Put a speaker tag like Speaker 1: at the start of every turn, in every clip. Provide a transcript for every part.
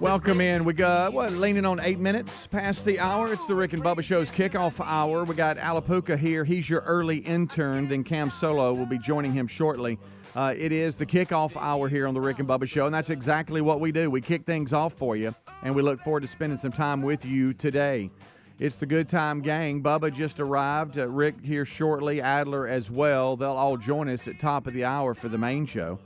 Speaker 1: Welcome in. We got, leaning on 8 minutes past the hour. It's the Rick and Bubba Show's kickoff hour. We got Alapuca here. He's your early intern. Then Cam Solo will be joining him shortly. It is the kickoff hour here on the Rick and Bubba Show, and that's exactly what we do. We kick things off for you, and we look forward to spending some time with you today. It's the Good Time Gang. Bubba just arrived. Rick here shortly. Adler as well. They'll all join us at top of the hour for the main show.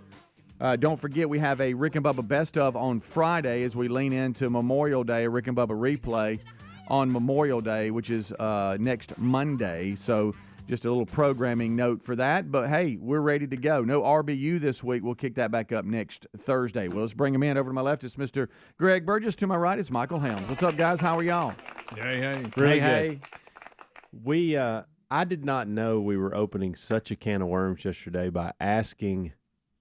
Speaker 1: Don't forget, we have a Rick and Bubba Best Of on Friday as we lean into Memorial Day, a Rick and Bubba replay on Memorial Day, which is next Monday. So just a little programming note for that. But, hey, we're ready to go. No RBU this week. We'll kick that back up next Thursday. Well, let's bring him in. Over to my left, it's Mr. Greg Burgess. To my right, it's Michael Helms. What's up, guys? How are y'all?
Speaker 2: Hey.
Speaker 1: Really good.
Speaker 3: We, I did not know we were opening such a can of worms yesterday by asking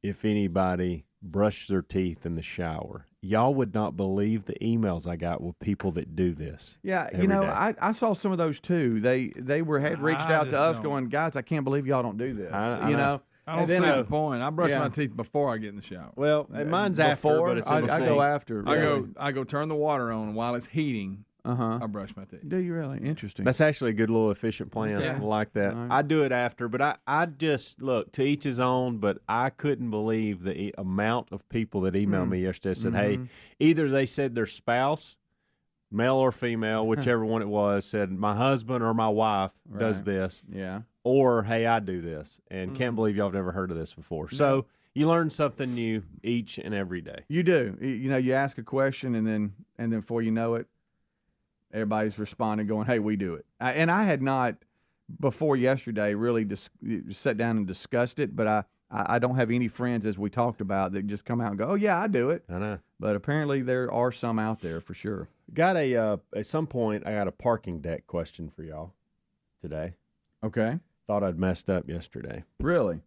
Speaker 3: if anybody brushed their teeth in the shower. Y'all would not believe the emails I got with people that do this.
Speaker 1: Yeah,
Speaker 3: every day.
Speaker 1: I saw some of those too. They had reached out to us going, guys, I can't believe y'all don't do this.
Speaker 3: I know.
Speaker 2: I don't see the point. I brush my teeth before I get in the shower.
Speaker 3: Well, mine's after, but it's in the
Speaker 1: I
Speaker 3: sink.
Speaker 1: go after. Really.
Speaker 2: I go turn the water on, and while it's heating, I brush my teeth.
Speaker 1: Do you really? Interesting.
Speaker 3: That's actually a good little efficient plan.
Speaker 2: Yeah.
Speaker 3: I like that.
Speaker 1: Right.
Speaker 3: I do it after, but I just, look, to each his own, but I couldn't believe the amount of people that emailed me yesterday said, hey, either they said their spouse, male or female, whichever one it was, said my husband or my wife does this.
Speaker 1: Yeah.
Speaker 3: Or, hey, I do this. And can't believe y'all have never heard of this before. So you learn something new each and every day.
Speaker 1: You do. You ask a question, and then before you know it, everybody's responding, going, "Hey, we do it." And I had not before yesterday really sat down and discussed it, but I don't have any friends, as we talked about, that just come out and go, "Oh yeah, I do it."
Speaker 3: I know.
Speaker 1: But apparently there are some out there for sure.
Speaker 3: Got at some point I got a parking deck question for y'all today.
Speaker 1: Okay.
Speaker 3: Thought I'd messed up yesterday.
Speaker 1: Really?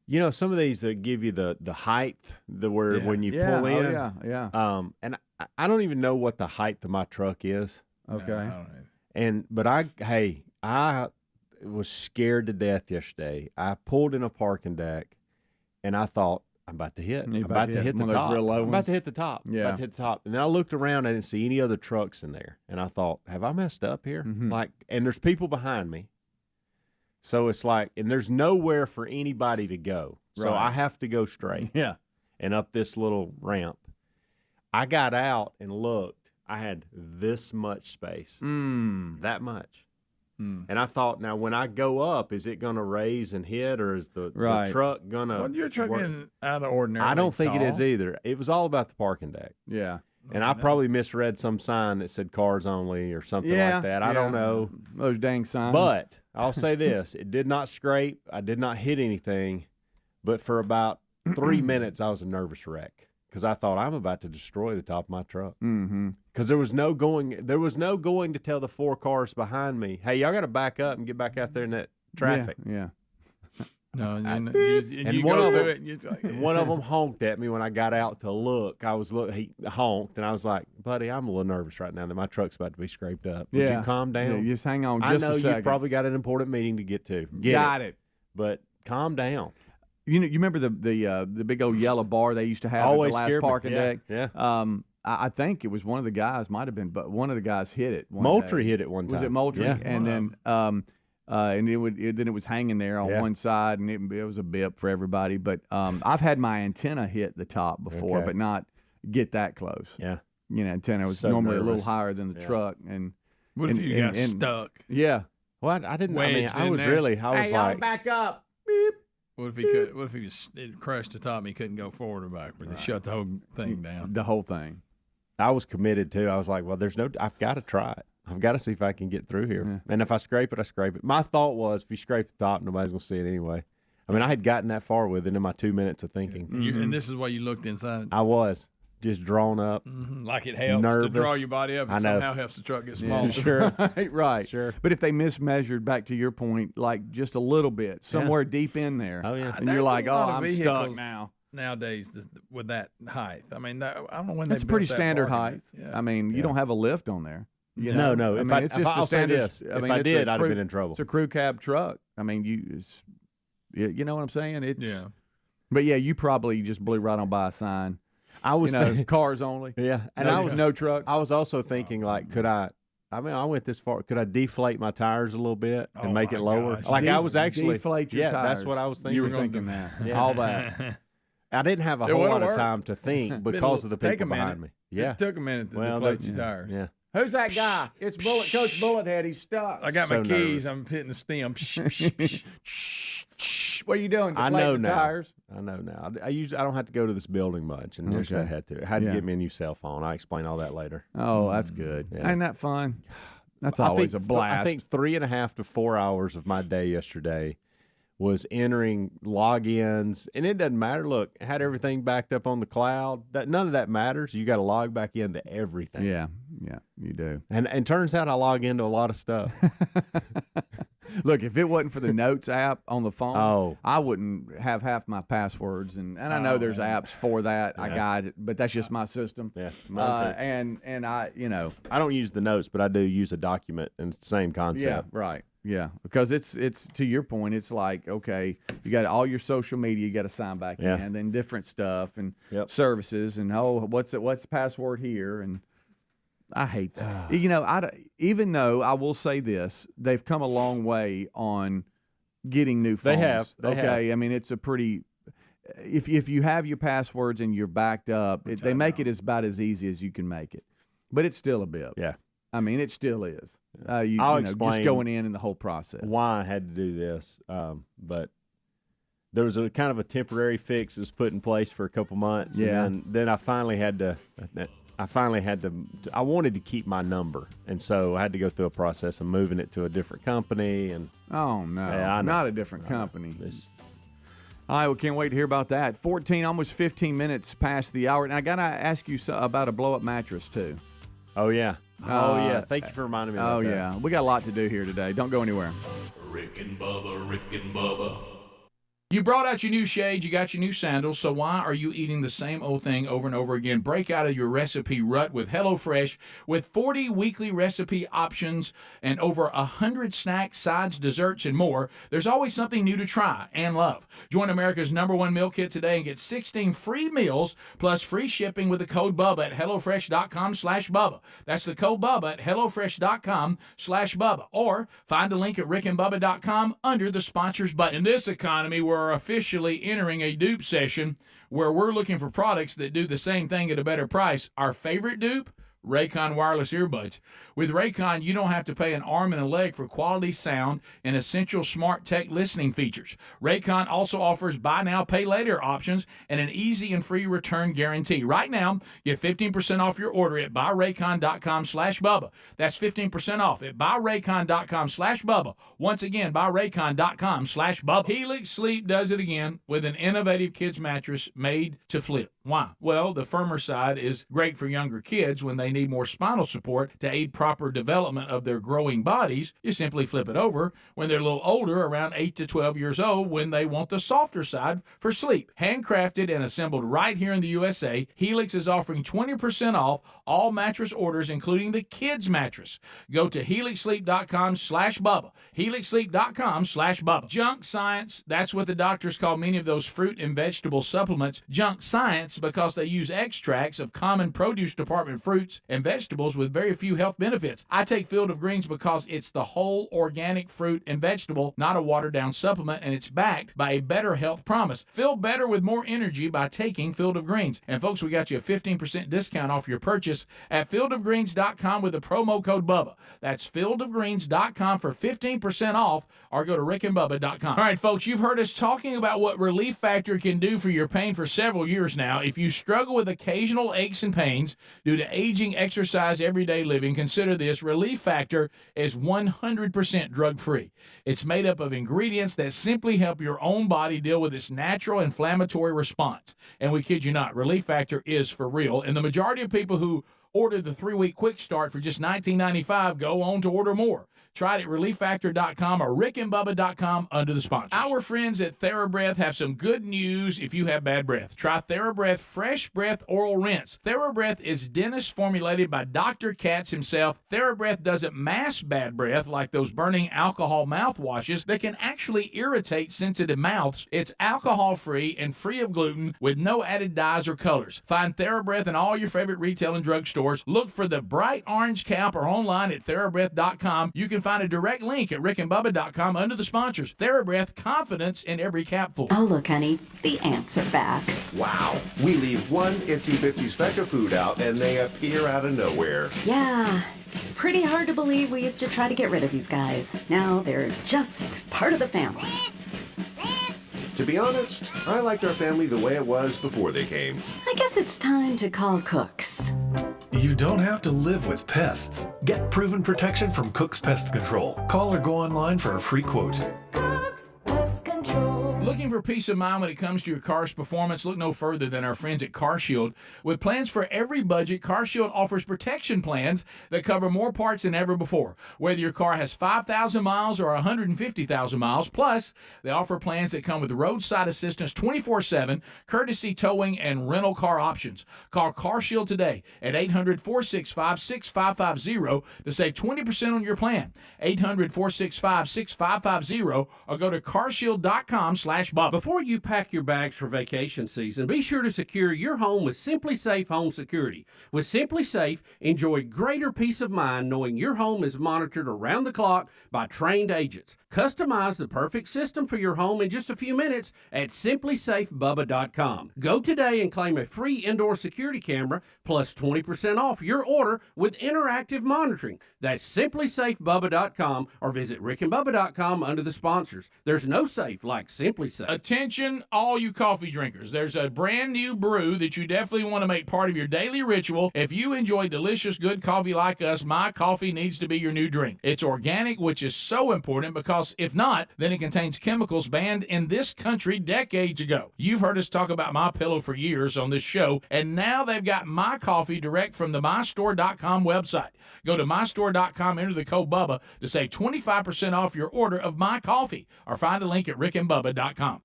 Speaker 3: You know, some of these that give you the height, when you pull in.
Speaker 1: Oh, yeah.
Speaker 3: And I don't even know what the height of my truck is.
Speaker 1: Okay.
Speaker 2: No, I don't know.
Speaker 3: But I was scared to death yesterday. I pulled in a parking deck, and I thought, I'm about to hit. I'm about to hit the
Speaker 1: one of those
Speaker 3: top.
Speaker 1: real low
Speaker 3: I'm
Speaker 1: ones?
Speaker 3: about to hit the top.
Speaker 1: Yeah.
Speaker 3: About to hit the top. And then I looked around. I didn't see any other trucks in there. And I thought, have I messed up here? And there's people behind me. So it's like, and there's nowhere for anybody to go. So
Speaker 1: Right.
Speaker 3: I have to go straight.
Speaker 1: Yeah.
Speaker 3: And up this little ramp. I got out and looked. I had this much space. That much. And I thought, now when I go up, is it going to raise and hit, or is the truck going to?
Speaker 2: Well, your truck isn't out of ordinary.
Speaker 3: I don't think it is either. It was all about the parking deck.
Speaker 1: Yeah.
Speaker 3: And I probably misread some sign that said cars only or something like that. I don't know.
Speaker 1: Those dang signs.
Speaker 3: But I'll say this. It did not scrape. I did not hit anything. But for about 3 minutes, I was a nervous wreck because I thought I'm about to destroy the top of my truck. Because there was no going to tell the 4 cars behind me, hey, y'all got to back up and get back out there in that traffic.
Speaker 1: Yeah.
Speaker 2: No, and
Speaker 3: And
Speaker 2: you
Speaker 3: one
Speaker 2: go
Speaker 3: of
Speaker 2: through
Speaker 3: them-
Speaker 2: it, and you're like,
Speaker 3: And one of them honked at me when I got out to look. He honked, and I was like, buddy, I'm a little nervous right now that my truck's about to be scraped up. Would you calm down?
Speaker 1: Yeah, just hang on just
Speaker 3: I know
Speaker 1: a second.
Speaker 3: you've probably got an important meeting to get to.
Speaker 1: Got it.
Speaker 3: But calm down.
Speaker 1: You remember the big old yellow bar they used to have
Speaker 3: Always
Speaker 1: at the last
Speaker 3: scared me.
Speaker 1: parking deck?
Speaker 3: Yeah.
Speaker 1: I think it was one of the guys, might have been, but one of the guys hit it.
Speaker 3: Moultrie hit it one time.
Speaker 1: Was it Moultrie?
Speaker 3: Yeah.
Speaker 1: And then and it was hanging there on one side, and it was a bip for everybody. But I've had my antenna hit the top before, but not get that close.
Speaker 3: Yeah.
Speaker 1: Antenna was
Speaker 3: So
Speaker 1: normally a
Speaker 3: nervous.
Speaker 1: little higher than the truck, and
Speaker 2: what if you got
Speaker 1: and-
Speaker 2: stuck?
Speaker 1: yeah.
Speaker 3: Well, I didn't.
Speaker 2: Wedged
Speaker 3: I
Speaker 2: in
Speaker 3: was
Speaker 2: there.
Speaker 3: really. I was like,
Speaker 1: back up. Beep.
Speaker 2: What if he could? What if he just it crushed the top and he couldn't go forward or backward? They shut the whole thing down.
Speaker 1: The whole thing.
Speaker 3: I was committed too. I was like, well, I've got to try it. I've got to see if I can get through here.
Speaker 1: Yeah.
Speaker 3: And if I scrape it, I scrape it. My thought was, if you scrape the top, nobody's going to see it anyway. I mean, I had gotten that far with it in my 2 minutes of thinking.
Speaker 2: And this is why you looked inside.
Speaker 3: I was just drawn up.
Speaker 2: Like it helps to
Speaker 3: Nervous.
Speaker 2: draw your body up.
Speaker 3: I
Speaker 2: It
Speaker 3: know.
Speaker 2: somehow helps the truck get smaller.
Speaker 3: Sure.
Speaker 1: right.
Speaker 3: Sure.
Speaker 1: But if they mismeasured, back to your point, like just a little bit, somewhere deep in there.
Speaker 3: Oh, yeah.
Speaker 1: And you're
Speaker 2: There's
Speaker 1: like,
Speaker 2: a
Speaker 1: oh,
Speaker 2: lot of
Speaker 1: I'm stuck
Speaker 2: vehicles
Speaker 1: now.
Speaker 2: Nowadays, with that height, I mean, I don't know when
Speaker 1: That's
Speaker 2: they
Speaker 1: pretty
Speaker 2: built that
Speaker 1: standard
Speaker 2: parking
Speaker 1: height.
Speaker 2: lot. Yeah.
Speaker 1: I mean, you don't have a lift on there. You
Speaker 3: No,
Speaker 1: know?
Speaker 3: no.
Speaker 1: I
Speaker 3: If
Speaker 1: mean,
Speaker 3: I-
Speaker 1: it's
Speaker 3: if
Speaker 1: just
Speaker 3: I'll
Speaker 1: a
Speaker 3: say
Speaker 1: standard.
Speaker 3: this, if
Speaker 1: mean,
Speaker 3: I
Speaker 1: it's a
Speaker 3: did, I'd have
Speaker 1: crew-
Speaker 3: been in trouble.
Speaker 1: It's a crew cab truck. I mean, you know what I'm saying? It's
Speaker 2: Yeah.
Speaker 1: But yeah, you probably just blew right on by a sign.
Speaker 3: I was
Speaker 1: cars only.
Speaker 3: Yeah, and
Speaker 1: no trucks.
Speaker 3: I was also thinking, like, could I? I mean, I went this far. Could I deflate my tires a little bit and make it lower?
Speaker 2: Gosh.
Speaker 3: Like I was actually
Speaker 1: deflate your tires.
Speaker 3: That's what I was thinking.
Speaker 1: You were thinking that. Yeah. All that.
Speaker 3: I didn't have a whole lot of time to think because of the people behind me. Yeah,
Speaker 2: it took a minute to deflate your tires.
Speaker 3: Yeah.
Speaker 1: Who's that guy? It's Coach Bullethead. He's stuck.
Speaker 2: I got my keys.
Speaker 3: nervous.
Speaker 2: I'm hitting the stem.
Speaker 1: What are you doing?
Speaker 3: I know
Speaker 1: the
Speaker 3: now.
Speaker 1: tires?
Speaker 3: I know now. I don't have to go to this building much, and yesterday I had to. I had to get me a new cell phone. I'll explain all that later.
Speaker 1: Oh, that's good.
Speaker 3: Yeah.
Speaker 1: Ain't that fun? That's always a blast.
Speaker 3: I think 3.5 to 4 hours of my day yesterday was entering logins, and it doesn't matter. Look, I had everything backed up on the cloud. None of that matters. You got to log back into everything.
Speaker 1: Yeah, you do.
Speaker 3: And turns out I log into a lot of stuff.
Speaker 1: Look, if it wasn't for the Notes app on the phone,
Speaker 3: Oh.
Speaker 1: I wouldn't have half my passwords. And I know there's apps for that. I got it, but that's just my system.
Speaker 3: Yeah, mine too.
Speaker 1: And I,
Speaker 3: I don't use the Notes, but I do use a document, and it's the same concept.
Speaker 1: Yeah, right. Yeah, because it's to your point. It's like, okay, you got all your social media, you got to sign back in, and then different stuff and services, and what's the password here, and I hate that. Even though I will say this, they've come a long way on getting new phones.
Speaker 3: They have.
Speaker 1: I mean, it's a pretty. If you have your passwords and you're backed up, they make it about as easy as you can make it, but it's still a bit.
Speaker 3: Yeah.
Speaker 1: I mean, it still is.
Speaker 3: I'll explain
Speaker 1: just going in the whole process.
Speaker 3: Why I had to do this, but there was a kind of a temporary fix that was put in place for a couple months.
Speaker 1: Yeah.
Speaker 3: And then I finally had to. I wanted to keep my number, and so I had to go through a process of moving it to a different company. And
Speaker 1: oh no,
Speaker 3: I know.
Speaker 1: not a different company. All right, well, can't wait to hear about that. 14, almost 15 minutes past the hour, and I gotta ask you about a blow-up mattress too.
Speaker 3: Oh yeah. Yeah. Thank you for reminding me. About that.
Speaker 1: Yeah, we got a lot to do here today. Don't go anywhere.
Speaker 4: Rick and Bubba.
Speaker 2: You brought out your new shades, you got your new sandals, so why are you eating the same old thing over and over again? Break out of your recipe rut with HelloFresh. With 40 weekly recipe options and over 100 snacks, sides, desserts, and more, there's always something new to try and love. Join America's #1 meal kit today and get 16 free meals plus free shipping with the code Bubba at HelloFresh.com/Bubba. That's the code Bubba at HelloFresh.com/Bubba. Or find a link at RickandBubba.com under the sponsors button. In this economy, we're officially entering a dupe session where we're looking for products that do the same thing at a better price. Our favorite dupe? Raycon wireless earbuds. With Raycon, you don't have to pay an arm and a leg for quality sound and essential smart tech listening features. Raycon also offers buy now, pay later options and an easy and free return guarantee. Right now, get 15% off your order at buyraycon.com/Bubba. That's 15% off at buyraycon.com/Bubba. Once again, buyraycon.com/Bubba. Helix Sleep does it again with an innovative kids mattress made to flip. Why? Well, the firmer side is great for younger kids when they need more spinal support to aid proper development of their growing bodies. You simply flip it over when they're a little older, around 8 to 12 years old, when they want the softer side for sleep. Handcrafted and assembled right here in the USA, Helix is offering 20% off all mattress orders, including the kids mattress. Go to helixsleep.com/Bubba. helixsleep.com/Bubba. Junk science, that's what the doctors call many of those fruit and vegetable supplements. Junk science because they use extracts of common produce department fruits and vegetables with very few health benefits. I take Field of Greens because it's the whole organic fruit and vegetable, not a watered-down supplement, and it's backed by a better health promise. Feel better with more energy by taking Field of Greens. And folks, we got you a 15% discount off your purchase at fieldofgreens.com with the promo code Bubba. That's fieldofgreens.com for 15% off, or go to rickandbubba.com. All right, folks, you've heard us talking about what Relief Factor can do for your pain for several years now. If you struggle with occasional aches and pains due to aging, exercise, everyday living, consider this. Relief Factor is 100% drug-free. It's made up of ingredients that simply help your own body deal with its natural inflammatory response. And we kid you not, Relief Factor is for real. And the majority of people who order the 3-week quick start for just $19.95 go on to order more. Try it at relieffactor.com or rickandbubba.com under the sponsors. Our friends at TheraBreath have some good news if you have bad breath. Try TheraBreath Fresh Breath Oral Rinse. TheraBreath is dentist formulated by Dr. Katz himself. TheraBreath doesn't mask bad breath like those burning alcohol mouthwashes that can actually irritate sensitive mouths. It's alcohol-free and free of gluten with no added dyes or colors. Find TheraBreath in all your favorite retail and drug stores. Look for the bright orange cap or online at TheraBreath.com. You can find a direct link at rickandbubba.com under the sponsors. TheraBreath, confidence in every capful.
Speaker 5: Oh, look, honey, the ants are back.
Speaker 6: Wow. We leave one itsy-bitsy speck of food out, and they appear out of nowhere.
Speaker 5: Yeah, it's pretty hard to believe we used to try to get rid of these guys. Now they're just part of the family.
Speaker 6: To be honest, I liked our family the way it was before they came.
Speaker 5: I guess it's time to call Cooks.
Speaker 7: You don't have to live with pests. Get proven protection from Cook's Pest Control. Call or go online for a free quote.
Speaker 8: Cook's Pest Control.
Speaker 2: Looking for peace of mind when it comes to your car's performance? Look no further than our friends at CarShield. With plans for every budget, CarShield offers protection plans that cover more parts than ever before. Whether your car has 5,000 miles or 150,000 miles, plus they offer plans that come with roadside assistance 24/7, courtesy towing, and rental car options. Call CarShield today at 800-465-6550 to save 20% on your plan. 800-465-6550 or go to carshield.com/Bubba.
Speaker 9: Before you pack your bags for vacation season, be sure to secure your home with Simply Safe Home Security. With Simply Safe, enjoy greater peace of mind knowing your home is monitored around the clock by trained agents. Customize the perfect system for your home in just a few minutes at simplysafebubba.com. Go today and claim a free indoor security camera plus 20% off your order with interactive monitoring. That's simplysafebubba.com or visit rickandbubba.com under the sponsors. There's no safe like Simply Safe.
Speaker 2: Attention, all you coffee drinkers. There's a brand new brew that you definitely want to make part of your daily ritual. If you enjoy delicious, good coffee like us, My Coffee needs to be your new drink. It's organic, which is so important because if not, then it contains chemicals banned in this country decades ago. You've heard us talk about MyPillow for years on this show, and now they've got My Coffee direct from the mystore.com website. Go to mystore.com, enter the code Bubba to save 25% off your order of My Coffee, or find a link at rickandbubba.com.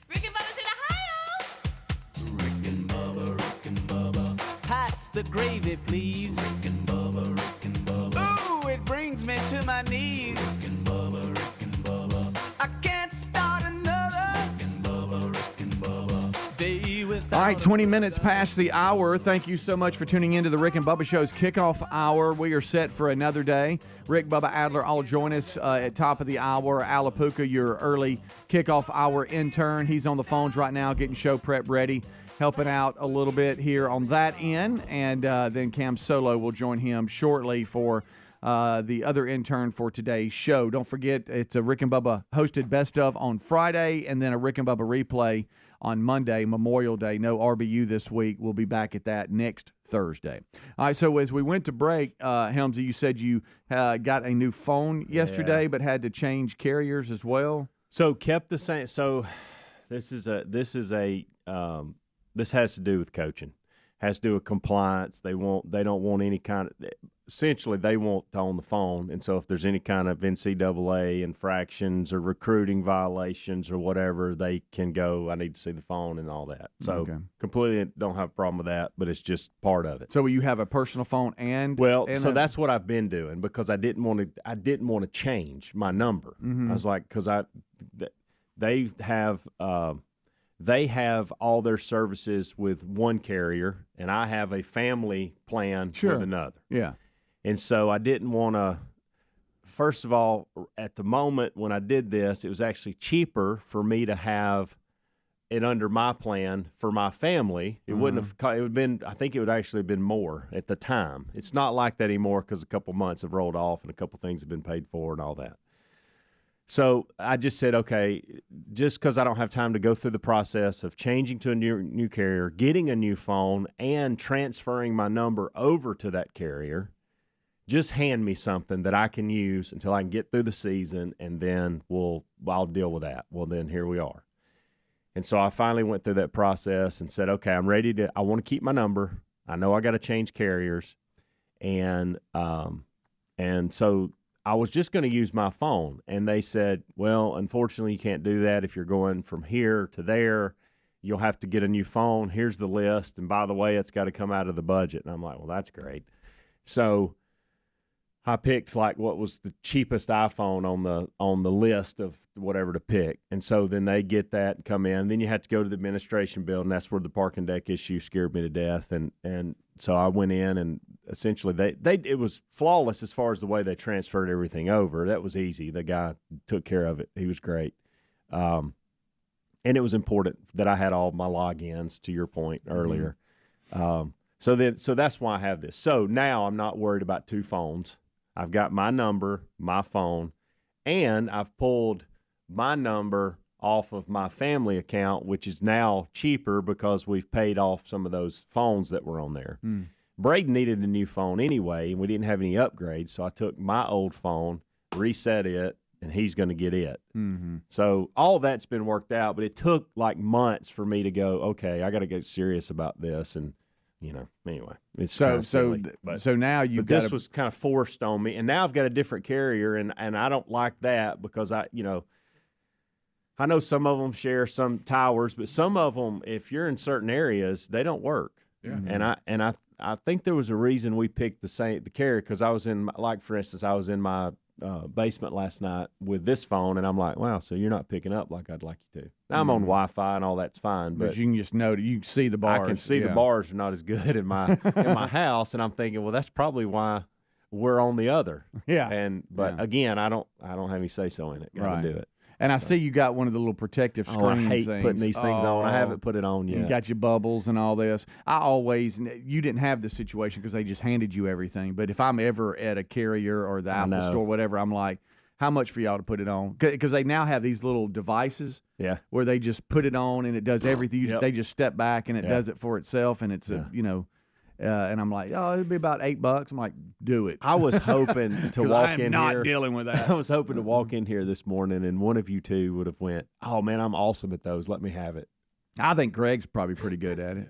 Speaker 8: Rick and Bubba's in Ohio.
Speaker 4: Rick and Bubba.
Speaker 10: Pass the gravy, please.
Speaker 4: Rick and Bubba.
Speaker 10: Ooh, it brings me to my knees.
Speaker 4: Rick and Bubba.
Speaker 10: I can't start another day without.
Speaker 1: All right, 20 minutes past the hour. Thank you so much for tuning into the Rick and Bubba Show's kickoff hour. We are set for another day. Rick, Bubba, Adler all join us at top of the hour. Alapuka, your early kickoff hour intern. He's on the phones right now getting show prep ready, helping out a little bit here on that end. And then Cam Solo will join him shortly for the other intern for today's show. Don't forget, it's a Rick and Bubba hosted best of on Friday, and then a Rick and Bubba replay on Monday, Memorial Day. No RBU this week. We'll be back at that next Thursday. All right, so as we went to break, Helmsy, you said you got a new phone yesterday, but had to change carriers as well.
Speaker 3: So kept the same. So this has to do with coaching. Has to do with compliance. They don't want any kind of. Essentially, they want to own the phone, and so if there's any kind of NCAA infractions or recruiting violations or whatever, they can go, I need to see the phone and all that. So completely don't have a problem with that, but it's just part of it.
Speaker 1: So you have a personal phone and
Speaker 3: that's what I've been doing because I didn't want to change my number. I was like, because they have all their services with one carrier, and I have a family plan with another.
Speaker 1: Yeah.
Speaker 3: And so I didn't want to, first of all, at the moment when I did this, it was actually cheaper for me to have it under my plan for my family. It wouldn't have, it would have been, I think it would actually have been more at the time. It's not like that anymore because a couple months have rolled off and a couple things have been paid for and all that. So I just said, okay, just because I don't have time to go through the process of changing to a new carrier, getting a new phone, and transferring my number over to that carrier, just hand me something that I can use until I can get through the season, and then I'll deal with that. Well, then here we are. And so I finally went through that process and said, okay, I want to keep my number. I know I got to change carriers. and so I was just going to use my phone, and they said, well, unfortunately, you can't do that if you're going from here to there. You'll have to get a new phone. Here's the list, and by the way, it's got to come out of the budget. And I'm like, well, that's great. So I picked like what was the cheapest iPhone on the list of whatever to pick. And so then they get that and come in. Then you have to go to the administration building. That's where the parking deck issue scared me to death. And so I went in, and essentially it was flawless as far as the way they transferred everything over. That was easy. The guy took care of it. He was great. And it was important that I had all my logins, to your point earlier. So that's why I have this. So now I'm not worried about two phones. I've got my number, my phone, and I've pulled my number off of my family account, which is now cheaper because we've paid off some of those phones that were on there. Braden needed a new phone anyway, and we didn't have any upgrades, so I took my old phone, reset it, and he's going to get it. So all that's been worked out, but it took like months for me to go, okay, I got to get serious about this. And, anyway, it's
Speaker 1: so
Speaker 3: silly,
Speaker 1: so now you've
Speaker 3: but
Speaker 1: got
Speaker 3: this was kind of forced on me, and now I've got a different carrier, and I don't like that because I know some of them share some towers, but some of them, if you're in certain areas, they don't work. Yeah. And I think there was a reason we picked the carrier, because I was in, like, for instance, I was in my basement last night with this phone, and I'm like, wow, so you're not picking up like I'd like you to. Now I'm on Wi-Fi and all that's fine, but
Speaker 1: you can just know, you can see the bars.
Speaker 3: I can see the bars are not as good in my house, and I'm thinking, well, that's probably why we're on the other. But again, I don't have any say so in it. Got to do it.
Speaker 1: And I see you got one of the little protective screens.
Speaker 3: I hate putting these things on. I haven't put it on yet.
Speaker 1: You got your bubbles and all this. You didn't have this situation because they just handed you everything. But if I'm ever at a carrier or the Apple store, whatever, I'm like, how much for y'all to put it on? Because they now have these little devices where they just put it on and it does everything. They just step back and it does it for itself. And it's, and I'm like, oh, it'd be about $8. I'm like, do it.
Speaker 3: I was hoping to walk in here.
Speaker 1: I'm not dealing with that.
Speaker 3: I was hoping to walk in here this morning, and one of you two would have went, oh, man, I'm awesome at those. Let me have it.
Speaker 1: I think Greg's probably pretty good at it.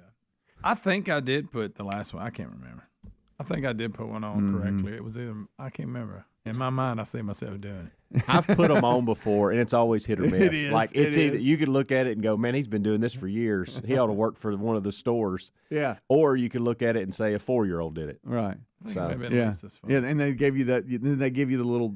Speaker 11: I think I did put the last one. I can't remember. I think I did put one on correctly. It was either, I can't remember. In my mind, I see myself doing it.
Speaker 3: I've put them on before, and it's always hit or miss.
Speaker 11: It is.
Speaker 3: Like, it's either you could look at it and go, man, he's been doing this for years. He ought to work for one of the stores.
Speaker 1: Yeah.
Speaker 3: Or you could look at it and say a 4-year-old did it.
Speaker 1: Right.
Speaker 3: So
Speaker 1: and they give you that. Then they give you the little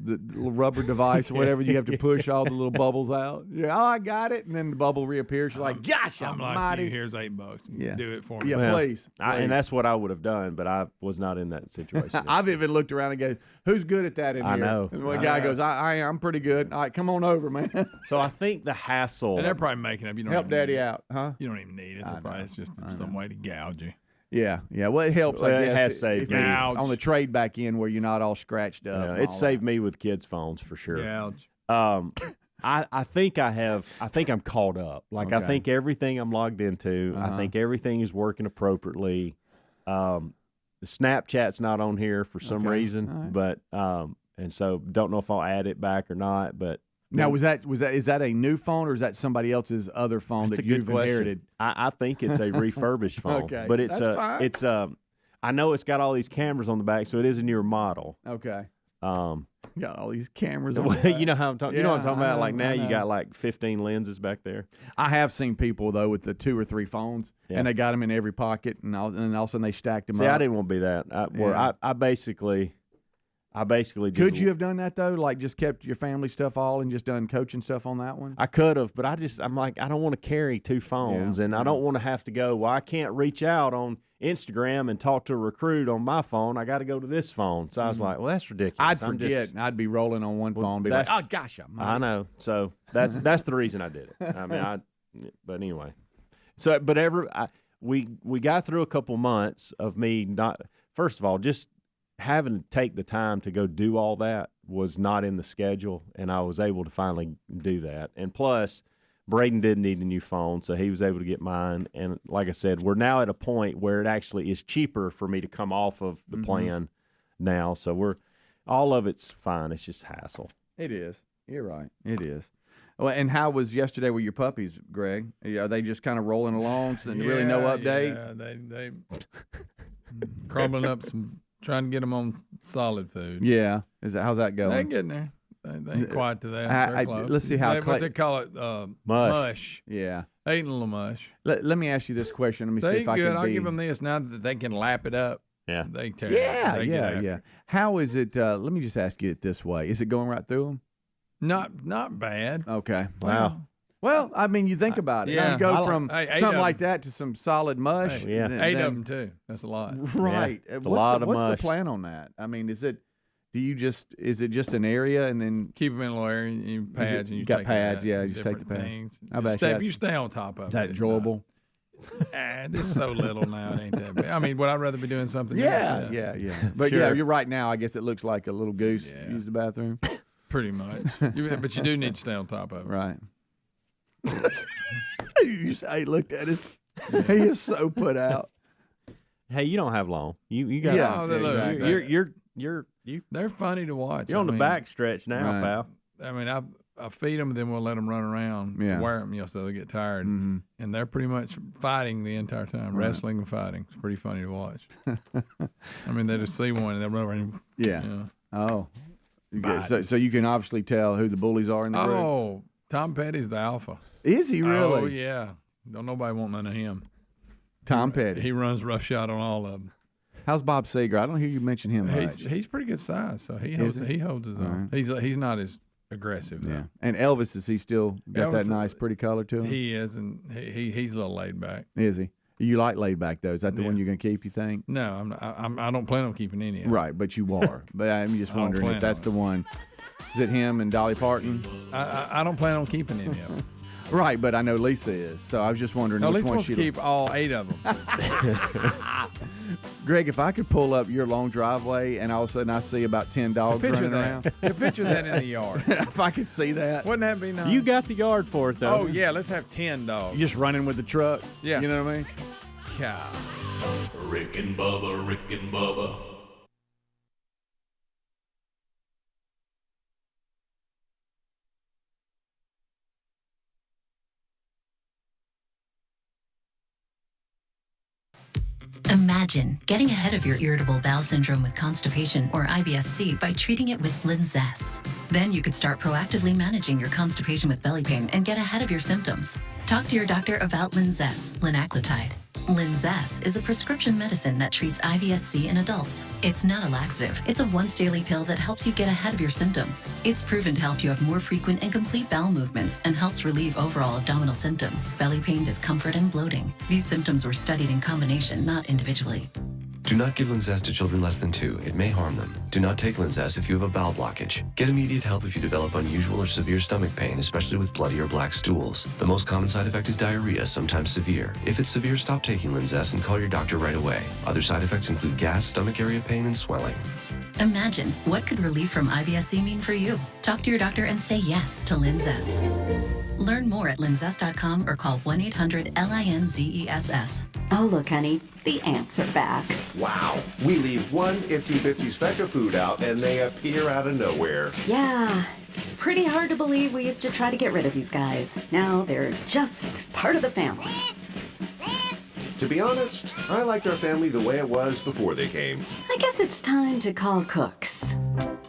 Speaker 1: rubber device or whatever. You have to push all the little bubbles out. Yeah, oh, I got it, and then the bubble reappears. You're like, gosh,
Speaker 11: I'm
Speaker 1: almighty.
Speaker 11: like, here's $8. Do it for me.
Speaker 1: Yeah,
Speaker 3: well,
Speaker 1: please.
Speaker 3: And that's what I would have done, but I was not in that situation.
Speaker 1: I've even looked around and go, who's good at that in here?
Speaker 3: I know.
Speaker 1: And one guy goes, I'm pretty good. All right, come on over, man.
Speaker 3: So I think the hassle.
Speaker 11: And they're probably making up. You don't
Speaker 1: help
Speaker 11: even
Speaker 1: Daddy
Speaker 11: need
Speaker 1: out, huh?
Speaker 11: You don't even need it. It's just some way to gouge you.
Speaker 1: Yeah. Well, it helps. I guess
Speaker 3: it has saved me
Speaker 1: on the trade back end where you're not all scratched up.
Speaker 3: Yeah, it saved me with kids' phones for sure.
Speaker 11: Gouge.
Speaker 3: I think I'm caught up. Like, I think everything I'm logged into, I think everything is working appropriately. The Snapchat's not on here for some reason, but and so don't know if I'll add it back or not. But
Speaker 1: now, is that a new phone, or is that somebody else's other phone that you've inherited?
Speaker 3: I think it's a refurbished phone.
Speaker 1: Okay,
Speaker 3: but it's
Speaker 1: fine.
Speaker 3: I know it's got all these cameras on the back, so it is a newer model.
Speaker 1: Okay. Got all these cameras on the back.
Speaker 3: You know how I'm talking. You know what I'm talking about. Like, now you got like 15 lenses back there.
Speaker 1: I have seen people though with the 2 or 3 phones, and they got them in every pocket, and all of a sudden they stacked them up.
Speaker 3: See, I didn't want to be that. I basically just,
Speaker 1: could you have done that though? Like, just kept your family stuff all and just done coaching stuff on that one?
Speaker 3: I could have, but I'm like, I don't want to carry 2 phones, and I don't want to have to go, well, I can't reach out on Instagram and talk to a recruit on my phone. I got to go to this phone. So I was like, well, that's ridiculous.
Speaker 1: I'd forget. I'd be rolling on one phone and be like, oh, gosh.
Speaker 3: I know. So that's the reason I did it. I mean, but anyway. So, but we got through a couple months of me not, first of all, just having to take the time to go do all that was not in the schedule, and I was able to finally do that. And plus, Braden didn't need a new phone, so he was able to get mine. And like I said, we're now at a point where it actually is cheaper for me to come off of the plan now. So all of it's fine. It's just hassle.
Speaker 1: It is. You're right. It is. Well, and how was yesterday with your puppies, Greg? Are they just kind of rolling along, so really no update?
Speaker 11: Yeah, they crumbling up some trying to get them on solid food.
Speaker 1: Yeah. How's that going?
Speaker 11: They're getting there. They ain't quite to that. They're close.
Speaker 1: Let's see how
Speaker 11: what they call it, mush.
Speaker 1: Yeah.
Speaker 11: Eating a little mush.
Speaker 1: Let me ask you this question. Let me see
Speaker 11: They
Speaker 1: if I
Speaker 11: good.
Speaker 1: can
Speaker 11: I'll
Speaker 1: be.
Speaker 11: give them this now that they can lap it up.
Speaker 3: Yeah.
Speaker 11: They tear it up. They get after
Speaker 1: Yeah.
Speaker 11: it.
Speaker 1: How is it? Let me just ask you it this way: is it going right through them?
Speaker 11: Not bad.
Speaker 1: Okay.
Speaker 3: Wow.
Speaker 1: Well, I mean, you think about it.
Speaker 11: yeah.
Speaker 1: You go from
Speaker 11: Hey, 8
Speaker 1: something
Speaker 11: of
Speaker 1: like
Speaker 11: them.
Speaker 1: that to some solid mush.
Speaker 3: Hey, yeah.
Speaker 1: and
Speaker 11: 8
Speaker 1: then-
Speaker 11: of them too. That's a lot.
Speaker 1: Right.
Speaker 3: It's a lot of
Speaker 1: what's
Speaker 3: mush.
Speaker 1: the plan on that? I mean, is it it just an area and then
Speaker 11: Keep them in a little area. You pads and you
Speaker 1: got
Speaker 11: take
Speaker 1: pads,
Speaker 11: that,
Speaker 1: yeah, you just take the
Speaker 11: different
Speaker 1: pads.
Speaker 11: things.
Speaker 1: I bet
Speaker 11: Stay,
Speaker 1: you
Speaker 11: you stay on top of
Speaker 1: is that
Speaker 11: it. It's
Speaker 1: enjoyable?
Speaker 11: this is so little now. It ain't that bad. I mean, would I rather be doing something
Speaker 1: Yeah.
Speaker 11: else?
Speaker 1: But yeah,
Speaker 3: Sure.
Speaker 1: you're right now. I guess it looks like a little goose
Speaker 11: Yeah.
Speaker 1: use the bathroom.
Speaker 11: Pretty much. But you do need to stay on top of it.
Speaker 1: Right. I looked at it. He is so put out.
Speaker 3: Hey, you don't have long. You got.
Speaker 1: Yeah,
Speaker 11: Oh, they look-
Speaker 1: exactly.
Speaker 3: You're
Speaker 11: They're funny to watch.
Speaker 3: on
Speaker 11: I
Speaker 3: the
Speaker 11: mean,
Speaker 3: back stretch now,
Speaker 1: Right.
Speaker 3: pal.
Speaker 11: I mean, I feed them, then we'll let them run around,
Speaker 1: Yeah.
Speaker 11: wear them, so they get tired.
Speaker 1: Mhm.
Speaker 11: And they're pretty much fighting the entire time, wrestling and fighting. It's pretty funny to watch. I mean, they just see one and they'll run around.
Speaker 1: Yeah.
Speaker 11: You know.
Speaker 1: Oh. So you can obviously tell who the bullies are in the group.
Speaker 11: Oh, Tom Petty's the alpha.
Speaker 1: Is he really?
Speaker 11: Oh, yeah. Don't nobody want none of him.
Speaker 1: Tom Petty.
Speaker 11: He runs roughshod on all of them.
Speaker 1: How's Bob Seger? I don't hear you mention him much.
Speaker 11: He's pretty good size, so he
Speaker 1: Is
Speaker 11: holds his own. He's not as aggressive though.
Speaker 1: Yeah. And Elvis, is he still got that
Speaker 11: Elvis,
Speaker 1: nice, pretty color to him?
Speaker 11: He is, and he's a little laid back.
Speaker 1: Is he? You like laid back though? Is that the one
Speaker 11: Yeah.
Speaker 1: you're gonna keep? You think?
Speaker 11: No, I don't plan on keeping any of it.
Speaker 1: Right, but you are. But I'm just
Speaker 11: I don't
Speaker 1: wondering
Speaker 11: plan
Speaker 1: if that's
Speaker 11: on
Speaker 1: the one. Is it him and Dolly Parton?
Speaker 11: I don't plan on keeping any of them.
Speaker 1: Right, but I know Lisa is. So I was just wondering
Speaker 11: No,
Speaker 1: which
Speaker 11: Lisa
Speaker 1: one
Speaker 11: wants
Speaker 1: she.
Speaker 11: to keep all 8 of them.
Speaker 1: Greg, if I could pull up your long driveway and all of a sudden I see about 10 dogs
Speaker 11: Picture
Speaker 1: running
Speaker 11: that.
Speaker 1: around,
Speaker 11: Yeah, picture that in the yard.
Speaker 1: if I could see that,
Speaker 11: Wouldn't that be nice?
Speaker 3: You got the yard for it though.
Speaker 11: Oh yeah, let's have 10 dogs.
Speaker 1: you just running with the truck.
Speaker 11: Yeah.
Speaker 1: You know what I mean?
Speaker 11: God.
Speaker 4: Rick and Bubba, Rick and Bubba.
Speaker 12: Imagine getting ahead of your irritable bowel syndrome with constipation or IBS-C by treating it with Linzess. Then you could start proactively managing your constipation with belly pain and get ahead of your symptoms. Talk to your doctor about Linzess, linaclotide. Linzess is a prescription medicine that treats IBS-C in adults. It's not a laxative. It's a once-daily pill that helps you get ahead of your symptoms. It's proven to help you have more frequent and complete bowel movements and helps relieve overall abdominal symptoms, belly pain, discomfort, and bloating. These symptoms were studied in combination, not individually.
Speaker 13: Do not give Linzess to children less than 2. It may harm them. Do not take Linzess if you have a bowel blockage. Get immediate help if you develop unusual or severe stomach pain, especially with bloody or black stools. The most common side effect is diarrhea, sometimes severe. If it's severe, stop taking Linzess and call your doctor right away. Other side effects include gas, stomach area pain, and swelling.
Speaker 12: Imagine, what could relief from IBS-C mean for you? Talk to your doctor and say yes to Linzess. Learn more at linzess.com or call 1-800-LINZESS.
Speaker 5: Oh, look, honey, the ants are back.
Speaker 6: Wow. We leave one itsy bitsy speck of food out and they appear out of nowhere.
Speaker 5: Yeah, it's pretty hard to believe we used to try to get rid of these guys. Now they're just part of the family.
Speaker 6: To be honest, I liked our family the way it was before they came.
Speaker 5: I guess it's time to call Cooks.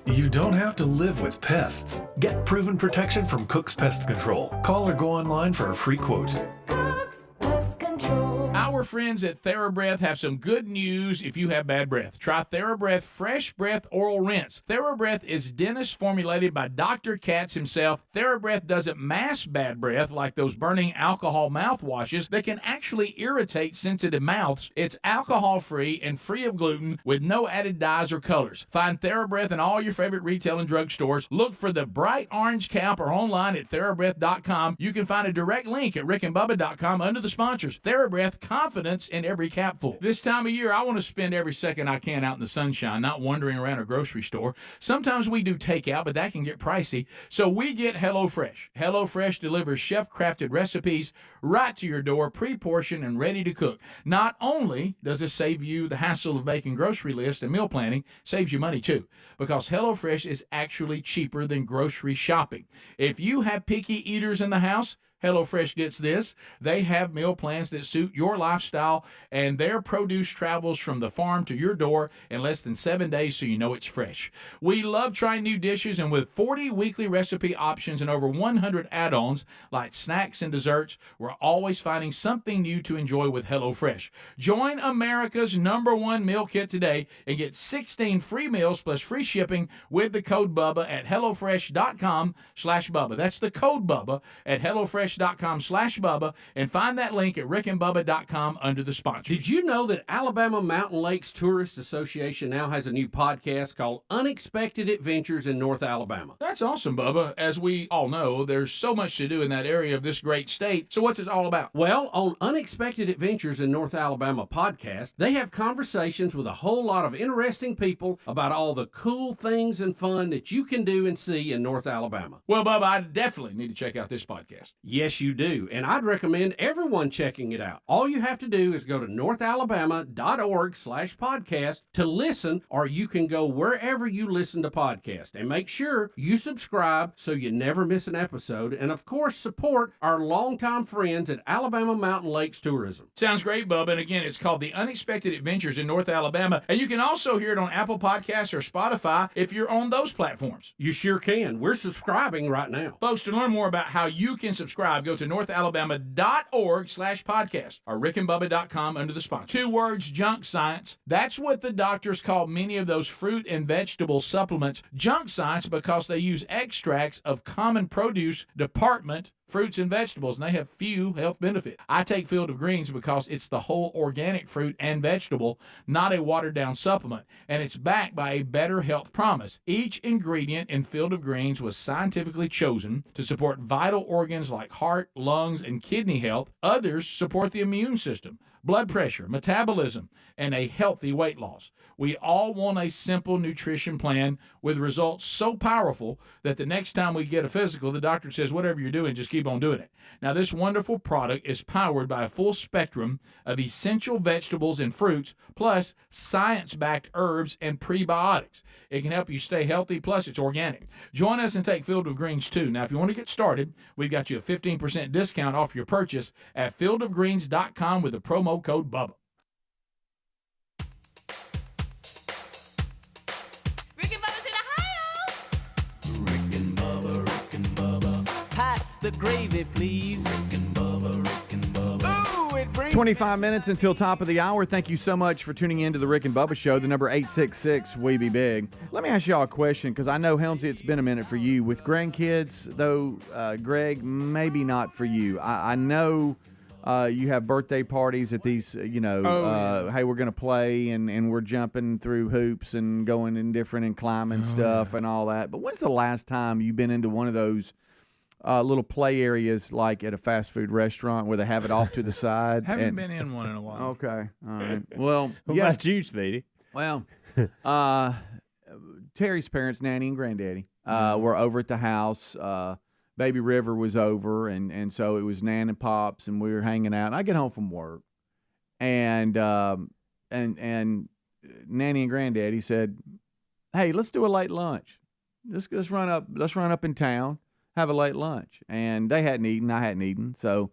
Speaker 7: You don't have to live with pests. Get proven protection from Cook's Pest Control. Call or go online for a free quote.
Speaker 8: Cook's Pest Control.
Speaker 2: Our friends at TheraBreath have some good news if you have bad breath. Try TheraBreath Fresh Breath Oral Rinse. TheraBreath is dentist formulated by Dr. Katz himself. TheraBreath doesn't mask bad breath like those burning alcohol mouthwashes that can actually irritate sensitive mouths. It's alcohol-free and free of gluten with no added dyes or colors. Find TheraBreath in all your favorite retail and drug stores. Look for the bright orange cap or online at TheraBreath.com. You can find a direct link at rickandbubba.com under the sponsors. TheraBreath, confidence in every capful. This time of year, I want to spend every second I can out in the sunshine, not wandering around a grocery store. Sometimes we do takeout, but that can get pricey. So we get HelloFresh. HelloFresh delivers chef-crafted recipes right to your door, pre-portioned and ready to cook. Not only does it save you the hassle of making grocery lists and meal planning, saves you money too, because HelloFresh is actually cheaper than grocery shopping. If you have picky eaters in the house, HelloFresh gets this. They have meal plans that suit your lifestyle, and their produce travels from the farm to your door in less than 7 days, so you know it's fresh. We love trying new dishes, and with 40 weekly recipe options and over 100 add-ons like snacks and desserts, we're always finding something new to enjoy with HelloFresh. Join America's #1 meal kit today and get 16 free meals plus free shipping with the code BUBBA at HelloFresh.com/Bubba. That's the code BUBBA at HelloFresh.com/Bubba, and find that link at RickandBubba.com under the sponsors.
Speaker 9: Did you know that Alabama Mountain Lakes Tourist Association now has a new podcast called Unexpected Adventures in North Alabama?
Speaker 2: That's awesome, Bubba. As we all know, there's so much to do in that area of this great state. So what's it all about?
Speaker 9: Well, on Unexpected Adventures in North Alabama podcast, they have conversations with a whole lot of interesting people about all the cool things and fun that you can do and see in North Alabama.
Speaker 2: Well, Bubba, I definitely need to check out this podcast.
Speaker 9: Yes, you do. And I'd recommend everyone checking it out. All you have to do is go to northalabama.org/podcast to listen, or you can go wherever you listen to podcasts. And make sure you subscribe so you never miss an episode. And of course, support our longtime friends at Alabama Mountain Lakes Tourism.
Speaker 2: Sounds great, Bubba. And again, it's called The Unexpected Adventures in North Alabama. And you can also hear it on Apple Podcasts or Spotify if you're on those platforms.
Speaker 9: You sure can. We're subscribing right now.
Speaker 2: Folks, to learn more about how you can subscribe, go to northalabama.org/podcast or rickandbubba.com under the sponsor. 2 words, junk science. That's what the doctors call many of those fruit and vegetable supplements junk science, because they use extracts of common produce department fruits and vegetables, and they have few health benefits. I take Field of Greens because it's the whole organic fruit and vegetable, not a watered-down supplement, and it's backed by a better health promise. Each ingredient in Field of Greens was scientifically chosen to support vital organs like heart, lungs, and kidney health. Others support the immune system, blood pressure, metabolism, and a healthy weight loss. We all want a simple nutrition plan with results so powerful that the next time we get a physical, the doctor says, whatever you're doing, just keep on doing it. Now, this wonderful product is powered by a full spectrum of essential vegetables and fruits, plus science-backed herbs and prebiotics. It can help you stay healthy, plus it's organic. Join us and take Field of Greens too. Now, if you want to get started, we've got you a 15% discount off your purchase at fieldofgreens.com with the promo code BUBBA.
Speaker 8: Rick and Bubba's in Ohio.
Speaker 4: Rick and Bubba.
Speaker 10: Pass the gravy, please.
Speaker 4: Rick and Bubba.
Speaker 10: Ooh, it brings
Speaker 1: 25 minutes until top of the hour. Thank you so much for tuning in to the Rick and Bubba Show, the number 866-WE-BE-BIG. Let me ask y'all a question, because I know, Helmsy, it's been a minute for you. With grandkids, though, Greg, maybe not for you. I know you have birthday parties at these, hey, we're going to play, and we're jumping through hoops and going in different and climbing stuff and all that. But when's the last time you've been into one of those little play areas like at a fast food restaurant where they have it off to the side?
Speaker 11: Haven't been in one in a while.
Speaker 1: Okay. All right. Well,
Speaker 3: What about you, Speedy?
Speaker 1: Well, Terry's parents, Nanny and Granddaddy, were over at the house. Baby River was over, and so it was Nan and Pops, and we were hanging out. And I get home from work, and Nanny and Granddaddy said, "Hey, let's do a late lunch. Let's run up in town, have a late lunch." And they hadn't eaten, I hadn't eaten, so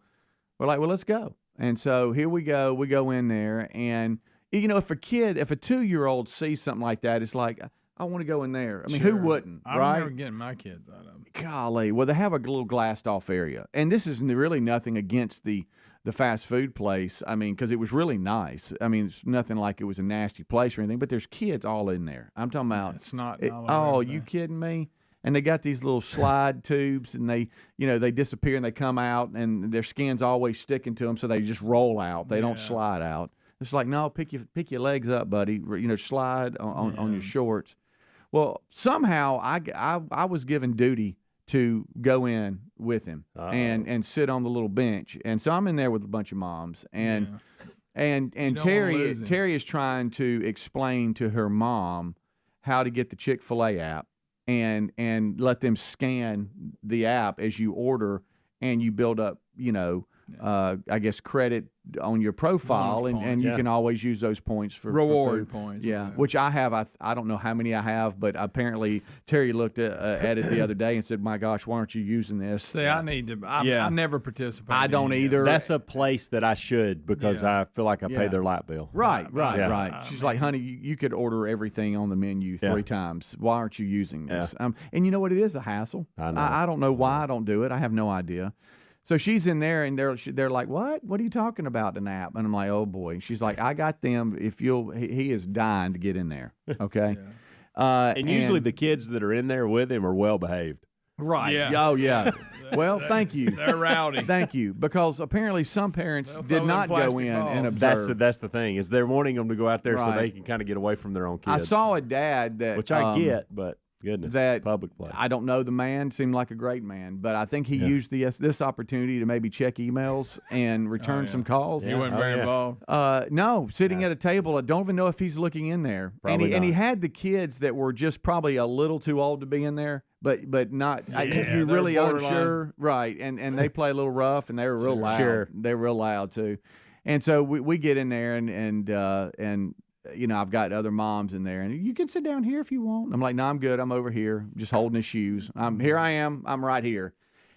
Speaker 1: we're like, "Well, let's go." And so here we go. We go in there, and if a 2-year-old sees something like that, it's like, I want to go in there. I mean, who wouldn't,
Speaker 11: I
Speaker 1: right?
Speaker 11: remember getting my kids out of them.
Speaker 1: Golly. Well, they have a little glassed-off area. And this is really nothing against the fast food place, because it was really nice. It's nothing like it was a nasty place or anything, but there's kids all in there. I'm talking about.
Speaker 11: It's not.
Speaker 1: You kidding me? And they got these little slide tubes, and they disappear and they come out, and their skin's always sticking to them, so they just roll out. They don't slide out. It's like, no, pick your legs up, buddy. Slide on your shorts. Well, somehow I was given duty to go in with him and sit on the little bench, and so I'm in there with a bunch of moms, and Terry is trying to explain to her mom how to get the Chick-fil-A app and let them scan the app as you order, and you build up I guess, credit on your profile, and you can always use those points for
Speaker 11: reward
Speaker 1: food.
Speaker 11: points.
Speaker 1: Yeah, which I have. I don't know how many I have, but apparently Terry looked at it the other day and said, "My gosh, why aren't you using this?"
Speaker 11: See, I need to. I never participate.
Speaker 1: I don't either.
Speaker 3: That's a place that I should because I feel like I pay their light bill.
Speaker 1: Right. She's like, honey, you could order everything on the menu 3 times. Why aren't you using this? And you know what? It is a hassle.
Speaker 3: I know.
Speaker 1: I don't know why I don't do it. I have no idea. So she's in there, and they're like, "What? What are you talking about, the nap?" And I'm like, "Oh boy." She's like, "I got them. If you'll," he is dying to get in there. Okay.
Speaker 3: And usually the kids that are in there with him are well behaved.
Speaker 1: Right.
Speaker 11: Yeah.
Speaker 1: Oh yeah. Well, thank you.
Speaker 11: They're rowdy.
Speaker 1: Thank you, because apparently some parents did not go in and observe.
Speaker 3: That's the thing is they're wanting them to go out there so they can kind of get away from their own kids.
Speaker 1: I saw a dad that,
Speaker 3: which I get, but. Goodness,
Speaker 1: that
Speaker 3: public place.
Speaker 1: I don't know the man, seemed like a great man, but I think he used this opportunity to maybe check emails and return some calls.
Speaker 11: He wasn't very involved.
Speaker 1: No, sitting at a table. I don't even know if he's looking in there.
Speaker 3: Probably
Speaker 1: and he had the kids that were just probably a little too old to be in there, but not. You really unsure, right? And they play a little rough, and they were real loud.
Speaker 3: Sure.
Speaker 1: They were real loud too. And so we get in there and. You know, I've got other moms in there, and you can sit down here if you want. I'm like, no, I'm good. I'm over here, just holding his shoes. Here I am. I'm right here.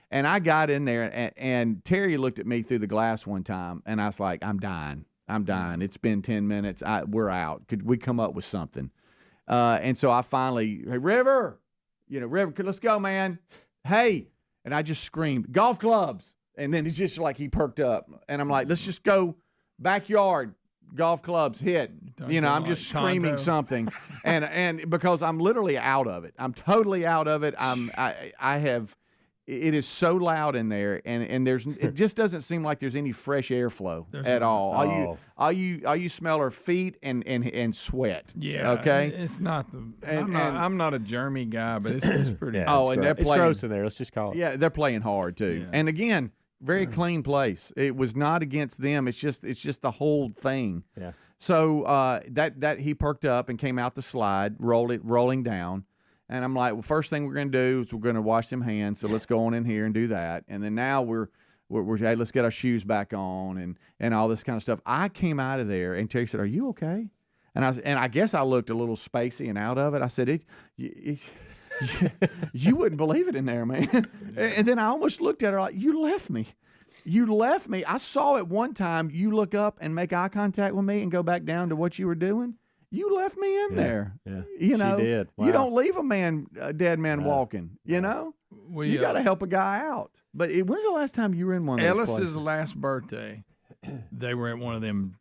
Speaker 1: And I got in there, and Terry looked at me through the glass one time, and I was like, I'm dying. It's been 10 minutes. We're out. Could we come up with something? And so I finally, hey, River, let's go, man. Hey. And I just screamed, golf clubs. And then he's just like, he perked up. And I'm like, let's just go backyard. Golf clubs hit. I'm just screaming something, and because I'm literally out of it. I'm totally out of it. It is so loud in there, and it just doesn't seem like there's any fresh airflow at all. All you smell are feet and sweat.
Speaker 11: Yeah.
Speaker 1: Okay.
Speaker 11: It's not I'm not a germy guy, but it's pretty.
Speaker 1: And they're playing.
Speaker 3: It's gross in there. Let's just call it.
Speaker 1: Yeah, they're playing hard too. Yeah. And again. Very clean place. It was not against them. It's just the whole thing.
Speaker 3: Yeah.
Speaker 1: So that he perked up and came out the slide, rolling down, and I'm like, well, first thing we're gonna do is we're gonna wash them hands. So let's go on in here and do that. And then now we're hey, let's get our shoes back on and all this kind of stuff. I came out of there and Terry said, "Are you okay?" And I guess I looked a little spacey and out of it. I said, you wouldn't believe it in there, man. And then I almost looked at her like, you left me. I saw it one time. You look up and make eye contact with me and go back down to what you were doing. You left me in there.
Speaker 3: Yeah.
Speaker 1: You know,
Speaker 3: she did. Wow.
Speaker 1: You don't leave a dead man walking, you know? You got to help a guy out. But when's the last time you were in one of those places?
Speaker 11: Ellis's last birthday, they were at one of them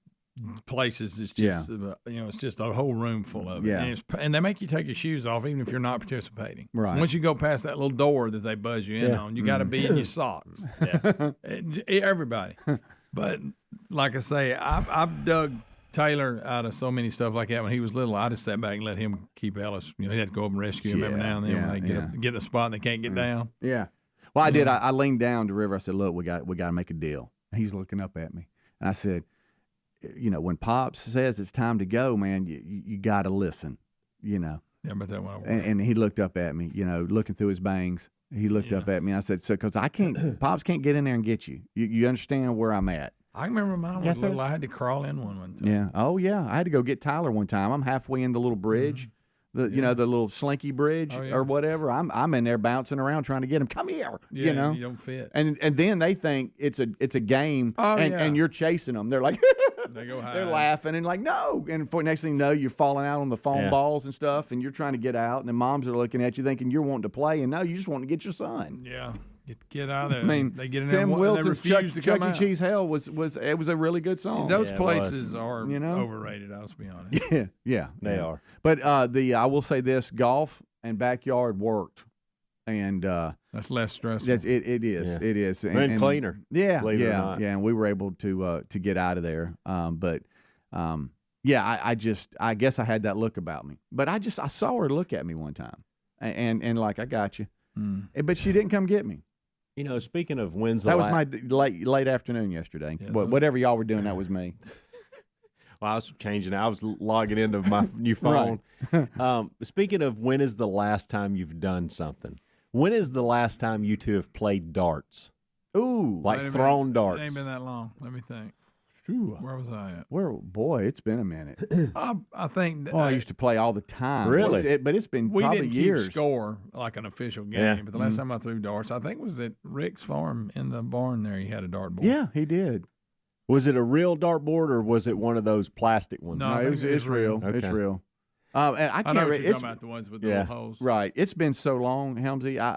Speaker 11: places. It's just it's just a whole room full of it.
Speaker 1: Yeah.
Speaker 11: And they make you take your shoes off even if you're not participating.
Speaker 1: Right.
Speaker 11: Once you go past that little door that they buzz you in on, you got to be in your socks. Everybody. But like I say, I've dug Taylor out of so many stuff like that. When he was little, I just sat back and let him keep Ellis. He had to go up and rescue him every now and then when they get in a spot and they can't get down.
Speaker 1: Yeah. Well, I did. I leaned down to River. I said, "Look, we got to make a deal." And he's looking up at me, and I said, when Pops says it's time to go, man, you got to listen,
Speaker 11: Yeah, but that one.
Speaker 1: And he looked up at me, looking through his bangs. He looked up at me. I said, because Pops can't get in there and get you. You understand where I'm at.
Speaker 11: I remember mine was little. I had to crawl in one time.
Speaker 1: Yeah. Oh, yeah. I had to go get Tyler one time. I'm halfway in the little bridge, the little slinky bridge or whatever. I'm in there bouncing around trying to get him. Come here.
Speaker 11: Yeah, you don't fit.
Speaker 1: And then they think it's a game, and you're chasing them. They're like,
Speaker 11: they go high.
Speaker 1: They're laughing and like, no. And for next thing you know, you're falling out on the foam balls and stuff, and you're trying to get out, and the moms are looking at you thinking you're wanting to play, and no, you just want to get your son.
Speaker 11: Yeah. Get out of there.
Speaker 1: I mean,
Speaker 11: they get in
Speaker 1: Tim
Speaker 11: there
Speaker 1: Wilson's
Speaker 11: Chuck E.
Speaker 1: Cheese Hell was a really good song.
Speaker 11: Those places are overrated. I'll be honest.
Speaker 1: Yeah,
Speaker 3: they are.
Speaker 1: But I will say this: golf and backyard worked, and
Speaker 11: that's less stressful.
Speaker 1: It is.
Speaker 3: Yeah.
Speaker 1: It is,
Speaker 3: and cleaner.
Speaker 1: Yeah,
Speaker 3: believe it or not.
Speaker 1: And we were able to get out of there. I guess I had that look about me, but I saw her look at me one time, and like I got you, but she didn't come get me.
Speaker 3: Speaking of wins,
Speaker 1: that was my late afternoon yesterday. Yeah, whatever y'all were doing, that was me.
Speaker 3: Well, I was changing. I was logging into my new phone. Speaking of when is the last time you've done something? When is the last time you two have played darts?
Speaker 1: Ooh.
Speaker 3: like thrown darts.
Speaker 11: It ain't been that long. Let me think. Where was I at?
Speaker 1: Boy, it's been a minute.
Speaker 11: I think.
Speaker 1: I used to play all the time.
Speaker 3: Really?
Speaker 1: But it's been
Speaker 11: We
Speaker 1: probably
Speaker 11: didn't
Speaker 1: years.
Speaker 11: keep score like an official game,
Speaker 3: Yeah.
Speaker 11: but the last time I threw darts, I think was at Rick's farm in the barn there. He had a dartboard.
Speaker 1: Yeah, he did.
Speaker 3: Was it a real dartboard or was it one of those plastic ones?
Speaker 11: No, I think
Speaker 1: it's real.
Speaker 3: Okay.
Speaker 1: It's real. And I
Speaker 11: I
Speaker 1: can't.
Speaker 11: know what you're
Speaker 1: It's
Speaker 11: talking about, the ones with the
Speaker 3: Yeah.
Speaker 11: little holes.
Speaker 1: right. It's been so long, Helmsy.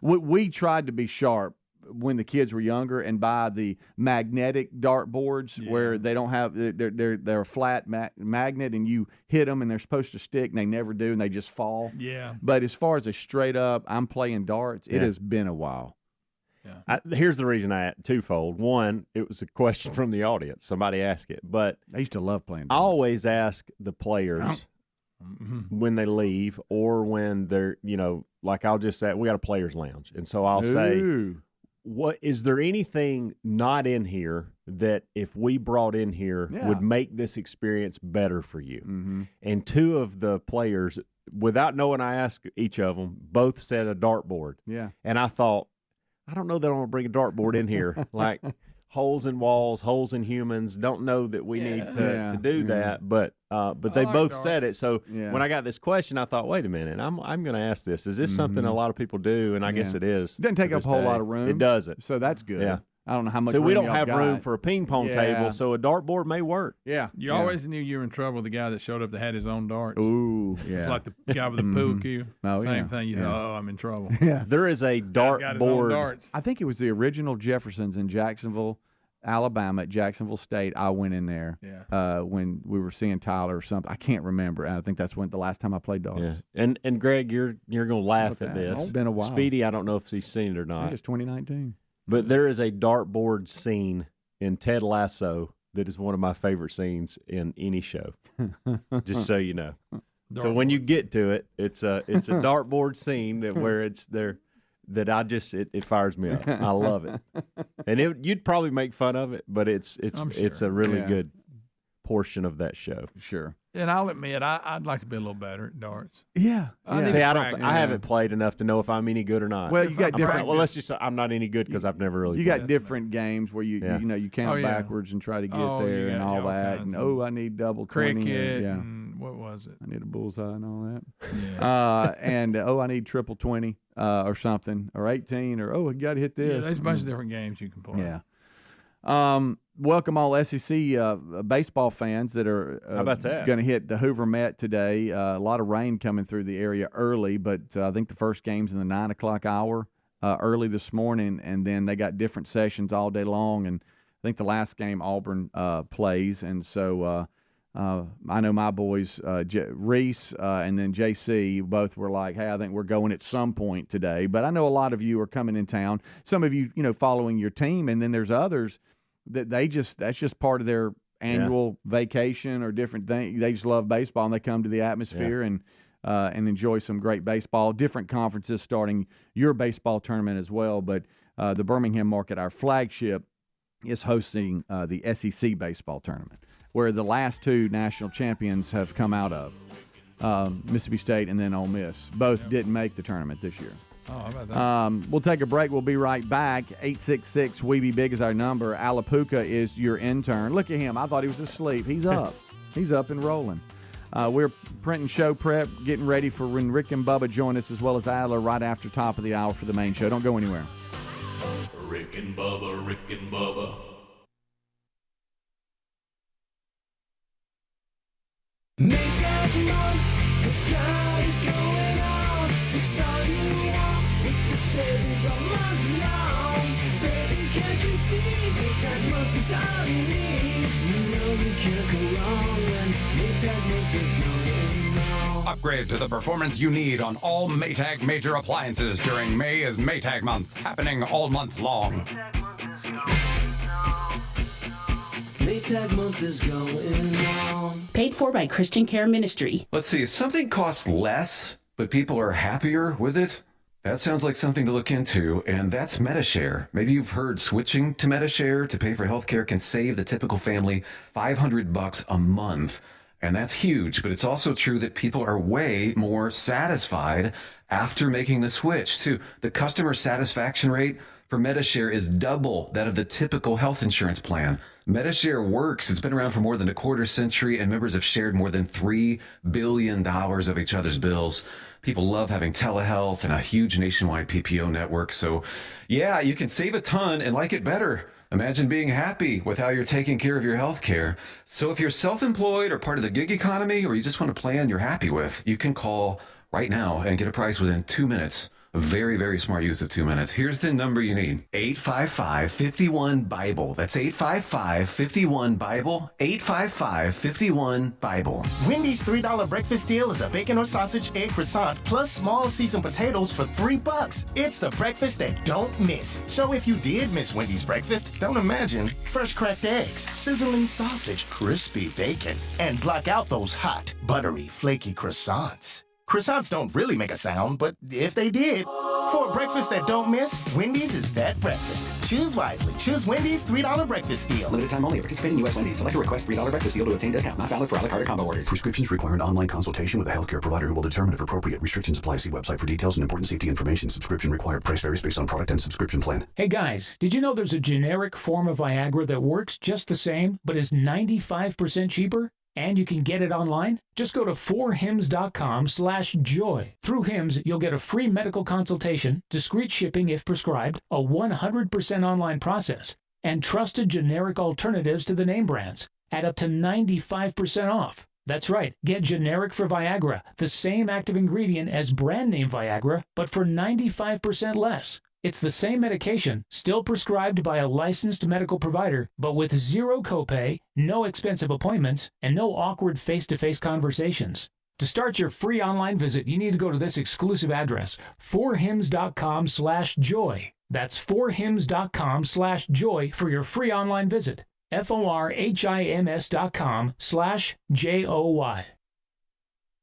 Speaker 1: We tried to be sharp when the kids were younger and buy the magnetic dartboards where they don't have they're a flat magnet and you hit them and they're supposed to stick and they never do and they just fall.
Speaker 11: Yeah.
Speaker 1: But as far as a straight up, I'm playing darts. It has been a while.
Speaker 3: Here's the reason twofold. One, it was a question from the audience. Somebody asked it, but
Speaker 1: I used to love playing
Speaker 3: I
Speaker 1: darts.
Speaker 3: always ask the players when they leave or when they're, like I'll just say, we got a players lounge. And so I'll say, what is there anything not in here that if we brought in here would make this experience better for you?
Speaker 1: Mm-hmm.
Speaker 3: And two of the players, without knowing, I asked each of them, both said a dartboard.
Speaker 1: Yeah.
Speaker 3: And I thought, I don't know that I want to bring a dartboard in here. Like holes in walls, holes in humans. Don't know that we need to do that. But they
Speaker 11: like
Speaker 3: both
Speaker 11: darts.
Speaker 3: said it. So when I got this question, I thought, wait a minute, I'm going to ask this. Is this something a lot of people do? And I guess it is.
Speaker 1: It doesn't take
Speaker 3: to
Speaker 1: up a
Speaker 3: this
Speaker 1: whole
Speaker 3: day.
Speaker 1: lot of room.
Speaker 3: It doesn't.
Speaker 1: So that's good.
Speaker 3: Yeah.
Speaker 1: I don't know how much
Speaker 3: So we
Speaker 1: room
Speaker 3: don't
Speaker 1: y'all
Speaker 3: have room
Speaker 1: got.
Speaker 3: for a ping pong table, so a dartboard may work.
Speaker 1: Yeah.
Speaker 11: You always knew you were in trouble with the guy that showed up that had his own darts.
Speaker 1: Ooh, yeah.
Speaker 11: It's like the guy with the pool cue.
Speaker 1: Oh,
Speaker 11: Same
Speaker 1: yeah.
Speaker 11: thing. You thought, I'm in trouble.
Speaker 1: Yeah.
Speaker 3: There is a
Speaker 11: Got his own
Speaker 3: dartboard.
Speaker 11: darts.
Speaker 1: I think it was the original Jeffersons in Jacksonville, Alabama, at Jacksonville State. I went in there when we were seeing Tyler or something. I can't remember. And I think that's when the last time I played darts.
Speaker 3: Yeah. And Greg, you're going to laugh at this.
Speaker 1: It's been a while.
Speaker 3: Speedy, I don't know if he's seen it or
Speaker 1: I
Speaker 3: not.
Speaker 1: think it's 2019.
Speaker 3: But there is a dartboard scene in Ted Lasso that is one of my favorite scenes in any show. Just so you know. So when you get to it, it's a dartboard scene where it's there that it fires me up. I love it. And you'd probably make fun of it, but it's a really good portion of that show.
Speaker 1: Sure.
Speaker 11: And I'll admit, I'd like to be a little better at darts.
Speaker 1: Yeah.
Speaker 3: See, I haven't played enough to know if I'm any good or not.
Speaker 1: Well, you got different.
Speaker 3: Well, let's just say I'm not any good because I've never really.
Speaker 1: You
Speaker 3: played.
Speaker 1: got different games where you count backwards and try to get there and all that. And I need double 20.
Speaker 11: Cricket.
Speaker 1: Yeah.
Speaker 11: And what was it?
Speaker 1: I need a bullseye and all that. And I need triple 20 or something, or 18, or you got to hit this.
Speaker 11: Yeah, there's a bunch of different games you can play.
Speaker 1: Yeah. Welcome all SEC baseball fans that are
Speaker 3: How about that?
Speaker 1: going to hit the Hoover Met today. A lot of rain coming through the area early, but I think the first game's in the 9 o'clock hour early this morning, and then they got different sessions all day long. And I think the last game Auburn plays, and so I know my boys, Reese and then JC, both were like, hey, I think we're going at some point today. But I know a lot of you are coming in town. Some of you, following your team, and then there's others that that's just part of their annual vacation or different thing. They just love baseball and they come to the atmosphere and enjoy some great baseball. Different conferences starting your baseball tournament as well. But the Birmingham market, our flagship, is hosting the SEC baseball tournament, where the last two national champions have come out of, Mississippi State and then Ole Miss. Both didn't make the tournament this year.
Speaker 11: Oh, how about that?
Speaker 1: We'll take a break. We'll be right back. 866-WE-BE-BIG is our number. Alapuka is your intern. Look at him. I thought he was asleep. He's up. He's up and rolling. We're printing show prep, getting ready for when Rick and Bubba join us, as well as Adler right after top of the hour for the main show. Don't go anywhere.
Speaker 4: Rick and Bubba, Rick and Bubba.
Speaker 10: Maytag month has got it going on. It's all you want with the savings all month long. Baby, can't you see? Maytag month is all you need. You know you can't go wrong when Maytag month is going on.
Speaker 14: Upgrade to the performance you need on all Maytag major appliances during May is Maytag month, happening all month long.
Speaker 10: Maytag month is going on.
Speaker 15: Paid for by Christian Care Ministry.
Speaker 16: Let's see, if something costs less, but people are happier with it, that sounds like something to look into, and that's MediShare. Maybe you've heard switching to MediShare to pay for healthcare can save the typical family $500 a month. And that's huge, but it's also true that people are way more satisfied after making the switch, too. The customer satisfaction rate for Medi-Share is double that of the typical health insurance plan. Medi-Share works. It's been around for more than a quarter century, and members have shared more than $3 billion of each other's bills. People love having telehealth and a huge nationwide PPO network. So, yeah, you can save a ton and like it better. Imagine being happy with how you're taking care of your health care. So if you're self-employed or part of the gig economy, or you just want a plan you're happy with, you can call right now and get a price within 2 minutes. A very, very smart use of 2 minutes. Here's the number you need. 855-51-BIBLE. That's 855-51-BIBLE. 855-51-BIBLE.
Speaker 17: Wendy's $3 breakfast deal is a bacon or sausage egg croissant plus small seasoned potatoes for $3. It's the breakfast that don't miss. So if you did miss Wendy's breakfast, don't imagine fresh cracked eggs, sizzling sausage, crispy bacon, and block out those hot, buttery, flaky croissants. Croissants don't really make a sound, but if they did, for a breakfast that don't miss, Wendy's is that breakfast. Choose wisely. Choose Wendy's $3 breakfast deal.
Speaker 18: Limited time only. Participating U.S. Wendy's. Select a request $3 breakfast deal to obtain discount. Not valid for a la carte or combo orders.
Speaker 19: Prescriptions require an online consultation with a healthcare provider who will determine if appropriate. Restrictions apply. See website for details and important safety information. Subscription required. Price varies based on product and subscription plan.
Speaker 20: Hey guys, did you know there's a generic form of Viagra that works just the same, but is 95% cheaper? And you can get it online? Just go to 4hims.com/joy. Through Hims, you'll get a free medical consultation, discreet shipping if prescribed, a 100% online process, and trusted generic alternatives to the name brands at up to 95% off. That's right, get generic for Viagra, the same active ingredient as brand name Viagra, but for 95% less. It's the same medication, still prescribed by a licensed medical provider, but with zero copay, no expensive appointments, and no awkward face-to-face conversations. To start your free online visit, you need to go to this exclusive address, 4hims.com/joy. That's 4hims.com/joy for your free online visit. FORHIMS.com/JOY.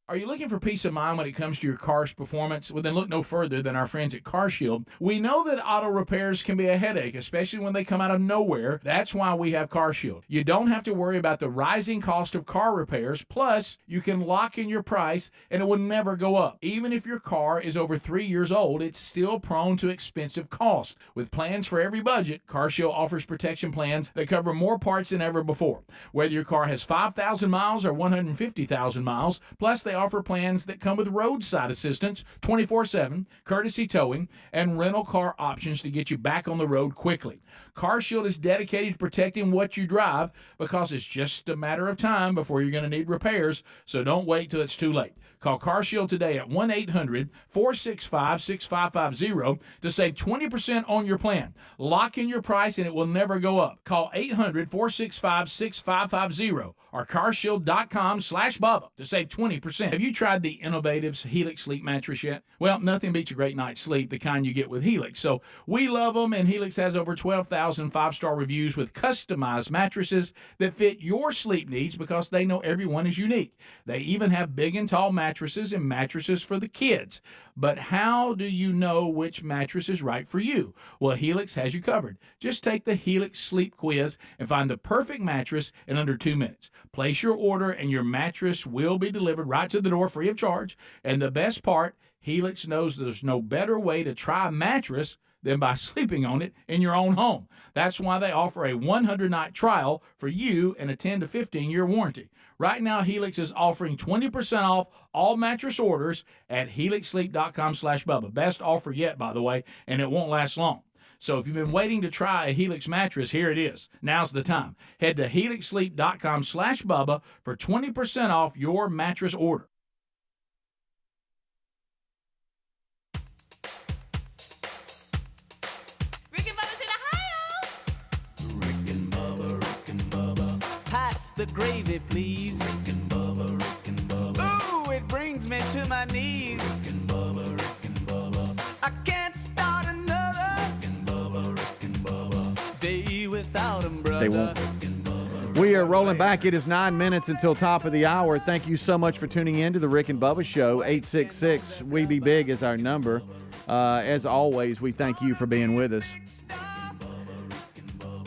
Speaker 2: Are you looking for peace of mind when it comes to your car's performance? Well, then look no further than our friends at CarShield. We know that auto repairs can be a headache, especially when they come out of nowhere. That's why we have CarShield. You don't have to worry about the rising cost of car repairs. Plus, you can lock in your price and it will never go up. Even if your car is over 3 years old, it's still prone to expensive costs. With plans for every budget, CarShield offers protection plans that cover more parts than ever before. Whether your car has 5,000 miles or 150,000 miles, plus they offer plans that come with roadside assistance 24/7, courtesy towing, and rental car options to get you back on the road quickly. CarShield is dedicated to protecting what you drive because it's just a matter of time before you're going to need repairs, so don't wait till it's too late. Call CarShield today at 1-800-465-6550 to save 20% on your plan. Lock in your price and it will never go up. Call 800-465-6550 or carshield.com/Bubba to save 20%. Have you tried the innovative Helix sleep mattress yet? Well, nothing beats a great night's sleep, the kind you get with Helix. So we love them, and Helix has over 12,000 five-star reviews with customized mattresses that fit your sleep needs because they know everyone is unique. They even have big and tall mattresses and mattresses for the kids. But how do you know which mattress is right for you? Well, Helix has you covered. Just take the Helix Sleep Quiz and find the perfect mattress in under 2 minutes. Place your order and your mattress will be delivered right to the door free of charge. And the best part, Helix knows there's no better way to try a mattress than by sleeping on it in your own home. That's why they offer a 100-night trial for you and a 10 to 15-year warranty. Right now, Helix is offering 20% off all mattress orders at helixsleep.com/Bubba. Best offer yet, by the way, and it won't last long. So if you've been waiting to try a Helix mattress, here it is. Now's the time. Head to helixsleep.com/Bubba for 20% off your mattress order.
Speaker 10: Pass the gravy, please. Rick and Bubba, Rick and Bubba. Ooh, it brings me to my knees. Rick and Bubba, Rick and Bubba. I can't start another. Rick and Bubba, Rick and Bubba. Day without them, brother.
Speaker 1: They won't. We are rolling back. It is 9 minutes until top of the hour. Thank you so much for tuning in to the Rick and Bubba Show. 866-WE-BE-BIG is our number. As always, we thank you for being with us.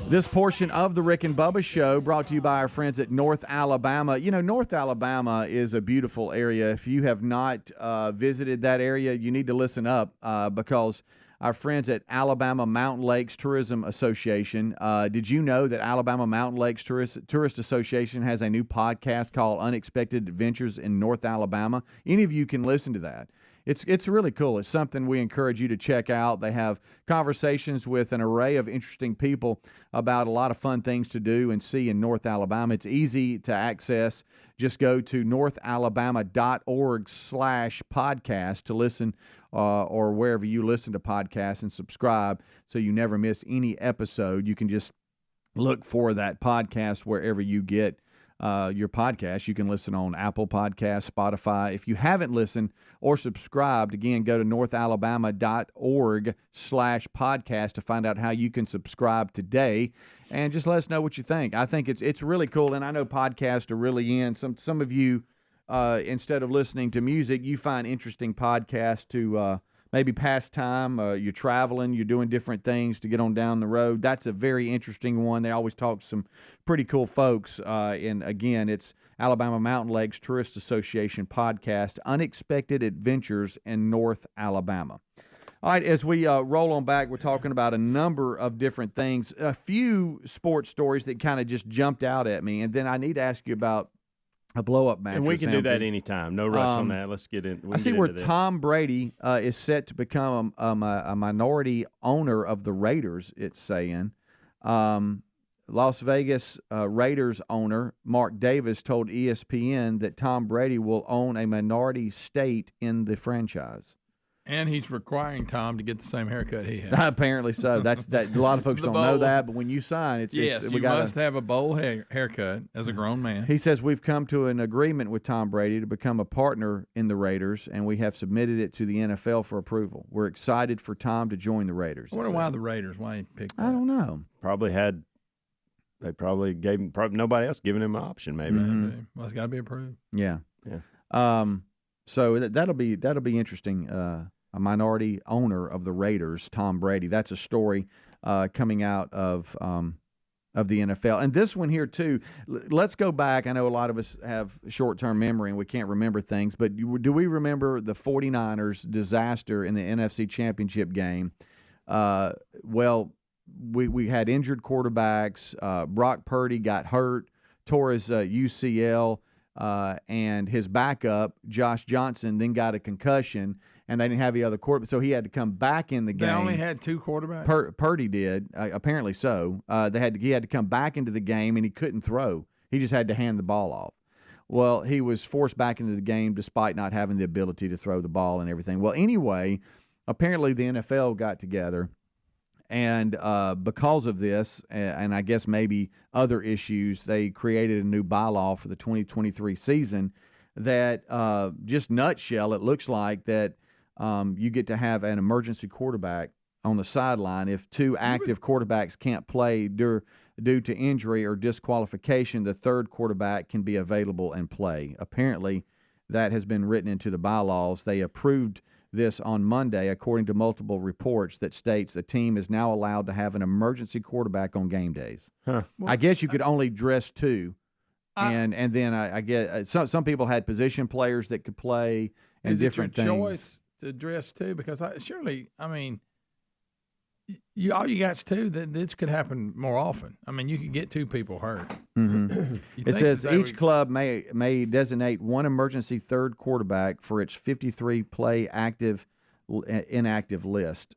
Speaker 1: This portion of the Rick and Bubba Show brought to you by our friends at North Alabama. You know, North Alabama is a beautiful area. If you have not visited that area, you need to listen up because our friends at Alabama Mountain Lakes Tourism Association, did you know that Alabama Mountain Lakes Tourist Association has a new podcast called Unexpected Adventures in North Alabama? Any of you can listen to that. It's really cool. It's something we encourage you to check out. They have conversations with an array of interesting people about a lot of fun things to do and see in North Alabama. It's easy to access. Just go to northalabama.org/podcast to listen or wherever you listen to podcasts and subscribe so you never miss any episode. You can just look for that podcast wherever you get your podcast. You can listen on Apple Podcasts, Spotify. If you haven't listened or subscribed, again, go to northalabama.org/podcast to find out how you can subscribe today, and just let us know what you think. I think it's really cool, and I know podcasts are really in. Some of you, instead of listening to music, you find interesting podcasts to maybe pass time. You're traveling, you're doing different things to get on down the road. That's a very interesting one. They always talk to some pretty cool folks. And again, it's Alabama Mountain Lakes Tourist Association podcast, Unexpected Adventures in North Alabama. All right, as we roll on back, we're talking about a number of different things, a few sports stories that kind of just jumped out at me. And then I need to ask you about a blow-up match.
Speaker 3: And we can do that anytime. No rush on that. Let's get in.
Speaker 1: I see where Tom Brady is set to become a minority owner of the Raiders, it's saying. Las Vegas Raiders owner Mark Davis told ESPN that Tom Brady will own a minority stake in the franchise.
Speaker 11: And he's requiring Tom to get the same haircut he has.
Speaker 1: Apparently so. That's that. A lot of folks don't know that, but when you sign,
Speaker 11: you must have a bowl haircut as a grown man.
Speaker 1: He says we've come to an agreement with Tom Brady to become a partner in the Raiders, and we have submitted it to the NFL for approval. We're excited for Tom to join the Raiders.
Speaker 11: I wonder why the Raiders? Why he picked that?
Speaker 1: I don't know.
Speaker 3: They probably gave him. Nobody else giving him an option. Maybe.
Speaker 11: Well, it's got to be approved.
Speaker 1: Yeah. So that'll be interesting. A minority owner of the Raiders, Tom Brady. That's a story coming out of the NFL. And this one here, too, let's go back. I know a lot of us have short-term memory and we can't remember things, but do we remember the 49ers disaster in the NFC Championship game? Well, we had injured quarterbacks. Brock Purdy got hurt, tore his UCL, and his backup, Josh Johnson, then got a concussion. And they didn't have the other quarterback, so he had to come back in the game.
Speaker 11: They only had two quarterbacks?
Speaker 1: Purdy did, apparently so. He had to come back into the game, and he couldn't throw. He just had to hand the ball off. Well, he was forced back into the game despite not having the ability to throw the ball and everything. Well, anyway, apparently the NFL got together, and because of this, and I guess maybe other issues, they created a new bylaw for the 2023 season that just nutshell, it looks like that you get to have an emergency quarterback on the sideline. If two active quarterbacks can't play due to injury or disqualification, the third quarterback can be available and play. Apparently, that has been written into the bylaws. They approved this on Monday, according to multiple reports that states the team is now allowed to have an emergency quarterback on game days.
Speaker 3: Huh.
Speaker 1: I guess you could only dress two. And then I get some people had position players that could play and different things.
Speaker 11: Is it your choice to dress too? Because all you got's two. That this could happen more often. I mean, you could get two people hurt.
Speaker 1: Mm-hmm. It says each club may designate one emergency third quarterback for its 53-play inactive list.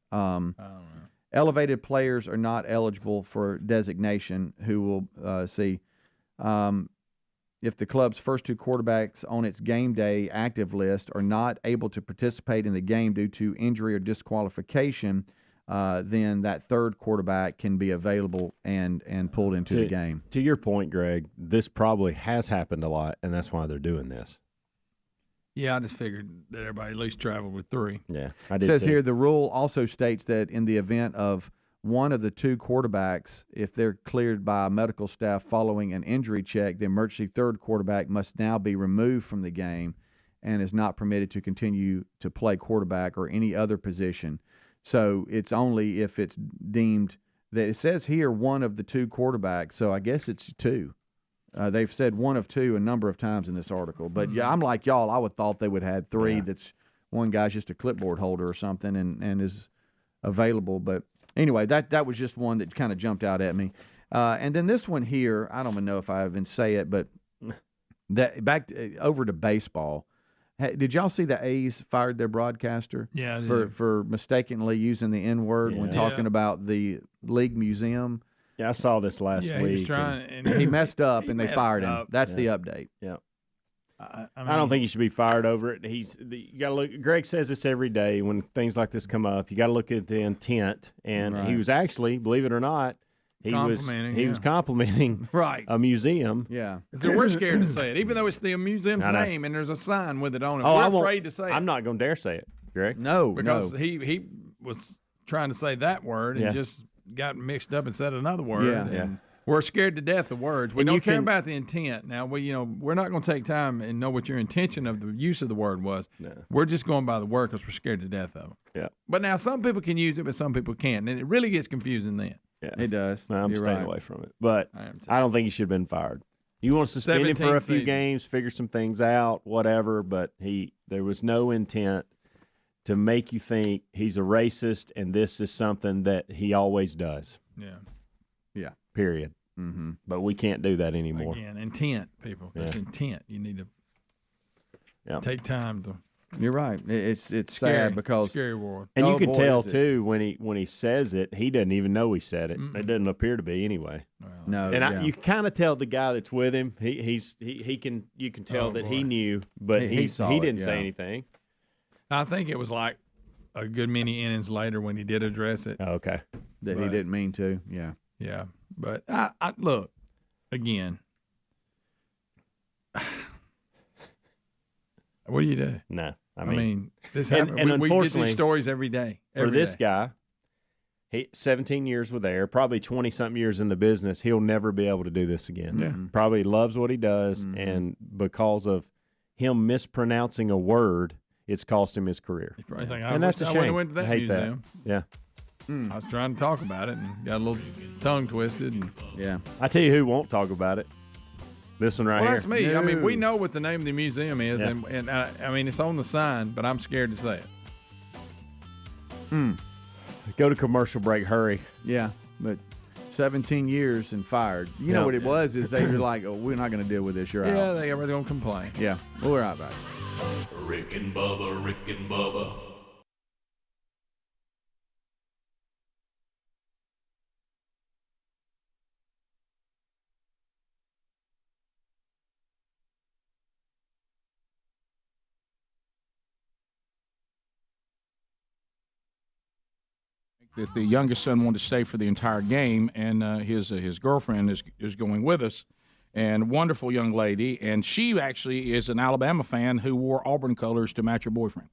Speaker 1: Elevated players are not eligible for designation. Who will see? If the club's first two quarterbacks on its game day active list are not able to participate in the game due to injury or disqualification, then that third quarterback can be available and pulled into the game.
Speaker 3: To your point, Greg, this probably has happened a lot, and that's why they're doing this.
Speaker 11: Yeah, I just figured that everybody at least traveled with three.
Speaker 3: Yeah,
Speaker 1: it says here the rule also states that in the event of one of the two quarterbacks, if they're cleared by medical staff following an injury check, the emergency third quarterback must now be removed from the game and is not permitted to continue to play quarterback or any other position. So it's only if it's deemed that it says here one of the two quarterbacks, so I guess it's two. They've said one of two a number of times in this article. But, yeah, I'm like y'all. I would thought they would have had three. That's one guy's just a clipboard holder or something and is available. But, anyway, that was just one that kind of jumped out at me. And then this one here, I don't even know if I even say it, but over to baseball. Did y'all see the A's fired their broadcaster?
Speaker 11: Yeah,
Speaker 1: for mistakenly using the N-word when talking about the league museum?
Speaker 3: Yeah, I saw this last week.
Speaker 11: He was trying,
Speaker 1: he messed up and they fired him.
Speaker 11: up.
Speaker 1: That's the update.
Speaker 3: Yeah.
Speaker 11: I
Speaker 3: don't think he should be fired over it. You got to look. Greg says this every day when things like this come up. You got to look at the intent. And he was actually, believe it or not, he was complimenting a museum.
Speaker 1: Yeah.
Speaker 11: So we're scared to say it, even though it's the museum's name and there's a sign with it on it. We're afraid to say it.
Speaker 3: I'm not going to dare say it, Greg.
Speaker 1: No,
Speaker 11: because he was trying to say that word and just got mixed up and said another word.
Speaker 1: Yeah.
Speaker 11: We're scared to death of words. We don't care about the intent. Now we're not going to take time and know what your intention of the use of the word was.
Speaker 3: No.
Speaker 11: We're just going by the word because we're scared to death of it.
Speaker 3: Yeah.
Speaker 11: But now some people can use it, but some people can't, and it really gets confusing then.
Speaker 3: Yeah,
Speaker 1: it does.
Speaker 3: No, I'm staying away from it. But I don't think he should have been fired. You want to suspend him for a few games, figure some things out, whatever. But there was no intent to make you think he's a racist, and this is something that he always does.
Speaker 1: Yeah.
Speaker 3: Period.
Speaker 1: Mm-hmm.
Speaker 3: But we can't do that anymore.
Speaker 11: Again, intent, people. There's intent. You need to take time to.
Speaker 1: You're right. It's
Speaker 11: scary,
Speaker 1: sad because
Speaker 11: scary world.
Speaker 3: And you can tell too when he says it, he doesn't even know he said it. It doesn't appear to be anyway.
Speaker 1: No,
Speaker 3: and you kind of tell the guy that's with him. You can tell that he knew, but he didn't say anything.
Speaker 11: I think it was like a good many innings later when he did address it.
Speaker 3: Oh, okay,
Speaker 1: he didn't mean to. Yeah,
Speaker 11: yeah. But I look again. What do you do?
Speaker 3: No,
Speaker 11: I mean this happens.
Speaker 3: And
Speaker 11: we
Speaker 3: unfortunately,
Speaker 11: get these stories every day.
Speaker 3: For this guy, 17 years with Air, probably 20-something years in the business, he'll never be able to do this again.
Speaker 11: Yeah.
Speaker 3: Probably loves what he does, and because of him mispronouncing a word, it's cost him his career. And that's a shame.
Speaker 11: I went to that
Speaker 3: hate
Speaker 11: museum.
Speaker 3: that. Yeah.
Speaker 11: I was trying to talk about it and got a little tongue twisted. And,
Speaker 3: I tell you who won't talk about it. This one right here.
Speaker 11: That's me. No. I mean, we know what the name of the museum is, and I mean, it's on the sign, but I'm scared to say it.
Speaker 3: Go to commercial break. Hurry.
Speaker 1: Yeah, but 17 years and fired. You know what it was is they were like, oh, we're not going to deal with this. You're out.
Speaker 11: Yeah, they were going to complain.
Speaker 1: Yeah, well, we're out about it.
Speaker 4: Rick and Bubba, Rick and Bubba.
Speaker 2: That the youngest son wanted to stay for the entire game, and his girlfriend is going with us, and wonderful young lady, and she actually is an Alabama fan who wore Auburn colors to match her boyfriend.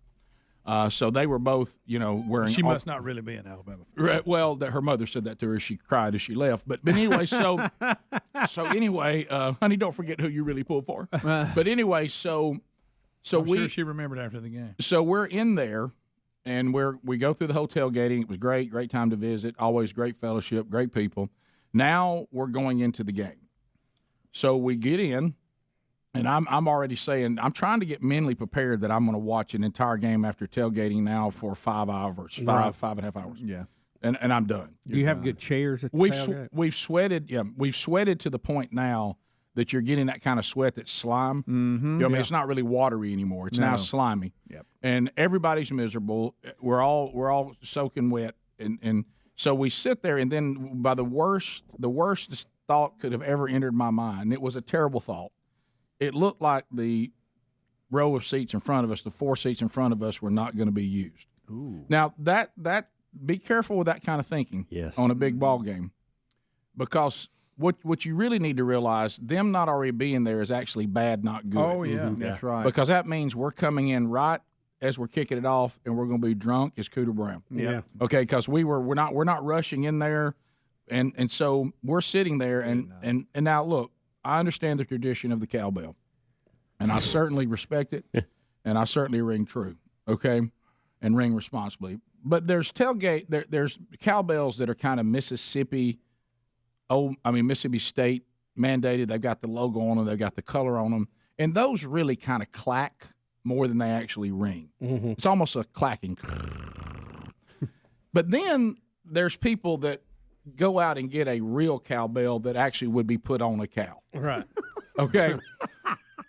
Speaker 2: So they were both, wearing.
Speaker 11: She must not really be an Alabama fan.
Speaker 2: Right, well, her mother said that to her. She cried as she left. But anyway, so anyway, honey, don't forget who you really pull for. But anyway, so
Speaker 11: I'm sure she remembered after the game.
Speaker 2: So we're in there. And we go through the whole tailgating. It was great time to visit. Always great fellowship, great people. Now we're going into the game. So we get in, and I'm already saying I'm trying to get mentally prepared that I'm going to watch an entire game afto tailgating now for 5 hours, five and a half hours.
Speaker 1: Yeah,
Speaker 2: and I'm done.
Speaker 9: Do you have good chairs at the tailgate?
Speaker 2: We've sweated. Yeah, we've sweated to the point now that you're getting that kind of sweat that's slime.
Speaker 1: Mm-hmm.
Speaker 2: I mean, it's not really watery anymore. It's now slimy.
Speaker 1: Yep.
Speaker 2: And everybody's miserable. We're all soaking wet. And so we sit there, and then by the worst thought could have ever entered my mind. It was a terrible thought. It looked like the row of seats in front of us, the 4 seats in front of us, were not going to be used.
Speaker 1: Ooh.
Speaker 2: Now that be careful with that kind of thinking on a big ball game, because what you really need to realize, them not already being there is actually bad, not good.
Speaker 11: Oh, yeah.
Speaker 1: Mm-hmm. That's right.
Speaker 2: Because that means we're coming in right as we're kicking it off, and we're going to be drunk as Cooter Brown.
Speaker 1: Yeah.
Speaker 2: Okay, because we're not rushing in there, and so we're sitting there, and now look, I understand the tradition of the cowbell, and I certainly respect it, and I certainly ring true, okay, and ring responsibly. But there's there's cowbells that are kind of Mississippi State mandated. They've got the logo on them. They've got the color on them. And those really kind of clack more than they actually ring. Mm-hmm. It's almost a clacking. But then there's people that go out and get a real cowbell that actually would be put on a cow.
Speaker 9: Right.
Speaker 2: Okay.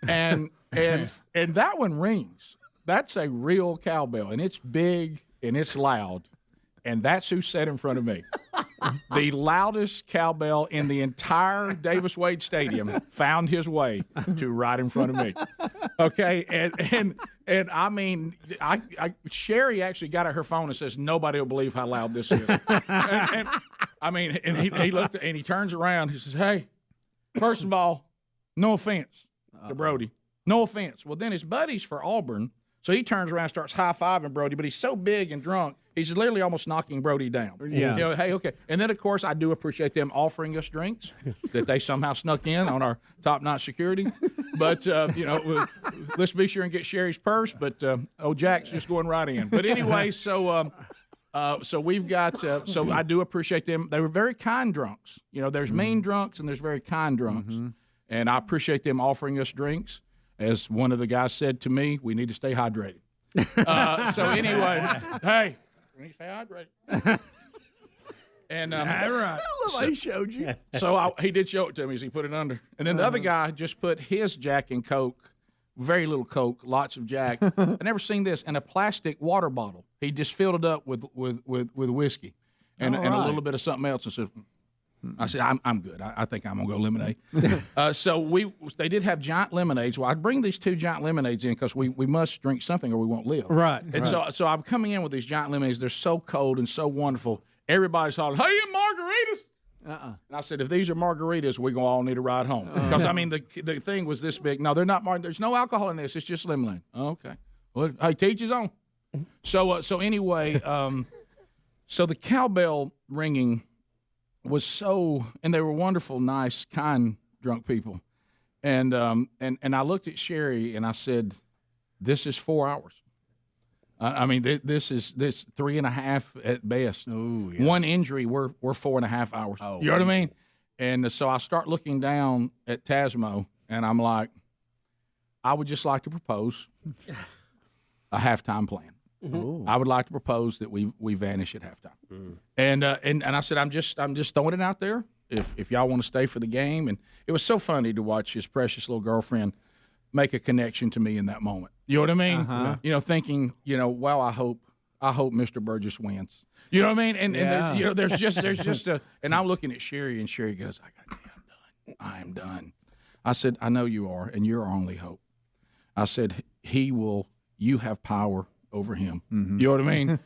Speaker 2: and that one rings. That's a real cowbell, and it's big and it's loud. And that's who sat in front of me. The loudest cowbell in the entire Davis Wade Stadium found his way to right in front of me. Okay, and I mean, Sherry actually got at her phone and says, "Nobody will believe how loud this is." and he looked and he turns around. He says, "Hey, first of all, no offense to Brody, no offense." Well, then his buddies for Auburn, so he turns around and starts high-fiving Brody, but he's so big and drunk. He's literally almost knocking Brody down.
Speaker 9: Yeah.
Speaker 2: You know, hey, okay. And then, of course, I do appreciate them offering us drinks that they somehow snuck in on our top-notch security. But, let's be sure and get Sherry's purse. But, Jack's just going right in. But anyway, so we've got so I do appreciate them. They were very kind drunks. You know, there's mean drunks and there's very kind drunks. Mm-hmm. And I appreciate them offering us drinks. As one of the guys said to me, we need to stay hydrated. So anyway, hey. We need to stay hydrated. And
Speaker 11: right.
Speaker 2: He showed you. So he did show it to me as he put it under. And then the other guy just put his Jack and Coke, very little Coke, lots of Jack. I've never seen this, in a plastic water bottle. He just filled it up with whiskey and a little bit of something else and said, I said, I'm good. I think I'm going to go lemonade. So they did have giant lemonades. Well, I bring these 2 giant lemonades in because we must drink something or we won't live.
Speaker 9: Right.
Speaker 2: And so I'm coming in with these giant lemonades. They're so cold and so wonderful. Everybody's hollering, "Hey, margaritas!" And I said, if these are margaritas, we're going to all need a ride home. Because, I mean, the thing was this big. No, they're not there's no alcohol in this. It's just lemonade. Okay. Well, hey, teach his own. So anyway, so the cowbell ringing was so, and they were wonderful, nice, kind, drunk people. And I looked at Sherry and I said, this is 4 hours. This is 3.5 at best. Ooh, yeah. One injury, we're 4.5 hours. Oh, you know what I mean? And so I start looking down at Tasmo and I'm like, I would just like to propose a halftime plan. Mm-hmm. I would like to propose that we vanish at halftime. And I said, I'm just throwing it out there. If y'all want to stay for the game. And it was so funny to watch his precious little girlfriend make a connection to me in that moment. You know what I mean? Uh-huh. You know, thinking, wow, I hope Mr. Burgess wins. You know what I mean? And there's just a, and I'm looking at Sherry and Sherry goes, I am done. I said, I know you are, and you're our only hope. I said, you have power over him. Mm-hmm. You know what I mean?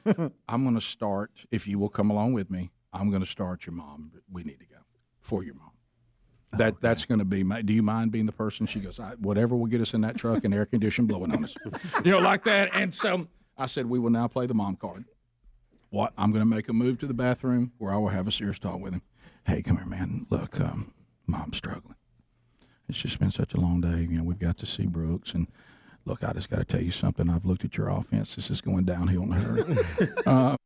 Speaker 2: I'm going to start, if you will come along with me, I'm going to start your mom. We need to go for your mom. That's going to be do you mind being the person? She goes, whatever will get us in that truck and air condition blowing on us. Like that. And so I said, we will now play the mom card. What? I'm going to make a move to the bathroom where I will have a serious talk with him. Hey, come here, man. Look, mom's struggling. It's just been such a long day. We've got to see Brooks and look, I just got to tell you something. I've looked at your offense. This is going downhill in a hurry.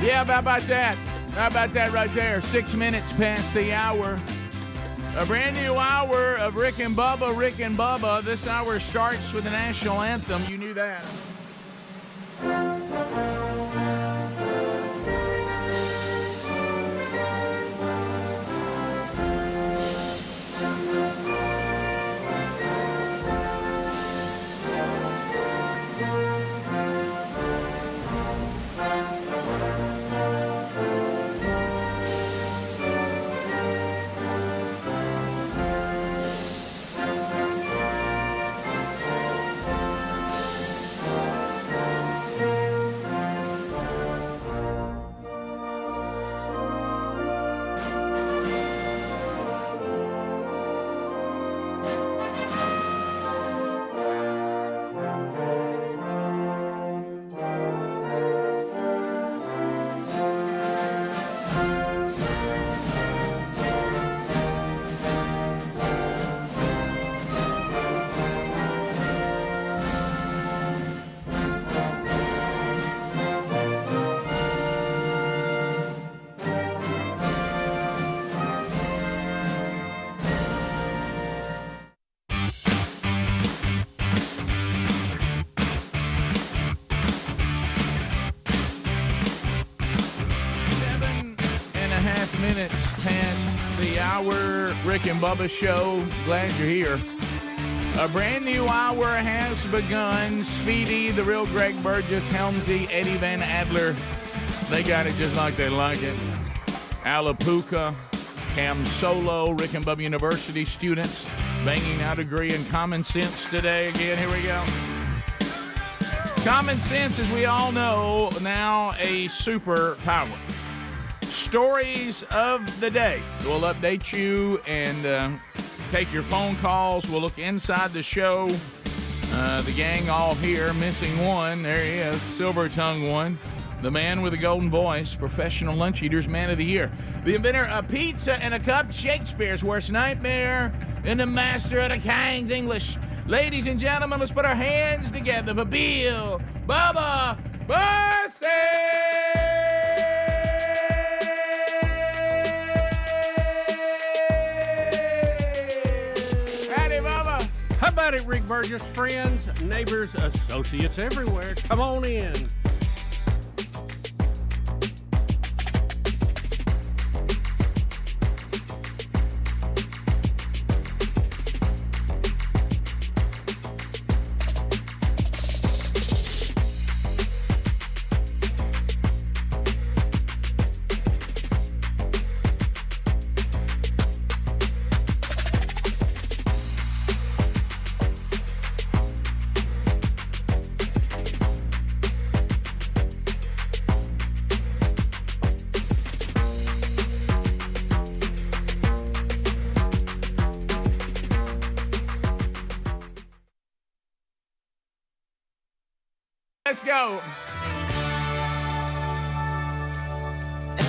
Speaker 2: Yeah, how about that? How about that right there? 6 minutes past the hour. A brand new hour of Rick and Bubba, Rick and Bubba. This hour starts with the national anthem. You knew that. minutes past the hour. Rick and Bubba show. Glad you're here. A brand new hour has begun. Speedy, the real Greg Burgess, Helmsy, Eddie Van Adler. They got it just like they like it. Alapuca, Cam Solo, Rick and Bubba University students banging out a degree in common sense today. Again, here we go. Common sense, as we all know, now a superpower. Stories of the day. We'll update you and take your phone calls. We'll look inside the show. The gang all here, missing one. There he is, Silver Tongue one. The man with the golden voice, professional lunch eaters, man of the year. The inventor of pizza and a cup, Shakespeare's worst nightmare, and the master of the King's English. Ladies and gentlemen, let's put our hands together for Bill Bubba Bussey! Howdy, Bubba.
Speaker 9: How about it, Rick Burgess? Friends, neighbors, associates everywhere. Come on in.
Speaker 2: Let's go.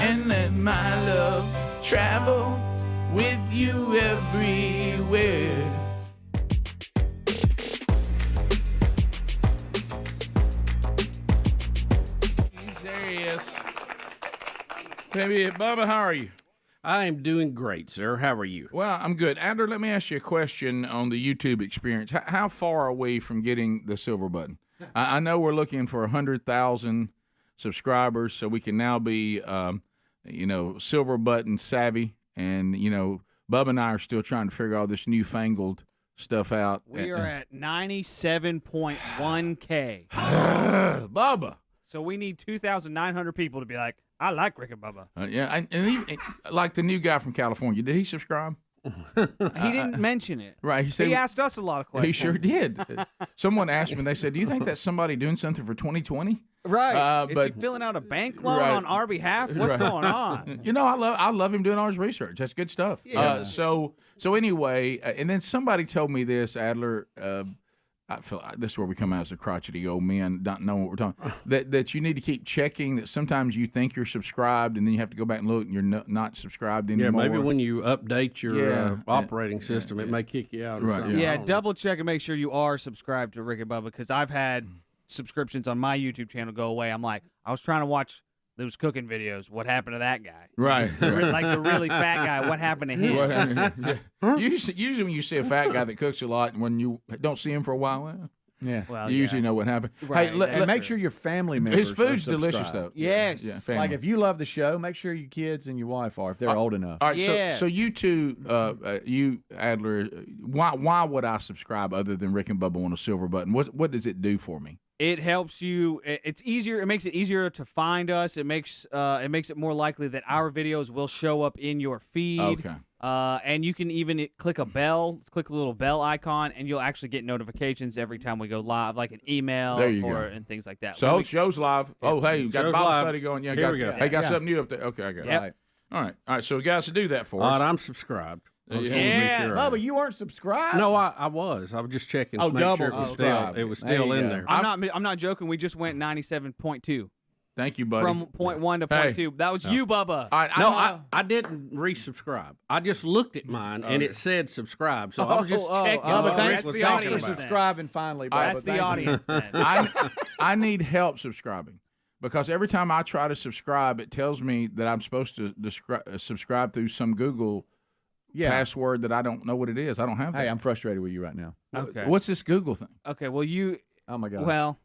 Speaker 2: And let my love travel with you everywhere. There he is. Baby, Bubba, how are you?
Speaker 9: I am doing great, sir. How are you?
Speaker 2: Well, I'm good. Adler, let me ask you a question on the YouTube experience. How far are we from getting the silver button? I know we're looking for 100,000 subscribers, so we can now be, silver button savvy. And, Bubba and I are still trying to figure all this newfangled stuff out.
Speaker 21: We are at 97.1K.
Speaker 2: Bubba.
Speaker 21: So we need 2,900 people to be like, I like Rick and Bubba.
Speaker 2: Like the new guy from California. Did he subscribe?
Speaker 21: He didn't mention it.
Speaker 2: Right.
Speaker 21: He asked us a lot of questions.
Speaker 2: He sure did. Someone asked me, they said, do you think that's somebody doing something for 2020?
Speaker 21: Right. Is
Speaker 2: but
Speaker 21: he filling out a bank loan on our behalf? What's going on?
Speaker 2: I love him doing all his research. That's good stuff.
Speaker 21: Yeah.
Speaker 2: So anyway, and then somebody told me this, Adler, I feel like this is where we come out as a crotchety old men, not knowing what we're talking. That you need to keep checking. That sometimes you think you're subscribed, and then you have to go back and look, and you're not subscribed anymore.
Speaker 9: Yeah, maybe when you update your operating system, it may kick you out.
Speaker 2: Right.
Speaker 21: Yeah, double check and make sure you are subscribed to Rick and Bubba, because I've had subscriptions on my YouTube channel go away. I'm like, I was trying to watch those cooking videos. What happened to that guy?
Speaker 2: Right.
Speaker 21: Like the really fat guy. What happened to him?
Speaker 2: Usually when you see a fat guy that cooks a lot, and when you don't see him for a while,
Speaker 21: well,
Speaker 2: you usually know what happened.
Speaker 21: Right,
Speaker 1: Hey, and make sure your family members
Speaker 2: His food's
Speaker 1: are
Speaker 2: delicious,
Speaker 1: subscribed.
Speaker 2: though.
Speaker 21: Yes.
Speaker 2: Yeah, family.
Speaker 1: Like if you love the show, make sure your kids and your wife are, if they're old enough.
Speaker 2: All right,
Speaker 21: Yeah.
Speaker 2: so you two, you Adler, why would I subscribe other than Rick and Bubba on a silver button? What does it do for me?
Speaker 21: It helps you. It's easier. It makes it easier to find us. It makes it more likely that our videos will show up in your feed.
Speaker 2: Okay.
Speaker 21: And you can even click a bell. Click a little bell icon, and you'll actually get notifications every time we go live, like an email and things like that.
Speaker 2: So show's live.
Speaker 21: Yeah.
Speaker 2: Oh, hey, got the Bible study going. Yeah,
Speaker 9: Here we go.
Speaker 2: Hey, got something new up there. Okay, I got it.
Speaker 21: Yep.
Speaker 2: All right. So we got to do that for us.
Speaker 9: All right, I'm subscribed.
Speaker 21: Yeah.
Speaker 1: Bubba, you weren't subscribed?
Speaker 9: No, I was. I was just checking
Speaker 1: Oh,
Speaker 9: to make
Speaker 1: double
Speaker 9: sure it was
Speaker 1: subscribed.
Speaker 9: still in there.
Speaker 21: I'm not joking. We just went 97.2.
Speaker 2: Thank you, buddy.
Speaker 21: From point 1 to point 2. That was you, Bubba.
Speaker 9: I didn't resubscribe. I just looked at mine and it said subscribe. So I was just checking.
Speaker 1: Bubba, thanks
Speaker 21: that's
Speaker 1: for
Speaker 21: the audience
Speaker 1: subscribing finally, Bubba.
Speaker 21: That's the audience then.
Speaker 2: I need help subscribing because every time I try to subscribe, it tells me that I'm supposed to subscribe through some Google password that I don't know what it is. I don't have that.
Speaker 1: Hey, I'm frustrated with you right now.
Speaker 21: Okay.
Speaker 2: What's this Google thing?
Speaker 21: Okay, well, you...
Speaker 1: Oh, my God.
Speaker 21: Well,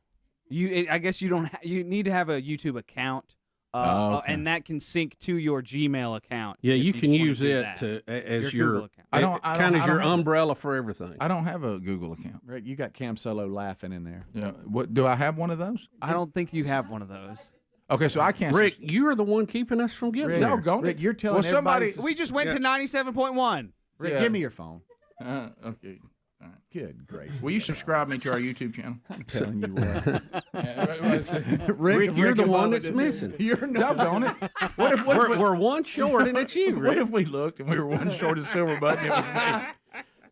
Speaker 21: I guess you don't. You need to have a YouTube account and that can sync to your Gmail account.
Speaker 9: Yeah,
Speaker 21: if
Speaker 9: you
Speaker 21: just
Speaker 9: can
Speaker 21: wanna
Speaker 9: use
Speaker 21: do
Speaker 9: it
Speaker 21: that.
Speaker 9: as
Speaker 21: Your Google account.
Speaker 9: kind of your umbrella for everything.
Speaker 2: I don't have a Google account.
Speaker 1: Rick, you got Cam Solo laughing in there.
Speaker 2: Yeah. What do I have one of those?
Speaker 21: I don't think you have one of those.
Speaker 2: Okay, so I can't.
Speaker 9: Rick, you are the one keeping us from getting there.
Speaker 1: Rick, you're telling everybody.
Speaker 21: We just went to 97.1.
Speaker 1: Rick, give me your phone.
Speaker 2: Okay. All right.
Speaker 1: Good, great.
Speaker 2: Will you subscribe me to our YouTube channel?
Speaker 1: I'm telling you what.
Speaker 9: Rick, you're the one that's missing.
Speaker 1: You're not
Speaker 2: on it. What if
Speaker 9: we're one short and it's you, Rick?
Speaker 2: What if we looked and we were one short of silver button? It was me.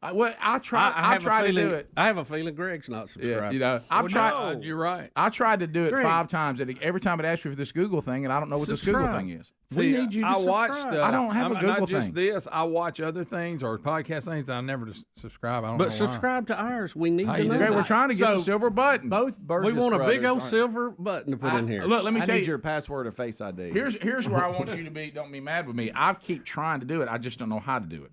Speaker 2: I tried to do it.
Speaker 9: I have a feeling Greg's not subscribed.
Speaker 2: Yeah, I've tried.
Speaker 11: You're right.
Speaker 2: I tried to do it
Speaker 9: Greg.
Speaker 2: 5 times, and every time it asked me for this Google thing, and I don't know what this Google thing is.
Speaker 11: See,
Speaker 9: we need you to
Speaker 11: I watch
Speaker 9: subscribe.
Speaker 11: stuff.
Speaker 2: I don't have a Google
Speaker 11: not just
Speaker 2: thing.
Speaker 11: this. I watch other things or podcast things that I never subscribe. I don't know
Speaker 9: But
Speaker 11: why.
Speaker 9: subscribe to ours. We need
Speaker 11: How
Speaker 9: to
Speaker 11: you
Speaker 9: know.
Speaker 11: do
Speaker 2: Okay,
Speaker 11: that?
Speaker 2: we're trying to get
Speaker 1: So,
Speaker 2: the silver button.
Speaker 1: Both Burgess
Speaker 9: We want a big
Speaker 1: brothers
Speaker 9: old
Speaker 1: aren't-
Speaker 9: silver button to put in here.
Speaker 2: Look, let me
Speaker 1: I
Speaker 2: tell
Speaker 1: need
Speaker 2: you.
Speaker 1: your password or Face ID.
Speaker 2: Here's where I want you to be. Don't be mad with me. I keep trying to do it. I just don't know how to do it.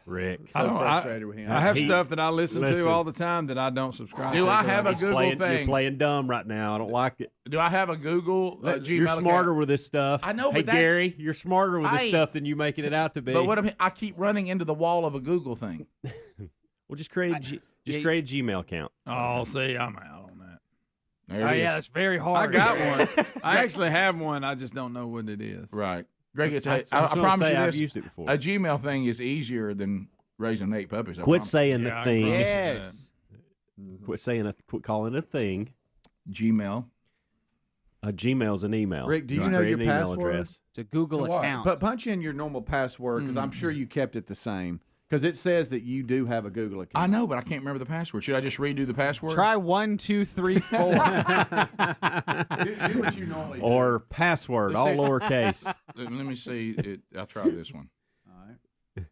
Speaker 3: Rick.
Speaker 1: so frustrated with him.
Speaker 11: I have
Speaker 3: He-
Speaker 11: stuff that I listen
Speaker 3: listen.
Speaker 11: to all the time that I don't subscribe to.
Speaker 2: Do I have a
Speaker 3: He's
Speaker 2: Google
Speaker 3: playing,
Speaker 2: thing?
Speaker 3: You're playing dumb right now. I don't like it.
Speaker 2: Do I have a Google Gmail
Speaker 3: You're smarter
Speaker 2: account?
Speaker 3: with this stuff.
Speaker 2: I know,
Speaker 3: Hey,
Speaker 2: but that-
Speaker 3: Gary, you're smarter with this
Speaker 2: Hey.
Speaker 3: stuff than you making it out to be.
Speaker 2: But what I keep running into the wall of a Google thing.
Speaker 3: Well, just create create a Gmail account.
Speaker 11: Oh, see, I'm out on that.
Speaker 2: There
Speaker 21: Oh,
Speaker 2: it
Speaker 21: yeah,
Speaker 2: is.
Speaker 21: that's very
Speaker 11: I
Speaker 21: hard.
Speaker 11: got one. I actually have one. I just don't know what it is.
Speaker 2: Right. Greg, it's,
Speaker 3: I was
Speaker 2: I
Speaker 3: gonna
Speaker 2: promise
Speaker 3: say
Speaker 2: you
Speaker 3: I've
Speaker 2: this.
Speaker 3: used it before.
Speaker 2: A Gmail thing is easier than raising 8 puppies. I
Speaker 3: Quit
Speaker 2: promise.
Speaker 3: saying
Speaker 11: Yeah, I
Speaker 3: the thing.
Speaker 11: promise you
Speaker 21: Yes.
Speaker 3: Quit calling it a thing.
Speaker 2: Gmail.
Speaker 3: A Gmail's an email.
Speaker 1: Rick, do you
Speaker 3: Just
Speaker 1: know
Speaker 3: create
Speaker 1: your
Speaker 3: an email
Speaker 1: password?
Speaker 3: address.
Speaker 21: It's a Google
Speaker 2: To what?
Speaker 21: account.
Speaker 1: But punch in your normal password because I'm sure you kept it the same. Because it says that you do have a Google account.
Speaker 2: I know, but I can't remember the password. Should I just redo the password?
Speaker 21: Try 1, 2, 3, 4.
Speaker 1: do what you normally do.
Speaker 3: Or password,
Speaker 2: Let's
Speaker 3: all
Speaker 2: see.
Speaker 3: lowercase.
Speaker 2: Let me see. I'll try this one.
Speaker 1: All right.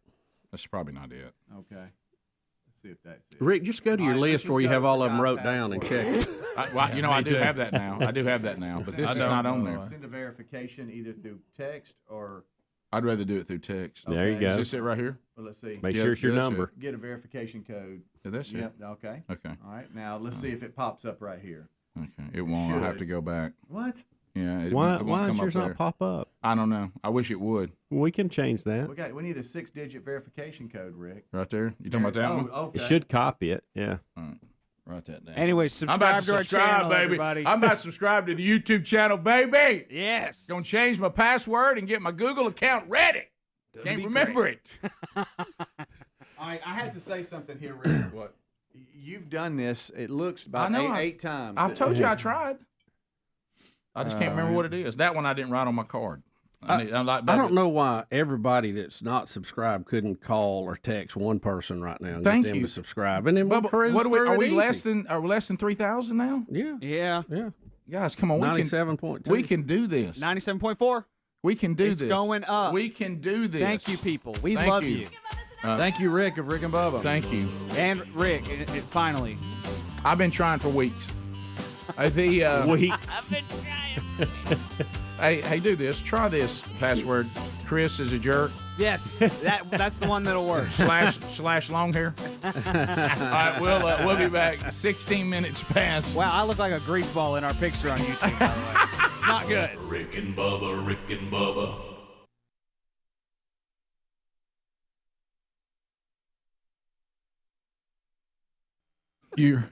Speaker 2: That's probably not it.
Speaker 1: Okay. Let's see if that's it.
Speaker 9: Rick, just go to your
Speaker 1: All right, let's
Speaker 9: list where
Speaker 1: just
Speaker 9: you
Speaker 1: go
Speaker 9: have all of them
Speaker 1: forgot
Speaker 9: wrote down and
Speaker 1: password.
Speaker 9: check.
Speaker 2: I
Speaker 11: Me
Speaker 2: do
Speaker 11: too.
Speaker 2: have that now. I do have that now, but this
Speaker 11: I
Speaker 2: is
Speaker 11: don't
Speaker 2: not on
Speaker 11: know.
Speaker 2: there.
Speaker 1: Send a verification either through text or.
Speaker 2: I'd rather do it through text.
Speaker 3: There you
Speaker 1: Okay.
Speaker 3: go.
Speaker 2: Is this it right here?
Speaker 1: Well, let's see.
Speaker 3: Make
Speaker 2: Yeah,
Speaker 3: sure it's your
Speaker 2: that's
Speaker 3: number.
Speaker 1: Get a verification code.
Speaker 2: Is this it?
Speaker 1: Yep. Okay.
Speaker 2: Okay.
Speaker 1: All right. Now let's see if it pops up right here.
Speaker 2: Okay. It won't. I'll have
Speaker 1: should.
Speaker 2: to go back.
Speaker 1: What?
Speaker 2: Yeah. It
Speaker 3: Why
Speaker 2: won't
Speaker 3: does
Speaker 2: come
Speaker 3: yours
Speaker 2: up
Speaker 3: not
Speaker 2: there.
Speaker 3: pop up?
Speaker 2: I don't know. I wish it would.
Speaker 3: We can change that.
Speaker 1: We need a 6-digit verification code, Rick.
Speaker 2: Right there. You talking about that one?
Speaker 1: Okay.
Speaker 3: It should copy it. Yeah.
Speaker 2: All right. Write that down.
Speaker 21: Anyway,
Speaker 2: I'm
Speaker 21: subscribe
Speaker 2: about to
Speaker 21: to our
Speaker 2: subscribe,
Speaker 21: channel,
Speaker 2: baby.
Speaker 21: everybody.
Speaker 2: I'm about to subscribe to the YouTube channel, baby.
Speaker 21: Yes.
Speaker 2: Gonna change my password and get my Google account ready. Can't remember it.
Speaker 1: All right, I had to say something here, Rick.
Speaker 2: What?
Speaker 1: You've done this. It looks about
Speaker 2: I know,
Speaker 1: eight times.
Speaker 2: I've told you I tried. I just can't remember what it is. That one I didn't write on my card.
Speaker 9: I don't know why everybody that's not subscribed couldn't call or text one person right now and
Speaker 2: Thank
Speaker 9: get them
Speaker 2: you.
Speaker 9: to subscribe, and then we'll
Speaker 2: Bubba,
Speaker 9: cruise
Speaker 2: what are we?
Speaker 9: through
Speaker 2: Are
Speaker 9: it
Speaker 2: we
Speaker 9: easy.
Speaker 2: less than 3,000 now?
Speaker 9: Yeah,
Speaker 21: Yeah.
Speaker 9: yeah.
Speaker 2: Guys, come on. We can
Speaker 9: 97.2.
Speaker 2: We can do this.
Speaker 21: 97.4.
Speaker 2: We can do
Speaker 21: It's
Speaker 2: this.
Speaker 21: going up.
Speaker 2: We can do this.
Speaker 21: Thank you, people. We
Speaker 2: Thank
Speaker 21: love
Speaker 2: you.
Speaker 21: you.
Speaker 1: Thank you, Rick of Rick and Bubba.
Speaker 2: Thank you.
Speaker 21: And Rick, finally.
Speaker 2: I've been trying for weeks.
Speaker 3: Weeks.
Speaker 2: Hey, do this. Try this password. Chris is a jerk.
Speaker 21: Yes, that's the one that'll work.
Speaker 2: slash long hair. All right, we'll be back. 16 minutes past.
Speaker 21: Wow, I look like a grease ball in our picture on YouTube, by the way. It's not good.
Speaker 4: Rick and Bubba, Rick and Bubba.
Speaker 2: You're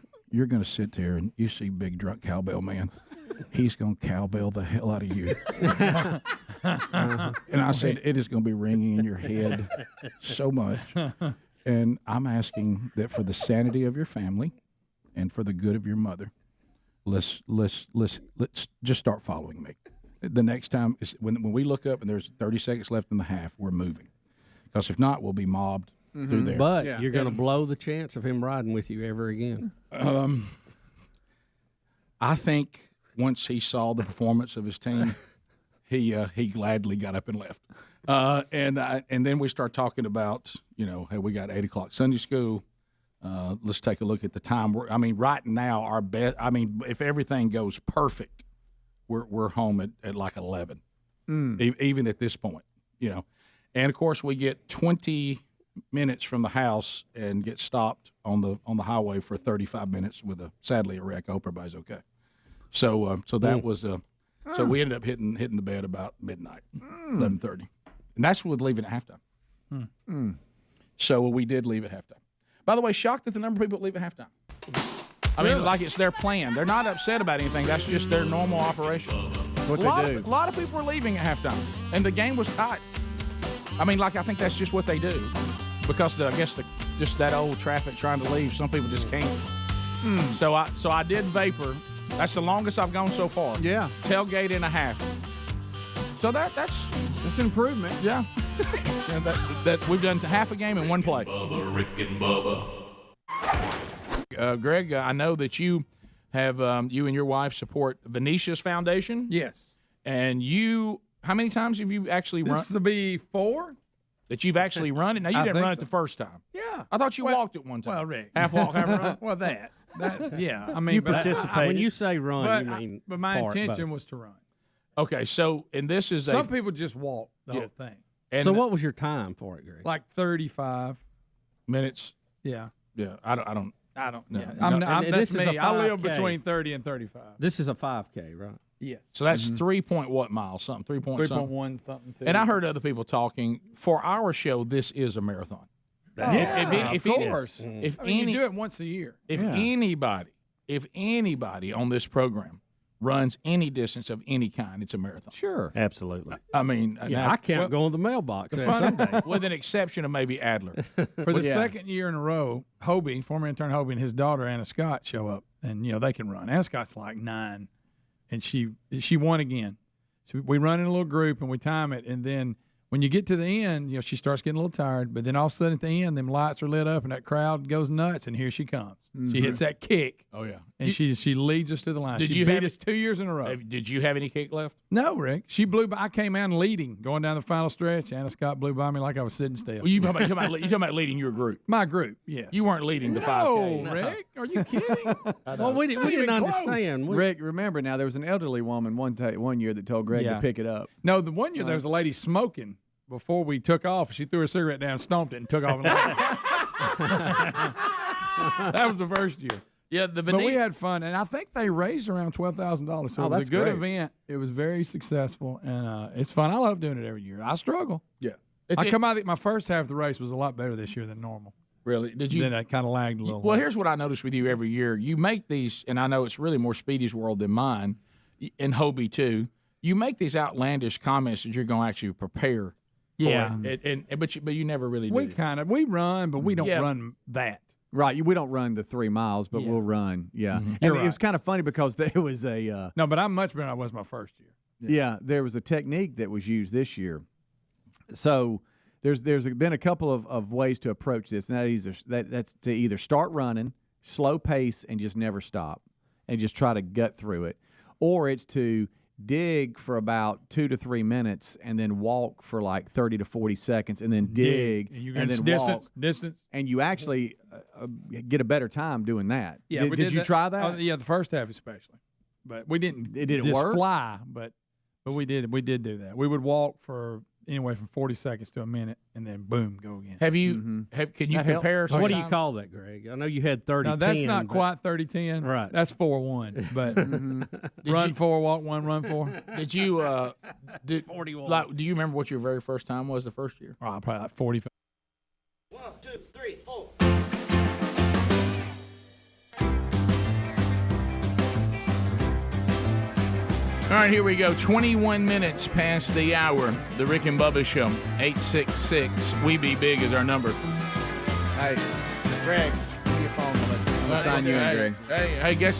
Speaker 2: going to sit there and you see big drunk cowbell man. He's going to cowbell the hell out of you. And I said, it is going to be ringing in your head so much. And I'm asking that for the sanity of your family and for the good of your mother, let's just start following me. The next time, when we look up and there's 30 seconds left in the half, we're moving. Because if not, we'll be mobbed through there.
Speaker 9: But you're going to blow the chance of him riding with you ever again.
Speaker 2: I think once he saw the performance of his team, he gladly got up and left. And then we start talking about, hey, we got 8 o'clock Sunday school. Let's take a look at the time. Right now, our best. If everything goes perfect, we're home at like 11, even at this point, And of course, we get 20 minutes from the house and get stopped on the highway for 35 minutes with sadly a wreck. I hope everybody's okay. So that was So we ended up hitting the bed about midnight, 11:30, and that's with leaving at halftime. So we did leave at halftime. By the way, shocked at the number of people that leave at halftime. I mean, like it's their plan. They're not upset about anything. That's just their normal operation.
Speaker 1: What they do.
Speaker 2: A lot of people were leaving at halftime, and the game was tight. I mean, like I think that's just what they do, because I guess just that old traffic trying to leave. Some people just can't. So I did vapor. That's the longest I've gone so far.
Speaker 1: Yeah.
Speaker 2: Tailgate and a half. So that's
Speaker 1: an improvement.
Speaker 2: Yeah. Yeah, that we've done half a game in one play.
Speaker 4: Bubba, Rick and Bubba.
Speaker 2: Greg, I know that you have you and your wife support Venetia's Foundation.
Speaker 11: Yes.
Speaker 2: And how many times have you actually run?
Speaker 11: This will be 4.
Speaker 2: That you've actually run it? Now, you didn't run it the first time.
Speaker 11: Yeah.
Speaker 2: I thought you walked it one time.
Speaker 11: Well, Rick.
Speaker 2: Half walk, half run?
Speaker 11: Well, that, yeah. I mean,
Speaker 9: You
Speaker 11: but
Speaker 9: participated. When you say run,
Speaker 11: but,
Speaker 9: you mean
Speaker 11: But my
Speaker 9: part,
Speaker 11: intention
Speaker 9: both.
Speaker 11: was to run.
Speaker 2: Okay, so, and this is
Speaker 11: Some people just walk the whole thing.
Speaker 2: And
Speaker 9: so what was your time for it, Greg?
Speaker 11: Like 35
Speaker 2: minutes.
Speaker 11: Yeah.
Speaker 2: Yeah, I don't.
Speaker 11: No.
Speaker 2: Yeah.
Speaker 11: That's
Speaker 9: this is
Speaker 11: me.
Speaker 9: a
Speaker 11: I live
Speaker 9: 5K.
Speaker 11: between 30 and 35.
Speaker 9: This is a 5K, right?
Speaker 11: Yes.
Speaker 2: So that's 3 point what miles? Something 3 point something.
Speaker 11: 3.1 something. Too.
Speaker 2: And I heard other people talking. For our show, this is a marathon.
Speaker 11: Of course.
Speaker 2: If
Speaker 11: I mean,
Speaker 2: any,
Speaker 11: you do it once a year.
Speaker 2: if anybody on this program runs any distance of any kind, it's a marathon.
Speaker 1: Sure.
Speaker 13: Absolutely.
Speaker 2: I mean,
Speaker 9: Yeah, I can't go in the mailbox on Sunday.
Speaker 2: with an exception of maybe Adler.
Speaker 11: For the second year in a row, Hobie, former intern Hobie, and his daughter Anna Scott show up, and they can run. Anna Scott's like 9, and she won again. So we run in a little group and we time it, and then when you get to the end, she starts getting a little tired. But then all of a sudden at the end, them lights are lit up and that crowd goes nuts, and here she comes. She hits that kick.
Speaker 2: Oh yeah,
Speaker 11: and she leads us to the line.
Speaker 2: Did
Speaker 11: she
Speaker 2: you
Speaker 11: beat
Speaker 2: have-
Speaker 11: us 2 years in a row.
Speaker 2: Did you have any kick left?
Speaker 11: No, Rick. She blew by. I came out leading, going down the final stretch. Anna Scott blew by me like I was sitting still.
Speaker 2: Well, you talking about leading your group?
Speaker 11: My group, yes.
Speaker 2: You weren't leading the 5K.
Speaker 11: No, Rick. Are you kidding?
Speaker 9: Well, we didn't
Speaker 11: even close.
Speaker 9: understand.
Speaker 1: Rick, remember now, there was an elderly woman one year that told Greg
Speaker 11: Yeah.
Speaker 1: to pick it up.
Speaker 11: No, the one year there was a lady smoking before we took off. She threw her cigarette down, stomped it, and took off. And that was the first year.
Speaker 2: Yeah,
Speaker 11: but we had fun, and I think they raised around $12,000. So it was
Speaker 1: that's
Speaker 11: a good
Speaker 1: great.
Speaker 11: event. It was very successful, and it's fun. I love doing it every year. I struggle.
Speaker 2: Yeah.
Speaker 11: I come out. My first half of the race was a lot better this year than normal.
Speaker 2: Really? Did you?
Speaker 11: Then I kind of lagged a little.
Speaker 2: Well, here's what I noticed with you every year. You make these, and I know it's really more Speedy's world than mine, and Hobie too. You make these outlandish comments that you're going to actually prepare.
Speaker 11: Yeah.
Speaker 2: For it. But you never really do.
Speaker 11: We run, but we don't
Speaker 2: Yeah.
Speaker 11: run that.
Speaker 1: Right, we don't run the 3 miles, but we'll run. Yeah, and
Speaker 11: You're
Speaker 1: it was
Speaker 11: right.
Speaker 1: kind of funny because there was a
Speaker 11: No, but I'm much better than I was my first year.
Speaker 1: yeah, there was a technique that was used this year. So there's been a couple of ways to approach this, and that's to either start running, slow pace, and just never stop, and just try to gut through it, or it's to dig for about 2 to 3 minutes and then walk for like 30 to 40 seconds and then dig
Speaker 11: And you
Speaker 1: and
Speaker 11: get
Speaker 1: then
Speaker 11: distance.
Speaker 1: walk, and you actually get a better time doing that.
Speaker 11: Yeah,
Speaker 1: did you try that?
Speaker 11: Oh, yeah, the first half especially, but we didn't.
Speaker 1: It didn't
Speaker 11: just
Speaker 1: work?
Speaker 11: fly, but we did do that. We would walk for anywhere from 40 seconds to a minute, and then boom, go again.
Speaker 2: Have you? Can you
Speaker 1: That helped.
Speaker 2: compare?
Speaker 9: What do you
Speaker 2: sometimes?
Speaker 9: call that, Greg? I know you had 30.
Speaker 11: No, that's not quite 30-10.
Speaker 9: Right.
Speaker 11: That's 4-1. But run 4, walk 1, run 4.
Speaker 2: Did you?
Speaker 9: 41.
Speaker 2: Like, do you remember what your very first time was the first year?
Speaker 11: Oh, probably like 45.
Speaker 10: 1, 2, 3, 4.
Speaker 2: All right, here we go. 21 minutes past the hour. The Rick and Bubba Show. 866-WE-BE-BIG is our number.
Speaker 1: Hey, Greg, give me your phone. I'm gonna sign you in, Greg.
Speaker 2: Hey, guess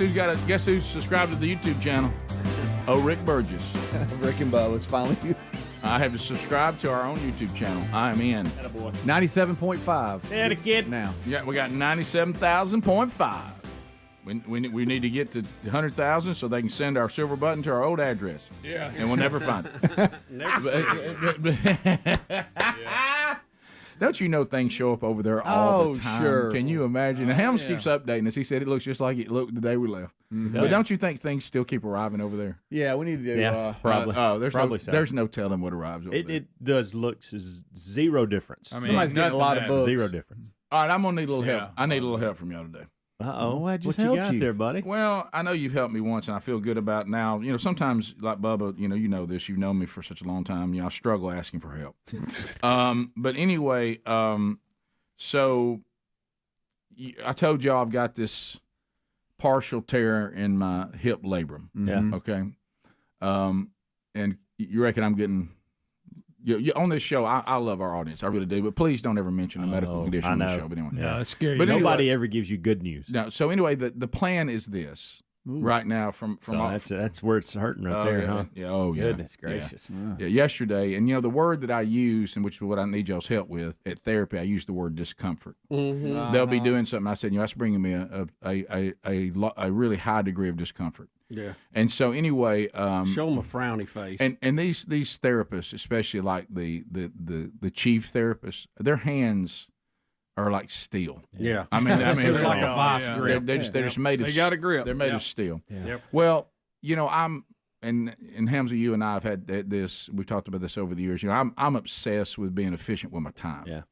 Speaker 2: who's subscribed to the YouTube channel? Oh, Rick Burgess.
Speaker 1: Rick and Bubba, it's finally you.
Speaker 2: I have subscribed to our own YouTube channel. I'm in.
Speaker 1: 97.5.
Speaker 13: Had a kid.
Speaker 1: Now.
Speaker 2: Yeah, we got 97,000.5. We need to get to 100,000 so they can send our silver button to our old address.
Speaker 11: Yeah.
Speaker 2: And we'll never find it. Don't you know things show up over there all the time?
Speaker 1: Sure.
Speaker 2: Can you imagine? And Helms keeps updating us. He said it looks just like it looked the day we left. But don't you think things still keep arriving over there?
Speaker 1: Yeah, we need to do.
Speaker 13: Probably.
Speaker 2: There's no telling what arrives over there.
Speaker 13: It does look zero difference.
Speaker 11: I mean,
Speaker 1: Somebody's getting a lot of books.
Speaker 13: Zero difference.
Speaker 2: All right, I'm going to need a little help. I need a little help from y'all today.
Speaker 3: Uh-oh.
Speaker 1: I just
Speaker 3: what you
Speaker 1: helped
Speaker 3: got
Speaker 1: you
Speaker 3: there, buddy?
Speaker 2: Well, I know you've helped me once, and I feel good about it now. You know, sometimes, like Bubba, you know this. You've known me for such a long time. You know, I struggle asking for help. But anyway, so I told y'all I've got this partial tear in my hip labrum.
Speaker 3: Yeah.
Speaker 2: Okay. And you reckon I'm getting... on this show, I love our audience. I really do. But please don't ever mention a medical condition on the show. But anyway.
Speaker 11: Yeah, that's scary.
Speaker 2: But
Speaker 3: Nobody ever gives you good news.
Speaker 2: No. So anyway, the plan is this right now from
Speaker 3: So that's where it's hurting right there, huh?
Speaker 2: Yeah. Oh, yeah.
Speaker 3: Goodness gracious.
Speaker 2: Yeah. Yesterday, and the word that I used, and which is what I need y'all's help with at therapy, I used the word discomfort.
Speaker 9: Mm-hmm.
Speaker 2: They'll be doing something. I said, that's bringing me a really high degree of discomfort.
Speaker 9: Yeah.
Speaker 2: And so anyway,
Speaker 9: show them a frowny face.
Speaker 2: And these therapists, especially like the chief therapists, their hands are like steel.
Speaker 9: Yeah.
Speaker 2: I mean,
Speaker 9: it's like a vice grip.
Speaker 2: They're just made of.
Speaker 11: They got a grip.
Speaker 2: They're made of steel.
Speaker 11: Yeah. Yep.
Speaker 2: Well, I'm and Hamza, you and I have had this. We've talked about this over the years. I'm obsessed with being efficient with my time.
Speaker 3: Yeah.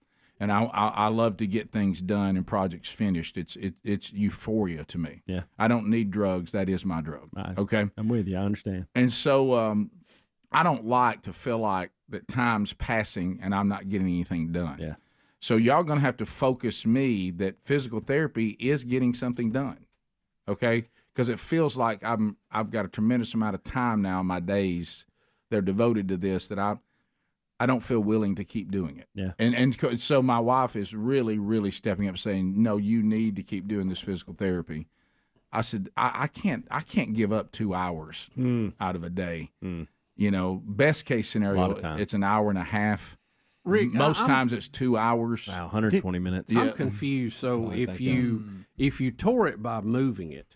Speaker 2: And I love to get things done and projects finished. It's euphoria to me.
Speaker 3: Yeah.
Speaker 2: I don't need drugs. That is my drug. Okay.
Speaker 3: I'm with you. I understand.
Speaker 2: And so I don't like to feel like that time's passing and I'm not getting anything done.
Speaker 3: Yeah.
Speaker 2: So y'all gonna have to focus me that physical therapy is getting something done. Okay? Because it feels like I've got a tremendous amount of time now in my days that are devoted to this that I don't feel willing to keep doing it.
Speaker 3: Yeah.
Speaker 2: And so my wife is really, really stepping up saying, no, you need to keep doing this physical therapy. I said, I can't give up 2 hours out of a day. Best case scenario, it's an hour and a half.
Speaker 9: Rick,
Speaker 2: Most times it's 2 hours.
Speaker 3: Wow, 120 minutes.
Speaker 9: I'm confused. So if you tore it by moving it,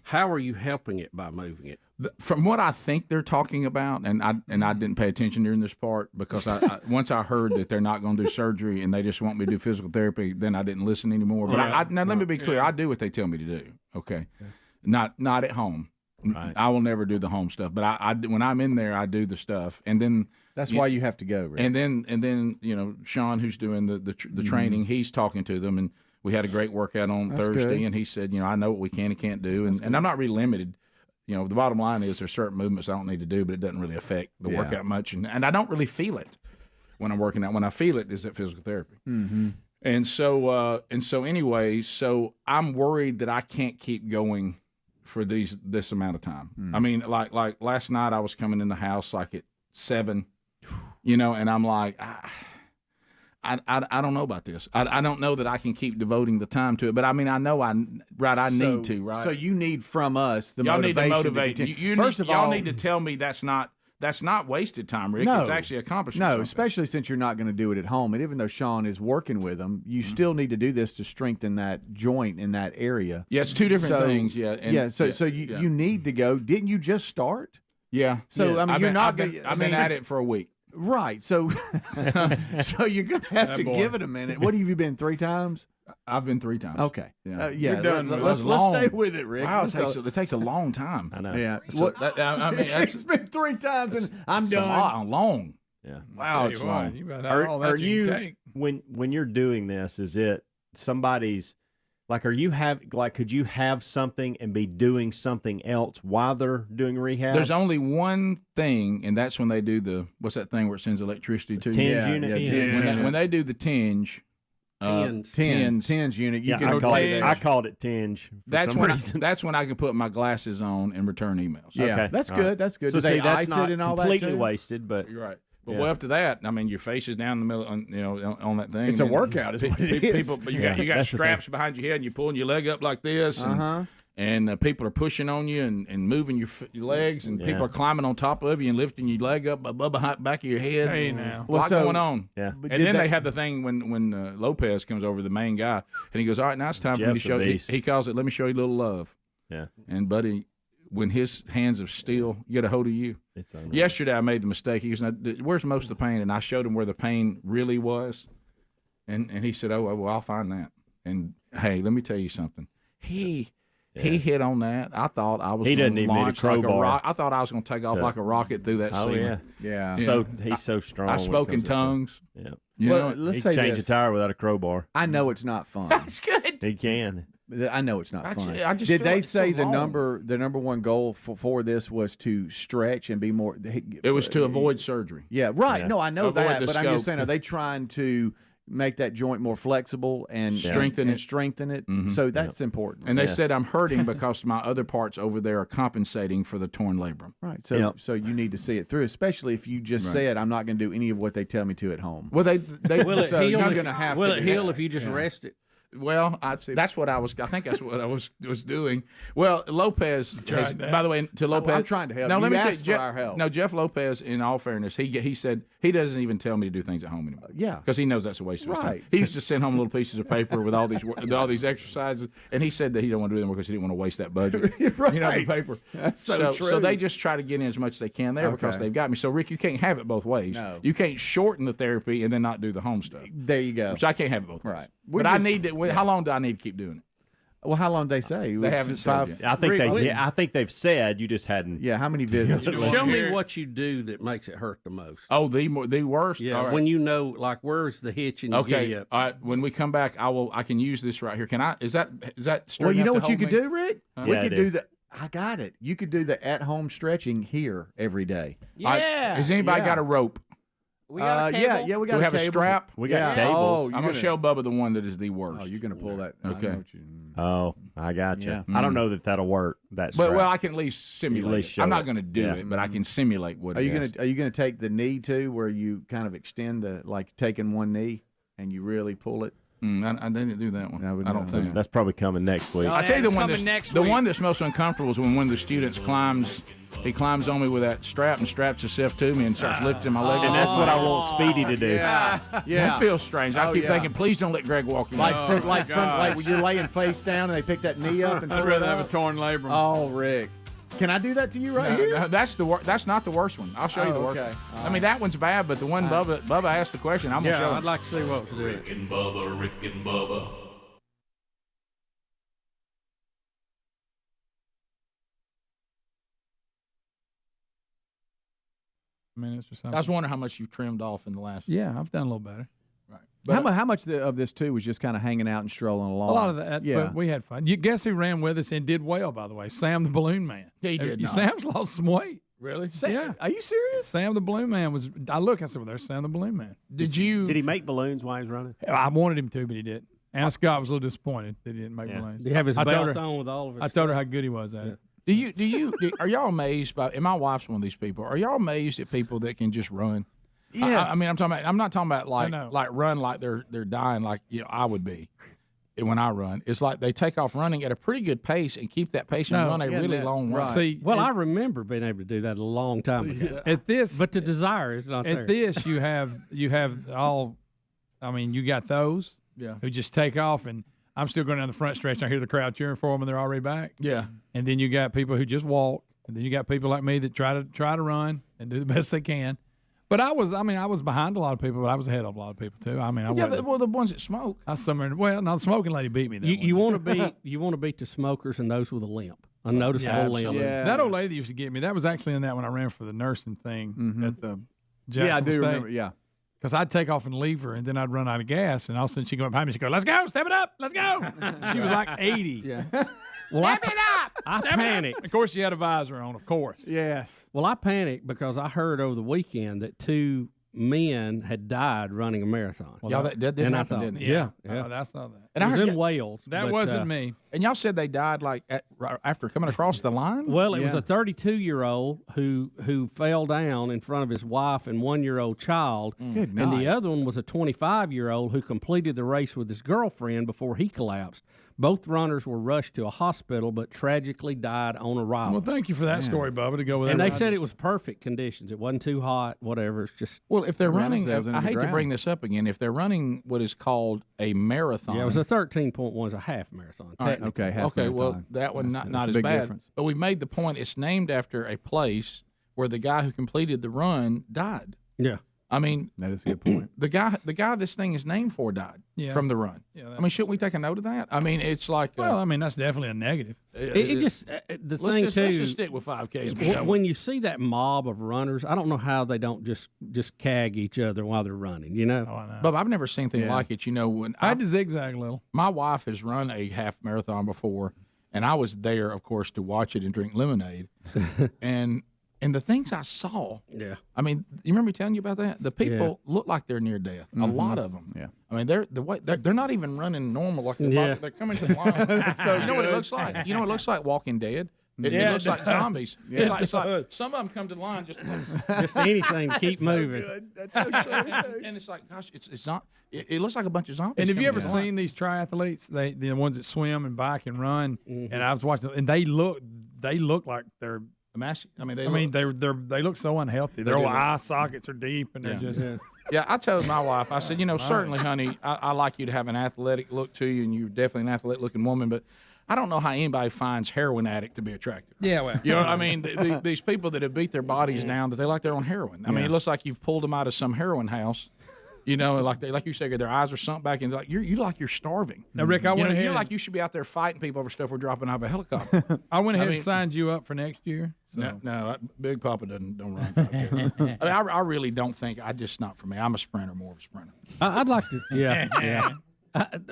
Speaker 9: how are you helping it by moving it?
Speaker 2: From what I think they're talking about, and I didn't pay attention during this part because once I heard that they're not going to do surgery and they just want me to do physical therapy, then I didn't listen anymore. But now let me be clear: I do what they tell me to do. Okay, not at home. Right. I will never do the home stuff, but I when I'm in there, I do the stuff, and then
Speaker 1: that's why you have to go. Rick.
Speaker 2: And then Sean, who's doing the training, he's talking to them, and we had a great workout on Thursday, good. And he said, I know what we can and can't do, and I'm not really limited. The bottom line is there's certain movements I don't need to do, but it doesn't really affect the workout much, and I don't really feel it when I'm working out. When I feel it is at physical therapy.
Speaker 1: Mm-hmm.
Speaker 2: And so anyway, so I'm worried that I can't keep going for this amount of time. I mean, like last night I was coming in the house like at 7, and I'm like, I don't know about this. I don't know that I can keep devoting the time to it. But I mean, I know I need to, right?
Speaker 1: So you need from us the
Speaker 2: y'all
Speaker 1: motivation.
Speaker 2: Need to motivate.
Speaker 1: Y'all
Speaker 2: need to tell me that's not wasted time, Rick.
Speaker 1: No,
Speaker 2: it's actually accomplishing
Speaker 1: No,
Speaker 2: something.
Speaker 1: Especially since you're not going to do it at home. And even though Sean is working with them, you still need to do this to strengthen that joint in that area.
Speaker 2: Yeah, it's two different things. Yeah. And,
Speaker 1: So you need to go. Didn't you just start?
Speaker 2: Yeah.
Speaker 1: So I mean,
Speaker 2: I've been at it for a week.
Speaker 1: Right. So so you're going to have to give it a minute. What have you been 3 times?
Speaker 2: I've been 3 times.
Speaker 1: Okay.
Speaker 2: Yeah.
Speaker 1: You're done. Let's stay with it, Rick.
Speaker 2: Wow, it takes a long time.
Speaker 3: I know.
Speaker 1: Yeah.
Speaker 2: So
Speaker 1: it's been 3 times and I'm done.
Speaker 2: Long.
Speaker 3: Yeah.
Speaker 2: Wow, it's long.
Speaker 11: You better all that you can take.
Speaker 3: When you're doing this, is it somebody's like, could you have something and be doing something else while they're doing rehab?
Speaker 2: There's only one thing, and that's when they do what's that thing where it sends electricity to you?
Speaker 3: Tinge unit.
Speaker 2: When they do the tinge.
Speaker 1: Tinge unit. You can
Speaker 3: I called it tinge.
Speaker 2: That's when I can put my glasses on and return emails.
Speaker 1: Yeah,
Speaker 3: okay.
Speaker 1: That's good. That's good.
Speaker 3: So
Speaker 1: they
Speaker 3: that's
Speaker 1: ice
Speaker 3: not
Speaker 1: it and all
Speaker 3: completely
Speaker 1: that
Speaker 3: wasted, but
Speaker 2: you're right. But well, up to that, I mean, your face is down in the middle, on that thing.
Speaker 1: It's a workout, is what it is.
Speaker 2: People, but you got straps behind your head, and you're pulling your leg up like this, and people are pushing on you and moving your legs, and people are climbing on top of you and lifting your leg up above the back of your head.
Speaker 11: Hey, now.
Speaker 2: A lot going on.
Speaker 3: Yeah.
Speaker 2: And then they have the thing when Lopez comes over, the main guy, and he goes, all right, now it's time for me to show you. He calls it, let me show you a little love.
Speaker 3: Yeah.
Speaker 2: And, buddy, when his hands of steel get a hold of you. Yesterday I made the mistake. He goes, where's most of the pain? And I showed him where the pain really was. And he said, oh, well, I'll find that. And, hey, let me tell you something. He hit on that. I thought I was going to launch like a rocket. I thought I was going to take off like a rocket through that ceiling.
Speaker 1: Yeah.
Speaker 3: So he's so strong.
Speaker 2: I spoke in tongues.
Speaker 3: Yeah.
Speaker 2: You know,
Speaker 1: let's
Speaker 3: he
Speaker 1: say
Speaker 3: change
Speaker 1: this.
Speaker 3: a tire without a crowbar.
Speaker 1: I know it's not fun.
Speaker 2: That's good.
Speaker 3: He can.
Speaker 1: I know it's not
Speaker 2: I
Speaker 1: fun.
Speaker 2: just
Speaker 1: Did
Speaker 2: feel
Speaker 1: they
Speaker 2: like it's so
Speaker 1: say the
Speaker 2: long.
Speaker 1: number one goal for this was to stretch and be more?
Speaker 2: It was to avoid surgery.
Speaker 1: Yeah, right.
Speaker 2: Yeah.
Speaker 1: No, I know
Speaker 2: Avoid
Speaker 1: that,
Speaker 2: the
Speaker 1: but I'm just
Speaker 2: scope.
Speaker 1: saying, are they trying to make that joint more flexible and
Speaker 2: Strengthen it.
Speaker 1: Strengthen it.
Speaker 2: Mhm.
Speaker 1: So that's important.
Speaker 2: And they said I'm hurting because my other parts over there are compensating for the torn labrum.
Speaker 1: Right. So you need to see it through, especially if you just
Speaker 2: Right.
Speaker 1: said I'm not going to do any of what they tell me to at home.
Speaker 2: Well, they
Speaker 9: Will it
Speaker 1: so
Speaker 9: heal?
Speaker 1: you're
Speaker 9: if-
Speaker 1: going to have
Speaker 9: will
Speaker 1: to
Speaker 9: it
Speaker 1: do
Speaker 9: heal
Speaker 1: that.
Speaker 9: if you just rest it?
Speaker 2: Well, that's what I was. I think that's what I was doing. Well, Lopez. Has, by the way, to Lopez,
Speaker 1: I'm trying to help.
Speaker 2: No,
Speaker 1: You
Speaker 2: let me
Speaker 1: asked
Speaker 2: say,
Speaker 1: for our help.
Speaker 2: No, Jeff Lopez. In all fairness, he said he doesn't even tell me to do things at home anymore.
Speaker 1: Yeah,
Speaker 2: because he knows that's a waste of his time.
Speaker 1: Right.
Speaker 2: He used to send home little pieces of paper with all these exercises, and he said that he don't want to do them because he didn't want to waste that budget.
Speaker 1: Right.
Speaker 2: You know, the paper.
Speaker 1: That's so true.
Speaker 2: So they just try to get in as much as they can there because
Speaker 1: Okay.
Speaker 2: they've got me. So Rick, you can't have it both ways.
Speaker 1: No.
Speaker 2: You can't shorten the therapy and then not do the home stuff.
Speaker 1: There you go.
Speaker 2: Which I can't have it both ways.
Speaker 1: Right.
Speaker 2: But I need to. How long do I need to keep doing it?
Speaker 1: Well, how long did they say?
Speaker 2: They
Speaker 1: It's
Speaker 2: haven't said yet.
Speaker 3: I think they've said you just hadn't.
Speaker 1: Yeah, how many visits?
Speaker 9: Show me what you do that makes it hurt the most.
Speaker 2: Oh, the worst.
Speaker 9: Yeah,
Speaker 2: All right.
Speaker 9: when you know, like, where's the hitch and you
Speaker 2: Okay.
Speaker 9: giddy up.
Speaker 2: All right. When we come back, I can use this right here. Can I? Is that straight
Speaker 1: Well, you know
Speaker 2: enough
Speaker 1: what
Speaker 2: to
Speaker 1: you could
Speaker 2: hold me?
Speaker 1: do, Rick?
Speaker 2: Huh?
Speaker 1: We
Speaker 2: Yeah,
Speaker 1: could
Speaker 2: it
Speaker 1: do
Speaker 2: is.
Speaker 1: the. I got it. You could do the at-home stretching here every day.
Speaker 2: Has anybody got a rope?
Speaker 21: We got a
Speaker 1: yeah,
Speaker 21: cable?
Speaker 1: yeah, we got
Speaker 2: Do we
Speaker 1: a
Speaker 2: have a
Speaker 1: cable.
Speaker 2: strap?
Speaker 3: We got
Speaker 1: Yeah.
Speaker 3: cables.
Speaker 1: Oh,
Speaker 2: I'm going to show Bubba the one that is the worst.
Speaker 1: Oh, you're going to pull that. I
Speaker 2: Okay.
Speaker 1: know what you-
Speaker 3: Oh, I got you.
Speaker 1: Yeah.
Speaker 3: I don't know that that'll work. That's
Speaker 2: Well, I can at least simulate.
Speaker 3: At least
Speaker 2: it.
Speaker 3: show
Speaker 2: I'm not
Speaker 3: it.
Speaker 2: going to do
Speaker 3: Yeah.
Speaker 2: it, but I can simulate what.
Speaker 1: Are
Speaker 2: it
Speaker 1: you
Speaker 2: is.
Speaker 1: gonna take the knee too, where you kind of extend the like taking one knee and you really pull it?
Speaker 2: I didn't do that one. I don't think.
Speaker 3: That's probably coming next week.
Speaker 2: I tell you the one
Speaker 21: coming
Speaker 2: that's
Speaker 21: next week.
Speaker 2: one that's most uncomfortable is when one of the students climbs. He climbs on me with that strap and straps himself to me and starts lifting my leg.
Speaker 3: And that's what I want Speedy to do.
Speaker 1: Yeah,
Speaker 2: That feels strange. I
Speaker 1: Oh,
Speaker 2: keep
Speaker 1: yeah.
Speaker 2: thinking, please don't let Greg walk you.
Speaker 1: Like
Speaker 2: down.
Speaker 1: from like when you're laying face down and they pick that knee up and
Speaker 11: I'd
Speaker 1: pull
Speaker 11: rather
Speaker 1: it
Speaker 11: have
Speaker 1: up.
Speaker 11: a torn labrum.
Speaker 1: Oh, Rick, can I do that to you right here?
Speaker 2: No, that's that's not the worst one. I'll show you the worst.
Speaker 1: okay.
Speaker 2: one. I mean, that one's bad, but the one Bubba asked the question, I'm gonna show
Speaker 9: Yeah,
Speaker 2: him.
Speaker 9: I'd like to see what was doing.
Speaker 4: Rick and Bubba.
Speaker 11: Minutes or something.
Speaker 2: I was wondering how much you've trimmed off in the last.
Speaker 11: Yeah, I've done a little better.
Speaker 2: Right.
Speaker 1: How much of this too was just kind of hanging out and strolling along?
Speaker 11: A lot of that,
Speaker 1: yeah.
Speaker 11: but we had fun. You guess who ran with us and did well, by the way? Sam the Balloon Man.
Speaker 2: Yeah, he did not.
Speaker 11: Sam's lost some weight.
Speaker 2: Really?
Speaker 11: Yeah.
Speaker 1: Are you serious?
Speaker 11: Sam the Balloon Man was. I said, well, there's Sam the Balloon Man.
Speaker 2: Did you?
Speaker 3: Did he make balloons while he was running?
Speaker 11: I wanted him to, but he didn't. Anna Scott was a little disappointed that he didn't make balloons.
Speaker 9: Do you have his
Speaker 11: I told
Speaker 9: belt
Speaker 11: her-
Speaker 9: on with all of his
Speaker 11: I told her how good he was at it.
Speaker 2: Are y'all amazed by? And my wife's one of these people. Are y'all amazed at people that can just run?
Speaker 1: Yes.
Speaker 2: I mean, I'm not talking about
Speaker 11: know.
Speaker 2: like run like they're dying like I would be when I run. It's like they take off running at a pretty good pace and keep that pace and
Speaker 11: No,
Speaker 2: run a
Speaker 1: yeah,
Speaker 2: really
Speaker 1: that-
Speaker 2: long run.
Speaker 1: right.
Speaker 11: See,
Speaker 9: Well, I remember being able to do that a long time ago.
Speaker 11: at this,
Speaker 9: But the desire is not there.
Speaker 11: at this, you have all. I mean, you got those
Speaker 2: Yeah.
Speaker 11: who just take off, and I'm still going down the front stretch. And I hear the crowd cheering for them, and they're already back.
Speaker 2: Yeah.
Speaker 11: And then you got people who just walk, and then you got people like me that try to run and do the best they can. But I was behind a lot of people, but I was ahead of a lot of people too. I mean, I
Speaker 2: Yeah,
Speaker 11: wasn't.
Speaker 2: the ones that smoke.
Speaker 11: I was somewhere. Well, no, the smoking lady beat me. That
Speaker 9: You
Speaker 11: one.
Speaker 9: want to beat the smokers and those with a limp, a noticeable limp.
Speaker 1: absolutely. Yeah.
Speaker 11: That old lady that used to get me. That was actually in that when I ran for the nursing thing at the
Speaker 1: Yeah, I do
Speaker 11: Jacksonville State.
Speaker 1: remember. Yeah.
Speaker 11: Because I'd take off and leave her, and then I'd run out of gas, and all of a sudden she'd go up behind me. She'd go, "Let's go, step it up, let's go." She was like 80.
Speaker 2: Yeah.
Speaker 9: Well, I panicked.
Speaker 11: Of course, she had a visor on. Of course.
Speaker 1: Yes.
Speaker 9: Well, I panicked because I heard over the weekend that 2 men had died running a marathon.
Speaker 2: Y'all, that did
Speaker 9: and I
Speaker 2: happen,
Speaker 9: thought,
Speaker 2: didn't it?
Speaker 9: yeah.
Speaker 11: Oh, that's not that.
Speaker 2: And
Speaker 9: It
Speaker 2: I
Speaker 9: was
Speaker 2: heard
Speaker 9: in Wales.
Speaker 11: That
Speaker 9: but,
Speaker 11: wasn't me.
Speaker 2: And y'all said they died like after coming across the line.
Speaker 9: Well, it was
Speaker 1: Yeah.
Speaker 9: a 32-year-old who fell down in front of his wife and 1-year-old child,
Speaker 1: Good
Speaker 9: and
Speaker 1: night.
Speaker 9: the other one was a 25-year-old who completed the race with his girlfriend before he collapsed. Both runners were rushed to a hospital, but tragically died on arrival.
Speaker 11: Well, thank you for that story, Bubba, to go with
Speaker 9: and
Speaker 11: that.
Speaker 9: they said it was perfect conditions. It wasn't too hot, whatever. It's just
Speaker 2: Well, if they're
Speaker 1: Ran
Speaker 2: running,
Speaker 1: themselves into
Speaker 2: I
Speaker 1: the
Speaker 2: hate to
Speaker 1: ground.
Speaker 2: bring this up again. If they're running what is called a marathon,
Speaker 9: yeah, it was a 13.1, it's a half marathon.
Speaker 2: All right,
Speaker 9: technically.
Speaker 1: Okay. Half
Speaker 2: okay, well,
Speaker 1: marathon.
Speaker 2: that one
Speaker 1: That's
Speaker 2: not
Speaker 1: a
Speaker 2: as
Speaker 1: big
Speaker 2: bad.
Speaker 1: difference.
Speaker 2: But we've made the point. It's named after a place where the guy who completed the run died.
Speaker 9: Yeah.
Speaker 2: I mean,
Speaker 1: that is a good point.
Speaker 2: The guy this thing is named for died from the run.
Speaker 11: Yeah,
Speaker 2: I mean, shouldn't we take a note of that? I mean, it's like.
Speaker 11: Well, I mean, that's definitely a negative.
Speaker 13: It just the thing
Speaker 2: let's
Speaker 13: too.
Speaker 2: just stick with 5Ks.
Speaker 13: When you see that mob of runners, I don't know how they don't just cag each other while they're running. You know,
Speaker 2: But I've never seen anything like it. You know, when
Speaker 11: I had to zigzag a little.
Speaker 2: My wife has run a half marathon before, and I was there, of course, to watch it and drink lemonade, and the things I saw.
Speaker 13: Yeah.
Speaker 2: I mean, you remember me telling you about that? The people look like they're near death. A lot of them.
Speaker 1: Yeah.
Speaker 2: I mean, they're not even running normal. Like they're coming to the line.
Speaker 1: so
Speaker 2: you know what it looks like? You know what it looks like? Walking Dead. It looks like zombies.
Speaker 1: Yeah.
Speaker 2: It's like some of them come to the line
Speaker 13: just anything to keep moving.
Speaker 1: That's so true.
Speaker 2: And it's like, gosh, it's not. It looks like a bunch of zombies.
Speaker 11: And have you
Speaker 2: coming
Speaker 11: ever
Speaker 2: down the line.
Speaker 11: seen these triathletes? The ones that swim and bike and run. And I was watching, and they look like they're.
Speaker 2: I mean,
Speaker 11: they look so unhealthy. Their eye sockets are deep, and they're just.
Speaker 2: Yeah, I told my wife, I said, certainly, honey, I like you to have an athletic look to you, and you're definitely an athletic-looking woman, but I don't know how anybody finds heroin addict to be attractive.
Speaker 11: Yeah, well.
Speaker 2: You know what I mean? These people that have beat their bodies down, that they like they're on heroin. I mean, it looks like you've pulled them out of some heroin house. You know, like you said, their eyes are sunk back, and you're starving.
Speaker 11: Now, Rick, I went ahead.
Speaker 2: You're like you should be out there fighting people over stuff we're dropping out of a helicopter.
Speaker 11: I went ahead and signed you up for next year. So.
Speaker 2: No, Big Papa don't run 5K. I mean, I really don't think. Just not for me. I'm a sprinter, more of a sprinter.
Speaker 13: I'd like to. Yeah.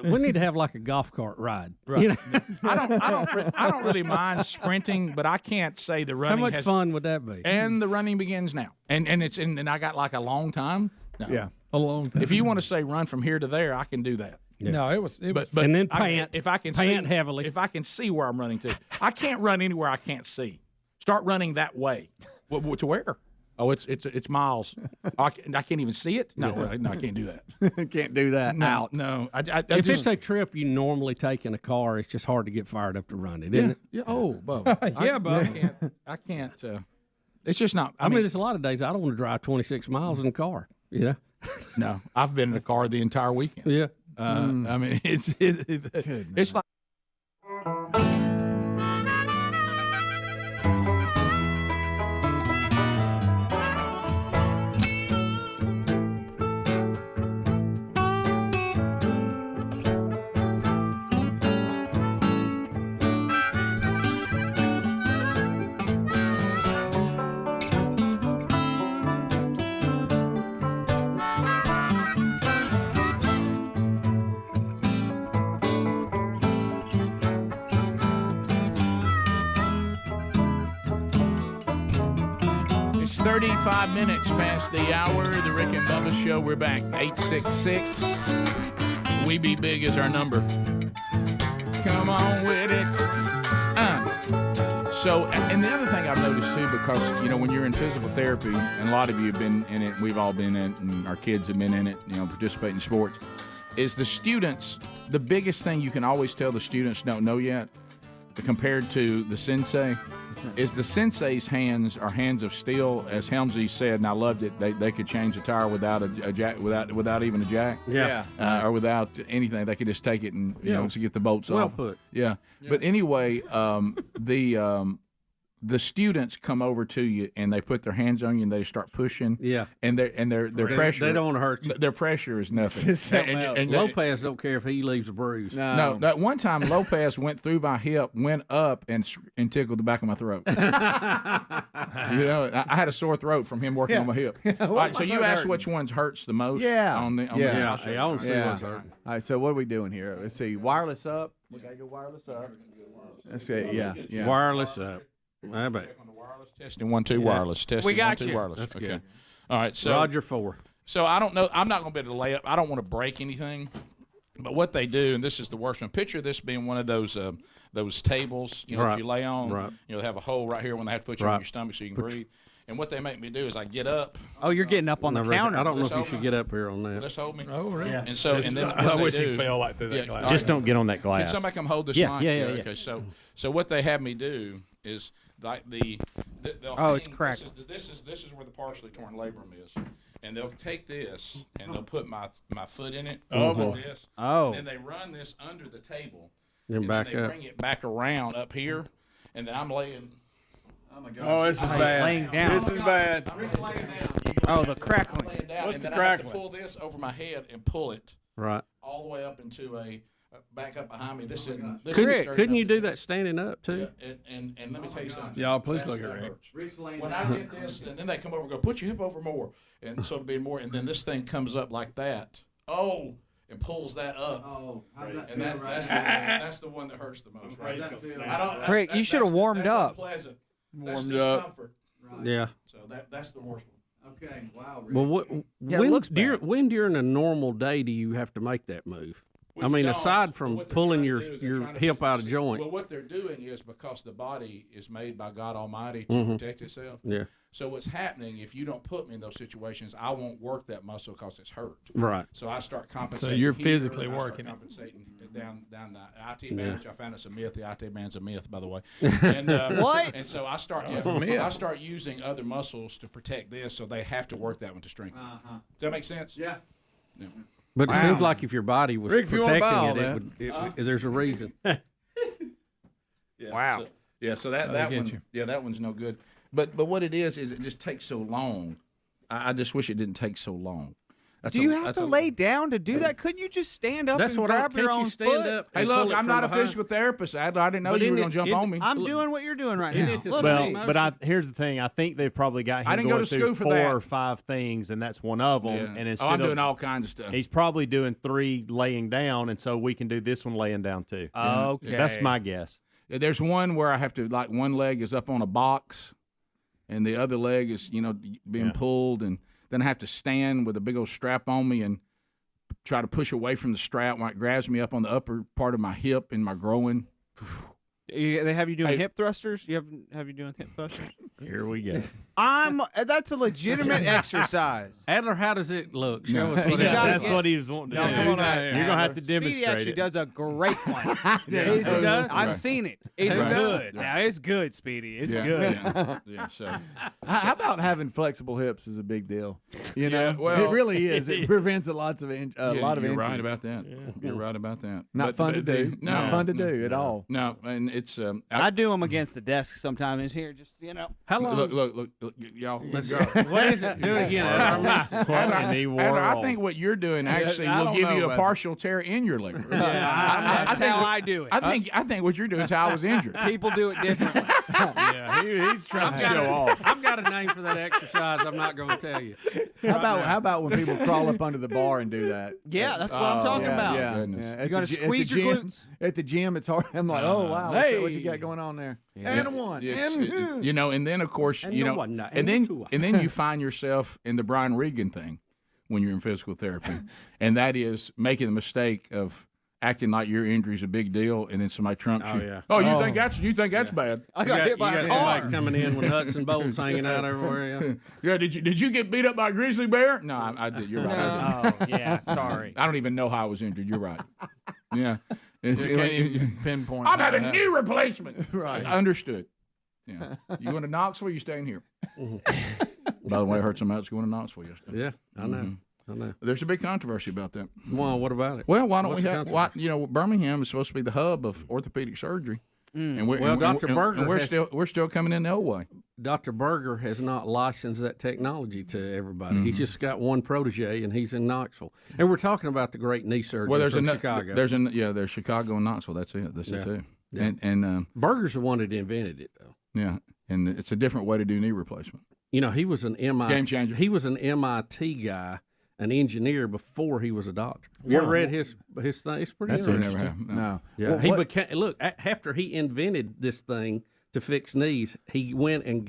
Speaker 13: We need to have like a golf cart ride.
Speaker 2: Right.
Speaker 13: You know?
Speaker 2: I don't really mind sprinting, but I can't say the running.
Speaker 13: How much fun would that be?
Speaker 2: And the running begins now, and I got like a long time. No.
Speaker 11: Yeah, a long time.
Speaker 2: If you want to say run from here to there, I can do that.
Speaker 11: Yeah. No, it was.
Speaker 2: But
Speaker 13: and then pant.
Speaker 2: If I can
Speaker 13: pant
Speaker 2: see,
Speaker 13: heavily.
Speaker 2: If I can see where I'm running to, I can't run anywhere I can't see. Start running that way. To where? Oh, it's miles. I can't even see it. No, I can't do that.
Speaker 1: Can't do that.
Speaker 2: No,
Speaker 1: Out.
Speaker 2: No.
Speaker 13: If it's a trip you normally take in a car, it's just hard to get fired up to run it, isn't it?
Speaker 2: Yeah. Oh, Bubba.
Speaker 11: Bubba.
Speaker 2: I can't. It's just not.
Speaker 13: I mean, there's a lot of days I don't want to drive 26 miles in a car. Yeah.
Speaker 2: No, I've been in a car the entire weekend.
Speaker 13: Yeah.
Speaker 2: I mean, it's like. It's 35 minutes past the hour. The Rick and Bubba Show. We're back. 866. We Be Big is our number. Come on with it. So, and the other thing I've noticed too, because when you're in physical therapy, and a lot of you have been in it, we've all been in it, and our kids have been in it, participating in sports, is the students. The biggest thing you can always tell the students don't know yet, compared to the sensei, is the sensei's hands are hands of steel, as Helmsley said, and I loved it. They could change a tire without a jack, without even a jack, or without anything. They could just take it and to get the bolts off.
Speaker 13: Well put.
Speaker 2: Yeah. But anyway, the students come over to you and they put their hands on you and they start pushing.
Speaker 13: Yeah.
Speaker 2: And their pressure.
Speaker 13: They don't want to hurt you.
Speaker 2: Their pressure is nothing.
Speaker 13: and Lopez don't care if he leaves a bruise.
Speaker 2: No. That one time Lopez went through my hip, went up and tickled the back of my throat. I had a sore throat from him working on my hip. All right, so you asked which ones hurts the most.
Speaker 1: Yeah.
Speaker 2: I want to see
Speaker 1: what's hurting. All right, so what are we doing here? Let's see. Wireless up. We gotta go wireless up. Let's see. Yeah.
Speaker 13: Wireless up. I bet.
Speaker 2: Testing 1 2 wireless. Testing
Speaker 21: We got
Speaker 2: 1 2
Speaker 21: you.
Speaker 2: wireless.
Speaker 13: That's
Speaker 2: okay.
Speaker 13: good.
Speaker 2: All right. So
Speaker 13: Roger 4.
Speaker 2: So I don't know. I'm not going to be able to lay up. I don't want to break anything. But what they do, and this is the worst one. Picture this being one of those tables, that you lay on.
Speaker 13: Right.
Speaker 2: They have a hole right here when they have to put you on your stomach so you can breathe. And what they make me do is I get up.
Speaker 21: Oh, you're getting up on the counter.
Speaker 13: I don't know if you should get up here on that.
Speaker 2: Let's hold me.
Speaker 11: Oh, really?
Speaker 2: And so, and then
Speaker 11: I wish he fell like through that glass.
Speaker 3: Just don't get on that glass.
Speaker 2: Can somebody come hold this
Speaker 3: Yeah,
Speaker 2: mic?
Speaker 3: yeah.
Speaker 2: Okay. So what they have me do is like
Speaker 21: it's cracked.
Speaker 2: This is where the partially torn labrum is, and they'll take this and they'll put my foot in it. This.
Speaker 21: Oh.
Speaker 2: And then they run this under the table.
Speaker 13: Then
Speaker 2: and
Speaker 13: back
Speaker 2: then they
Speaker 13: up.
Speaker 2: bring it back around up here, and then I'm laying. Oh my God!
Speaker 11: Oh, this is bad.
Speaker 21: Laying down.
Speaker 11: This is bad.
Speaker 2: I'm just laying down. You
Speaker 21: Oh, the crackling.
Speaker 2: Laying down,
Speaker 11: What's
Speaker 2: and
Speaker 11: the
Speaker 2: then I have to
Speaker 11: crackling?
Speaker 2: pull this over my head and pull it
Speaker 9: Right.
Speaker 2: all the way up into a back up behind me. This isn't. This
Speaker 9: Couldn't you do that standing up too?
Speaker 2: Yeah, and let me tell you something.
Speaker 11: Y'all, please
Speaker 2: That's
Speaker 11: look at
Speaker 2: what
Speaker 11: Rick.
Speaker 2: hurts. When I get this, and then they come over and go, put your hip over more, and so it'll be more, and then this thing comes up like that. Oh, and pulls that up.
Speaker 1: Oh, how's that
Speaker 2: and
Speaker 1: feel?
Speaker 2: that's the one that hurts the most. Right? I don't.
Speaker 21: Rick, you should have warmed up.
Speaker 2: Unpleasant.
Speaker 11: Warmed
Speaker 2: that's
Speaker 11: up.
Speaker 2: discomfort.
Speaker 9: Yeah.
Speaker 2: So that's the worst one.
Speaker 1: Okay, wow.
Speaker 9: Well, when during a normal day do you have to make that move?
Speaker 2: Well,
Speaker 9: I mean,
Speaker 2: you don't,
Speaker 9: aside
Speaker 2: but
Speaker 9: from
Speaker 2: what they're
Speaker 9: pulling
Speaker 2: trying to do is they're
Speaker 9: your
Speaker 2: trying to
Speaker 9: hip
Speaker 2: put
Speaker 9: out of
Speaker 2: you-
Speaker 9: joint.
Speaker 2: Well, what they're doing is because the body is made by God Almighty to
Speaker 9: Mhm.
Speaker 2: protect itself.
Speaker 9: Yeah.
Speaker 2: So what's happening, if you don't put me in those situations, I won't work that muscle because it's hurt.
Speaker 9: Right.
Speaker 2: So I start compensating.
Speaker 11: So you're
Speaker 2: here,
Speaker 11: physically
Speaker 2: I start
Speaker 11: working it.
Speaker 2: compensating down the IT band,
Speaker 9: Yeah.
Speaker 2: which I found it's a myth. The IT band's a myth, by the way. And,
Speaker 21: What?
Speaker 2: And so I start.
Speaker 11: That's a myth.
Speaker 2: I start using other muscles to protect this, so they have to work that one to strengthen. Does that make sense?
Speaker 1: Yeah.
Speaker 2: Yeah.
Speaker 9: But it seems like if your body was
Speaker 11: Rick, if you wanna buy all
Speaker 9: protecting
Speaker 11: that.
Speaker 9: there's a reason.
Speaker 2: Yeah,
Speaker 21: Wow.
Speaker 2: So that
Speaker 11: That'll get
Speaker 2: one,
Speaker 11: you.
Speaker 2: yeah, that one's no good. But what it is it just takes so long. I just wish it didn't take so long.
Speaker 21: Do you have to lay down to do that? Couldn't you just stand up
Speaker 9: That's
Speaker 21: and
Speaker 9: what I
Speaker 21: grab your
Speaker 9: can't you
Speaker 21: own
Speaker 9: stand
Speaker 21: foot?
Speaker 9: up
Speaker 2: Hey,
Speaker 9: and
Speaker 2: look,
Speaker 9: pull it
Speaker 2: I'm
Speaker 9: from
Speaker 2: not a
Speaker 9: behind?
Speaker 2: physical therapist, Adler. I didn't know
Speaker 9: But
Speaker 2: you were
Speaker 9: isn't
Speaker 2: going to jump on me.
Speaker 21: I'm doing what you're doing right
Speaker 9: Isn't
Speaker 21: now.
Speaker 9: it the
Speaker 21: Look
Speaker 9: same
Speaker 21: at
Speaker 9: motion?
Speaker 21: me.
Speaker 3: But here's the thing. I think they've probably got
Speaker 2: I
Speaker 3: him
Speaker 2: didn't go
Speaker 3: going
Speaker 2: to school
Speaker 3: through
Speaker 2: for
Speaker 3: 4
Speaker 2: that.
Speaker 3: or 5 things, and that's one of them.
Speaker 2: Yeah.
Speaker 3: And
Speaker 2: Oh,
Speaker 3: instead
Speaker 2: I'm
Speaker 3: of,
Speaker 2: doing all kinds of stuff.
Speaker 3: he's probably doing 3 laying down, and so we can do this one laying down too.
Speaker 21: Okay.
Speaker 3: That's my guess.
Speaker 2: There's one where I have to, like, one leg is up on a box, and the other leg is, being pulled, and then I have to stand with a big old strap on me and try to push away from the strap when it grabs me up on the upper part of my hip and my groin.
Speaker 21: They have you doing hip thrusters? You have you doing hip thrusters?
Speaker 3: Here we go.
Speaker 21: That's a legitimate exercise.
Speaker 9: Adler, how does it look? Show us what
Speaker 3: That's what he was wanting to do.
Speaker 21: come on out here,
Speaker 3: You're going to have to
Speaker 21: Speedy
Speaker 3: demonstrate
Speaker 21: actually
Speaker 3: it.
Speaker 21: does a great one.
Speaker 9: He does?
Speaker 21: I've seen it. It's
Speaker 9: Right.
Speaker 21: good. Now it's good, Speedy. It's
Speaker 2: Yeah,
Speaker 21: good.
Speaker 2: Yeah, so.
Speaker 1: How about having flexible hips is a big deal? You know,
Speaker 2: Yeah, well,
Speaker 1: it really is. It prevents a lot of injuries.
Speaker 2: You're right about that. You're right about that.
Speaker 1: Not fun to do. Not fun to do at all.
Speaker 2: No, and it's
Speaker 21: I do them against the desk sometimes here. Just
Speaker 9: How long?
Speaker 2: Look, y'all.
Speaker 9: What is it? Do it again.
Speaker 2: Adler, I think what you're doing actually
Speaker 11: I
Speaker 2: will
Speaker 11: don't
Speaker 2: give
Speaker 11: know
Speaker 2: you a
Speaker 11: about
Speaker 2: partial tear in your leg.
Speaker 21: That's how I do it.
Speaker 2: I think what you're doing is how I was injured.
Speaker 21: People do it differently.
Speaker 11: Yeah, he's trying to show off.
Speaker 9: I've got a name for that exercise. I'm not going to tell you.
Speaker 1: How about when people crawl up under the bar and do that?
Speaker 21: Yeah, that's what I'm talking about.
Speaker 1: Yeah,
Speaker 2: Goodness.
Speaker 1: yeah.
Speaker 21: You gotta squeeze your glutes.
Speaker 1: At the gym, it's hard. I'm like, oh wow, what you got going on there? And a one,
Speaker 2: And then of course, and then you find yourself in the Brian Regan thing when you're in physical therapy, and that is making the mistake of acting like your injury's a big deal, and then somebody trumps you.
Speaker 9: Yeah.
Speaker 2: Oh, you think that's bad?
Speaker 21: I got hit by a car.
Speaker 9: Somebody coming in with nuts and bolts hanging out everywhere.
Speaker 2: Yeah. Did you get beat up by a grizzly bear? No, I did. You're right. I did.
Speaker 21: Oh, yeah. Sorry.
Speaker 2: I don't even know how I was injured. You're right. Yeah.
Speaker 11: You can't even pinpoint.
Speaker 2: I've had
Speaker 11: how
Speaker 2: a
Speaker 11: that
Speaker 2: knee replacement.
Speaker 1: Right.
Speaker 2: I understood. Yeah. You going to Knoxville? You staying here? By the way, I heard somebody else going to Knoxville yesterday.
Speaker 9: Yeah, I know. I know.
Speaker 2: There's a big controversy about that.
Speaker 9: Well, what about it?
Speaker 2: Well, why don't
Speaker 9: What's
Speaker 2: we
Speaker 9: the
Speaker 2: have?
Speaker 9: controversy?
Speaker 2: Birmingham is supposed to be the hub of orthopedic surgery, and
Speaker 9: Dr. Berger
Speaker 2: we're still coming in the old way.
Speaker 9: Dr. Berger has not licensed that technology to everybody. He's just got one protege, and he's in Knoxville. And we're talking about the great knee surgeon from Chicago.
Speaker 2: There's Chicago and Knoxville. That's it. That's it.
Speaker 9: Yeah.
Speaker 2: And
Speaker 9: Berger's the one that invented it, though.
Speaker 2: yeah, and it's a different way to do knee replacement.
Speaker 9: You know, he was an
Speaker 2: Game changer.
Speaker 9: He was an MIT guy, an engineer before he was a doctor. You ever read his thing? It's pretty interesting.
Speaker 2: Never have.
Speaker 1: No.
Speaker 9: Yeah,
Speaker 1: Well,
Speaker 9: he
Speaker 1: what-
Speaker 9: became after he invented this thing to fix knees. He went and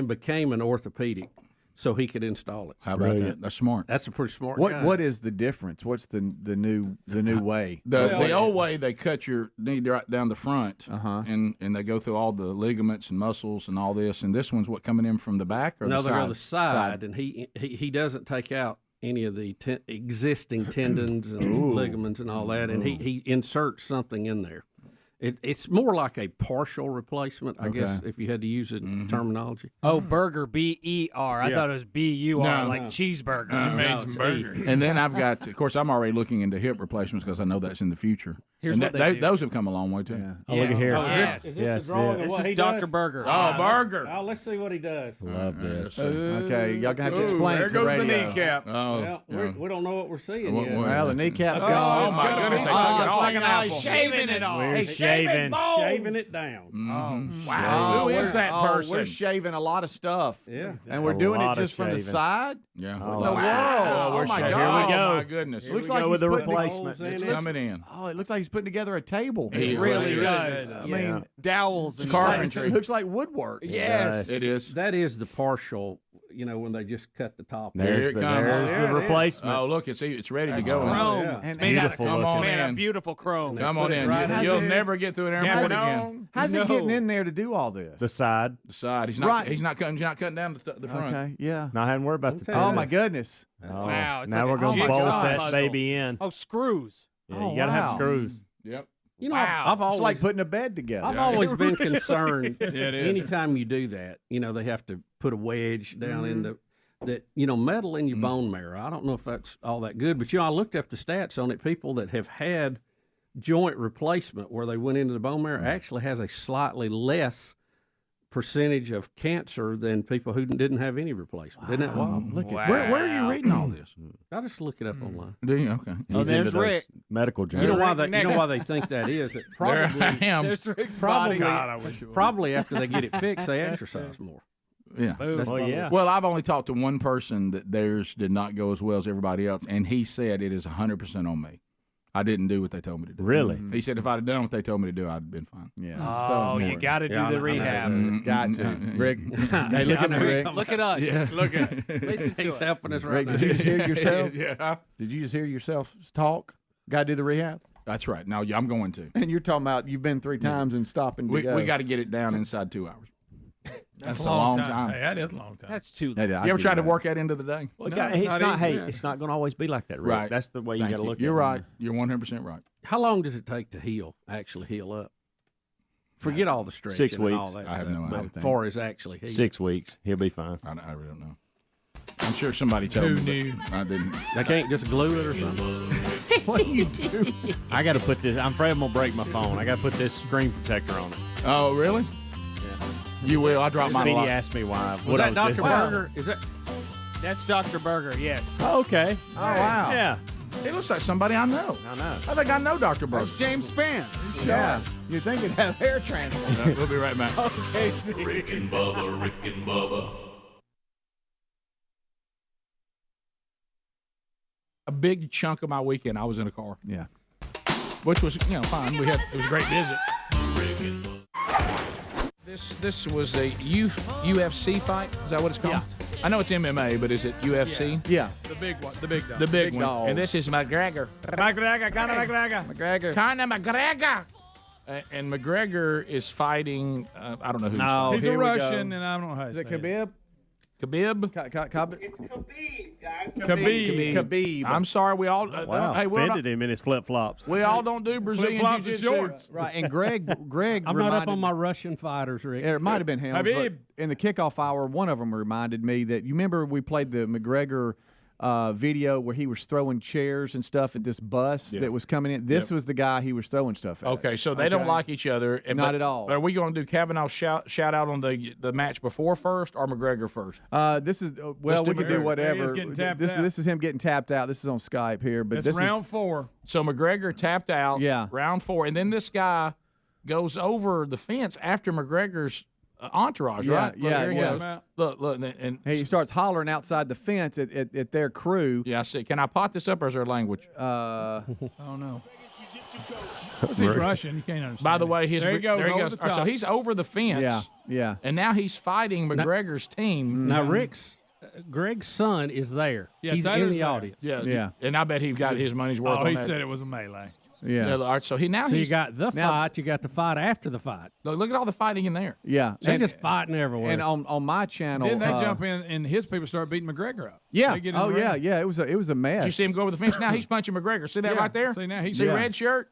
Speaker 9: became an orthopedic, so he could install it.
Speaker 2: How about that? That's smart.
Speaker 9: That's a pretty smart guy.
Speaker 1: What is the difference? What's the new way?
Speaker 2: The old way, they cut your knee right down the front, and they go through all the ligaments and muscles and all this. And this one's coming in from the back or
Speaker 9: no,
Speaker 2: the
Speaker 9: they're
Speaker 2: side?
Speaker 9: on the side, and he doesn't take out any of the existing tendons and ligaments and all that, and he inserts something in there. It's more like a partial replacement, I guess, if you had to use a terminology.
Speaker 21: Oh, burger, B-E-R. I thought it was B-U-R,
Speaker 2: No.
Speaker 21: like cheeseburger.
Speaker 11: He made some burgers.
Speaker 2: And then I've got, of course, I'm already looking into hip replacements because I know that's in the future.
Speaker 21: Here's what they do.
Speaker 2: Those have come a long way too.
Speaker 1: Yeah.
Speaker 3: Oh, look at here.
Speaker 9: Is this the drawing of
Speaker 21: This
Speaker 9: what
Speaker 21: is
Speaker 9: he
Speaker 21: Dr.
Speaker 9: does?
Speaker 21: Burger.
Speaker 2: Oh, Burger.
Speaker 9: Oh, let's see what he does.
Speaker 3: Love this.
Speaker 1: Okay, y'all gonna have to explain
Speaker 11: there
Speaker 1: it to
Speaker 11: goes
Speaker 1: radio.
Speaker 11: the kneecap.
Speaker 2: Oh,
Speaker 9: Well, we don't know what we're seeing yet.
Speaker 1: Well, the kneecap's
Speaker 2: Oh,
Speaker 1: gone.
Speaker 2: my goodness, they took it
Speaker 1: it's
Speaker 2: off.
Speaker 1: like an apple.
Speaker 21: Shaving it off.
Speaker 3: We're shaving.
Speaker 9: Shaving it down.
Speaker 2: Mhm.
Speaker 1: Wow,
Speaker 2: Who is that person?
Speaker 1: We're shaving a lot of stuff.
Speaker 9: Yeah.
Speaker 1: And we're
Speaker 3: A
Speaker 1: doing it
Speaker 3: lot of
Speaker 1: just from the
Speaker 3: shaving.
Speaker 1: side?
Speaker 2: Yeah.
Speaker 3: Oh,
Speaker 1: The
Speaker 3: wow.
Speaker 1: world.
Speaker 2: we're
Speaker 1: Oh, my
Speaker 2: shaving.
Speaker 1: God.
Speaker 3: Here we go.
Speaker 2: Oh, my goodness.
Speaker 1: Looks
Speaker 3: we
Speaker 1: like
Speaker 3: go
Speaker 1: he's
Speaker 3: with the
Speaker 1: putting
Speaker 3: replacement.
Speaker 2: It's
Speaker 9: It
Speaker 2: coming in.
Speaker 1: Oh, it looks like he's putting together a table.
Speaker 2: He
Speaker 21: It really
Speaker 2: really
Speaker 21: does.
Speaker 1: I
Speaker 21: Yeah.
Speaker 1: mean,
Speaker 21: Dowels and
Speaker 2: carpentry.
Speaker 1: it looks like woodwork.
Speaker 21: Yes.
Speaker 2: It is.
Speaker 9: That is the partial, when they just cut the top.
Speaker 2: There it comes.
Speaker 3: There's
Speaker 9: There
Speaker 3: the
Speaker 9: it is.
Speaker 3: replacement.
Speaker 2: Oh, look, it's ready to
Speaker 21: It's
Speaker 2: go.
Speaker 21: chrome.
Speaker 9: Yeah.
Speaker 21: It's made out of
Speaker 3: Beautiful
Speaker 2: Come
Speaker 21: chrome.
Speaker 2: on
Speaker 21: It's made out
Speaker 2: in.
Speaker 21: of beautiful chrome.
Speaker 2: Come
Speaker 9: Put
Speaker 2: on
Speaker 9: it
Speaker 2: in.
Speaker 9: right
Speaker 2: You'll
Speaker 9: in.
Speaker 2: never get through an air force again.
Speaker 1: How's
Speaker 21: No.
Speaker 1: he getting in there to do all this?
Speaker 3: The side.
Speaker 2: The side. He's
Speaker 1: Right.
Speaker 2: not cutting down the front.
Speaker 1: Okay, yeah.
Speaker 3: No, I hadn't worried about the
Speaker 9: Okay.
Speaker 1: Oh,
Speaker 3: top.
Speaker 1: my goodness.
Speaker 3: Oh,
Speaker 21: Wow, it's
Speaker 3: now
Speaker 21: like
Speaker 3: we're
Speaker 21: a
Speaker 3: going to bolt
Speaker 21: jigsaw
Speaker 3: that
Speaker 21: puzzle.
Speaker 3: baby in.
Speaker 21: Oh, screws.
Speaker 3: Yeah,
Speaker 1: Oh,
Speaker 3: you got to have
Speaker 1: wow.
Speaker 3: screws.
Speaker 2: Yep.
Speaker 21: Wow.
Speaker 9: I've
Speaker 1: It's
Speaker 9: always
Speaker 1: like putting a bed together.
Speaker 9: I've always been concerned.
Speaker 11: it is.
Speaker 9: Anytime you do that, they have to put a wedge down in the metal in your bone marrow. I don't know if that's all that good, but I looked up the stats on it. People that have had joint replacement where they went into the bone marrow actually has a slightly less percentage of cancer than people who didn't have any replacement. Isn't that wild?
Speaker 1: Look at
Speaker 2: Where are you reading all this?
Speaker 9: I just look it up online.
Speaker 2: Do you? Okay.
Speaker 3: He's
Speaker 21: Oh, there's
Speaker 3: into those
Speaker 21: Rick.
Speaker 3: medical
Speaker 9: You know
Speaker 3: journals.
Speaker 9: why they think that is? That
Speaker 2: There
Speaker 9: probably
Speaker 2: I am.
Speaker 21: There's Rick's
Speaker 9: probably
Speaker 21: body.
Speaker 11: God, I wish it was.
Speaker 9: probably after they get it fixed, they exercise more.
Speaker 2: Yeah.
Speaker 21: Boom.
Speaker 9: That's
Speaker 3: Oh,
Speaker 9: probably-
Speaker 3: yeah.
Speaker 2: Well, I've only talked to one person that theirs did not go as well as everybody else, and he said it is 100% on me. I didn't do what they told me to do.
Speaker 3: Really?
Speaker 2: He said if I'd have done what they told me to do, I'd have been fine.
Speaker 1: Yeah.
Speaker 21: Oh, you got to do the rehab.
Speaker 1: Got to. Rick. Hey, look at me, Rick.
Speaker 21: Look at us.
Speaker 2: Yeah.
Speaker 21: Look at Listen to
Speaker 9: He's
Speaker 21: us.
Speaker 9: helping us right
Speaker 1: Rick,
Speaker 9: now.
Speaker 1: did you just hear yourself?
Speaker 2: Yeah.
Speaker 1: Did you just hear yourself talk? Got to do the rehab?
Speaker 2: That's right. No, yeah, I'm going to.
Speaker 1: And you're talking about you've been 3 times and stopping to
Speaker 2: We
Speaker 1: go.
Speaker 2: got to get it down inside 2 hours.
Speaker 11: That's
Speaker 2: a long time.
Speaker 11: Hey, that is a long time.
Speaker 21: That's too
Speaker 1: Hey,
Speaker 21: late.
Speaker 1: I
Speaker 2: You ever
Speaker 1: do
Speaker 2: tried to
Speaker 1: that.
Speaker 2: work that into the day?
Speaker 3: Well,
Speaker 11: No,
Speaker 3: it's
Speaker 11: it's
Speaker 3: not.
Speaker 11: not
Speaker 3: Hey,
Speaker 11: easy.
Speaker 3: it's not going to always be like that, Rick.
Speaker 2: Right.
Speaker 3: That's the way you
Speaker 2: Thank
Speaker 3: got to look.
Speaker 2: You're
Speaker 3: at
Speaker 2: right. You're 100% right.
Speaker 9: How long does it take to actually heal up? Forget all the stretching
Speaker 3: 6
Speaker 9: and all
Speaker 3: weeks.
Speaker 9: that
Speaker 2: I have
Speaker 9: stuff.
Speaker 2: no
Speaker 9: but
Speaker 2: idea.
Speaker 9: as far as actually
Speaker 3: it.
Speaker 9: healing.
Speaker 3: 6 weeks. He'll be fine.
Speaker 2: I really don't know. I'm sure somebody told
Speaker 11: Who
Speaker 2: me.
Speaker 11: knew?
Speaker 2: But I didn't.
Speaker 9: They can't just glue it or something.
Speaker 1: What do you do?
Speaker 3: I got to put this. I'm afraid I'm going to break my phone. I got to put this screen protector on it.
Speaker 2: Oh, really? You will. I dropped mine a
Speaker 3: Speedy
Speaker 2: lot.
Speaker 3: asked me why.
Speaker 9: Was
Speaker 3: What I
Speaker 9: that
Speaker 3: was
Speaker 9: Dr.
Speaker 3: doing.
Speaker 9: Burger? Is that
Speaker 21: That's Dr. Burger, yes.
Speaker 3: Oh, okay.
Speaker 1: Oh, wow.
Speaker 3: Yeah.
Speaker 2: He looks like somebody I know.
Speaker 3: I know.
Speaker 2: I think I know Dr. Burger.
Speaker 21: That's James Spann.
Speaker 1: Yeah. You'd think it'd have hair transplant.
Speaker 2: We'll be right back.
Speaker 21: Okay, see.
Speaker 4: Rick and Bubba, Rick and Bubba.
Speaker 2: A big chunk of my weekend, I was in a car,
Speaker 1: Yeah.
Speaker 2: which was fine. It was a great visit. This was a UFC fight. Is that what it's called?
Speaker 1: Yeah.
Speaker 2: I know it's MMA, but is it UFC?
Speaker 1: Yeah.
Speaker 11: The big one. The big dog.
Speaker 2: The big
Speaker 1: Big
Speaker 2: one.
Speaker 1: dog.
Speaker 2: And this is McGregor.
Speaker 1: McGregor.
Speaker 2: Conor McGregor. And McGregor is fighting. I don't know who's
Speaker 3: Oh,
Speaker 11: He's
Speaker 2: fighting.
Speaker 11: a
Speaker 1: here we
Speaker 11: Russian,
Speaker 1: go.
Speaker 11: and I don't know how to
Speaker 1: Is
Speaker 11: say
Speaker 1: it Khabib?
Speaker 2: Khabib.
Speaker 1: It's
Speaker 11: Khabib.
Speaker 1: Khabib.
Speaker 2: I'm sorry. We all.
Speaker 3: Wow.
Speaker 2: Hey,
Speaker 3: Offended him in his flip flops.
Speaker 2: we all don't do Brazilian
Speaker 11: Flip-flops and
Speaker 2: jiu-jitsu.
Speaker 11: shorts.
Speaker 1: Right. And Greg
Speaker 13: I'm not up on my Russian fighters, Rick.
Speaker 1: It might have been him. but
Speaker 11: Khabib.
Speaker 1: in the kickoff hour, one of them reminded me that you remember we played the McGregor video where he was throwing chairs and stuff at this bus that was coming in. This was the guy he was throwing stuff at.
Speaker 2: Okay, so they don't like each other.
Speaker 1: Not at all.
Speaker 2: Are we going to do Kavanaugh shout out on the match before first or McGregor first?
Speaker 1: This is well,
Speaker 2: Let's
Speaker 1: we
Speaker 2: do
Speaker 1: could do
Speaker 2: McGregor.
Speaker 1: whatever.
Speaker 11: He is getting tapped out.
Speaker 1: This is him getting tapped out. This is on Skype here, but
Speaker 11: It's
Speaker 1: this
Speaker 11: round
Speaker 1: is
Speaker 11: 4.
Speaker 2: So McGregor tapped out.
Speaker 1: Yeah.
Speaker 2: Round 4, and then this guy goes over the fence after McGregor's entourage.
Speaker 1: Yeah,
Speaker 2: right? Look,
Speaker 1: yeah,
Speaker 2: here he
Speaker 1: yeah.
Speaker 2: goes. Look, and
Speaker 1: he starts hollering outside the fence at their crew.
Speaker 2: yeah. I see. Can I pot this up, or is there language?
Speaker 11: Oh, no. He's Russian. You can't understand.
Speaker 2: By the
Speaker 11: it.
Speaker 2: way,
Speaker 11: there he goes.
Speaker 2: There he
Speaker 11: over
Speaker 2: goes.
Speaker 11: the
Speaker 2: All right, so
Speaker 11: top.
Speaker 2: he's over the fence.
Speaker 1: Yeah, yeah.
Speaker 2: And now he's fighting McGregor's team.
Speaker 13: Now, Greg's son is there.
Speaker 11: Yeah,
Speaker 13: He's in
Speaker 11: Taylor's
Speaker 13: the
Speaker 11: there.
Speaker 13: audience.
Speaker 2: Yeah,
Speaker 1: Yeah.
Speaker 2: And I bet he got his money's worth.
Speaker 11: Oh,
Speaker 2: on
Speaker 11: he
Speaker 2: that.
Speaker 11: said it was a melee.
Speaker 1: Yeah.
Speaker 2: All right, so he's
Speaker 13: You got the
Speaker 1: Now-
Speaker 13: fight. You got the fight after the fight.
Speaker 2: look at all the fighting in there.
Speaker 1: Yeah.
Speaker 13: They're
Speaker 1: And-
Speaker 13: just fighting everywhere.
Speaker 1: And on my channel,
Speaker 11: Then they jump in, and his people start beating McGregor up.
Speaker 1: Yeah.
Speaker 11: They get in
Speaker 1: Oh
Speaker 11: the
Speaker 1: yeah,
Speaker 11: ring.
Speaker 1: yeah. It was a mess.
Speaker 2: Did you see him go over the fence? Now he's punching McGregor. See that
Speaker 11: Yeah,
Speaker 2: right there?
Speaker 11: see, now he's-
Speaker 2: see
Speaker 1: Yeah.
Speaker 2: red shirt.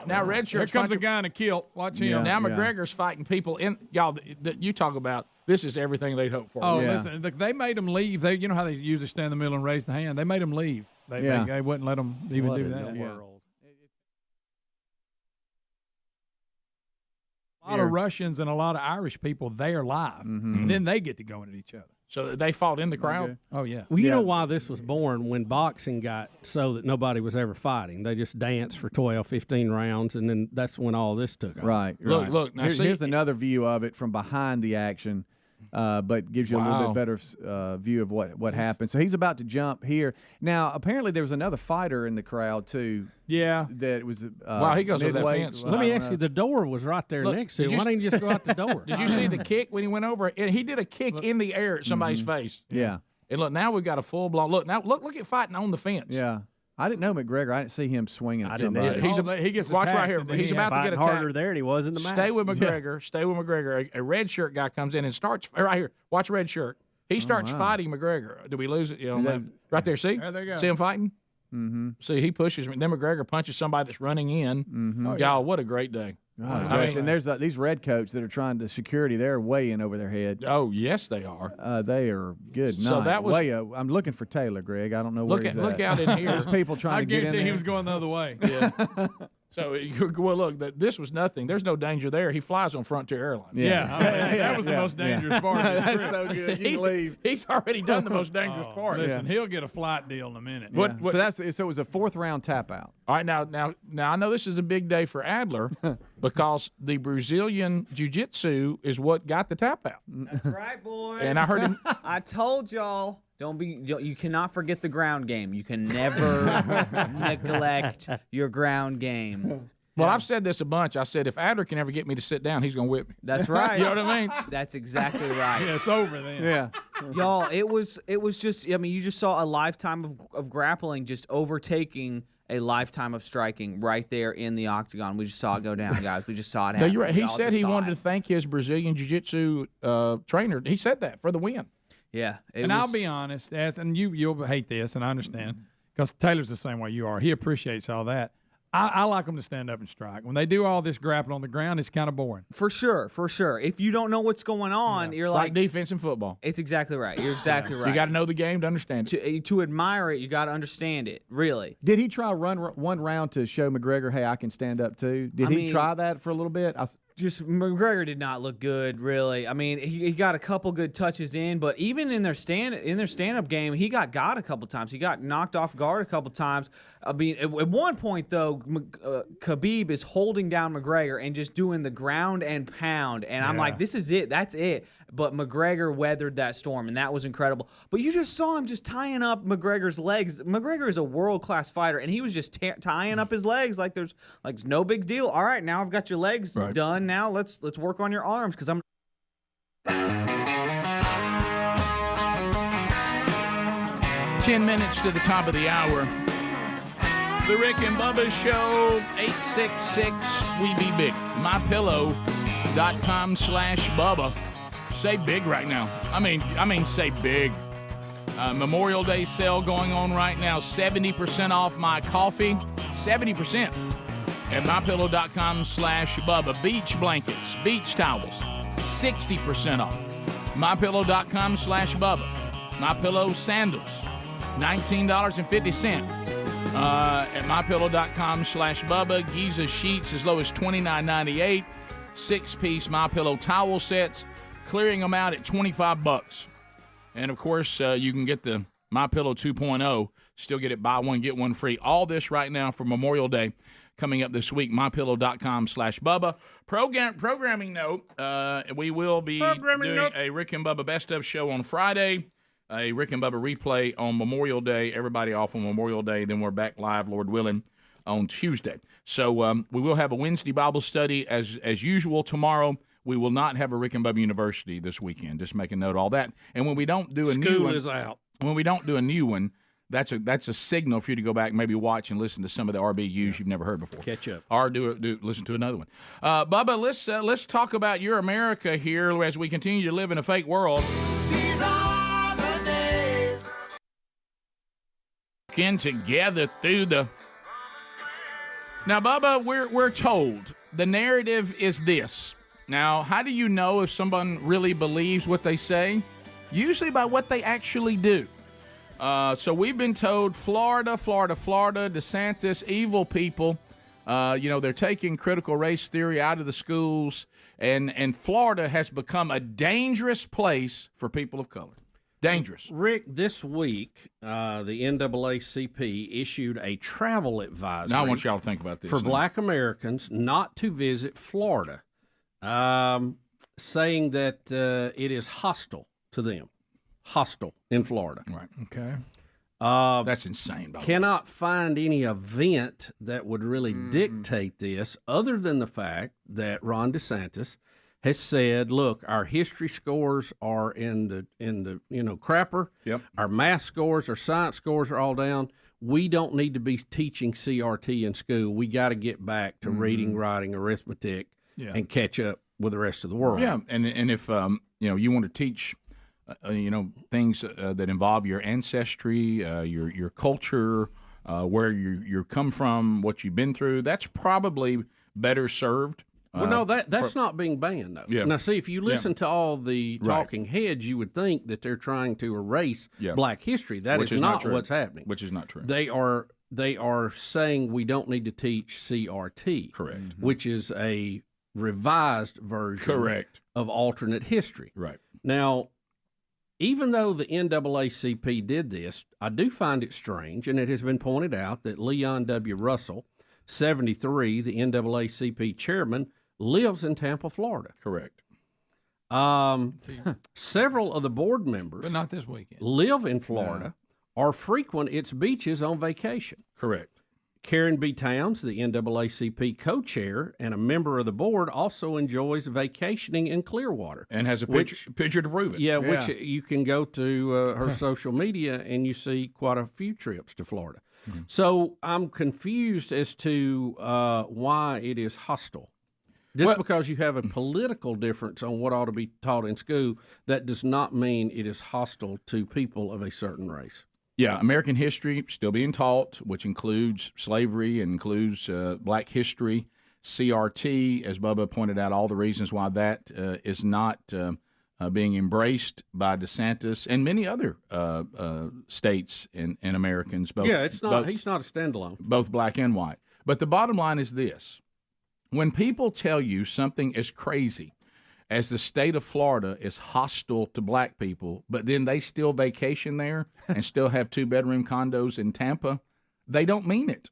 Speaker 2: Now red shirt.
Speaker 11: Here comes a guy in a kilt. Watch him.
Speaker 1: Yeah.
Speaker 2: Now McGregor's fighting people in y'all that you talk about. This is everything they'd hope for.
Speaker 11: Oh,
Speaker 1: Yeah.
Speaker 11: listen, they made him leave. You know how they usually stand in the middle and raise the hand. They made him leave. They
Speaker 1: Yeah.
Speaker 11: wouldn't let him even
Speaker 1: What
Speaker 11: do
Speaker 1: in
Speaker 11: that.
Speaker 1: the
Speaker 11: Yeah.
Speaker 1: world?
Speaker 11: A lot of Russians and a lot of Irish people there live, and then they get to going at each other.
Speaker 2: So they fought in the crowd?
Speaker 11: Oh, yeah.
Speaker 13: Well, you know why this was born? When boxing got so that nobody was ever fighting. They just danced for 12, 15 rounds, and then that's when all this took off.
Speaker 1: Right.
Speaker 2: Look. Now
Speaker 1: Here's another view of it from behind the action, but gives you a little bit better view of what happened. So he's about to jump here. Now, apparently there was another fighter in the crowd, too.
Speaker 11: Yeah.
Speaker 1: That was
Speaker 2: he goes over that fence.
Speaker 13: Let me ask you, the door was right there next to him. Why didn't you just go out the door?
Speaker 2: Did you see the kick when he went over? And he did a kick in the air at somebody's face.
Speaker 1: Yeah.
Speaker 2: And look, now we've got a full-blown – look at fighting on the fence.
Speaker 1: Yeah. I didn't know McGregor. I didn't see him swinging at somebody.
Speaker 11: He gets
Speaker 2: watch
Speaker 11: attacked,
Speaker 2: right here.
Speaker 11: and then
Speaker 2: He's about to get attacked.
Speaker 3: harder there than he was in the match.
Speaker 2: Stay with McGregor. Stay with McGregor. A red shirt guy comes in and starts right here. Watch red shirt. He starts fighting McGregor. Do we lose it? Right there. See?
Speaker 11: There they go.
Speaker 2: See him fighting?
Speaker 1: Mm-hmm.
Speaker 2: See, he pushes me. Then McGregor punches somebody that's running in.
Speaker 1: Mm-hmm.
Speaker 2: Y'all, what a great day.
Speaker 1: And there's these red coats that are trying to security. They're way in over their head.
Speaker 2: Oh, yes, they are.
Speaker 1: They are good.
Speaker 2: So that was
Speaker 1: way. I'm looking for Taylor, Greg. I don't know where he's at.
Speaker 2: Look out in here.
Speaker 1: There's people trying to get in there.
Speaker 11: He was going the other way.
Speaker 2: Yeah. So, look, this was nothing. There's no danger there. He flies on Frontier Airlines.
Speaker 11: That was the most dangerous part of this trip.
Speaker 1: That's so good. You can leave.
Speaker 2: He's already done the most dangerous part.
Speaker 11: Listen, he'll get a flight deal in a minute.
Speaker 1: So it was a fourth round tap out.
Speaker 2: All right, now I know this is a big day for Adler because the Brazilian Jiu-Jitsu is what got the tap out.
Speaker 21: That's right, boys.
Speaker 2: And I heard him.
Speaker 21: I told y'all. You cannot forget the ground game. You can never neglect your ground game.
Speaker 2: Well, I've said this a bunch. I said if Adler can ever get me to sit down, he's going to whip me.
Speaker 21: That's right.
Speaker 2: You know what I mean?
Speaker 21: That's exactly right.
Speaker 11: Yeah, it's over then.
Speaker 1: Yeah.
Speaker 21: Y'all, it was just, I mean, you just saw a lifetime of grappling just overtaking a lifetime of striking right there in the octagon. We just saw it go down, guys. We just saw it happen.
Speaker 2: You're right. He said he wanted to thank his Brazilian Jiu-Jitsu trainer. He said that for the win.
Speaker 21: Yeah.
Speaker 11: I'll be honest, and you'll hate this, and I understand, because Taylor's the same way you are. He appreciates all that. I like them to stand up and strike. When they do all this grappling on the ground, it's kind of boring.
Speaker 21: For sure. If you don't know what's going on, you're
Speaker 2: It's
Speaker 21: like
Speaker 2: like defense in football.
Speaker 21: It's exactly right. You're exactly right.
Speaker 2: You got to know the game to understand it.
Speaker 21: To admire it, you got to understand it, really.
Speaker 1: Did he try run one round to show McGregor, hey, I can stand up too? Did he try that for a little bit?
Speaker 21: Just McGregor did not look good, really. I mean, he got a couple good touches in, but even in their stand-up game, he got a couple times. He got knocked off guard a couple times. I mean, at one point though, Khabib is holding down McGregor and just doing the ground and pound, and I'm like, this is it, that's it. But McGregor weathered that storm, and that was incredible. But you just saw him just tying up McGregor's legs. McGregor is a world-class fighter, and he was just tying up his legs like there's no big deal. All right, now I've got your legs done. Now let's work on your arms because I'm.
Speaker 2: 10 minutes to the top of the hour. The Rick and Bubba Show, 866-WE-BE-BIG. MyPillow.com/Bubba. Say big right now. I mean, say big. Memorial Day sale going on right now. 70% off my coffee. 70% at MyPillow.com/Bubba. Beach blankets, beach towels, 60% off. MyPillow.com/Bubba. MyPillow sandals, $19.50. At MyPillow.com/Bubba. Giza sheets as low as $29.98. 6-piece MyPillow towel sets, clearing them out at $25. And of course, you can get the MyPillow 2.0. Still get it, buy one get one free. All this right now for Memorial Day coming up this week. MyPillow.com/Bubba. Programming note: we will be doing a Rick and Bubba Best of show on Friday. A Rick and Bubba replay on Memorial Day. Everybody off on Memorial Day. Then we're back live, Lord willing, on Tuesday. So we will have a Wednesday Bible study as usual tomorrow. We will not have a Rick and Bubba University this weekend. Just make a note of all that. And when we don't do a new one,
Speaker 13: school is out.
Speaker 2: When we don't do a new one, that's a signal for you to go back and maybe watch and listen to some of the RBUs you've never heard before.
Speaker 13: Catch up.
Speaker 2: Or listen to another one. Bubba, let's talk about your America here as we continue to live in a fake world. In together through the. Now, Bubba, we're told the narrative is this. Now, how do you know if someone really believes what they say? Usually by what they actually do. So we've been told Florida, DeSantis, evil people They're taking critical race theory out of the schools, and Florida has become a dangerous place for people of color. Dangerous.
Speaker 13: Rick, this week, the NAACP issued a travel advisory.
Speaker 2: Now I want y'all to think about this.
Speaker 13: For Black Americans not to visit Florida, saying that it is hostile to them. Hostile in Florida.
Speaker 2: Right.
Speaker 11: Okay.
Speaker 2: That's insane. By the way.
Speaker 13: Cannot find any event that would really dictate this, other than the fact that Ron DeSantis has said, "Look, our history scores are in the crapper.
Speaker 2: Yep.
Speaker 13: Our math scores, our science scores are all down. We don't need to be teaching CRT in school. We got to get back to reading, writing, arithmetic, and catch up with the rest of the world."
Speaker 2: Yeah, and if you want to teach. Things that involve your ancestry, your culture, where you come from, what you've been through. That's probably better served.
Speaker 13: Well, no, that's not being banned, though.
Speaker 2: Yeah.
Speaker 13: Now, see, if you listen to all the talking heads, you would think that they're trying to erase Black history. That is not what's happening.
Speaker 2: Which is not true.
Speaker 13: They are saying we don't need to teach CRT.
Speaker 2: Correct.
Speaker 13: Which is a revised version of alternate history.
Speaker 2: Right.
Speaker 13: Now, even though the NAACP did this, I do find it strange, and it has been pointed out that Leon W. Russell, 73, the NAACP chairman, lives in Tampa, Florida.
Speaker 2: Correct.
Speaker 13: Several of the board members,
Speaker 11: but not this weekend,
Speaker 13: live in Florida, or frequent its beaches on vacation.
Speaker 2: Correct.
Speaker 13: Karen B. Towns, the NAACP co-chair and a member of the board, also enjoys vacationing in Clearwater.
Speaker 2: And has a picture to prove it.
Speaker 13: Yeah, which you can go to her social media and you see quite a few trips to Florida.
Speaker 2: Mm-hmm.
Speaker 13: So I'm confused as to why it is hostile. Just because you have a political difference on what ought to be taught in school, that does not mean it is hostile to people of a certain race.
Speaker 2: Yeah, American history still being taught, which includes slavery, includes Black history, CRT, as Bubba pointed out, all the reasons why that is not being embraced by DeSantis and many other states and Americans. Both,
Speaker 13: it's not. He's not a standalone.
Speaker 2: Both Black and white. But the bottom line is this: when people tell you something as crazy as the state of Florida is hostile to Black people, but then they still vacation there and still have 2-bedroom condos in Tampa, they don't mean it.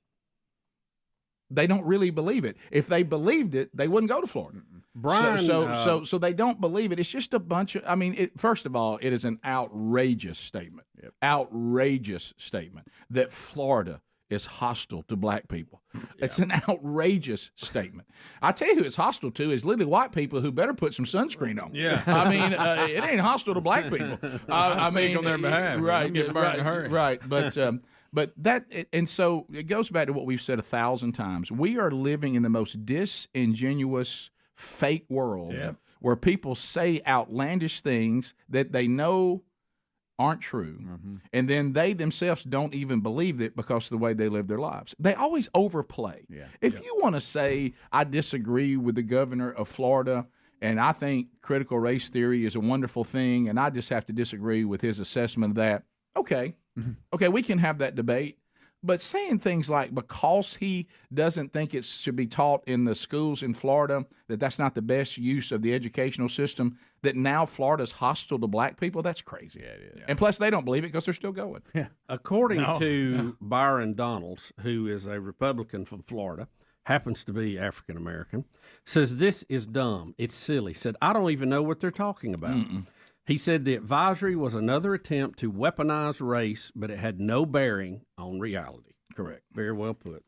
Speaker 2: They don't really believe it. If they believed it, they wouldn't go to Florida.
Speaker 13: Brian,
Speaker 2: so they don't believe it. It's just a bunch of. I mean, first of all, it is an outrageous statement. Outrageous statement that Florida is hostile to Black people. It's an outrageous statement. I tell you who it's hostile to is literally white people who better put some sunscreen on.
Speaker 11: Yeah.
Speaker 2: I mean, it ain't hostile to Black people.
Speaker 11: I mean, on their behalf.
Speaker 2: Right.
Speaker 11: Get burned in a hurry.
Speaker 2: Right. But that, and so it goes back to what we've said 1,000 times. We are living in the most disingenuous, fake world where people say outlandish things that they know aren't true, and then they themselves don't even believe it because of the way they live their lives. They always overplay. If you want to say, I disagree with the governor of Florida, and I think critical race theory is a wonderful thing, and I just have to disagree with his assessment of that, okay, we can have that debate. But saying things like because he doesn't think it should be taught in the schools in Florida, that's not the best use of the educational system, that now Florida's hostile to Black people, that's crazy. Yeah, it is. And plus, they don't believe it because they're still going.
Speaker 13: According to Byron Donalds, who is a Republican from Florida, happens to be African American, says this is dumb. It's silly. Said, I don't even know what they're talking about. He said the advisory was another attempt to weaponize race, but it had no bearing on reality.
Speaker 2: Correct.
Speaker 13: Very well put.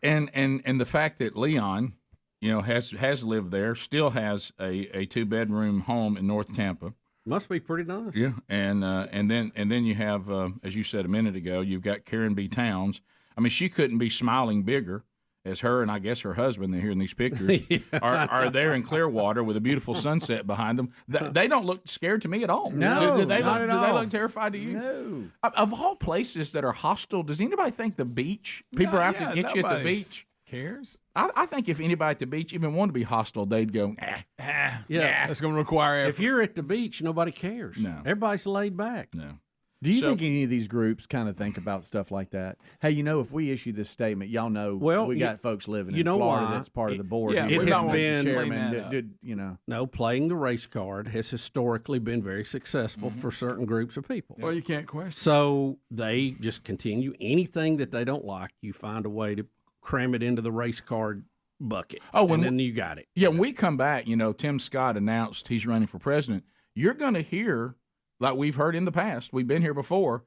Speaker 2: And the fact that Leon, has lived there, still has a 2-bedroom home in North Tampa.
Speaker 13: Must be pretty nice.
Speaker 2: Yeah. And then you have, as you said a minute ago, you've got Karen B. Towns. I mean, she couldn't be smiling bigger as her and I guess her husband, they're here in these pictures, are there in Clearwater with a beautiful sunset behind them. They don't look scared to me at all.
Speaker 21: No,
Speaker 2: do they
Speaker 21: not at
Speaker 2: do
Speaker 21: all.
Speaker 2: they look terrified to you?
Speaker 21: No.
Speaker 2: Of all places that are hostile, does anybody think the beach, people are out to get you at the beach?
Speaker 11: Cares?
Speaker 2: I think if anybody at the beach even wanted to be hostile, they'd go,
Speaker 11: That's going to require effort.
Speaker 13: If you're at the beach, nobody cares.
Speaker 2: No.
Speaker 13: Everybody's laid back.
Speaker 2: No.
Speaker 1: Do you think any of these groups kind of think about stuff like that? Hey, if we issue this statement, y'all know we got folks living in Florida that's part of the board.
Speaker 13: Yeah,
Speaker 1: it
Speaker 13: has
Speaker 1: been
Speaker 13: chairman. No, playing the race card has historically been very successful for certain groups of people.
Speaker 2: Well, you can't question.
Speaker 13: So they just continue anything that they don't like. You find a way to cram it into the race card bucket. And then you got it.
Speaker 2: Yeah, when we come back, Tim Scott announced he's running for president. You're going to hear, like we've heard in the past, we've been here before,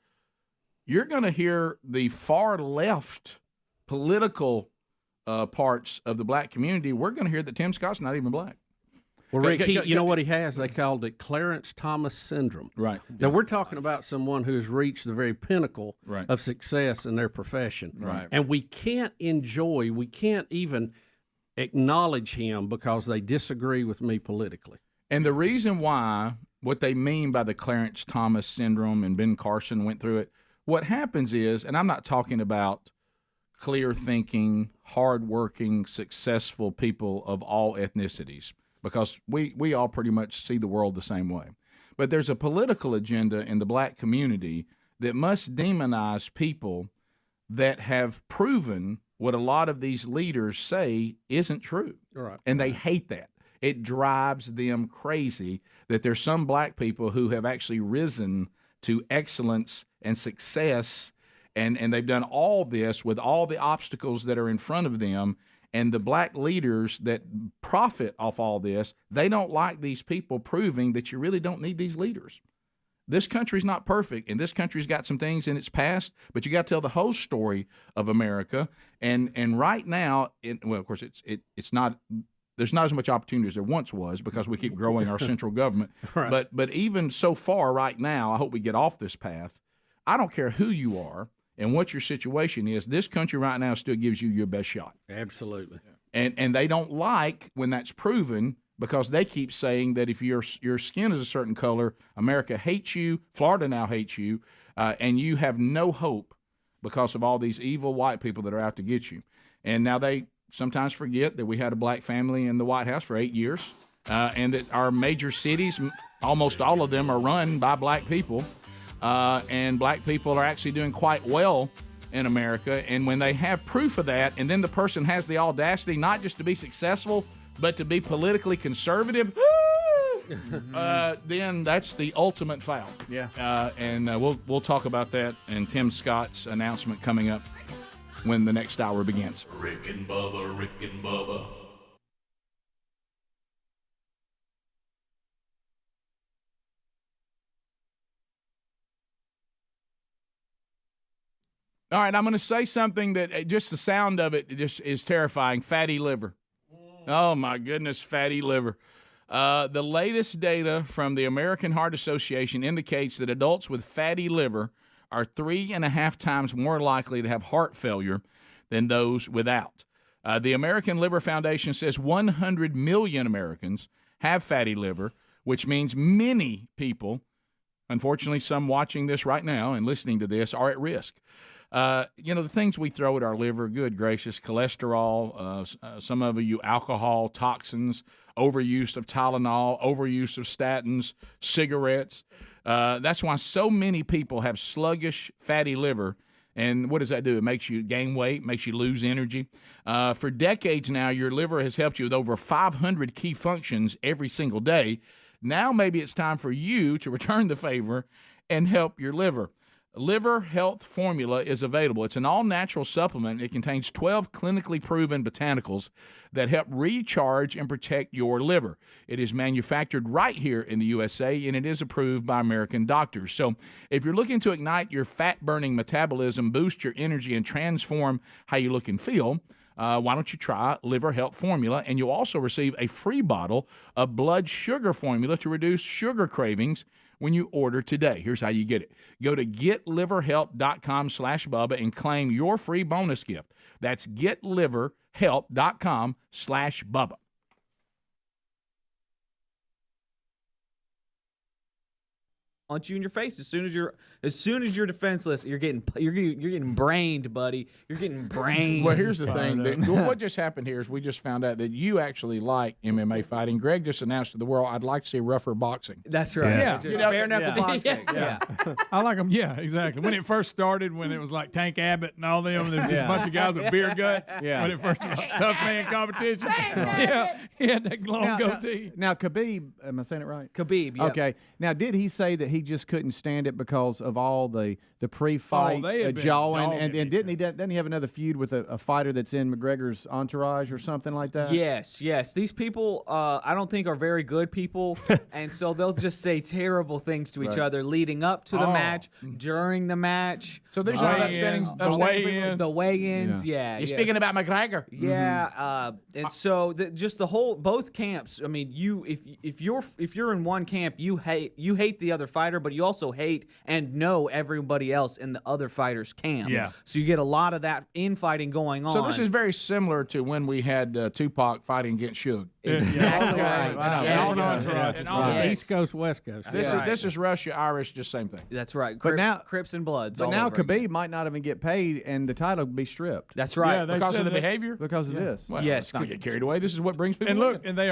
Speaker 2: you're going to hear the far left political parts of the black community. We're going to hear that Tim Scott's not even black.
Speaker 13: Well, Rick, you know what he has? They called it Clarence Thomas syndrome.
Speaker 2: Right.
Speaker 13: Now, we're talking about someone who has reached the very pinnacle of success in their profession.
Speaker 2: Right.
Speaker 13: And we can't even acknowledge him because they disagree with me politically.
Speaker 2: And the reason why, what they mean by the Clarence Thomas syndrome, and Ben Carson went through it, what happens is, and I'm not talking about clear-thinking, hard-working, successful people of all ethnicities, because we all pretty much see the world the same way. But there's a political agenda in the black community that must demonize people that have proven what a lot of these leaders say isn't true.
Speaker 13: Right.
Speaker 2: And they hate that. It drives them crazy that there's some black people who have actually risen to excellence and success, and they've done all this with all the obstacles that are in front of them. And the black leaders that profit off all this, they don't like these people proving that you really don't need these leaders. This country's not perfect, and this country's got some things in its past, but you got to tell the whole story of America. And right now, of course, it's not. There's not as much opportunity as there once was because we keep growing our central government.
Speaker 13: Right.
Speaker 2: But even so far right now, I hope we get off this path. I don't care who you are and what your situation is. This country right now still gives you your best shot.
Speaker 13: Absolutely.
Speaker 2: And they don't like when that's proven, because they keep saying that if your skin is a certain color, America hates you, Florida now hates you, and you have no hope because of all these evil white people that are out to get you. And now they sometimes forget that we had a black family in the White House for 8 years, and that our major cities, almost all of them, are run by black people, and black people are actually doing quite well in America. And when they have proof of that, and then the person has the audacity not just to be successful, but to be politically conservative, then that's the ultimate foul.
Speaker 1: Yeah.
Speaker 2: And we'll talk about that and Tim Scott's announcement coming up when the next hour begins.
Speaker 4: Rick and Bubba, Rick and Bubba.
Speaker 2: All right, I'm going to say something that just the sound of it just is terrifying. Fatty liver. Oh, my goodness, fatty liver. The latest data from the American Heart Association indicates that adults with fatty liver are 3.5 times more likely to have heart failure than those without. The American Liver Foundation says 100 million Americans have fatty liver, which means many people, unfortunately some watching this right now and listening to this, are at risk. The things we throw at our liver, good gracious, cholesterol, some of you alcohol, toxins, overuse of Tylenol, overuse of statins, cigarettes. That's why so many people have sluggish fatty liver. And what does that do? It makes you gain weight, makes you lose energy. For decades now, your liver has helped you with over 500 key functions every single day. Now maybe it's time for you to return the favor and help your liver. Liver Health Formula is available. It's an all-natural supplement. It contains 12 clinically proven botanicals that help recharge and protect your liver. It is manufactured right here in the USA, and it is approved by American doctors. So if you're looking to ignite your fat-burning metabolism, boost your energy, and transform how you look and feel, why don't you try Liver Health Formula, and you'll also receive a free bottle of blood sugar formula to reduce sugar cravings when you order today. Here's how you get it. Go to getliverhelp.com/Bubba and claim your free bonus gift. That's getliverhelp.com/Bubba.
Speaker 21: punch you in your face as soon as you're defenseless. You're getting brained, buddy. You're getting brained.
Speaker 2: Well, here's the thing. What just happened here is we just found out that you actually like MMA fighting. Greg just announced to the world, I'd like to see rougher boxing.
Speaker 21: That's right.
Speaker 11: Yeah.
Speaker 21: Just bare knuckle boxing.
Speaker 11: Yeah. I like them. Yeah, exactly. When it first started, when it was like Tank Abbott and all them, there was just a bunch of guys with beer guts.
Speaker 21: Yeah.
Speaker 11: When it first was tough man competition. Yeah. He had that long goatee.
Speaker 1: Now, Khabib, am I saying it right?
Speaker 21: Khabib, yeah.
Speaker 1: Okay. Now, did he say that he just couldn't stand it because of all the pre-fight
Speaker 11: they had been
Speaker 1: jawing?
Speaker 11: dogging
Speaker 1: And doesn't he have another feud with a fighter that's in McGregor's entourage or something like that?
Speaker 21: Yes. These people, I don't think are very good people, and so they'll just say terrible things to each
Speaker 1: Right.
Speaker 21: other leading up to the match, during the match.
Speaker 2: So there's no
Speaker 21: the weigh-ins. Yeah.
Speaker 2: You're speaking about McGregor.
Speaker 21: Yeah, and so just the whole both camps. I mean, if you're in one camp, you hate the other fighter, but you also hate and know everybody else in the other fighter's camp.
Speaker 2: Yeah.
Speaker 21: So you get a lot of that infighting going on.
Speaker 2: So this is very similar to when we had Tupac fighting against Suge.
Speaker 21: Exactly right.
Speaker 13: East Coast, West Coast.
Speaker 2: This is Russia, Irish, just same thing.
Speaker 21: That's right.
Speaker 1: But now
Speaker 21: Crips and Bloods.
Speaker 1: But
Speaker 21: all
Speaker 1: now
Speaker 21: over again.
Speaker 1: Khabib might not even get paid, and the title be stripped.
Speaker 21: That's right.
Speaker 11: Yeah,
Speaker 2: Because of the behavior?
Speaker 1: Because of this.
Speaker 2: Well,
Speaker 21: Yes.
Speaker 2: let's not get carried away. This is what brings people
Speaker 11: And look,
Speaker 2: in.
Speaker 11: and they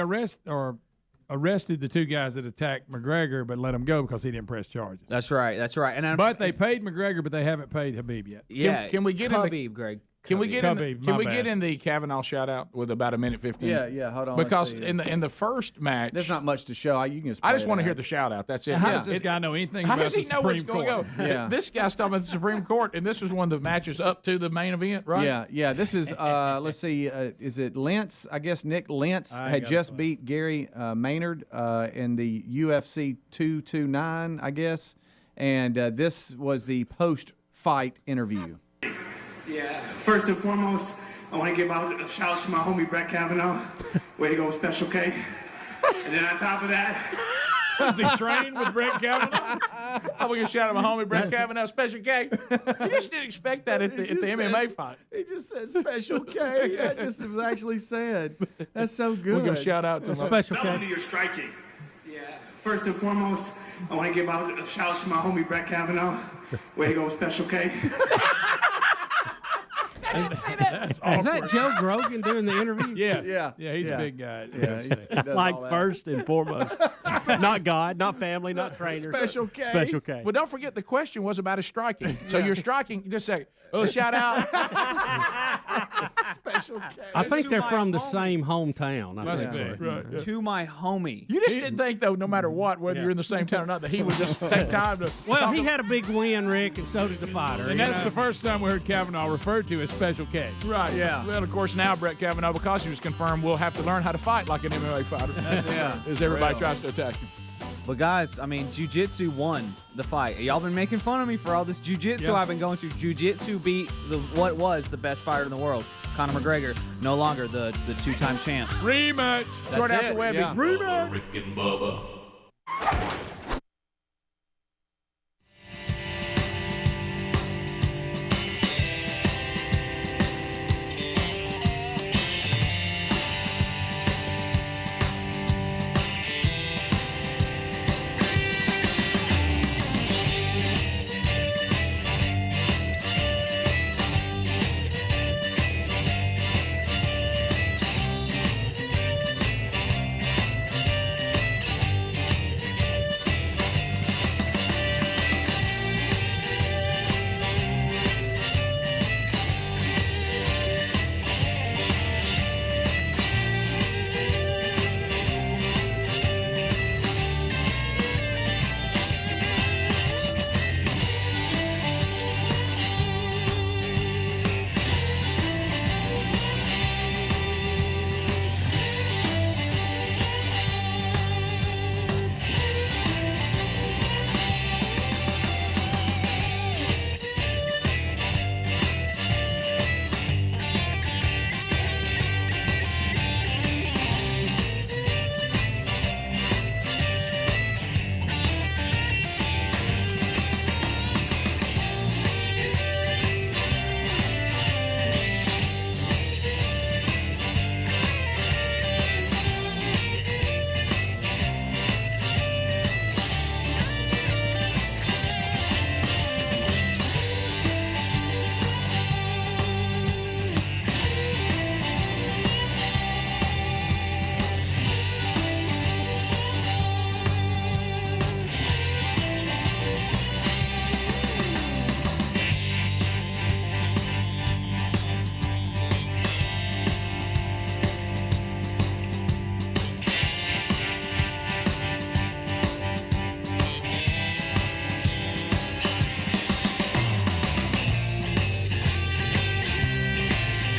Speaker 11: arrested the two guys that attacked McGregor, but let him go because he didn't press charges.
Speaker 21: That's right. And
Speaker 11: But they paid McGregor, but they haven't paid Habib yet.
Speaker 21: yeah,
Speaker 2: Can we get in the-
Speaker 21: Khabib, Greg?
Speaker 2: Can we get
Speaker 11: Khabib,
Speaker 2: in the Kavanaugh shout out with about a minute 15?
Speaker 1: Yeah, hold on. let's
Speaker 2: Because
Speaker 1: see.
Speaker 2: in the first match,
Speaker 1: There's not much to show. You can just
Speaker 2: I just
Speaker 1: play
Speaker 2: want to
Speaker 1: it
Speaker 2: hear
Speaker 1: out.
Speaker 2: the shout out. That's it.
Speaker 11: How does this guy know anything
Speaker 2: How
Speaker 11: about
Speaker 2: does
Speaker 11: the
Speaker 2: he know what's
Speaker 11: Supreme
Speaker 2: going
Speaker 11: Court?
Speaker 2: to go?
Speaker 1: Yeah.
Speaker 2: This guy's talking about the Supreme Court, and this was one of the matches up to the main event, right?
Speaker 1: Yeah. This is let's see. Is it Lentz? I guess Nick Lentz had just beat Gary Maynard in the UFC 229, I guess, and this was the post-fight interview.
Speaker 12: Yeah, first and foremost, I want to give out a shout out to my homie Brett Kavanaugh. Way to go, Special K. And then on top of that,
Speaker 11: Does he train with Brett Kavanaugh?
Speaker 2: I'm going to shout out my homie Brett Kavanaugh, Special K. You just didn't expect that at the MMA fight.
Speaker 1: He just said Special K. That just was actually said. That's so good.
Speaker 2: We're going to shout out to
Speaker 13: Special
Speaker 12: double
Speaker 13: K.
Speaker 12: to your striking. Yeah, first and foremost, I want to give out a shout out to my homie Brett Kavanaugh. Way to go, Special K.
Speaker 13: Is that Joe Grogan doing the interview?
Speaker 11: Yes.
Speaker 1: Yeah.
Speaker 11: He's a big guy.
Speaker 22: Like first and foremost, not God, not family, not trainer.
Speaker 1: Special K.
Speaker 22: Special K.
Speaker 2: Well, don't forget the question was about his striking. So your striking, you just say, oh, shout out.
Speaker 1: Special K.
Speaker 13: I think they're from the same hometown. I
Speaker 11: Must
Speaker 13: think.
Speaker 11: be. Right.
Speaker 21: To my homie.
Speaker 2: You just didn't think, though, no matter what, whether you're in the same town or not, that he would just take time to.
Speaker 13: Well, he had a big win, Rick, and so did the fighter.
Speaker 11: And that's the first time we heard Kavanaugh referred to as Special K.
Speaker 2: Right, yeah. Well, of course, now Brett Kavanaugh, because he was confirmed, will have to learn how to fight like an MMA fighter. As everybody tries to attack him.
Speaker 21: But guys, I mean, jiu-jitsu won the fight. Y'all been making fun of me for all this jiu-jitsu I've been going to. Jiu-jitsu beat what was the best fighter in the world, Conor McGregor, no longer the two-time champ.
Speaker 2: Rematch. Short out the Webby.
Speaker 21: Rematch.
Speaker 4: Rick and Bubba.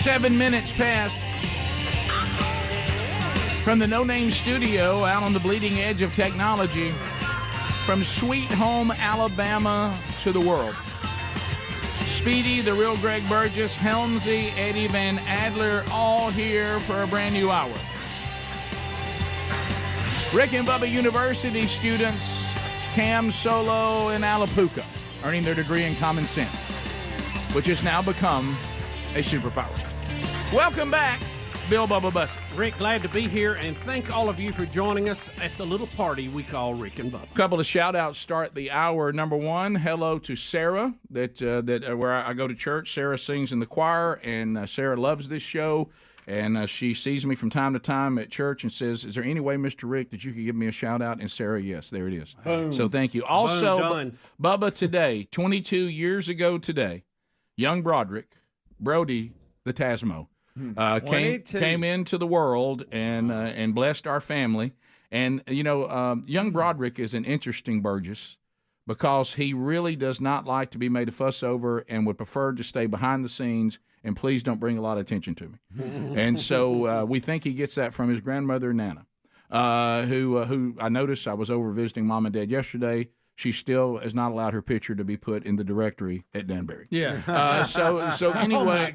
Speaker 2: 7 minutes past. From the No Name Studio out on the bleeding edge of technology, from Sweet Home, Alabama to the world. Speedy, the real Greg Burgess, Helmsy, Eddie Van Adler, all here for a brand new hour. Rick and Bubba University students, Cam Solo and Alapuca, earning their degree in common sense, which has now become a superpower. Welcome back, Bill Bubba Bussey.
Speaker 9: Rick, glad to be here, and thank all of you for joining us at the little party we call Rick and Bubba.
Speaker 2: A couple of shout-outs start the hour. Number one, hello to Sarah, where I go to church. Sarah sings in the choir, and Sarah loves this show. And she sees me from time to time at church and says, "Is there any way, Mr. Rick, that you could give me a shout-out?" And Sarah, yes, there it is.
Speaker 9: Boom.
Speaker 2: So thank you. Also,
Speaker 9: Boom,
Speaker 2: Bubba, today, 22 years ago today, young Brody the Tasmo, came into the world and blessed our family. And, young Broderick is an interesting Burgess because he really does not like to be made a fuss over and would prefer to stay behind the scenes. And please don't bring a lot of attention to me. And so we think he gets that from his grandmother, Nana, who I noticed. I was over visiting Mom and Dad yesterday. She still has not allowed her picture to be put in the directory at Danbury.
Speaker 11: Yeah.
Speaker 2: So anyway,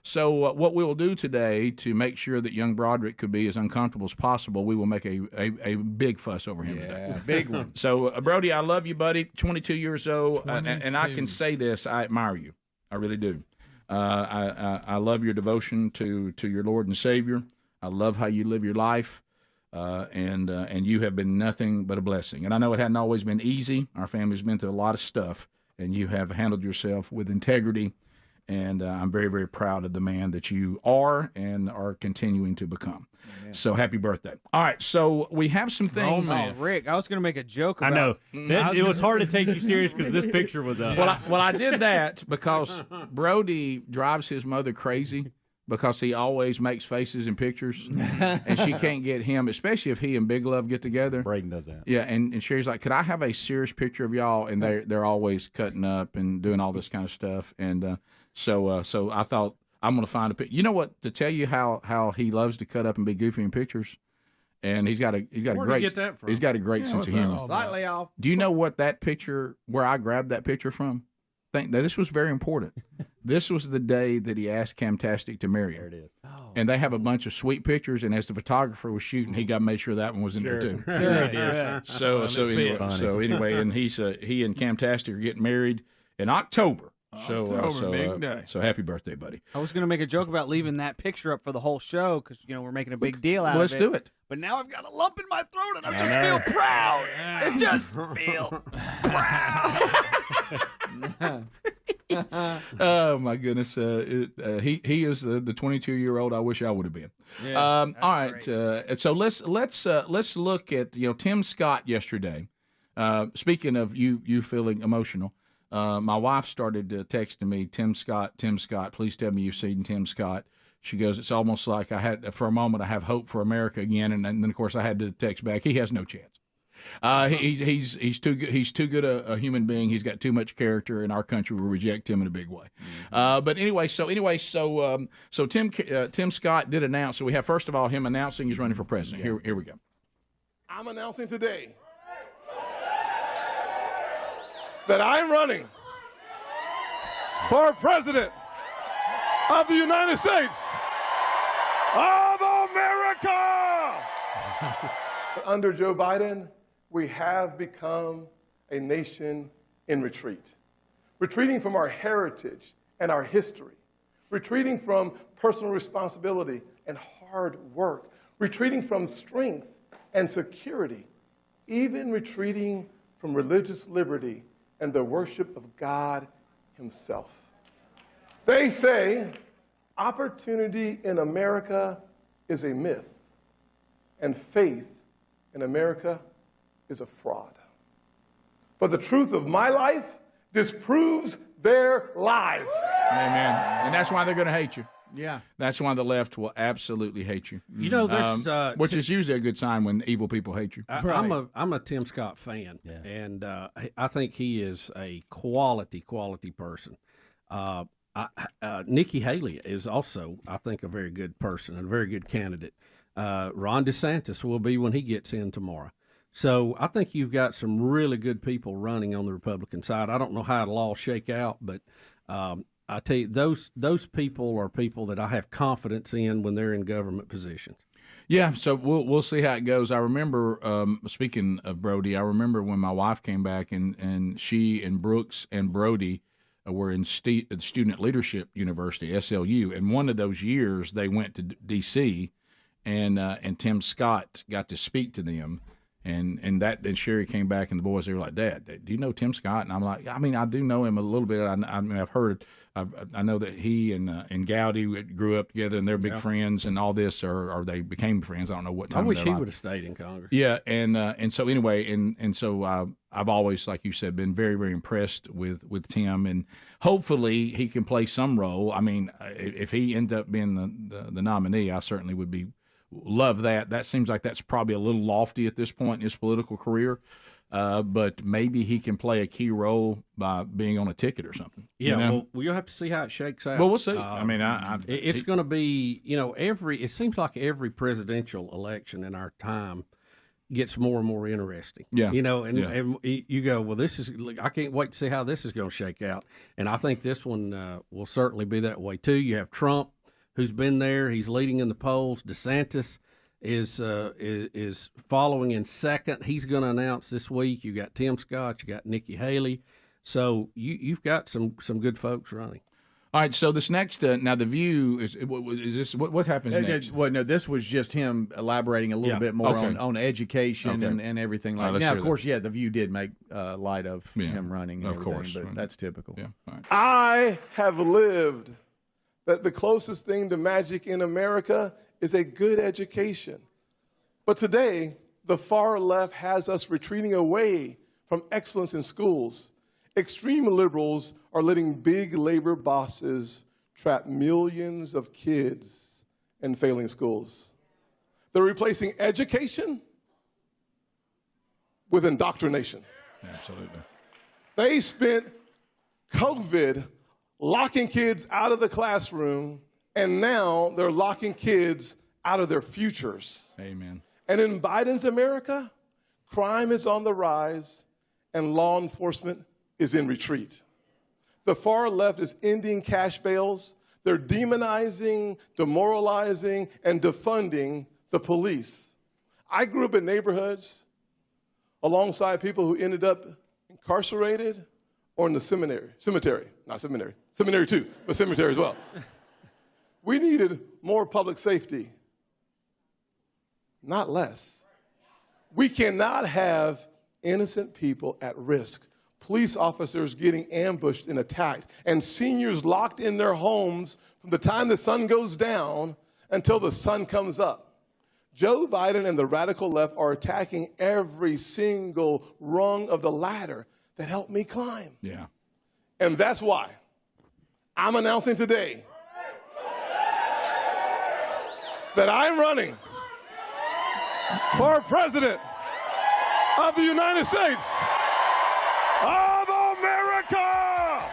Speaker 2: what we will do today to make sure that young Broderick could be as uncomfortable as possible, we will make a big fuss over him today.
Speaker 22: Big one.
Speaker 2: So, Brody, I love you, buddy. 22 years old, and I can say this: I admire you. I really do. I love your devotion to your Lord and Savior. I love how you live your life, and you have been nothing but a blessing. And I know it hadn't always been easy. Our family's been through a lot of stuff, and you have handled yourself with integrity. And I'm very, very proud of the man that you are and are continuing to become. Amen. So happy birthday. All right, so we have some things.
Speaker 21: Oh, Rick, I was going to make a joke about
Speaker 22: I know. It was hard to take you serious because this picture was up.
Speaker 2: Well, I did that because Brody drives his mother crazy because he always makes faces in pictures, and she can't get him, especially if he and Big Love get together.
Speaker 22: Braden does that.
Speaker 2: Yeah, and Sherry's like, could I have a serious picture of y'all? And they're always cutting up and doing all this kind of stuff. And so I thought, I'm going to find a picture. You know what? To tell you how he loves to cut up and be goofy in pictures, and he's got a great sense of humor.
Speaker 21: Slightly off.
Speaker 2: Do you know what that picture, where I grabbed that picture from? This was very important. This was the day that he asked Camtastic to marry him. There it is. Oh. And they have a bunch of sweet pictures, and as the photographer was shooting, he got to make sure that one was in there too. So anyway, and he and Camtastic are getting married in October.
Speaker 11: Big day.
Speaker 2: So happy birthday, buddy.
Speaker 21: I was going to make a joke about leaving that picture up for the whole show because, we're making a big deal out of it.
Speaker 2: Let's do it.
Speaker 21: But now I've got a lump in my throat and I just feel proud. I just feel proud.
Speaker 2: Oh, my goodness. He is the 22-year-old I wish I would have been.
Speaker 21: Yeah,
Speaker 2: all right. So let's look at, Tim Scott yesterday. Speaking of you feeling emotional, my wife started texting me, Tim Scott, please tell me you've seen Tim Scott. She goes, it's almost like for a moment, I have hope for America again. And then, of course, I had to text back. He has no chance. He's too good a human being. He's got too much character, and our country will reject him in a big way. But anyway, so Tim Scott did announce. So we have, first of all, him announcing he's running for president.
Speaker 5: Yeah.
Speaker 2: Here we go.
Speaker 5: I'm announcing today that I'm running for president of the United States of America. Under Joe Biden, we have become a nation in retreat, retreating from our heritage and our history, retreating from personal responsibility and hard work, retreating from strength and security, even retreating from religious liberty and the worship of God himself. They say opportunity in America is a myth, and faith in America is a fraud. But the truth of my life disproves their lies.
Speaker 2: Amen. And that's why they're going to hate you.
Speaker 21: Yeah.
Speaker 2: That's why the left will absolutely hate you.
Speaker 9: There's
Speaker 2: which is usually a good sign when evil people hate you.
Speaker 9: I'm a Tim Scott fan, and I think he is a quality person.
Speaker 13: Nikki Haley is also, I think, a very good person and a very good candidate. Ron DeSantis will be when he gets in tomorrow. So I think you've got some really good people running on the Republican side. I don't know how it'll all shake out, but I tell you, those people are people that I have confidence in when they're in government positions.
Speaker 2: Yeah, so we'll see how it goes. I remember, speaking of Brody, I remember when my wife came back and she and Brooks and Brody were in Student Leadership University, SLU, and one of those years they went to D.C. and Tim Scott got to speak to them. And Sherry came back and the boys, they were like, Dad, do you know Tim Scott? And I'm like, I mean, I do know him a little bit. I've heard, I know that he and Gowdy grew up together and they're big friends and all this, or they became friends. I don't know what time.
Speaker 13: I wish he would have stayed in Congress.
Speaker 2: Yeah. And so anyway, and so I've always, like you said, been very, very impressed with Tim, and hopefully he can play some role. I mean, if he ends up being the nominee, I certainly would love that. That seems like that's probably a little lofty at this point in his political career, but maybe he can play a key role by being on a ticket or something.
Speaker 13: Yeah,
Speaker 2: you know?
Speaker 13: well, you'll have to see how it shakes out.
Speaker 2: Well, we'll see. I mean,
Speaker 13: it's going to be, it seems like every presidential election in our time gets more and more interesting.
Speaker 2: Yeah.
Speaker 13: And you go, well, I can't wait to see how this is going to shake out. And I think this one will certainly be that way too. You have Trump, who's been there. He's leading in the polls. DeSantis is following in second. He's going to announce this week. You got Tim Scott. You got Nikki Haley. So you've got some good folks running.
Speaker 2: All right. So this next now the View is this what happens next?
Speaker 1: Well, no, this was just him elaborating a little bit more on education and everything like that. Now, of course, the View did make light of him running, and everything, course, but that's typical.
Speaker 2: Yeah. All right.
Speaker 5: I have lived that the closest thing to magic in America is a good education. But today, the far left has us retreating away from excellence in schools. Extreme liberals are letting big labor bosses trap millions of kids in failing schools. They're replacing education with indoctrination.
Speaker 2: Absolutely.
Speaker 5: They spent COVID locking kids out of the classroom, and now they're locking kids out of their futures.
Speaker 2: Amen.
Speaker 5: And in Biden's America, crime is on the rise and law enforcement is in retreat. The far left is ending cash bails. They're demonizing, demoralizing, and defunding the police. I grew up in neighborhoods alongside people who ended up incarcerated or in the cemetery too, but cemetery as well. We needed more public safety, not less. We cannot have innocent people at risk, police officers getting ambushed and attacked, and seniors locked in their homes from the time the sun goes down until the sun comes up. Joe Biden and the radical left are attacking every single rung of the ladder that helped me climb.
Speaker 2: Yeah.
Speaker 5: And that's why I'm announcing today that I'm running for president of the United States of America.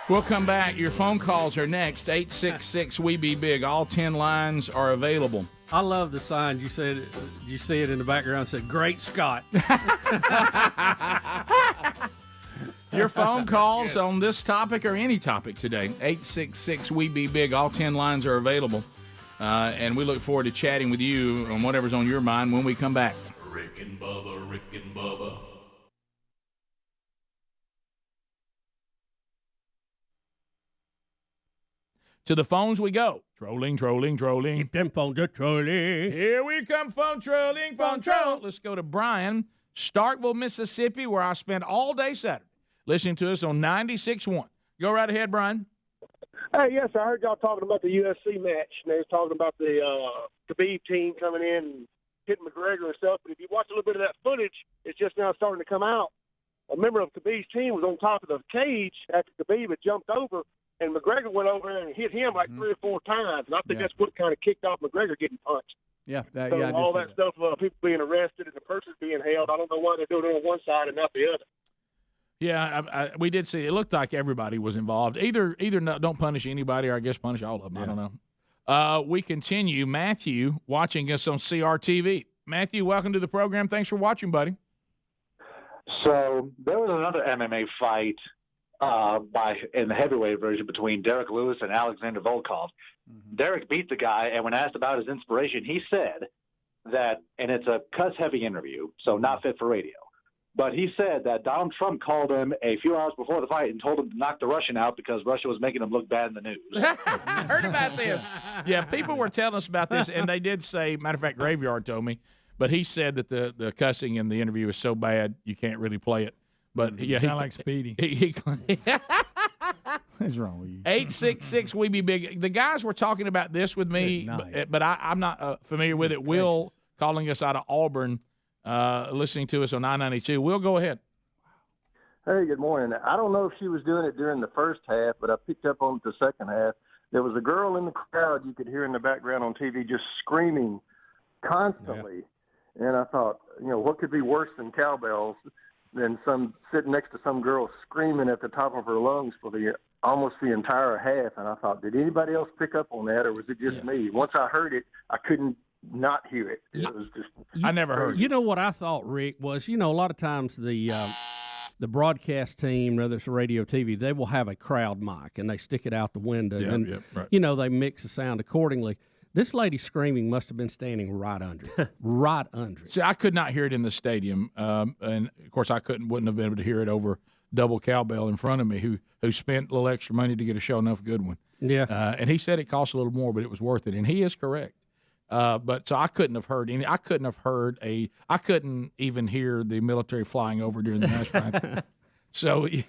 Speaker 2: We'll come back. Your phone calls are next. 866-WE-BE-BIG. All 10 lines are available.
Speaker 13: I love the sign. You said you see it in the background. It said, "Great Scott."
Speaker 2: Your phone calls on this topic or any topic today. 866-WE-BE-BIG. All 10 lines are available. And we look forward to chatting with you on whatever's on your mind when we come back.
Speaker 4: Rick and Bubba, Rick and Bubba.
Speaker 2: To the phones we go. Trolling.
Speaker 13: Keep them phones a trolling.
Speaker 2: Here we come, phone trolling, phone troll. Let's go to Brian, Starkville, Mississippi, where I spent all day Saturday listening to us on 96.1. Go right ahead, Brian.
Speaker 6: Hey, yes, I heard y'all talking about the UFC match, and they was talking about the Khabib team coming in and hitting McGregor and stuff. But if you watch a little bit of that footage, it's just now starting to come out. A member of Khabib's team was on top of the cage after Khabib had jumped over, and McGregor went over there and hit him like 3 or 4 times. And I think that's what kind of kicked off McGregor getting punched.
Speaker 1: Yeah,
Speaker 6: all that stuff, people being arrested and the person being held. I don't know why they're doing it on one side and not the other.
Speaker 2: Yeah, we did see. It looked like everybody was involved. Either don't punish anybody, or I guess punish all of them. Yeah. I don't know. We continue. Matthew watching us on CRTV. Matthew, welcome to the program. Thanks for watching, buddy.
Speaker 7: So there was another MMA fight in the heavyweight version between Derek Lewis and Alexander Volkov. Mm-hmm. Derek beat the guy, and when asked about his inspiration, he said that, and it's a cuss-heavy interview, so not fit for radio, but he said that Donald Trump called him a few hours before the fight and told him to knock the Russian out because Russia was making him look bad in the news.
Speaker 2: I heard about this. Yeah, people were telling us about this, and they did say, matter of fact, Graveyard told me, but he said that the cussing in the interview is so bad you can't really play it. But yeah,
Speaker 11: sound like Speedy.
Speaker 1: What's wrong with you?
Speaker 2: 866 We Be Big. The guys were talking about this with me, but I'm not familiar with it. Will calling us out of Auburn, listening to us on 992. Will, go ahead.
Speaker 8: Hey, good morning. I don't know if she was doing it during the first half, but I picked up on it the second half. There was a girl in the crowd you could hear in the background on TV just screaming constantly. Yeah. And I thought, what could be worse than cowbells than some sitting next to some girl screaming at the top of her lungs for almost the entire half. And I thought, did anybody else pick up on that, or was it just me? Once I heard it, I couldn't not hear it. It was just
Speaker 2: I never heard it.
Speaker 13: You know what I thought, Rick, was, a lot of times the broadcast team, whether it's radio, TV, they will have a crowd mic, and they stick it out the window. Right. They mix the sound accordingly. This lady screaming must have been standing right under it. Right under it.
Speaker 2: See, I could not hear it in the stadium, and of course I wouldn't have been able to hear it over double cowbell in front of me, who spent a little extra money to get a show enough good one.
Speaker 13: Yeah,
Speaker 2: and he said it cost a little more, but it was worth it, and he is correct. But so I couldn't have heard any. I couldn't even hear the military flying over during the national anthem. So does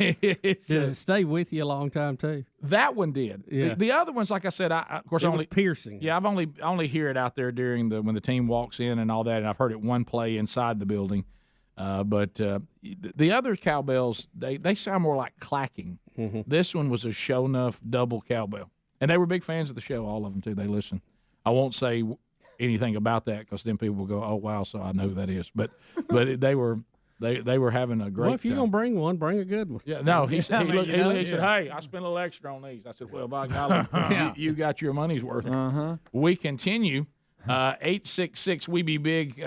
Speaker 13: it stay with you a long time too?
Speaker 2: That one did.
Speaker 13: Yeah.
Speaker 2: The other ones, like I said, of course,
Speaker 13: it was piercing.
Speaker 2: Yeah, I've only hear it out there during when the team walks in and all that, and I've heard it one play inside the building. But the other cowbells, they sound more like clacking. Mm-hmm. This one was a show enough double cowbell, and they were big fans of the show. All of them too. They listen. I won't say anything about that because then people will go, "Oh wow," so I know who that is. But they were. They were having a great
Speaker 13: Well, if you're going to bring one, bring a good one.
Speaker 2: Yeah, no, he said, hey, I spent a little extra on these. I said, well, by golly, you got your money's worth.
Speaker 1: Uh-huh.
Speaker 2: We continue. 866 We Be Big.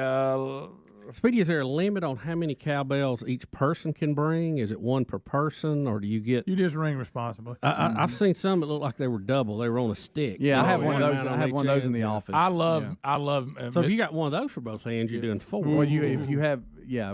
Speaker 13: Speedy, is there a limit on how many cowbells each person can bring? Is it one per person, or do you get...
Speaker 11: You just ring responsibly.
Speaker 13: I've seen some that look like they were double. They were on a stick.
Speaker 1: Yeah, I have one of those. I have one of those in the office.
Speaker 2: I love.
Speaker 13: So if you got one of those for both hands, you're doing four.
Speaker 1: Well, if you have,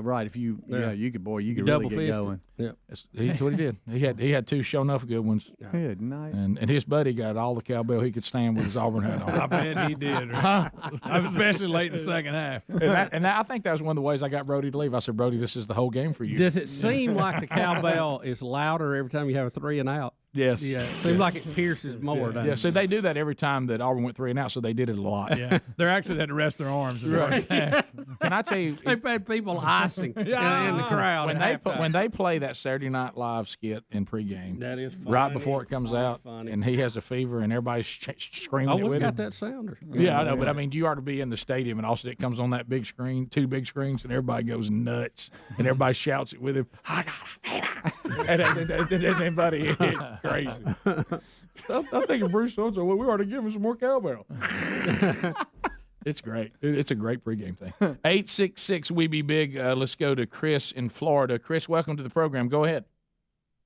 Speaker 1: right. If you, you could really get going.
Speaker 13: Yeah,
Speaker 2: that's what he did. He had two show enough good ones.
Speaker 1: Good night.
Speaker 2: And his buddy got all the cowbell he could stand with his Auburn hat on.
Speaker 11: I bet he did. Right? Especially late in the second half.
Speaker 2: And I think that was one of the ways I got Brody to leave. I said, Brody, this is the whole game for you.
Speaker 13: Does it seem like the cowbell is louder every time you have a 3 and out?
Speaker 2: Yes.
Speaker 13: Yeah. It seems like it pierces more.
Speaker 2: Yeah. So they do that every time that Auburn went 3 and out. So they did it a lot.
Speaker 11: Yeah. They're actually had to rest their arms. In the first half.
Speaker 2: Can I tell you?
Speaker 13: They've had people icing in the crowd
Speaker 2: when they play that Saturday Night Live skit in pregame.
Speaker 13: That is funny.
Speaker 2: Right before it comes out, and he has a fever, and everybody's screaming.
Speaker 13: Oh,
Speaker 2: it with
Speaker 13: we've got
Speaker 2: him.
Speaker 13: that sounder.
Speaker 2: Yeah, I know, but I mean, you ought to be in the stadium, and also it comes on that big screen, 2 big screens, and everybody goes nuts, and everybody shouts it with him. I got a fever, and everybody is crazy. I'm thinking Bruce so-and-so, well, we ought to give him some more cowbell. It's great. It's a great pregame thing. 866 We Be Big. Let's go to Chris in Florida. Chris, welcome to the program. Go ahead.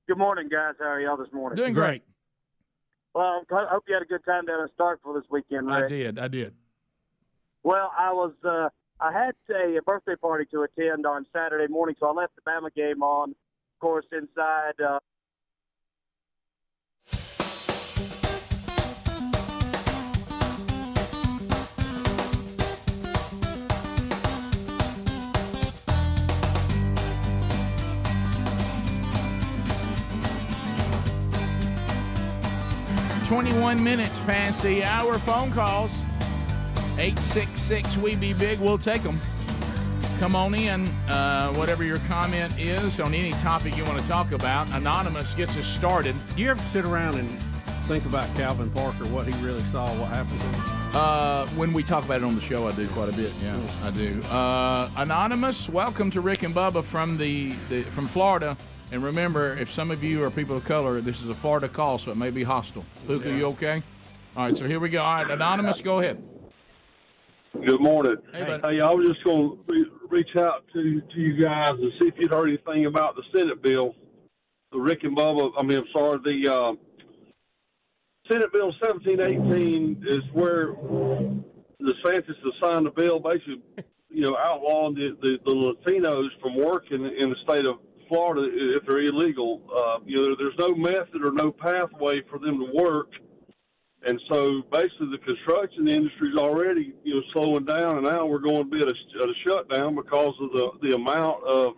Speaker 23: Good morning, guys. How are y'all this morning?
Speaker 2: Doing great.
Speaker 23: Well, I hope you had a good time down in Starkville this weekend, Rick.
Speaker 2: I did.
Speaker 23: Well, I had a birthday party to attend on Saturday morning, so I left the Bama game on, of course, inside.
Speaker 2: 21 minutes past the hour. Phone calls, 866 We Be Big. We'll take them. Come on in. Whatever your comment is on any topic you want to talk about. Anonymous gets us started.
Speaker 13: Do you ever sit around and think about Calvin Parker, what he really saw, what happened to him?
Speaker 2: When we talk about it on the show, I do quite a bit. Yeah, I do. Anonymous, welcome to Rick and Bubba from Florida. And remember, if some of you are people of color, this is a Florida call, so it may be hostile. Puka, you okay? All right, so here we go. All right, Anonymous, go ahead.
Speaker 14: Good morning.
Speaker 2: Hey, bud.
Speaker 14: Hey, I was just going to reach out to you guys and see if you'd heard anything about the Senate bill, the Rick and Bubba. The Senate Bill 1718 is where DeSantis has signed a bill, basically, outlawing the Latinos from working in the state of Florida if they're illegal. There's no method or no pathway for them to work. And so basically the construction industry is already, slowing down, and now we're going to be at a shutdown because of the amount of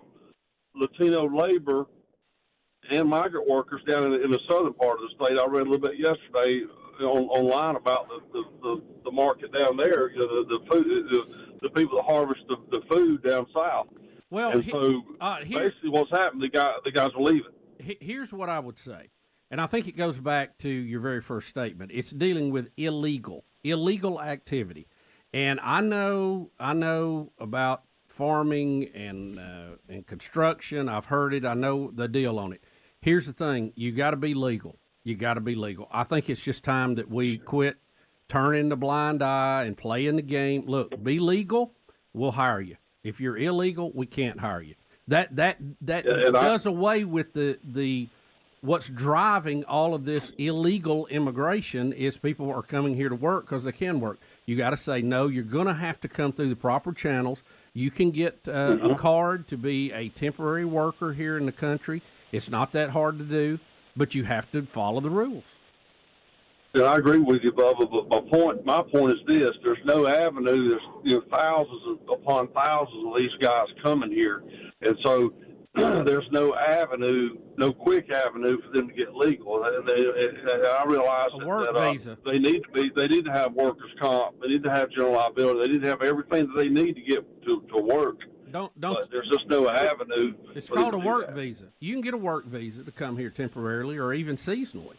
Speaker 14: Latino labor and migrant workers down in the southern part of the state. I read a little bit yesterday online about the market down there, the people that harvest the food down south.
Speaker 13: Well,
Speaker 14: and so basically what's happened, the guys are leaving.
Speaker 13: Here's what I would say, and I think it goes back to your very first statement. It's dealing with illegal activity. And I know about farming and construction. I've heard it. I know the deal on it. Here's the thing. You got to be legal. I think it's just time that we quit turning the blind eye and playing the game. Look, be legal, we'll hire you. If you're illegal, we can't hire you. That does away with the what's driving all of this illegal immigration is people are coming here to work because they can work. You got to say, no, you're going to have to come through the proper channels. You can get a card to be a temporary worker here in the country. It's not that hard to do, but you have to follow the rules.
Speaker 14: And I agree with you, Bubba, but my point is this. There's no avenue. There's thousands upon thousands of these guys coming here. And so there's no avenue, no quick avenue for them to get legal. And I realize that they need to have workers' comp. They need to have general liability. They need to have everything that they need to get to work. But there's just no avenue.
Speaker 13: It's called a work visa. You can get a work visa to come here temporarily or even seasonally,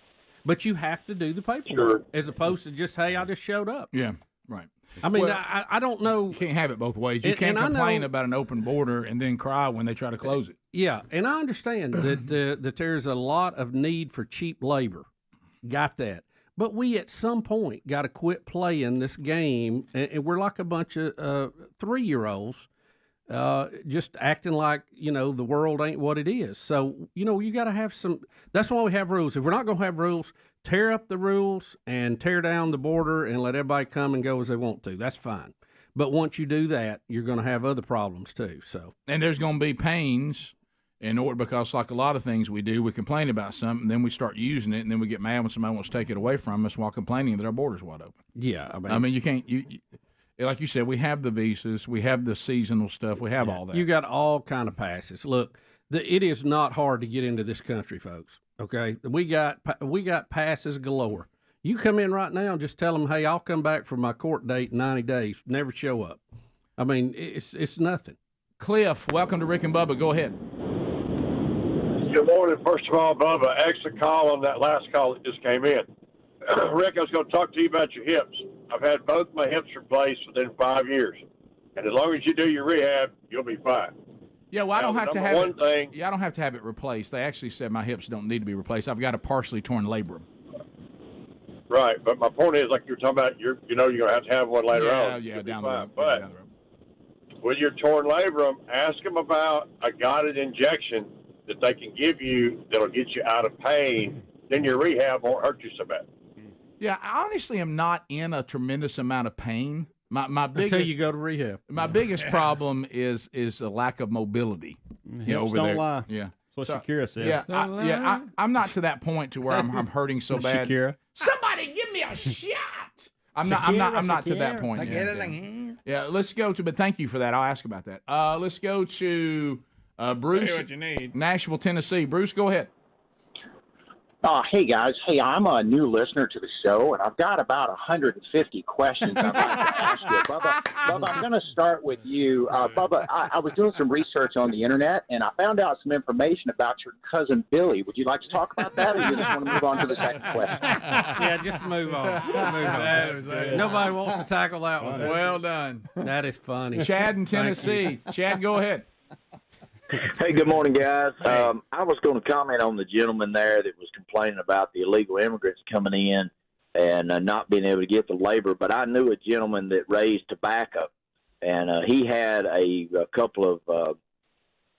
Speaker 13: but you have to do the paperwork as opposed to just, hey, I just showed up.
Speaker 2: Yeah, right.
Speaker 13: I mean, I don't know.
Speaker 2: You can't have it both ways. You can't complain about an open border and then cry when they try to close it.
Speaker 13: Yeah, and I understand that there's a lot of need for cheap labor. Got that. But we at some point got to quit playing this game, and we're like a bunch of 3-year-olds just acting like, the world ain't what it is. So, you got to have some – that's why we have rules. If we're not going to have rules, tear up the rules and tear down the border and let everybody come and go as they want to. That's fine. But once you do that, you're going to have other problems too. So,
Speaker 2: and there's going to be pains in order because like a lot of things we do, we complain about something, then we start using it, and then we get mad when somebody wants to take it away from us while complaining that our border's wide open.
Speaker 13: Yeah.
Speaker 2: I mean you can't like you said, we have the visas, we have the seasonal stuff, we have all that.
Speaker 13: You got all kind of passes. Look, it is not hard to get into this country, folks. Okay, we got passes galore. You come in right now and just tell them, hey, I'll come back for my court date in 90 days. Never show up. I mean, it's nothing.
Speaker 2: Cliff, welcome to Rick and Bubba. Go ahead.
Speaker 15: Good morning. First of all, Bubba, excellent call on that last call that just came in. Rick, I was going to talk to you about your hips. I've had both my hips replaced within 5 years. And as long as you do your rehab, you'll be fine.
Speaker 2: Yeah, well, I don't have to have it. Yeah, I don't have to have it replaced. They actually said my hips don't need to be replaced. I've got a partially torn labrum.
Speaker 15: Right, but my point is, like you're talking about, you're going to have one later on.
Speaker 2: Yeah, down the road.
Speaker 15: But
Speaker 2: down the road.
Speaker 15: With your torn labrum, ask them about a guided injection that they can give you that'll get you out of pain. Then your rehab won't hurt you so bad.
Speaker 2: Yeah, I honestly am not in a tremendous amount of pain. My biggest,
Speaker 13: until you go to rehab.
Speaker 2: My biggest problem is a lack of mobility. Over
Speaker 22: don't
Speaker 2: there.
Speaker 22: lie.
Speaker 2: Yeah,
Speaker 22: that's what Shakira says.
Speaker 2: Yeah, I'm not to that point to where I'm hurting so bad.
Speaker 22: Shakira.
Speaker 2: Somebody give me a shot. I'm not to that point. Yeah, let's go to. But thank you for that. I'll ask about that. Let's go to Bruce.
Speaker 11: Tell you what you need.
Speaker 2: Nashville, Tennessee. Bruce, go ahead.
Speaker 16: Hey, guys. Hey, I'm a new listener to the show, and I've got about 150 questions I'd like to ask you. Bubba, I'm going to start with you. Bubba, I was doing some research on the Internet, and I found out some information about your cousin Billy. Would you like to talk about that, or you just want to move on to the second question?
Speaker 13: Yeah, just move on. Nobody wants to tackle that one.
Speaker 2: Well done.
Speaker 13: That is funny.
Speaker 2: Chad in Tennessee. Chad, go ahead.
Speaker 17: Hey, good morning, guys. I was going to comment on the gentleman there that was complaining about the illegal immigrants coming in and not being able to get the labor. But I knew a gentleman that raised tobacco, and he had a couple of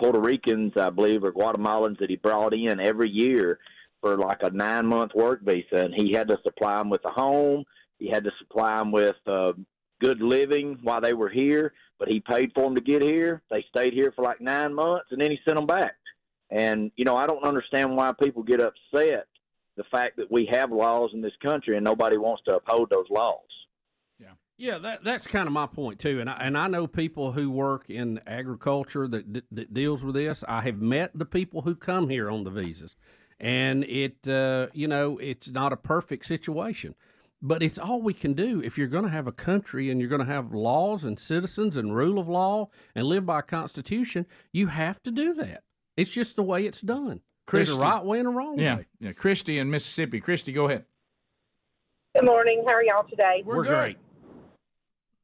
Speaker 17: Puerto Ricans, I believe, or Guatemalans that he brought in every year for like a 9-month work visa. And he had to supply them with a home. He had to supply them with good living while they were here, but he paid for them to get here. They stayed here for like 9 months, and then he sent them back. And, I don't understand why people get upset, the fact that we have laws in this country and nobody wants to uphold those laws.
Speaker 13: Yeah, that's kind of my point, too. And I know people who work in agriculture that deals with this. I have met the people who come here on the visas, and it's not a perfect situation. But it's all we can do. If you're going to have a country and you're going to have laws and citizens and rule of law and live by a constitution, you have to do that. It's just the way it's done. There's a right way and a wrong way.
Speaker 2: Yeah, Christy in Mississippi. Christy, go ahead.
Speaker 18: Good morning. How are y'all today?
Speaker 2: We're great.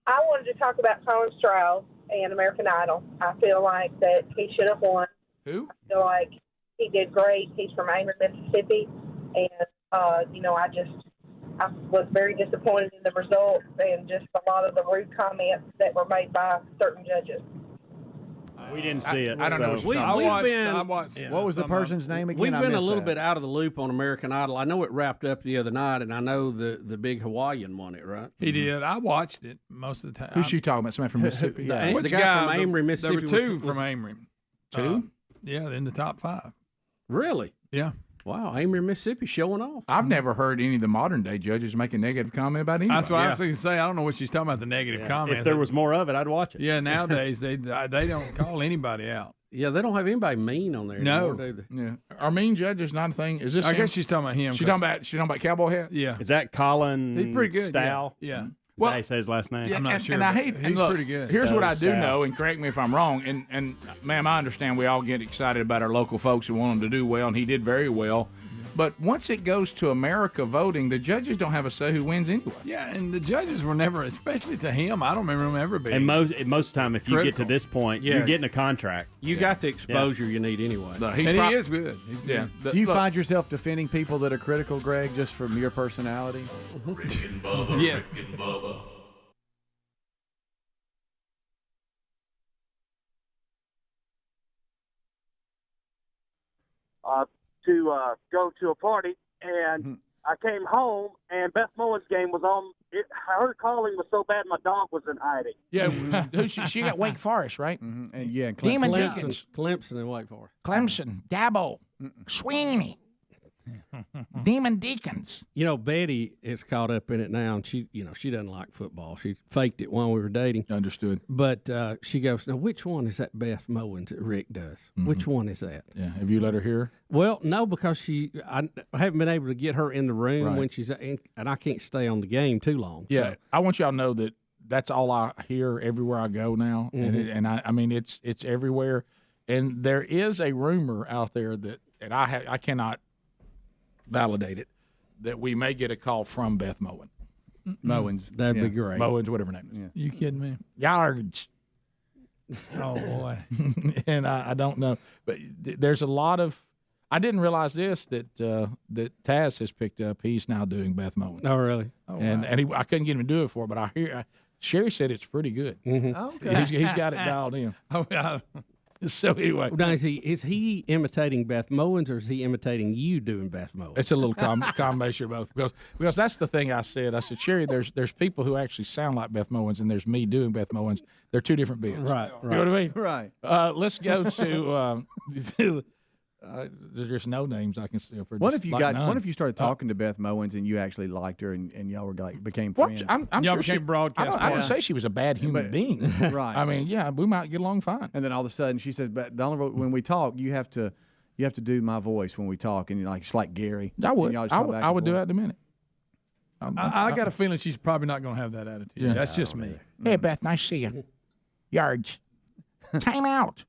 Speaker 18: I wanted to talk about Colin Strauss and American Idol. I feel like that he should have won.
Speaker 2: Who?
Speaker 18: I feel like he did great. He's from Amory, Mississippi. And, I was very disappointed in the results and just a lot of the rude comments that were made by certain judges.
Speaker 22: We didn't see it.
Speaker 11: I don't know. I watched.
Speaker 1: What was the person's name again?
Speaker 13: We've been a little bit out of the loop on American Idol. I know it wrapped up the other night, and I know the big Hawaiian won it, right?
Speaker 11: He did. I watched it most of the time.
Speaker 2: Who's she talking about? Somebody from Mississippi?
Speaker 13: The guy from Amory, Mississippi.
Speaker 11: There were two from Amory.
Speaker 2: Two?
Speaker 11: Yeah, in the top 5.
Speaker 13: Really?
Speaker 11: Yeah.
Speaker 13: Wow, Amory, Mississippi showing off.
Speaker 2: I've never heard any of the modern day judges make a negative comment about anybody.
Speaker 11: That's what I was going to say. I don't know what she's talking about, the negative comments.
Speaker 22: If there was more of it, I'd watch it.
Speaker 11: Yeah, nowadays they don't call anybody out.
Speaker 13: Yeah, they don't have anybody mean on there anymore, do they?
Speaker 2: Yeah. Are mean judges not a thing? Is this
Speaker 11: I
Speaker 2: him?
Speaker 11: guess she's talking about him.
Speaker 2: She's talking about Cowboy Hat?
Speaker 11: Yeah.
Speaker 22: Is that Colin
Speaker 11: He's pretty good.
Speaker 22: Style?
Speaker 11: Yeah.
Speaker 22: Well, how you say his last name?
Speaker 2: Yeah,
Speaker 11: I'm not sure.
Speaker 2: And I hate.
Speaker 11: He's
Speaker 2: and look,
Speaker 11: pretty good.
Speaker 2: Here's what I do
Speaker 22: Style.
Speaker 2: know, and correct me if I'm wrong. And ma'am, I understand we all get excited about our local folks and want them to do well, and he did very well. But once it goes to America voting, the judges don't have a say who wins anyway.
Speaker 11: Yeah, and the judges were never, especially to him, I don't remember him ever being.
Speaker 22: And most time, if you get to this point, you're getting a contract.
Speaker 13: You got the exposure you need anyway.
Speaker 2: No,
Speaker 11: he is good. He's good.
Speaker 1: Do you find yourself defending people that are critical, Greg, just from your personality?
Speaker 4: Rick and Bubba,
Speaker 11: Yeah.
Speaker 4: Rick and Bubba.
Speaker 23: To go to a party, and I came home, and Beth Mullen's game was on. Her calling was so bad, my dog was in hiding.
Speaker 2: Yeah, she got Wake Forest, right?
Speaker 1: Mm-hmm. And yeah,
Speaker 2: Demon
Speaker 1: Clemson.
Speaker 2: Deacons.
Speaker 13: Clemson and Wake Forest.
Speaker 2: Clemson, Dabo, Sweeney, Demon Deacons.
Speaker 13: Betty is caught up in it now, and she doesn't like football. She faked it while we were dating.
Speaker 2: Understood.
Speaker 13: But she goes, now, which one is that Beth Mowens that Rick does?
Speaker 2: Mm-hmm.
Speaker 13: Which one is that?
Speaker 2: Yeah. Have you let her hear?
Speaker 13: Well, no, because I haven't been able to get her in the room
Speaker 2: Right.
Speaker 13: when she's and I can't stay on the game too long.
Speaker 2: Yeah.
Speaker 13: So,
Speaker 2: I want y'all to know that that's all I hear everywhere I go now, and I mean it's everywhere, and there is a rumor out there that, and I cannot validate it, that we may get a call from Beth Mowen.
Speaker 1: Mowens.
Speaker 13: That'd be great.
Speaker 2: Mowens, whatever her name is.
Speaker 1: Yeah.
Speaker 11: You kidding me?
Speaker 2: Yards.
Speaker 11: Oh, boy.
Speaker 2: And I don't know. But there's a lot of – I didn't realize this, that Taz has picked up. He's now doing Beth Mowen.
Speaker 13: Oh, really?
Speaker 11: Oh,
Speaker 2: And
Speaker 11: wow.
Speaker 2: I couldn't get him to do it for, but I hear Sherry said it's pretty good.
Speaker 1: Okay.
Speaker 2: He's got it dialed in.
Speaker 11: Oh, yeah.
Speaker 2: So anyway,
Speaker 13: Now, is he imitating Beth Mowens, or is he imitating you doing Beth Mowens?
Speaker 2: it's a little combination of both, because that's the thing I said. I said, Sherry, there's people who actually sound like Beth Mowens, and there's me doing Beth Mowens. They're two different beings.
Speaker 13: Right.
Speaker 2: You know what I mean?
Speaker 1: Right.
Speaker 2: Let's go to there's no names I can see.
Speaker 1: What if you started talking to Beth Mowens and you actually liked her and y'all were became
Speaker 2: Well,
Speaker 1: friends?
Speaker 2: I'm
Speaker 11: Y'all
Speaker 2: sure
Speaker 11: became broadcast
Speaker 2: I don't
Speaker 11: partners.
Speaker 2: say she was a bad human being.
Speaker 1: Right.
Speaker 2: I mean, yeah, we might get along fine.
Speaker 1: And then all of a sudden she said, "But the only when we talk, you have to You have to do my voice when we talk, and it's like Gary.
Speaker 2: I would.
Speaker 1: And y'all just talk back
Speaker 2: I
Speaker 1: and
Speaker 2: would do
Speaker 1: forth.
Speaker 2: that in a minute.
Speaker 11: I got a feeling she's probably not going to have that attitude.
Speaker 2: Yeah.
Speaker 11: That's just me.
Speaker 2: Hey, Beth, nice to see you. Yards. Time out.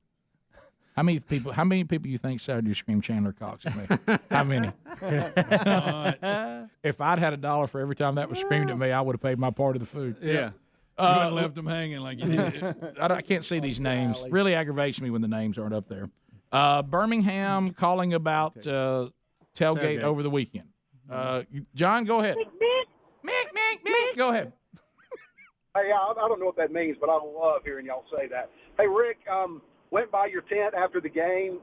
Speaker 2: How many people you think Saturday scream Chandler Cox at me? How many? If I'd had $1 for every time that was screamed at me, I would have paid my part of the food.
Speaker 11: Yeah. You wouldn't left them hanging like you did.
Speaker 2: I can't see these names. Really aggravates me when the names aren't up there. Birmingham calling about tailgate over the weekend. John, go ahead. Mick, go ahead.
Speaker 10: Hey, I don't know what that means, but I love hearing y'all say that. Hey, Rick, went by your tent after the game.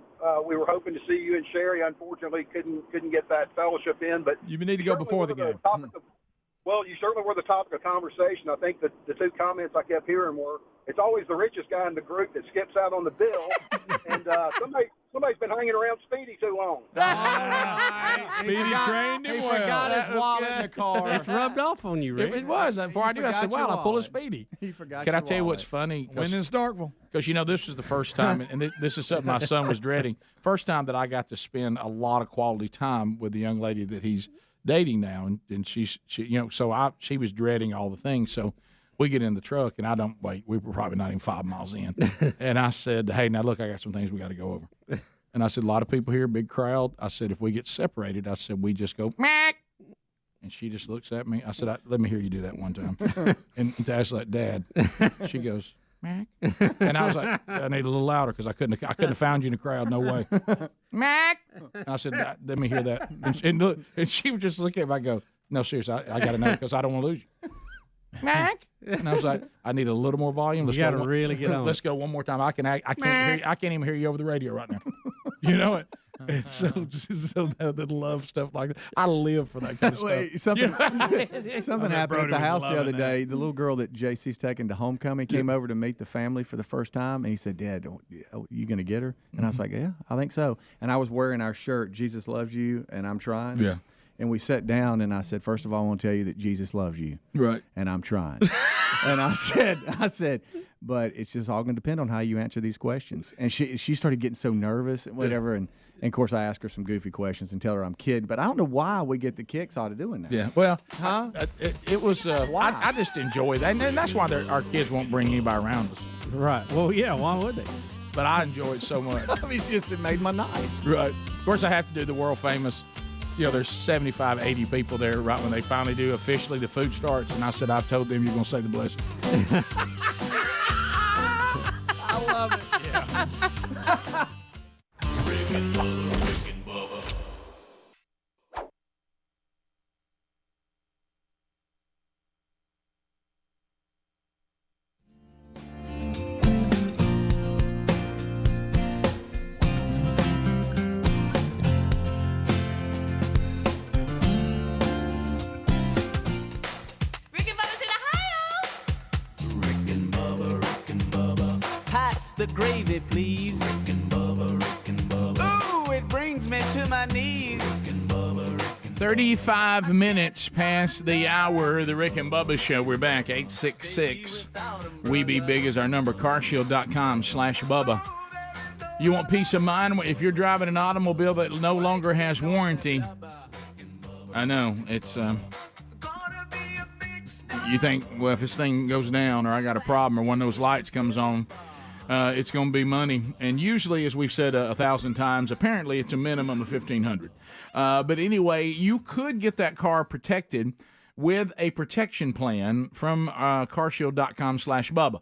Speaker 10: We were hoping to see you and Sherry. Unfortunately, couldn't get that fellowship in. But
Speaker 11: you need to go before the game.
Speaker 10: Well, you certainly were the topic of conversation. I think that the two comments I kept hearing were, it's always the richest guy in the group that skips out on the bill, and somebody's been hanging around Speedy too long.
Speaker 11: Speedy trained him well.
Speaker 1: He forgot his wallet in the car.
Speaker 13: It's rubbed off on you, Rick.
Speaker 2: It was. Before I do, I said, wow, I'll pull a Speedy.
Speaker 1: He forgot.
Speaker 2: Can I tell you what's funny?
Speaker 11: When in Starkville.
Speaker 2: Because, this was the first time, and this is something my son was dreading. First time that I got to spend a lot of quality time with the young lady that he's dating now, and she was dreading all the things. So we get in the truck, and I don't wait. We were probably not even 5 miles in, and I said, "Hey, now look, I got some things we got to go over." And I said, "A lot of people here, big crowd." I said, "If we get separated," I said, "we just go Mac." And she just looks at me. I said, "Let me hear you do that one time." And Dad's like, "Dad," she goes, "Mac," and I was like, "I need a little louder because I couldn't have found you in the crowd. No way." Mac. And I said, "Let me hear that." And she would just look at me. I go, "No, seriously, I got to know because I don't want to lose you." Mac. And I was like, "I need a little more volume.
Speaker 13: You got to really get on.
Speaker 2: Let's go one more time. I can't hear you. I can't even hear you over the radio right now." You know it. It's so the love stuff like that. I live for that kind of stuff.
Speaker 1: Something happened at the house the other day. The little girl that JC's taking to homecoming came over to meet the family for the first time, and he said, "Dad, you going to get her?" And I was like, "Yeah, I think so." And I was wearing our shirt, "Jesus loves you, and I'm trying."
Speaker 2: Yeah.
Speaker 1: And we sat down, and I said, "First of all, I want to tell you that Jesus loves you,
Speaker 2: right? And
Speaker 1: I'm trying." And I said, "But it's just all going to depend on how you answer these questions." And she started getting so nervous and whatever, and of course I ask her some goofy questions and tell her I'm kidding. But I don't know why we get the kicks out of doing that.
Speaker 2: Yeah, well, it was. I just enjoy that, and that's why our kids won't bring anybody around us.
Speaker 13: Right. Well, yeah. Why would they?
Speaker 2: But I enjoy it so much.
Speaker 1: I mean, it made my night.
Speaker 2: Right. Of course, I have to do the world famous. There's 75, 80 people there right when they finally do officially the food starts. And I said, "I've told them you're going to say the blessing."
Speaker 1: I love it.
Speaker 2: Yeah.
Speaker 4: Rick and Bubba.
Speaker 19: The gravy, please. Rick and Bubba. Ooh, it brings me to my knees.
Speaker 4: Rick and Bubba.
Speaker 2: 35 minutes past the hour of the Rick and Bubba Show. We're back. 866 We Be Big is our number. Carshield.com/Bubba. You want peace of mind if you're driving an automobile that no longer has warranty? I know it's. You think, well, if this thing goes down or I got a problem or one of those lights comes on. It's going to be money, and usually, as we've said 1,000 times, apparently it's a minimum of $1,500. But anyway, you could get that car protected with a protection plan from carshield.com/Bubba.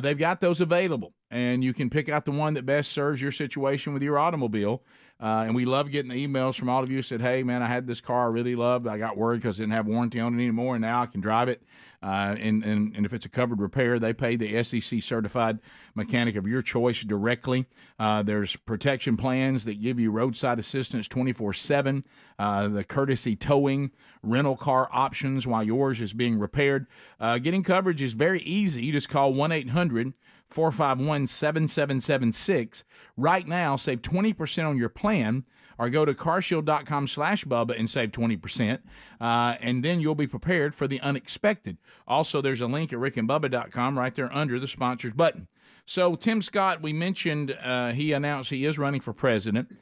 Speaker 2: They've got those available, and you can pick out the one that best serves your situation with your automobile. And we love getting the emails from all of you who said, "Hey, man, I had this car I really loved. I got worried because it didn't have warranty on it anymore, and now I can drive it." And if it's a covered repair, they pay the SEC certified mechanic of your choice directly. There's protection plans that give you roadside assistance 24/7, the courtesy towing, rental car options while yours is being repaired. Getting coverage is very easy. You just call 1-800-451-7776. Right now, save 20% on your plan. Or go to carshield.com/Bubba and save 20%. And then you'll be prepared for the unexpected. Also, there's a link at rickandbubba.com right there under the sponsors button. So, Tim Scott, we mentioned he announced he is running for president.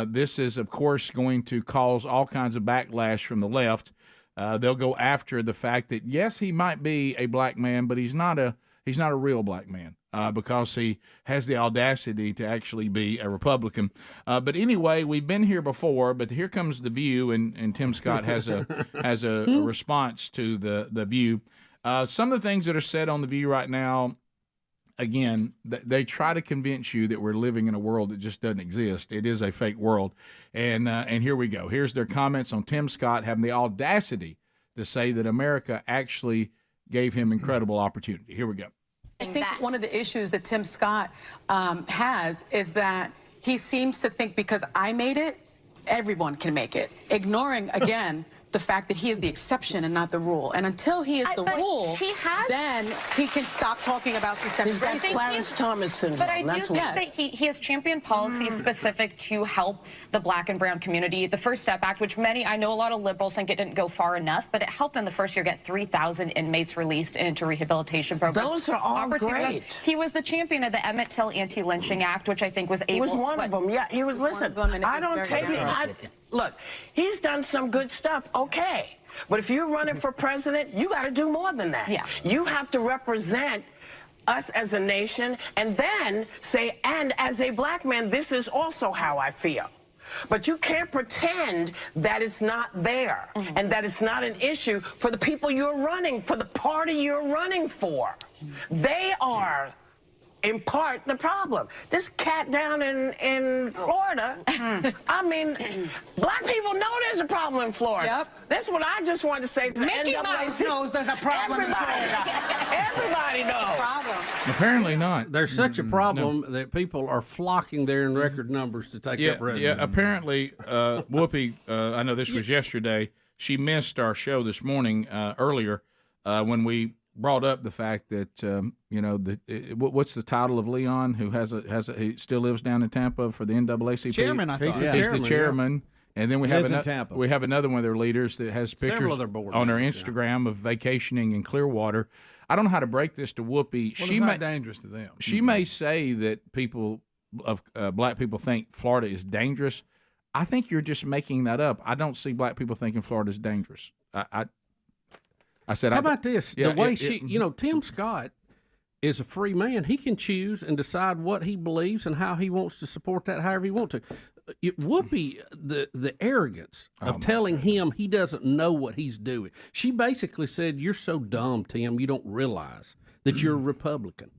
Speaker 2: This is, of course, going to cause all kinds of backlash from the left. They'll go after the fact that, yes, he might be a black man, but he's not a real black man. Because he has the audacity to actually be a Republican. But anyway, we've been here before, but here comes The View, and Tim Scott has a response to the View. Some of the things that are said on The View right now, again, they try to convince you that we're living in a world that just doesn't exist. It is a fake world. And here we go. Here's their comments on Tim Scott having the audacity to say that America actually gave him incredible opportunity. Here we go.
Speaker 3: I think one of the issues that Tim Scott has is that he seems to think because I made it, everyone can make it, ignoring, again, the fact that he is the exception and not the rule. And until he is the rule, then he can stop talking about systemic racism.
Speaker 12: He's got Clarence Thomas syndrome. But I do think that he has championed policies specific to help the black and brown community. The First Step Act, which I know a lot of liberals think it didn't go far enough, but it helped in the first year get 3,000 inmates released into rehabilitation programs. Those are all great. He was the champion of the Emmett Till Anti-Lynching Act, which I think was able. He was one of them. Yeah, he was. Listen, I don't take it. Look, he's done some good stuff, okay. But if you're running for president, you got to do more than that. Yeah. You have to represent us as a nation and then say, and as a black man, this is also how I feel. But you can't pretend that it's not there and that it's not an issue for the people you're running, for the party you're running for. They are, in part, the problem. This cat down in Florida, I mean, black people know there's a problem in Florida. Yep. That's what I just wanted to say to the NAACP. Mickey Mouse knows there's a problem in Florida. Everybody knows.
Speaker 2: Apparently not.
Speaker 13: There's such a problem that people are flocking there in record numbers to take up residence.
Speaker 2: Yeah, apparently, Whoopi, I know this was yesterday, she missed our show this morning earlier when we brought up the fact that what's the title of Leon, who he still lives down in Tampa for the NAACP?
Speaker 21: Chairman, I thought.
Speaker 2: He's the chairman. Yeah. And then we have another one of their leaders that has pictures on her Instagram of vacationing in Clearwater. I don't know how to break this to Whoopi.
Speaker 11: Well, it's not dangerous to them.
Speaker 2: She may say that people of black people think Florida is dangerous. I think you're just making that up. I don't see black people thinking Florida is dangerous. I said,
Speaker 13: how about this? The way Tim Scott is a free man. He can choose and decide what he believes and how he wants to support that however he wants to. Whoopi, the arrogance of telling him he doesn't know what he's doing. She basically said, "You're so dumb, Tim, you don't realize that you're a Republican."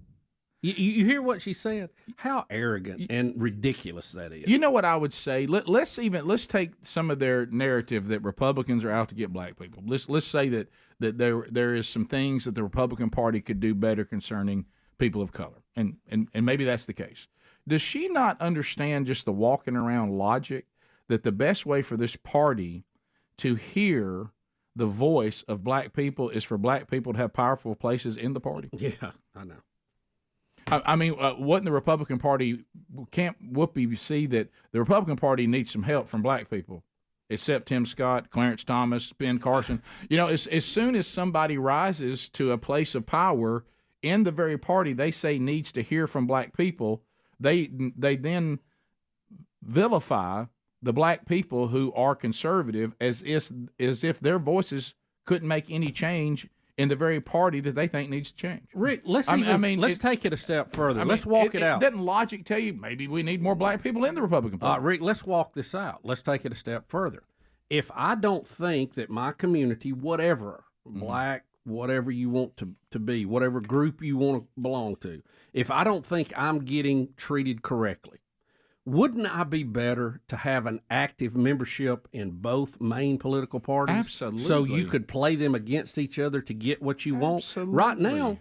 Speaker 13: You hear what she said? How arrogant and ridiculous that is.
Speaker 2: You know what I would say? Let's take some of their narrative that Republicans are out to get black people. Let's say that there is some things that the Republican Party could do better concerning people of color, and maybe that's the case. Does she not understand just the walking around logic that the best way for this party to hear the voice of black people is for black people to have powerful places in the party?
Speaker 13: Yeah, I know.
Speaker 2: I mean, what in the Republican Party, can't Whoopi see that the Republican Party needs some help from black people, except Tim Scott, Clarence Thomas, Ben Carson? As soon as somebody rises to a place of power in the very party they say needs to hear from black people, they then vilify the black people who are conservative as if their voices couldn't make any change in the very party that they think needs to change.
Speaker 13: Rick, let's take it a step further. Let's walk it out.
Speaker 2: Doesn't logic tell you maybe we need more black people in the Republican Party?
Speaker 13: Rick, let's walk this out. Let's take it a step further. If I don't think that my community, whatever, black, whatever you want to be, whatever group you want to belong to, if I don't think I'm getting treated correctly, wouldn't I be better to have an active membership in both main political parties?
Speaker 2: Absolutely.
Speaker 13: So you could play them against each other to get what you want?
Speaker 2: Absolutely.
Speaker 13: Right now,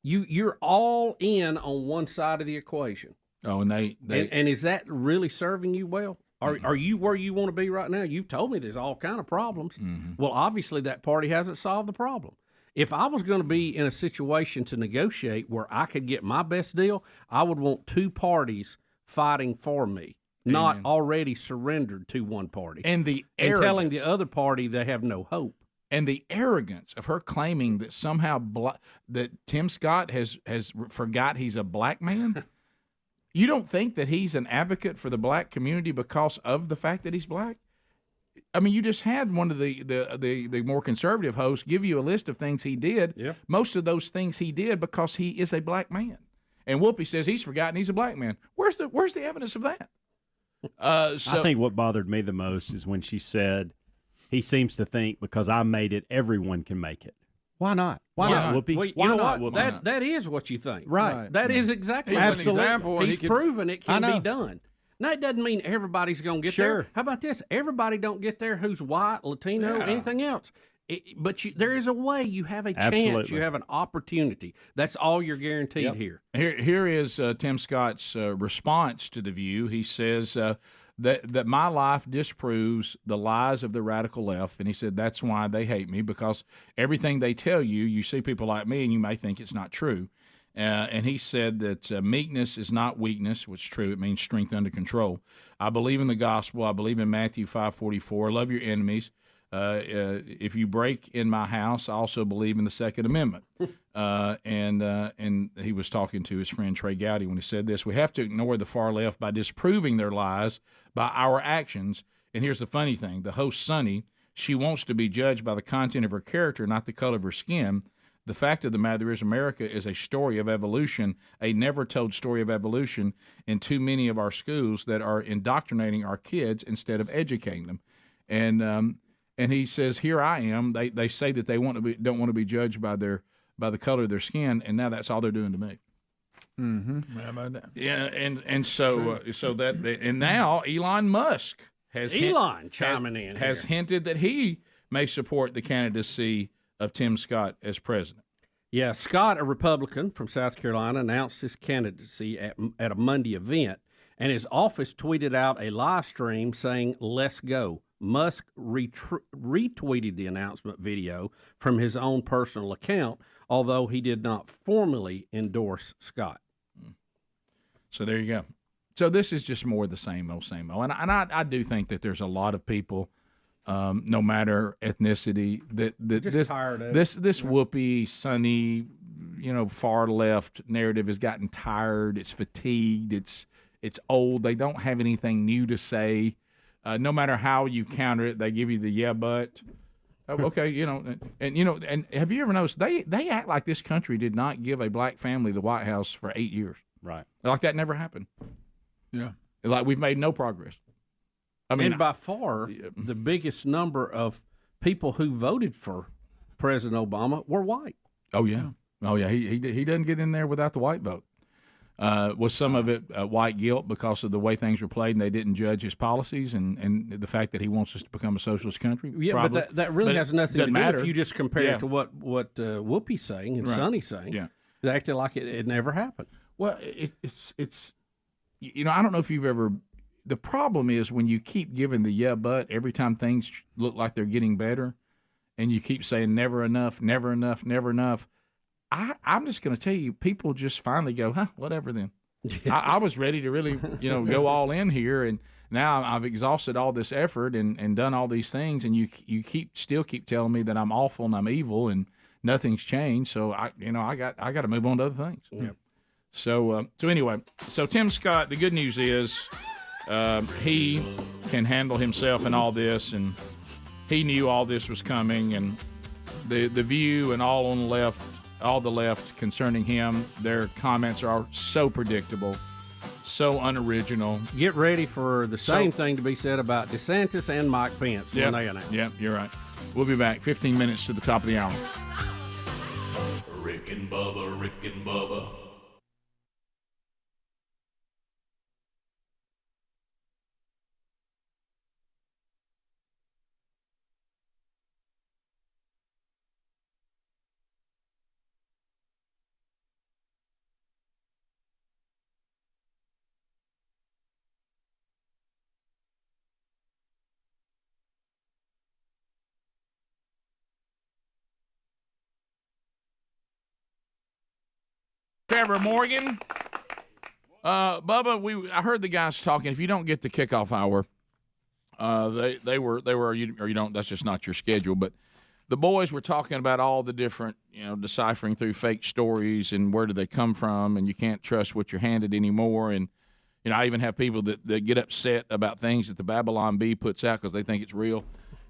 Speaker 13: you're all in on one side of the equation.
Speaker 2: Oh, and
Speaker 13: and is that really serving you well? Are you where you want to be right now? You've told me there's all kind of problems.
Speaker 2: Mm-hmm.
Speaker 13: Well, obviously that party hasn't solved the problem. If I was going to be in a situation to negotiate where I could get my best deal, I would want two parties fighting for me, not already surrendered to one party.
Speaker 2: And
Speaker 13: telling the other party they have no hope.
Speaker 2: And the arrogance of her claiming that somehow that Tim Scott has forgot he's a black man. You don't think that he's an advocate for the black community because of the fact that he's black? I mean, you just had one of the more conservative hosts give you a list of things he did.
Speaker 13: Yeah.
Speaker 2: Most of those things he did because he is a black man. And Whoopi says he's forgotten he's a black man. Where's the evidence of that?
Speaker 22: I think what bothered me the most is when she said, he seems to think because I made it, everyone can make it. Why not? Why not, Whoopi?
Speaker 13: Well,
Speaker 22: Why
Speaker 13: you know
Speaker 22: not,
Speaker 13: what?
Speaker 22: Whoopi?
Speaker 13: That is what you think.
Speaker 22: Right.
Speaker 13: That is exactly
Speaker 22: He's
Speaker 13: what
Speaker 22: an example, and
Speaker 13: He's
Speaker 22: he can-
Speaker 13: proven it
Speaker 22: I
Speaker 13: can
Speaker 22: know.
Speaker 13: be done. Now, it doesn't mean everybody's going to get
Speaker 22: Sure.
Speaker 13: there. How about this? Everybody don't get there who's white, Latino,
Speaker 22: Yeah.
Speaker 13: anything else. But there is a way. You have a chance.
Speaker 22: Absolutely.
Speaker 13: You have an opportunity. That's all you're guaranteed
Speaker 22: Yep.
Speaker 13: here.
Speaker 2: Here is Tim Scott's response to The View. He says that my life disproves the lies of the radical left, and he said that's why they hate me, because everything they tell you, you see people like me, and you may think it's not true. And he said that meekness is not weakness, which is true. It means strength under control. I believe in the gospel. I believe in Matthew 5:44. Love your enemies. If you break in my house, I also believe in the Second Amendment. And he was talking to his friend Trey Gowdy when he said this. We have to ignore the far left by disproving their lies by our actions. And here's the funny thing. The host, Sunny, she wants to be judged by the content of her character, not the color of her skin. The fact of the matter is America is a story of evolution, a never-told story of evolution in too many of our schools that are indoctrinating our kids instead of educating them. And he says, here I am. They say that they don't want to be judged by the color of their skin, and now that's all they're doing to me.
Speaker 1: Mm-hmm.
Speaker 11: How about that?
Speaker 2: Yeah, and so now Elon Musk has
Speaker 13: chiming in
Speaker 2: has
Speaker 13: here.
Speaker 2: hinted that he may support the candidacy of Tim Scott as president.
Speaker 13: Yeah, Scott, a Republican from South Carolina, announced his candidacy at a Monday event, and his office tweeted out a live stream saying, "Let's go." Musk retweeted the announcement video from his own personal account, although he did not formally endorse Scott.
Speaker 2: So there you go. So this is just more the same old, and I do think that there's a lot of people, no matter ethnicity, that
Speaker 13: Just tired of
Speaker 2: this
Speaker 13: it.
Speaker 2: Whoopi, Sunny, far left narrative has gotten tired. It's fatigued. It's old. They don't have anything new to say. No matter how you counter it, they give you the yeah, but. Okay, and have you ever noticed they act like this country did not give a black family the White House for 8 years?
Speaker 22: Right.
Speaker 2: Like that never happened.
Speaker 11: Yeah.
Speaker 2: Like we've made no progress. I mean,
Speaker 13: and by far, the biggest number of people who voted for President Obama were white.
Speaker 2: Oh yeah. He doesn't get in there without the white vote. Was some of it white guilt because of the way things were played and they didn't judge his policies and the fact that he wants us to become a socialist country?
Speaker 13: Yeah,
Speaker 2: Probably.
Speaker 13: but that really has nothing to do
Speaker 2: matter.
Speaker 13: if you just compare
Speaker 2: Yeah.
Speaker 13: it to what Whoopi's saying and
Speaker 2: Right.
Speaker 13: Sonny's saying.
Speaker 2: Yeah.
Speaker 13: They acted like it never happened.
Speaker 2: Well, it's I don't know if you've ever. The problem is when you keep giving the yeah, but every time things look like they're getting better, and you keep saying never enough, never enough, never enough. I'm just going to tell you, people just finally go, whatever then. I was ready to really, go all in here, and now I've exhausted all this effort and done all these things, and you still keep telling me that I'm awful and I'm evil and nothing's changed. So I got to move on to other things.
Speaker 13: Yep.
Speaker 2: So anyway, Tim Scott, the good news is he can handle himself in all this, and he knew all this was coming, and the View and all on the left. All the left concerning him, their comments are so predictable, so unoriginal.
Speaker 13: Get ready for the same thing to be said about DeSantis and Mike Pence when they announce.
Speaker 2: Yep, you're right. We'll be back 15 minutes to the top of the hour.
Speaker 4: Rick and Bubba, Rick and Bubba.
Speaker 2: Trevor Morgan. Bubba, I heard the guys talking. If you don't get the kickoff hour, they were or you don't. That's just not your schedule. But the boys were talking about all the different, deciphering through fake stories and where do they come from, and you can't trust what you're handed anymore. And I even have people that get upset about things that the Babylon Bee puts out because they think it's real.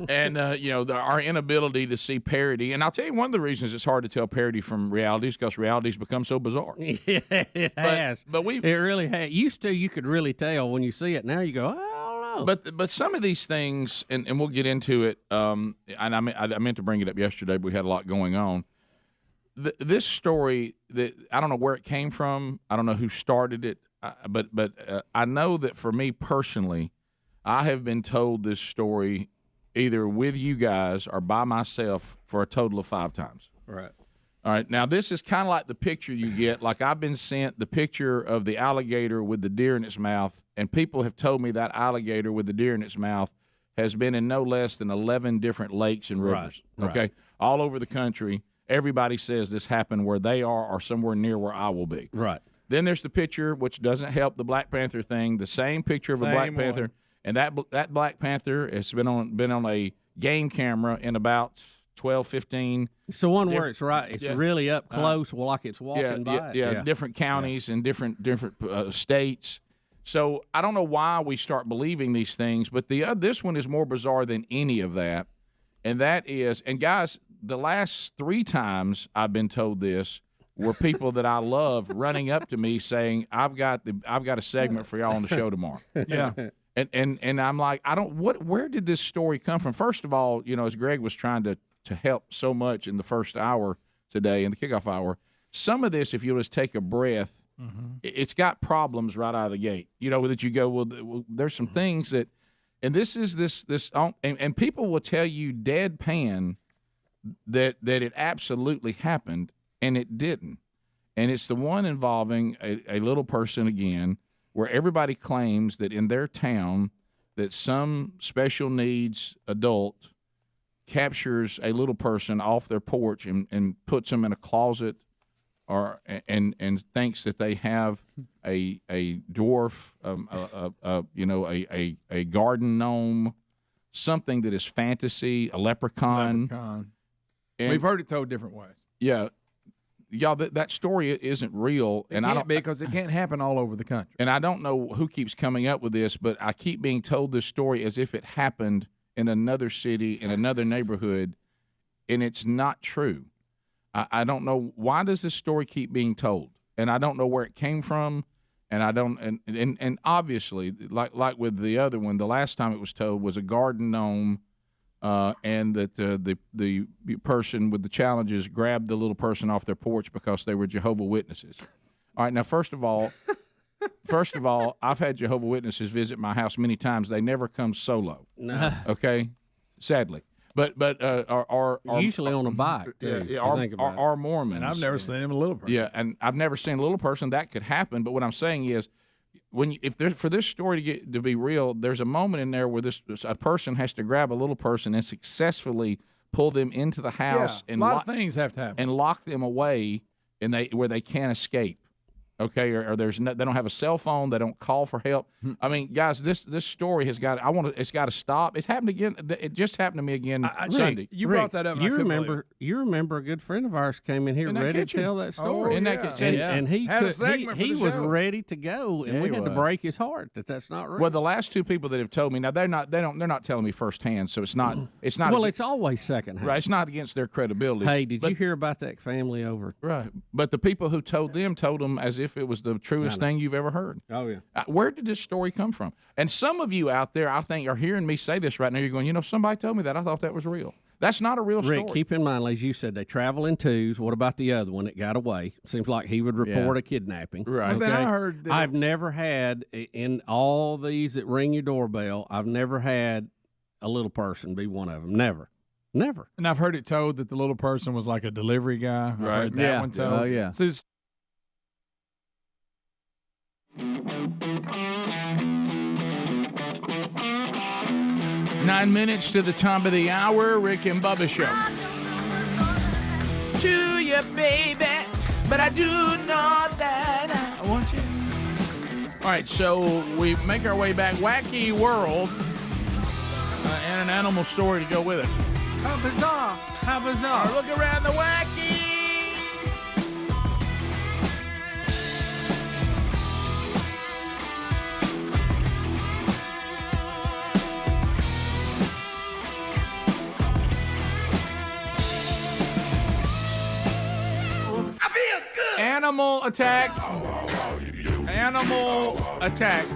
Speaker 2: And, our inability to see parody. And I'll tell you one of the reasons it's hard to tell parody from reality is because reality's become so bizarre.
Speaker 13: Yeah, it has.
Speaker 2: But
Speaker 13: it really has. Used to, you could really tell when you see it. Now you go, I don't know.
Speaker 2: But some of these things, and we'll get into it, and I meant to bring it up yesterday, but we had a lot going on. This story, that I don't know where it came from. I don't know who started it. But I know that for me personally, I have been told this story either with you guys or by myself for a total of 5 times.
Speaker 13: Right.
Speaker 2: All right. Now, this is kind of like the picture you get. Like I've been sent the picture of the alligator with the deer in its mouth, and people have told me that alligator with the deer in its mouth has been in no less than 11 different lakes and rivers.
Speaker 13: Right.
Speaker 2: Okay. All over the country. Everybody says this happened where they are or somewhere near where I will be.
Speaker 13: Right.
Speaker 2: Then there's the picture, which doesn't help the Black Panther thing, the same picture of a Black Panther. And that Black Panther has been on a game camera in about 12, 15.
Speaker 13: It's the one where it's right. It's really up close, like it's walking by.
Speaker 2: Yeah, different counties and different states. So I don't know why we start believing these things, but this one is more bizarre than any of that. And that is, and guys, the last 3 times I've been told this were people that I love running up to me saying, I've got a segment for y'all on the show tomorrow.
Speaker 11: Yeah.
Speaker 2: And I'm like, where did this story come from? First of all, as Greg was trying to help so much in the first hour today, in the kickoff hour, some of this, if you'll just take a breath, it's got problems right out of the gate. That you go, well, there's some things that, and this is this, and people will tell you deadpan that it absolutely happened, and it didn't. And it's the one involving a little person again, where everybody claims that in their town that some special needs adult captures a little person off their porch and puts them in a closet and thinks that they have a dwarf, a garden gnome, something that is fantasy, a leprechaun. And
Speaker 11: we've heard it told different ways.
Speaker 2: Yeah. Y'all, that story isn't real, and I don't
Speaker 11: because it can't happen all over the country.
Speaker 2: And I don't know who keeps coming up with this, but I keep being told this story as if it happened in another city, in another neighborhood, and it's not true. I don't know, why does this story keep being told, and I don't know where it came from, and I don't, and obviously, like with the other one, the last time it was told was a garden gnome. And that the person with the challenges grabbed the little person off their porch because they were Jehovah's Witnesses. All right, now first of all, I've had Jehovah's Witnesses visit my house many times. They never come solo.
Speaker 13: No.
Speaker 2: Okay, sadly, but are
Speaker 13: usually on a bike too.
Speaker 2: Are Mormons?
Speaker 11: And I've never seen him a little person.
Speaker 2: Yeah, and I've never seen a little person. That could happen. But what I'm saying is, for this story to be real, there's a moment in there where a person has to grab a little person and successfully pull them into the house, and
Speaker 11: a lot of things have to happen,
Speaker 2: and lock them away, where they can't escape. Okay, or they don't have a cell phone, they don't call for help. I mean, guys, this story has got. It's got to stop. It's happened again. It just happened to me again Sunday.
Speaker 11: You brought that up.
Speaker 13: You remember a good friend of ours came in here ready to tell that story. And he was ready to go, and we had to break his heart that's not real.
Speaker 2: Well, the last 2 people that have told me, now they're not telling me firsthand, so it's not.
Speaker 13: Well, it's always secondhand.
Speaker 2: Right, it's not against their credibility.
Speaker 13: Hey, did you hear about that family over?
Speaker 2: Right, but the people who told them as if it was the truest thing you've ever heard.
Speaker 13: Oh, yeah.
Speaker 2: Where did this story come from? And some of you out there, I think, are hearing me say this right now. You're going, somebody told me that. I thought that was real. That's not a real story.
Speaker 13: Rick, keep in mind, as you said, they travel in 2s. What about the other one that got away? Seems like he would report a kidnapping.
Speaker 2: Right.
Speaker 11: Okay? Then I heard
Speaker 13: I've never had, in all these that ring your doorbell, I've never had a little person be one of them. Never.
Speaker 11: And I've heard it told that the little person was like a delivery guy.
Speaker 2: Right.
Speaker 11: I heard that one told.
Speaker 1: Oh, yeah.
Speaker 11: So this
Speaker 2: 9 minutes to the top of the hour, Rick and Bubba Show. To you, baby, but I do know that I want you. All right, so we make our way back. Wacky world and an animal story to go with it.
Speaker 13: How bizarre. How bizarre.
Speaker 2: Look around the wacky. Animal attack. Animal attack.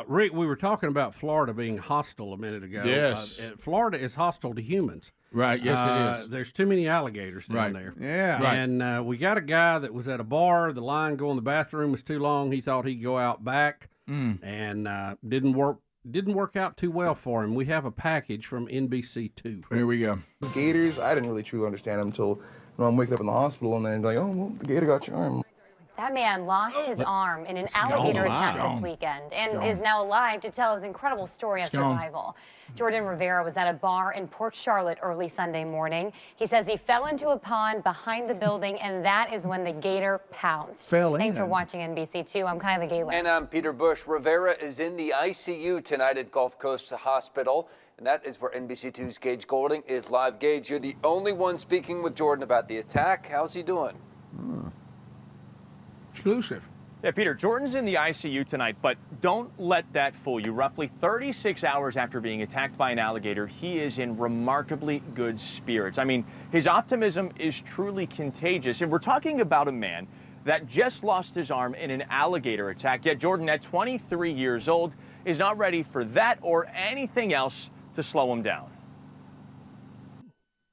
Speaker 13: Rick, we were talking about Florida being hostile a minute ago.
Speaker 2: Yes.
Speaker 13: Florida is hostile to humans.
Speaker 2: Right, yes, it is.
Speaker 13: There's too many alligators down there.
Speaker 1: Yeah.
Speaker 2: Right.
Speaker 13: And we got a guy that was at a bar. The line going to the bathroom was too long. He thought he'd go out back, and didn't work out too well for him. We have a package from NBC2.
Speaker 2: Here we go.
Speaker 5: Gators, I didn't really truly understand them until I'm waking up in the hospital, and then like, oh, well, the gator got your arm.
Speaker 9: That man lost his arm in an alligator attack this weekend and is now alive to tell his incredible story of survival. Jordan Rivera was at a bar in Port Charlotte early Sunday morning. He says he fell into a pond behind the building, and that is when the gator pounced. Thanks for watching NBC2. I'm Kyla Gaylor.
Speaker 20: And I'm Peter Bush. Rivera is in the ICU tonight at Gulf Coast Hospital, and that is where NBC2's Gage Golding is live. Gage, you're the only one speaking with Jordan about the attack. How's he doing?
Speaker 2: Exclusive.
Speaker 24: Yeah, Peter, Jordan's in the ICU tonight, but don't let that fool you. Roughly 36 hours after being attacked by an alligator, he is in remarkably good spirits. I mean, his optimism is truly contagious, and we're talking about a man that just lost his arm in an alligator attack, yet Jordan, at 23 years old, is not ready for that or anything else to slow him down.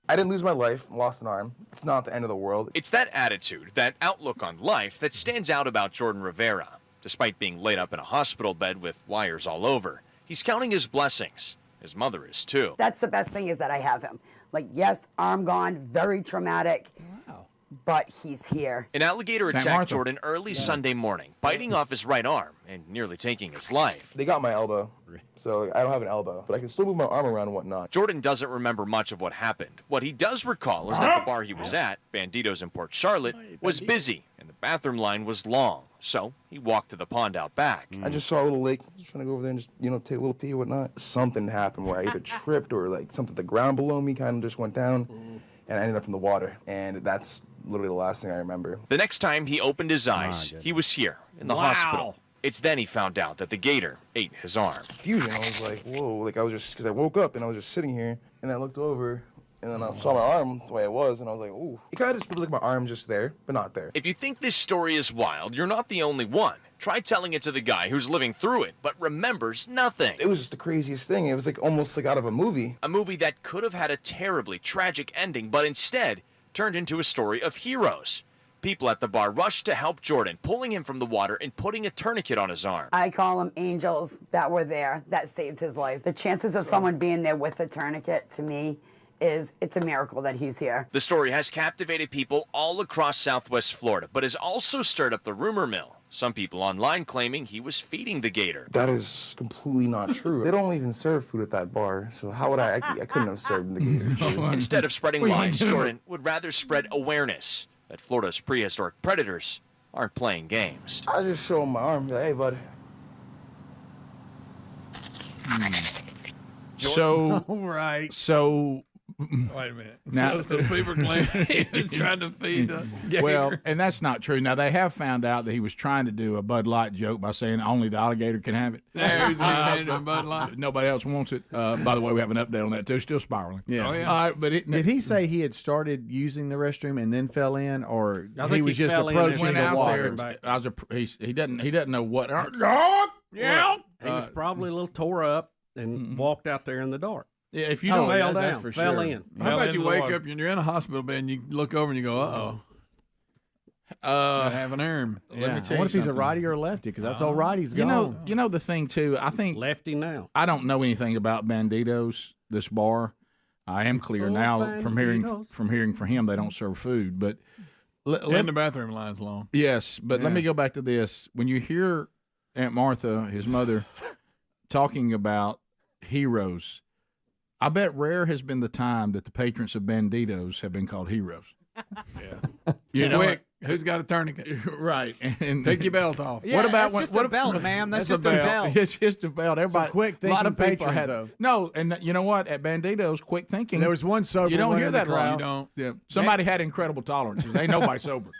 Speaker 5: I didn't lose my life, lost an arm. It's not the end of the world.
Speaker 25: It's that attitude, that outlook on life that stands out about Jordan Rivera. Despite being laid up in a hospital bed with wires all over, he's counting his blessings. His mother is too.
Speaker 26: That's the best thing is that I have him. Like, yes, arm gone, very traumatic. But he's here.
Speaker 25: An alligator attacked Jordan early Sunday morning, biting off his right arm and nearly taking his life.
Speaker 5: They got my elbow, so I don't have an elbow, but I can still move my arm around and whatnot.
Speaker 25: Jordan doesn't remember much of what happened. What he does recall is that the bar he was at, Banditos in Port Charlotte, was busy and the bathroom line was long. So he walked to the pond out back.
Speaker 5: I just saw a little lake, just trying to go over there and just, take a little pee or whatnot. Something happened where I either tripped or like something, the ground below me kind of just went down, and I ended up in the water. And that's literally the last thing I remember.
Speaker 25: The next time he opened his eyes, he was here in the hospital. It's then he found out that the gator ate his arm.
Speaker 5: Fusion, I was like, whoa, like I was just, because I woke up and I was just sitting here, and I looked over, and then I saw my arm the way it was, and I was like, ooh. It kind of just looked like my arm just there, but not there.
Speaker 25: If you think this story is wild, you're not the only one. Try telling it to the guy who's living through it, but remembers nothing.
Speaker 5: It was just the craziest thing. It was like almost like out of a movie.
Speaker 25: A movie that could have had a terribly tragic ending, but instead turned into a story of heroes. People at the bar rushed to help Jordan, pulling him from the water and putting a tourniquet on his arm.
Speaker 26: I call them angels that were there that saved his life. The chances of someone being there with a tourniquet, to me, it's a miracle that he's here.
Speaker 25: The story has captivated people all across Southwest Florida, but has also stirred up the rumor mill. Some people online claiming he was feeding the gator.
Speaker 5: That is completely not true. They don't even serve food at that bar, so how would I couldn't have served the gator food.
Speaker 25: Instead of spreading lies, Jordan would rather spread awareness that Florida's prehistoric predators aren't playing games.
Speaker 5: I just show him my arm, like, hey, buddy.
Speaker 2: So,
Speaker 11: right.
Speaker 2: So,
Speaker 11: wait a minute.
Speaker 2: Now,
Speaker 11: so people claim he was trying to feed the gator.
Speaker 2: Well, and that's not true. Now, they have found out that he was trying to do a Bud Light joke by saying only the alligator can have it.
Speaker 11: There, he's handed him Bud Light.
Speaker 2: Nobody else wants it. By the way, we have an update on that, too. Still spiraling.
Speaker 1: Yeah.
Speaker 11: Oh, yeah.
Speaker 2: All right, but
Speaker 1: did he say he had started using the restroom and then fell in, or
Speaker 13: I
Speaker 1: he
Speaker 13: think
Speaker 1: was
Speaker 13: he
Speaker 1: just
Speaker 13: fell in
Speaker 1: approaching
Speaker 13: and
Speaker 1: the
Speaker 13: went out
Speaker 1: water?
Speaker 13: there.
Speaker 2: He doesn't know what.
Speaker 13: Yeah. He was probably a little tore up and walked out there in the dark.
Speaker 2: Yeah, if you
Speaker 13: don't
Speaker 2: don't,
Speaker 13: fell
Speaker 2: that's
Speaker 13: down,
Speaker 2: for
Speaker 13: fell
Speaker 2: sure.
Speaker 13: in.
Speaker 11: How about you wake up and you're in a hospital bed and you look over and you go, I have an arm.
Speaker 1: Yeah. I wonder if he's a righty or a lefty, because that's all righties
Speaker 2: You
Speaker 1: gone.
Speaker 2: know the thing too. I think
Speaker 13: lefty now.
Speaker 2: I don't know anything about Banditos. This bar, I am clear now from hearing from him they don't serve food, but
Speaker 11: And the bathroom line's long.
Speaker 2: Yes, but let me go back to this. When you hear Aunt Martha, his mother, talking about heroes, I bet rare has been the time that the patrons of Banditos have been called heroes.
Speaker 11: Yeah.
Speaker 2: You know,
Speaker 11: Quick, who's got a tourniquet?
Speaker 2: Right. And
Speaker 11: take your belt off.
Speaker 21: Yeah,
Speaker 2: what about
Speaker 21: that's just a belt, ma'am. That's just a belt.
Speaker 2: It's just a belt. Everybody,
Speaker 1: quick
Speaker 2: a lot of
Speaker 1: thinking
Speaker 2: people
Speaker 1: patrons,
Speaker 2: had
Speaker 1: though.
Speaker 2: no. And you know what? At Banditos, quick thinking.
Speaker 1: There was one sober
Speaker 2: You don't
Speaker 1: one
Speaker 2: hear
Speaker 1: in the
Speaker 2: that a lot.
Speaker 1: crowd.
Speaker 2: You don't. Yeah. Somebody had incredible tolerances. Ain't nobody sober.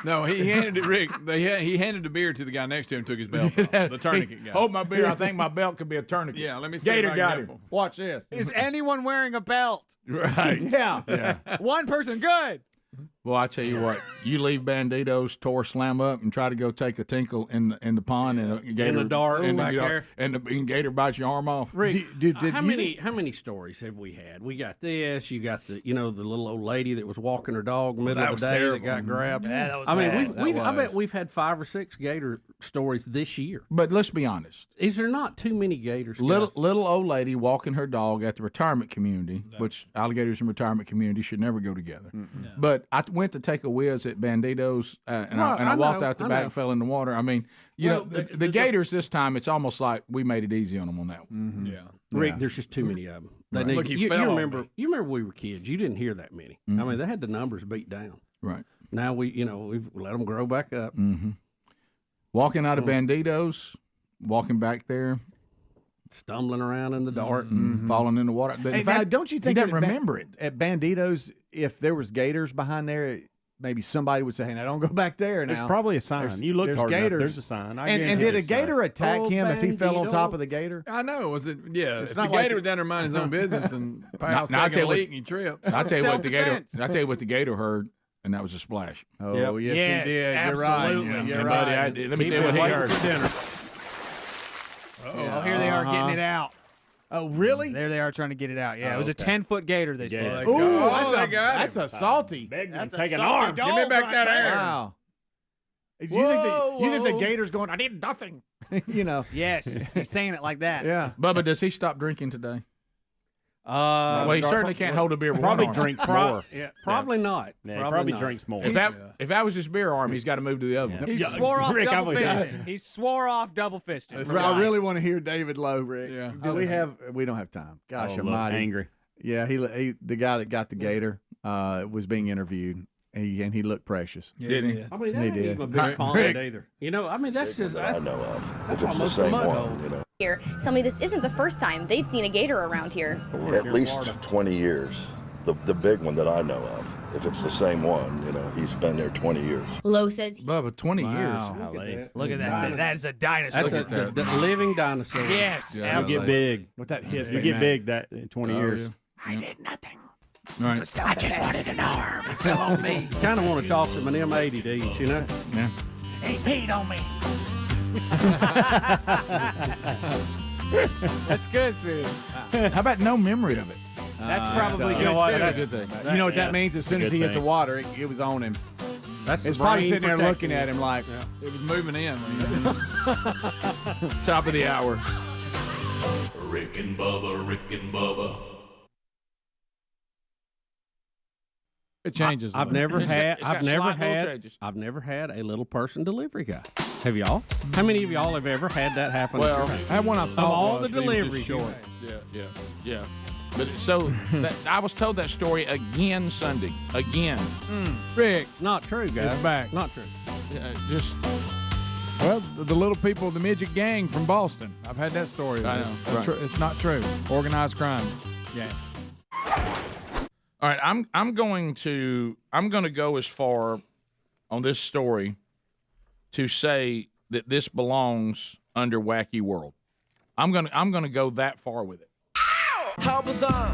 Speaker 11: No, he handed it, Rick. He handed the beer to the guy next to him and took his belt off. The tourniquet guy.
Speaker 2: Hold my beer. I think my belt could be a tourniquet.
Speaker 11: Yeah, let me see.
Speaker 2: Gator
Speaker 11: if I
Speaker 2: got
Speaker 11: can
Speaker 2: him.
Speaker 11: help him.
Speaker 2: Watch this.
Speaker 21: Is anyone wearing a belt?
Speaker 2: Right.
Speaker 21: Yeah. One person, good.
Speaker 2: Well, I tell you what, you leave Banditos, tore slam up, and try to go take a tinkle in the pond, and a gator
Speaker 13: In the dark
Speaker 2: and
Speaker 13: back there.
Speaker 2: and the gator bites your arm off.
Speaker 13: Rick, how many stories have we had? We got this. You got the the little old lady that was walking her dog in the middle of the day that got grabbed.
Speaker 21: Yeah, that was
Speaker 13: I mean,
Speaker 21: bad.
Speaker 13: I bet we've had 5 or 6 gator stories this year.
Speaker 2: But let's be honest.
Speaker 13: Is there not too many gators?
Speaker 2: Little old lady walking her dog at the retirement community, which alligators and retirement community should never go together. But I went to take a whiz at Banditos, and I walked out the back and fell in the water. I mean, the gators this time, it's almost like we made it easy on them on that one.
Speaker 11: Yeah.
Speaker 13: Rick, there's just too many of them.
Speaker 2: Right.
Speaker 13: Look,
Speaker 11: he
Speaker 13: you
Speaker 11: fell on
Speaker 13: remember?
Speaker 11: me.
Speaker 13: You remember we were kids. You didn't hear that many. I mean, they had the numbers beat down.
Speaker 2: Right.
Speaker 13: Now we've let them grow back up.
Speaker 2: Walking out of Banditos, walking back there,
Speaker 13: stumbling around in the dark,
Speaker 2: falling in the water.
Speaker 1: Hey, now, don't you think
Speaker 2: he doesn't
Speaker 1: at
Speaker 2: remember it?
Speaker 1: At Banditos, if there was gators behind there, maybe somebody would say, "Hey, now don't go back there." Now
Speaker 22: There's probably a sign. You look
Speaker 1: there's
Speaker 22: hard enough,
Speaker 1: gators.
Speaker 22: there's a sign. I
Speaker 1: And
Speaker 22: guarantee
Speaker 1: did a
Speaker 22: there's
Speaker 1: gator
Speaker 22: sign.
Speaker 1: attack
Speaker 22: Oh,
Speaker 1: him if he fell on
Speaker 22: Bandito.
Speaker 1: top of the gator?
Speaker 11: I know. Was it? Yeah.
Speaker 1: It's
Speaker 11: If
Speaker 1: not
Speaker 11: the
Speaker 1: like
Speaker 11: gator was down there minding his own business and perhaps
Speaker 2: Now, I'll
Speaker 11: taking
Speaker 2: tell
Speaker 11: a
Speaker 2: you
Speaker 11: leak and he tripped.
Speaker 2: I tell you what the gator.
Speaker 21: Self-defense.
Speaker 2: I tell you what the gator heard, and that was a splash.
Speaker 1: Oh, yes,
Speaker 21: Yes,
Speaker 1: he did.
Speaker 21: absolutely.
Speaker 1: You're right. You're
Speaker 2: And
Speaker 1: right.
Speaker 2: buddy, let me tell you what he heard.
Speaker 21: Oh, here they are getting it out.
Speaker 1: Oh, really?
Speaker 21: There they are trying to get it out. Yeah, it was a
Speaker 22: okay.
Speaker 21: 10-foot gator, they said.
Speaker 1: Ooh,
Speaker 11: they got
Speaker 1: that's
Speaker 11: him.
Speaker 1: a salty.
Speaker 21: That's
Speaker 22: Take
Speaker 21: a
Speaker 22: an
Speaker 21: salty
Speaker 22: arm.
Speaker 21: dog
Speaker 11: Give me back
Speaker 21: right
Speaker 11: that
Speaker 21: there.
Speaker 11: air.
Speaker 1: Wow. You think the gator's going, I did nothing.
Speaker 21: Yes, he's saying it like that.
Speaker 1: Yeah.
Speaker 2: Bubba, does he stop drinking today?
Speaker 13: Well,
Speaker 2: he certainly can't hold a beer with
Speaker 22: Probably
Speaker 2: one arm.
Speaker 22: drinks more.
Speaker 13: Yeah, probably not.
Speaker 22: Yeah, he probably
Speaker 13: not.
Speaker 22: drinks more.
Speaker 2: If that was his beer arm, he's got to move to the other one.
Speaker 21: He swore off
Speaker 22: Rick,
Speaker 21: double
Speaker 22: I would-
Speaker 21: fisting. He swore off double fisting.
Speaker 1: I really want to hear David Lowe, Rick.
Speaker 11: Yeah.
Speaker 1: We don't have time. Gosh
Speaker 22: Oh, look,
Speaker 1: almighty.
Speaker 22: angry.
Speaker 1: Yeah, he the guy that got the gator was being interviewed. He looked precious.
Speaker 2: Didn't he?
Speaker 13: I mean, that
Speaker 1: He
Speaker 13: ain't
Speaker 1: did.
Speaker 13: even a big pond either. I mean, that's just
Speaker 6: I know of.
Speaker 13: that's
Speaker 6: If it's the
Speaker 13: almost
Speaker 6: same
Speaker 13: a mud
Speaker 6: one,
Speaker 13: hole.
Speaker 7: Here, tell me this isn't the first time they've seen a gator around here.
Speaker 6: At least 20 years. The big one that I know of. If it's the same one, he's been there 20 years.
Speaker 7: Lowe says
Speaker 2: Bubba, 20
Speaker 1: Wow.
Speaker 2: years.
Speaker 21: Look at that. That is a dinosaur.
Speaker 13: That's the living dinosaur.
Speaker 21: Yes,
Speaker 2: Yeah,
Speaker 22: You get big.
Speaker 1: With that hiss.
Speaker 22: You get big that in 20 years.
Speaker 1: I did nothing.
Speaker 2: Right.
Speaker 21: I just wanted an arm. It fell on me.
Speaker 13: Kind of want to toss him an M80 to each,
Speaker 2: Yeah.
Speaker 21: He peed on me. That's good, Smith.
Speaker 2: How about no memory of it?
Speaker 21: That's probably
Speaker 1: You know
Speaker 21: good,
Speaker 1: what?
Speaker 21: too.
Speaker 2: That's a good thing.
Speaker 1: You know what
Speaker 22: Yeah,
Speaker 1: that means? As soon
Speaker 22: a
Speaker 1: as
Speaker 22: good
Speaker 1: he hit the
Speaker 22: thing.
Speaker 1: water, it was on him.
Speaker 13: That's
Speaker 1: It's
Speaker 13: the
Speaker 1: probably
Speaker 13: brain
Speaker 1: sitting there
Speaker 13: protecting
Speaker 1: looking at him like,
Speaker 11: It was moving in.
Speaker 2: Top of the hour.
Speaker 4: Rick and Bubba, Rick and Bubba.
Speaker 11: It changes.
Speaker 13: I've
Speaker 11: though.
Speaker 13: never
Speaker 2: It's got
Speaker 13: had
Speaker 2: slight little changes.
Speaker 13: I've never had a little person delivery guy. Have y'all? How many of y'all have ever had that happen?
Speaker 11: Well,
Speaker 13: at your house?
Speaker 11: I had one I thought
Speaker 13: all
Speaker 11: was,
Speaker 13: the
Speaker 11: but he was
Speaker 13: deliveries
Speaker 11: just
Speaker 13: you
Speaker 11: short.
Speaker 13: made.
Speaker 2: Yeah. But I was told that story again Sunday. Again.
Speaker 11: Rick,
Speaker 13: It's not true, guys.
Speaker 11: it's back.
Speaker 13: Not true.
Speaker 2: Just
Speaker 11: Well, the little people, the midget gang from Boston. I've had that story.
Speaker 2: I know, right.
Speaker 11: It's not true. Organized crime. Yeah.
Speaker 2: all right. I'm going to go as far on this story to say that this belongs under Wacky World. I'm gonna go that far with it.
Speaker 19: How bizarre.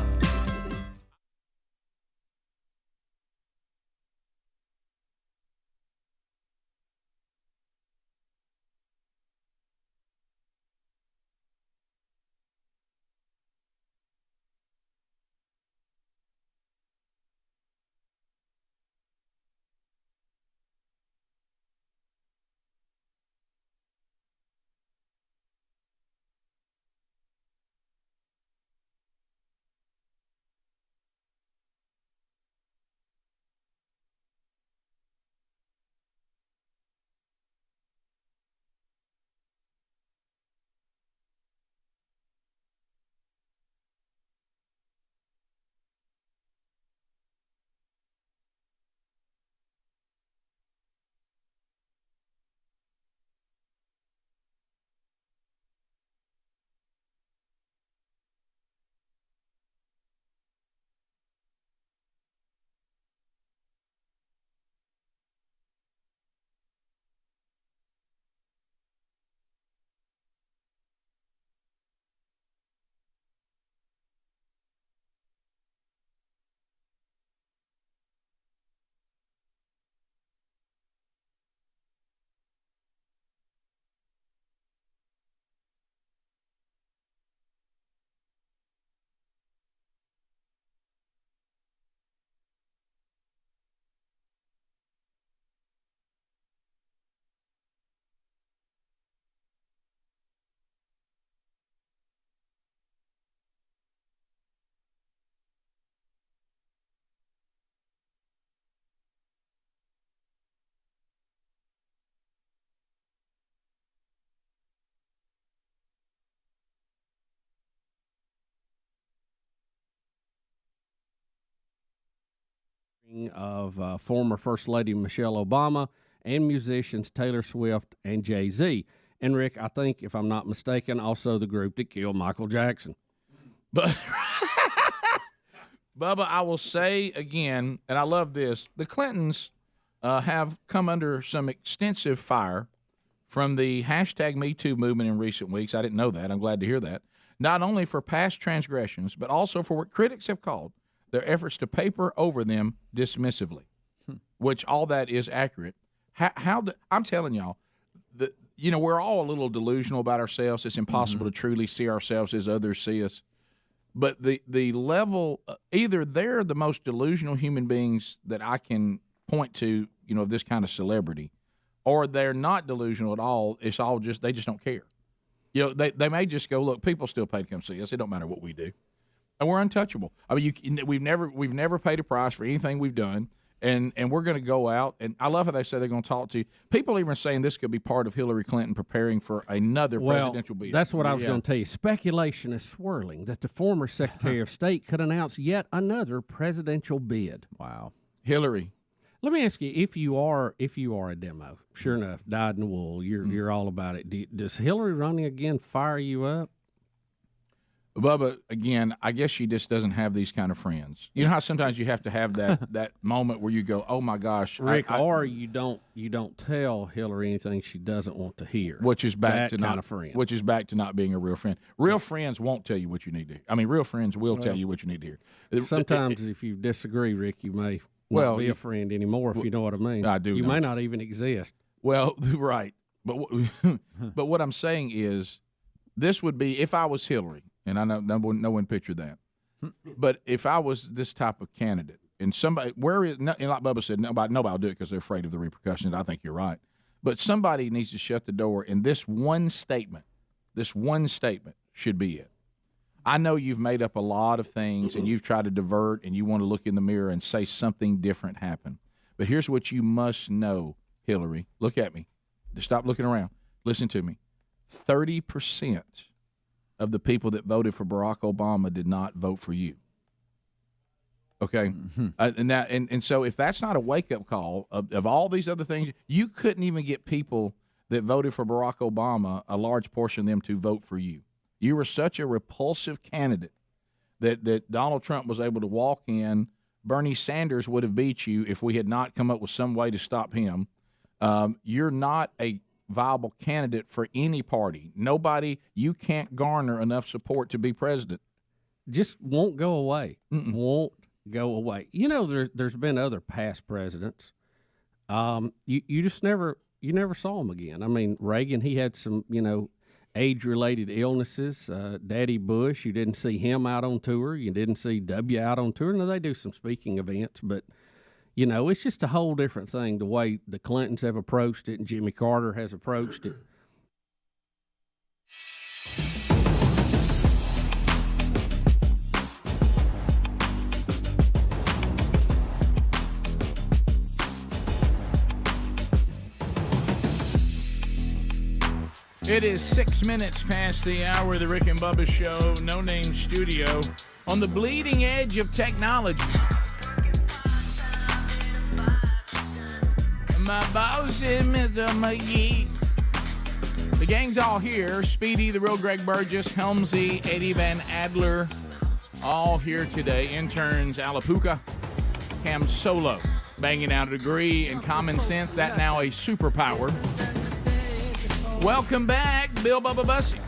Speaker 13: of former First Lady Michelle Obama and musicians Taylor Swift and Jay-Z. And, Rick, I think, if I'm not mistaken, also the group that killed Michael Jackson.
Speaker 2: But Bubba, I will say again, and I love this, the Clintons have come under some extensive fire from the hashtag #MeToo movement in recent weeks. I didn't know that. I'm glad to hear that. Not only for past transgressions, but also for what critics have called their efforts to paper over them dismissively, which all that is accurate. I'm telling y'all, we're all a little delusional about ourselves. It's impossible to truly see ourselves as others see us. But the level, either they're the most delusional human beings that I can point to, of this kind of celebrity, or they're not delusional at all. It's all just, they just don't care. They may just go, look, people still pay to come see us. It don't matter what we do. And we're untouchable. I mean, we've never paid a price for anything we've done. And we're going to go out, and I love how they say they're going to talk to you. People even saying this could be part of Hillary Clinton preparing for another presidential bid.
Speaker 13: That's what I was going to tell you. Speculation is swirling that the former Secretary of State could announce yet another presidential bid.
Speaker 1: Wow.
Speaker 2: Hillary.
Speaker 13: Let me ask you, if you are a demo, sure enough, dyed in the wool, you're all about it. Does Hillary running again fire you up?
Speaker 2: Bubba, again, I guess she just doesn't have these kind of friends. You know how sometimes you have to have that moment where you go, "Oh my gosh,
Speaker 13: Rick," or you don't tell Hillary anything she doesn't want to hear.
Speaker 2: Which is back to
Speaker 13: kind of friend.
Speaker 2: Which is back to not being a real friend. Real friends won't tell you what you need to hear. I mean, real friends will tell you what you need to hear.
Speaker 13: Sometimes, if you disagree, Rick, you may not be a friend anymore. If you know what I mean.
Speaker 2: I do.
Speaker 13: You may not even exist.
Speaker 2: Well, right, but what I'm saying is, this would be if I was Hillary. And I know no one pictured that. But if I was this type of candidate, and somebody, and like Bubba said, nobody will do it because they're afraid of the repercussions. I think you're right. But somebody needs to shut the door, and this one statement should be it. I know you've made up a lot of things, and you've tried to divert, and you want to look in the mirror and say something different happened. But here's what you must know, Hillary. Look at me. Just stop looking around. Listen to me. 30% of the people that voted for Barack Obama did not vote for you. Okay, and so if that's not a wake up call of all these other things, you couldn't even get people that voted for Barack Obama, a large portion of them, to vote for you. You were such a repulsive candidate that Donald Trump was able to walk in. Bernie Sanders would have beat you if we had not come up with some way to stop him. You're not a viable candidate for any party. You can't garner enough support to be president.
Speaker 13: Just won't go away. Won't go away. There's been other past presidents. You just never saw them again. I mean, Reagan, he had some, age-related illnesses. Daddy Bush, you didn't see him out on tour. You didn't see W out on tour. Now, they do some speaking events, but it's just a whole different thing, the way the Clintons have approached it and Jimmy Carter has approached it.
Speaker 2: It is 6 minutes past the hour of the Rick and Bubba Show, No Name Studio, on the bleeding edge of technology. My boss is Mr. McGee. The gang's all here. Speedy, the real Greg Burgess, Helmsy, Eddie Van Adler, all here today. Interns, Alapuca, Cam Solo, banging out a degree in common sense, that now a superpower. Welcome back, Bill Bubba Bussy.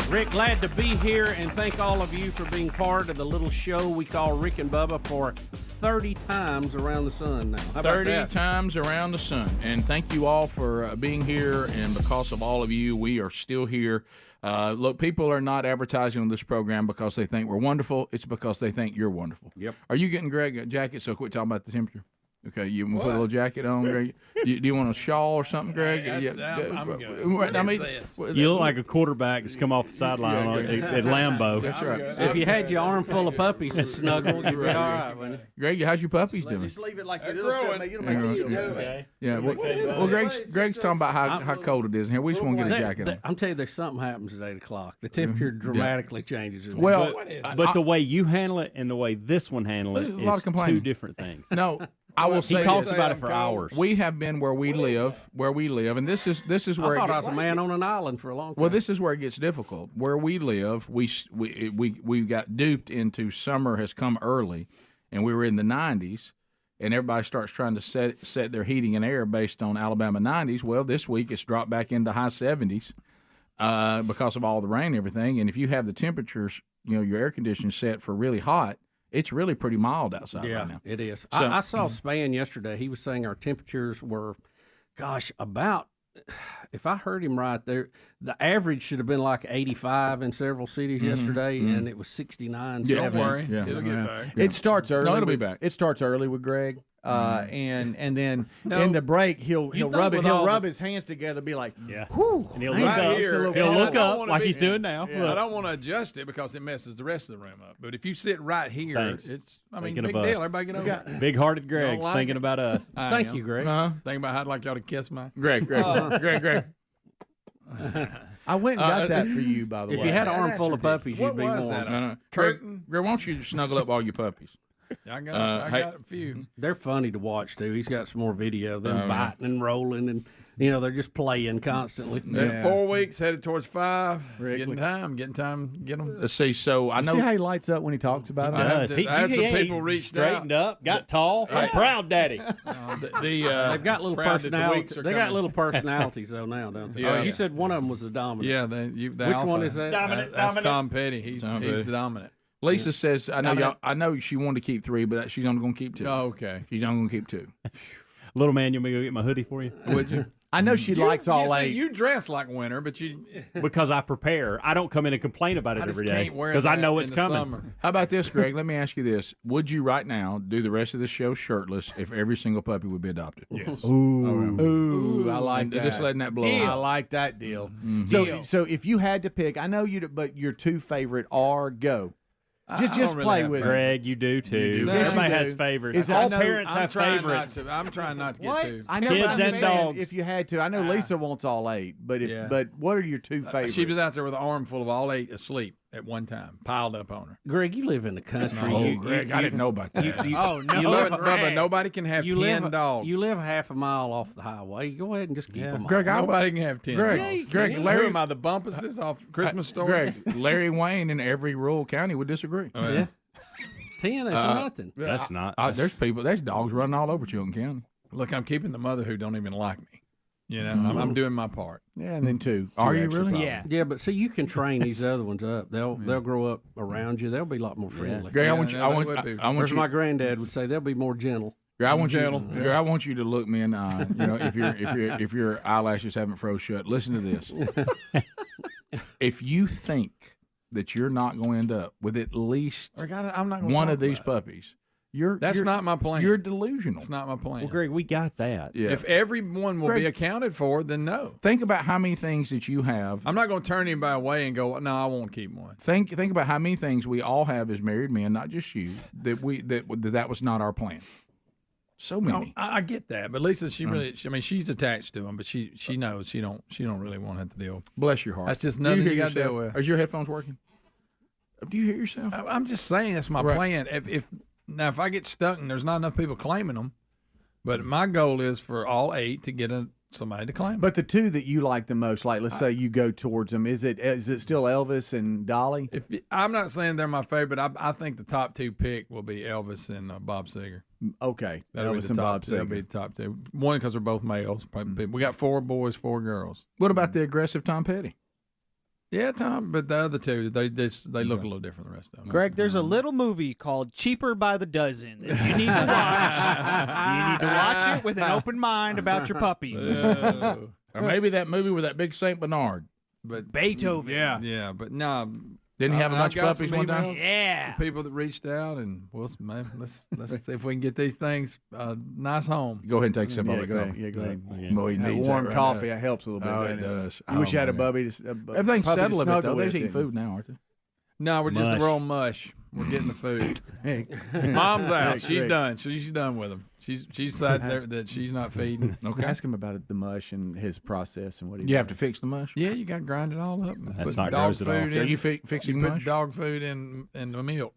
Speaker 13: Rick, glad to be here, and thank all of you for being part of the little show we call Rick and Bubba for 30 times around the sun now. How about
Speaker 2: 30
Speaker 13: that?
Speaker 2: times around the sun. And thank you all for being here. And because of all of you, we are still here. Look, people are not advertising on this program because they think we're wonderful. It's because they think you're wonderful.
Speaker 13: Yep.
Speaker 2: Are you getting Greg a jacket? So quit talking about the temperature. Okay, you want to put a little jacket on, Greg? Do you want a shawl or something, Greg?
Speaker 22: I'm good. I mean, you look like a quarterback that's come off the sideline at Lambeau.
Speaker 2: That's right.
Speaker 13: If you had your arm full of puppies to snuggle, you'd be all right, wouldn't you?
Speaker 2: Greg, how's your puppies doing?
Speaker 21: Just leave it like they're growing. You don't make it do.
Speaker 2: Yeah. Well, Greg's talking about how cold it is in here. We just want to get a jacket on.
Speaker 13: I'm telling you, there's something happens at 8 o'clock. The temperature dramatically changes.
Speaker 22: Well, but the way you handle it and the way this one handles it is two different things.
Speaker 2: No. I will say
Speaker 22: he talks
Speaker 2: this.
Speaker 22: about it for hours.
Speaker 2: We have been where we live, and this is where
Speaker 13: I thought I was a man on an island for a long time.
Speaker 2: Well, this is where it gets difficult. Where we live, we got duped into summer has come early, and we were in the 90s, and everybody starts trying to set their heating and air based on Alabama 90s. Well, this week it's dropped back into high 70s because of all the rain and everything. And if you have the temperatures, your air conditioning set for really hot, it's really pretty mild outside right now.
Speaker 13: It is.
Speaker 2: So,
Speaker 13: I saw Span yesterday. He was saying our temperatures were, about, if I heard him right, the average should have been like 85 in several cities yesterday, and it was 69.
Speaker 11: Don't worry.
Speaker 2: Yeah.
Speaker 11: It'll get back.
Speaker 1: It starts early.
Speaker 2: No, it'll be back.
Speaker 1: It starts early with Greg. And then in the break he'll rub his hands together, be like, whew,
Speaker 22: and he'll look up like he's doing now.
Speaker 11: I don't want to adjust it because it messes the rest of the room up. But if you sit right here, it's big deal. Everybody get over it.
Speaker 22: Big-hearted Greg's thinking about us.
Speaker 13: Thank you, Greg.
Speaker 11: Thinking about how I'd like y'all to kiss my
Speaker 2: Greg.
Speaker 1: I went and got that for you, by the way.
Speaker 13: If you had an armful of puppies, you'd be warm.
Speaker 2: Greg, why don't you snuggle up all your puppies?
Speaker 11: I got a few.
Speaker 13: They're funny to watch too. He's got some more video. Them biting and rolling, and they're just playing constantly.
Speaker 11: 4 weeks headed towards 5. Getting time. Get them.
Speaker 2: Let's see. So I know.
Speaker 1: See how he lights up when he talks about it.
Speaker 11: I had some people reached
Speaker 22: straightened
Speaker 11: out.
Speaker 22: up, got tall. I'm proud, Daddy.
Speaker 13: They've got little personalities. They got little personalities though now, don't they?
Speaker 11: Yeah.
Speaker 13: You said one of them was the dominant.
Speaker 11: Yeah,
Speaker 13: Which
Speaker 11: alpha.
Speaker 13: one is that?
Speaker 11: That's Tom Petty. He's the dominant.
Speaker 2: Lisa says, I know she wanted to keep 3, but she's only going to keep 2.
Speaker 11: Oh, okay.
Speaker 2: She's only going to keep 2.
Speaker 22: Little man, you want me to go get my hoodie for you?
Speaker 11: Would you?
Speaker 1: I know she likes all 8.
Speaker 11: You dress like winter, but
Speaker 22: because I prepare. I don't come in and complain about it every day because I know it's coming.
Speaker 11: Summer.
Speaker 2: How about this, Greg? Let me ask you this. Would you right now do the rest of the show shirtless if every single puppy would be adopted?
Speaker 11: Yes.
Speaker 1: Ooh, I like that.
Speaker 2: Just letting that blow
Speaker 1: I
Speaker 2: out.
Speaker 1: like that deal.
Speaker 2: Mm-hmm.
Speaker 1: So if you had to pick, I know but your 2 favorite are go. Just play with it.
Speaker 22: Greg, you do too.
Speaker 1: You do.
Speaker 22: Everybody
Speaker 1: Yes,
Speaker 22: has
Speaker 1: you do.
Speaker 22: favorites. All parents have favorites.
Speaker 11: I'm trying not to get
Speaker 1: What?
Speaker 11: too.
Speaker 1: I know,
Speaker 22: Kids and dogs.
Speaker 1: If you had to, I know Lisa wants all 8, but but what are your 2 favorites?
Speaker 11: She was out there with an armful of all 8 asleep at one time, piled up on her.
Speaker 13: Greg, you live in the country.
Speaker 2: Greg, I didn't know about that.
Speaker 11: Bubba, nobody can have 10 dogs.
Speaker 13: You live half a mile off the highway. Go ahead and just keep them.
Speaker 2: Greg,
Speaker 11: nobody can have 10 dogs.
Speaker 2: Greg,
Speaker 11: Larry, am I the bumpuses off Christmas Story?
Speaker 2: Greg, Larry Wayne in every rural county would disagree.
Speaker 13: Yeah. 10 is nothing.
Speaker 22: That's not.
Speaker 2: There's dogs running all over Chilton County.
Speaker 11: Look, I'm keeping the mother who don't even like me. I'm doing my part.
Speaker 1: Yeah, and then 2.
Speaker 2: Are you
Speaker 1: extra
Speaker 2: really?
Speaker 1: probably.
Speaker 13: Yeah, but see, you can train these other ones up. They'll grow up around you. They'll be a lot more friendly.
Speaker 2: Greg, I want
Speaker 13: Whereas my granddad would say they'll be more gentle.
Speaker 2: Greg, I want you to look me in the eye. If your eyelashes haven't froze shut, listen to this. If you think that you're not going to end up with at least
Speaker 11: I'm not gonna
Speaker 2: one
Speaker 11: talk
Speaker 2: of these
Speaker 11: about
Speaker 2: puppies,
Speaker 11: that's not my plan.
Speaker 2: You're delusional.
Speaker 11: It's not my plan.
Speaker 22: Well, Greg, we got that.
Speaker 2: Yeah.
Speaker 11: If everyone will be accounted for, then no.
Speaker 2: Think about how many things that you have.
Speaker 11: I'm not going to turn anybody away and go, no, I won't keep one.
Speaker 2: Think about how many things we all have as married men, not just you, that was not our plan. So many.
Speaker 11: No, I get that, but Lisa, she's attached to them, but she knows she don't really want to have to deal.
Speaker 2: Bless your heart.
Speaker 11: That's just nothing you got to deal with.
Speaker 2: Are your headphones working? Do you hear yourself?
Speaker 11: I'm just saying that's my plan. If I get stuck and there's not enough people claiming them, but my goal is for all 8 to get somebody to claim them.
Speaker 1: But the 2 that you like the most, like let's say you go towards them, is it still Elvis and Dolly?
Speaker 11: I'm not saying they're my favorite. I think the top 2 pick will be Elvis and Bob Seger.
Speaker 1: Okay,
Speaker 11: Elvis and Bob Seger. That'll be the top 2. One, because they're both males. We got 4 boys, 4 girls.
Speaker 2: What about the aggressive Tom Petty?
Speaker 11: Yeah, Tom, but the other 2, they look a little different than the rest of them.
Speaker 21: Greg, there's a little movie called Cheaper by the Dozen that you need to watch. You need to watch it with an open mind about your puppies.
Speaker 2: Or maybe that movie with that big Saint Bernard.
Speaker 11: But
Speaker 21: Beethoven.
Speaker 11: Yeah, but no.
Speaker 2: Didn't he have a bunch of puppies one time?
Speaker 21: Yeah.
Speaker 11: People that reached out, and let's see if we can get these things a nice home.
Speaker 2: Go ahead and take some of it.
Speaker 1: Go ahead.
Speaker 2: Boy, he needs
Speaker 1: warm
Speaker 2: that
Speaker 1: coffee.
Speaker 2: now.
Speaker 1: It helps a little bit.
Speaker 2: Oh, it does.
Speaker 1: You wish you had a puppy.
Speaker 2: Everything's settled a bit, though. They're eating food now, aren't they?
Speaker 11: No, we're just a roll mush. We're getting the food. Mom's out. She's done. She's done with them. She's decided there that she's not feeding.
Speaker 1: Okay. Ask him about the mush and his process and what he.
Speaker 2: You have to fix the mush.
Speaker 11: Yeah, you got to grind it all up.
Speaker 22: That's
Speaker 11: put
Speaker 22: not
Speaker 11: dog
Speaker 22: gross at all.
Speaker 11: food
Speaker 2: Are
Speaker 11: in.
Speaker 2: you fixing
Speaker 11: You put
Speaker 2: mush?
Speaker 11: dog food in the milk.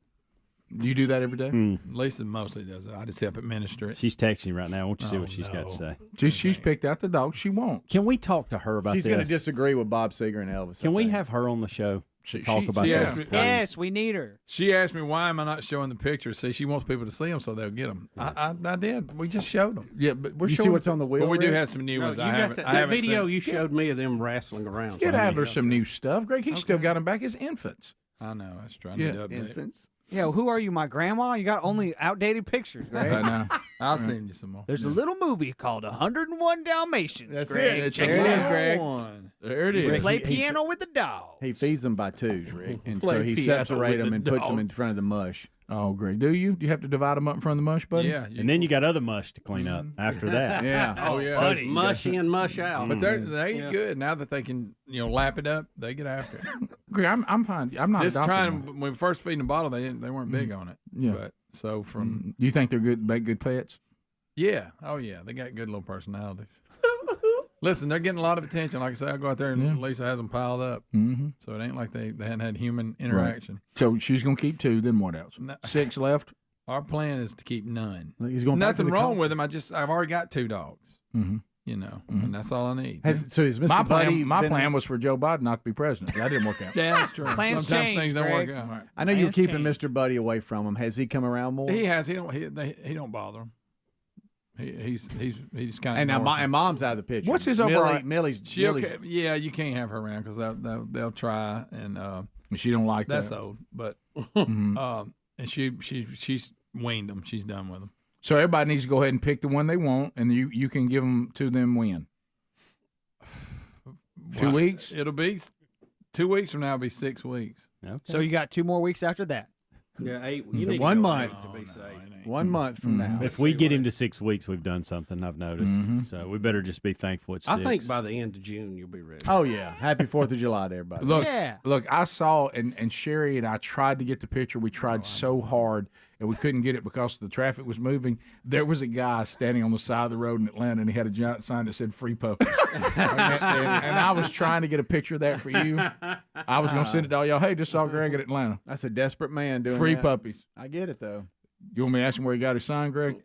Speaker 2: You do that every day?
Speaker 11: Lisa mostly does it. I just help administer it.
Speaker 22: She's texting right now. I want you to see what she's got to say.
Speaker 2: She's picked out the dog she wants.
Speaker 22: Can we talk to her about
Speaker 1: She's
Speaker 22: this?
Speaker 1: going to disagree with Bob Seger and Elvis.
Speaker 22: Can we have her on the show? Talk about this.
Speaker 21: Yes, we need her.
Speaker 11: She asked me why am I not showing the pictures. See, she wants people to see them so they'll get them. I did. We just showed them.
Speaker 2: Yeah, but we're
Speaker 1: You see what's on the wheel?
Speaker 11: But we do
Speaker 1: Rick?
Speaker 11: have some new ones.
Speaker 13: You
Speaker 11: I
Speaker 13: got
Speaker 11: haven't.
Speaker 13: that
Speaker 11: I haven't
Speaker 13: video
Speaker 11: seen.
Speaker 13: you showed me of them wrestling around.
Speaker 2: Get Adler some new stuff. Greg, he's still got them back as infants.
Speaker 11: I know. I was trying
Speaker 2: Yes.
Speaker 11: to update.
Speaker 1: Infants.
Speaker 21: Yeah, who are you, my grandma? You got only outdated pictures, Greg.
Speaker 2: I know.
Speaker 11: I'll send you some more.
Speaker 21: There's a little movie called 101 Dalmatians.
Speaker 11: That's
Speaker 21: Greg.
Speaker 11: it.
Speaker 21: Check
Speaker 2: There it is,
Speaker 21: out.
Speaker 2: Greg.
Speaker 11: One.
Speaker 2: There it is.
Speaker 21: Rick, play
Speaker 1: he-
Speaker 21: piano with the dog.
Speaker 1: He feeds them by twos, Rick, and
Speaker 2: Play
Speaker 1: so he
Speaker 2: piano
Speaker 1: separates
Speaker 2: with
Speaker 1: them
Speaker 2: the
Speaker 1: and puts them
Speaker 2: dog.
Speaker 1: in front of the mush.
Speaker 2: Oh, Greg, do you? Do you have to divide them up in front of the mush, buddy?
Speaker 11: Yeah.
Speaker 22: And then you got other mush to clean up after that.
Speaker 1: Yeah.
Speaker 11: Oh yeah.
Speaker 13: Buddy. Mush in, mush out.
Speaker 11: But they eat good now that they can lap it up. They get after it.
Speaker 2: Greg, I'm fine. I'm not
Speaker 11: Just
Speaker 2: adopting
Speaker 11: trying
Speaker 2: them.
Speaker 11: when we first feeding the bottle, they weren't big on it.
Speaker 2: Yeah.
Speaker 11: But so from
Speaker 2: Do you think they're good? Make good pets?
Speaker 11: yeah, oh yeah, they got good little personalities. Listen, they're getting a lot of attention. Like I say, I go out there and Lisa has them piled up, so it ain't like they hadn't had human interaction.
Speaker 2: So she's gonna keep 2. Then what else?
Speaker 11: No.
Speaker 2: 6 left.
Speaker 11: Our plan is to keep none.
Speaker 1: He's going back to
Speaker 11: Nothing
Speaker 1: the
Speaker 11: wrong
Speaker 1: com-
Speaker 11: with them. I've already got 2 dogs.
Speaker 2: Mm-hmm.
Speaker 11: And that's all I need.
Speaker 1: So is Mr.
Speaker 2: My
Speaker 1: Buddy
Speaker 2: plan was for Joe Biden not to be president. That didn't work out.
Speaker 11: Yeah, that's true.
Speaker 21: Plans
Speaker 11: Sometimes
Speaker 21: change,
Speaker 11: things don't
Speaker 21: Greg.
Speaker 11: work out.
Speaker 1: I know you're
Speaker 21: Plans
Speaker 1: keeping
Speaker 21: change.
Speaker 1: Mr. Buddy away from him. Has he come around more?
Speaker 11: He has. He don't bother him. He's kind of.
Speaker 1: And now and Mom's out of the picture.
Speaker 2: What's his overall-
Speaker 1: Millie's
Speaker 11: yeah, you can't have her around because they'll try and
Speaker 2: she don't like
Speaker 11: that's
Speaker 2: that.
Speaker 11: old. But and she's weaned them. She's done with them.
Speaker 2: So everybody needs to go ahead and pick the one they want, and you can give them to them when? 2 weeks?
Speaker 11: It'll be 2 weeks from now. It'll be 6 weeks.
Speaker 22: Okay.
Speaker 21: So you got 2 more weeks after that.
Speaker 13: Yeah, 8.
Speaker 1: So
Speaker 13: You need
Speaker 1: 1
Speaker 13: to go
Speaker 1: month.
Speaker 13: to be safe.
Speaker 1: 1 month from now.
Speaker 22: If we get him to 6 weeks, we've done something, I've noticed. So we better just be thankful it's 6.
Speaker 13: I think by the end of June you'll be ready.
Speaker 1: Oh yeah! Happy 4th of July to everybody.
Speaker 2: Look, I saw and Sherry and I tried to get the picture. We tried so hard and we couldn't get it because the traffic was moving. There was a guy standing on the side of the road in Atlanta, and he had a giant sign that said "Free Puppies." and I was trying to get a picture of that for you. I was going to send it to all y'all. Hey, just saw Greg at Atlanta.
Speaker 1: That's a desperate man doing
Speaker 2: Free
Speaker 1: that.
Speaker 2: puppies.
Speaker 1: I get it though.
Speaker 2: You want me to ask him where he got his sign, Greg?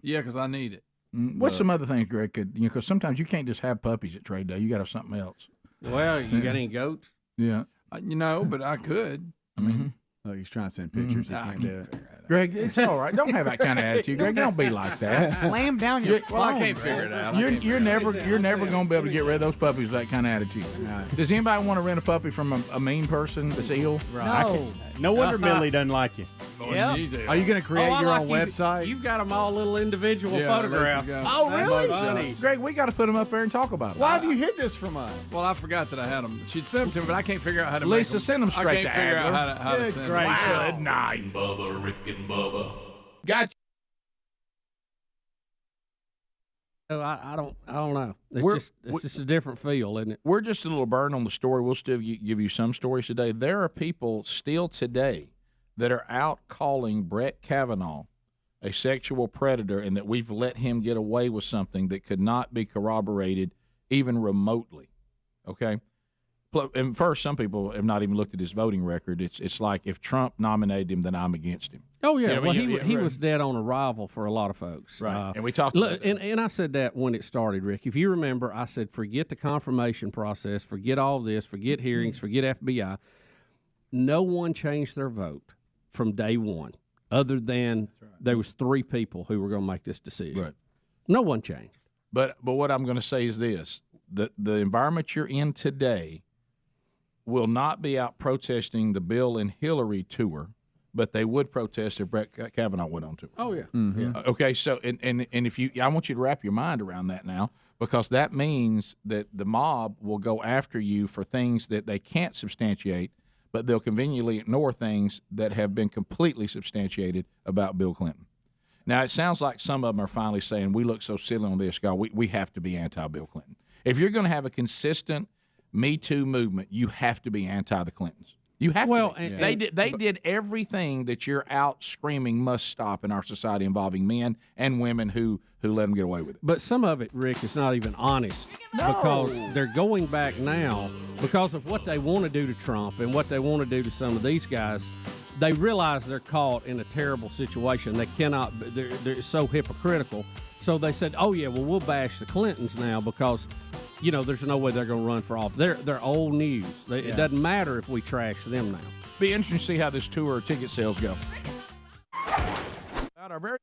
Speaker 11: Yeah, because I need it.
Speaker 2: What's some other things Greg could? Because sometimes you can't just have puppies at trade day. You got to have something else.
Speaker 13: Well, you got any goats?
Speaker 2: Yeah.
Speaker 11: But I could. I mean,
Speaker 1: Look, he's trying to send pictures. He can't do it.
Speaker 2: Greg, it's all right. Don't have that kind of attitude, Greg. Don't be like that.
Speaker 21: Slam down your phone.
Speaker 11: well, I can't figure it out.
Speaker 2: You're never going to be able to get rid of those puppies with that kind of attitude. Does anybody want to rent a puppy from a mean person that's ill?
Speaker 21: No.
Speaker 22: No wonder Millie doesn't like you.
Speaker 21: Yep.
Speaker 1: Are you going to create your own website?
Speaker 13: You've got them all little individual
Speaker 11: Yeah,
Speaker 13: photographs.
Speaker 11: let's go.
Speaker 1: Oh, really?
Speaker 13: Funny.
Speaker 2: Greg, we got to put them up there and talk about it.
Speaker 1: Why have you hid this from us?
Speaker 11: Well, I forgot that I had them. She'd send them to me, but I can't figure out how to
Speaker 2: Lisa,
Speaker 11: make them.
Speaker 2: send them straight
Speaker 11: I can't
Speaker 2: to
Speaker 11: figure
Speaker 2: Adler.
Speaker 11: out how to send
Speaker 2: Great.
Speaker 11: them.
Speaker 2: Good night.
Speaker 4: Bubba, Rick and Bubba.
Speaker 2: Got you.
Speaker 13: I don't know.
Speaker 2: We're-
Speaker 13: It's just a different feel, isn't it?
Speaker 2: We're just a little burn on the story. We'll still give you some stories today. There are people still today that are out calling Brett Kavanaugh a sexual predator and that we've let him get away with something that could not be corroborated even remotely. Okay? And first, some people have not even looked at his voting record. It's like if Trump nominated him, then I'm against him.
Speaker 13: Oh yeah,
Speaker 2: You know,
Speaker 13: well he
Speaker 2: right.
Speaker 13: was dead on arrival for a lot of folks,
Speaker 2: Right. And we talked
Speaker 13: Look,
Speaker 2: about that.
Speaker 13: and I said that when it started, Rick. If you remember, I said forget the confirmation process, forget all this, forget hearings, forget FBI. No one changed their vote from day one, other than there was 3 people who were going to make this decision.
Speaker 2: Right.
Speaker 13: No one changed.
Speaker 2: But what I'm going to say is this: the environment you're in today will not be out protesting the Bill and Hillary tour, but they would protest if Brett Kavanaugh went on tour.
Speaker 13: Oh yeah.
Speaker 1: Mm-hmm.
Speaker 2: Okay, so and if you, I want you to wrap your mind around that now, because that means that the mob will go after you for things that they can't substantiate, but they'll conveniently ignore things that have been completely substantiated about Bill Clinton. Now, it sounds like some of them are finally saying, we look so silly on this, God, we have to be anti-Bill Clinton. If you're going to have a consistent Me Too movement, you have to be anti the Clintons. You have to be. They did everything that you're out screaming must stop in our society involving men and women who let them get away with it.
Speaker 13: But some of it, Rick, is not even honest because they're going back now because of what they want to do to Trump and what they want to do to some of these guys. they realize they're caught in a terrible situation. They cannot. They're so hypocritical. So they said, "Oh yeah, well we'll bash the Clintons now because, there's no way they're going to run for office. They're old news. It doesn't matter if we trash them now."
Speaker 2: Be interesting to see how this tour ticket sales go. Our very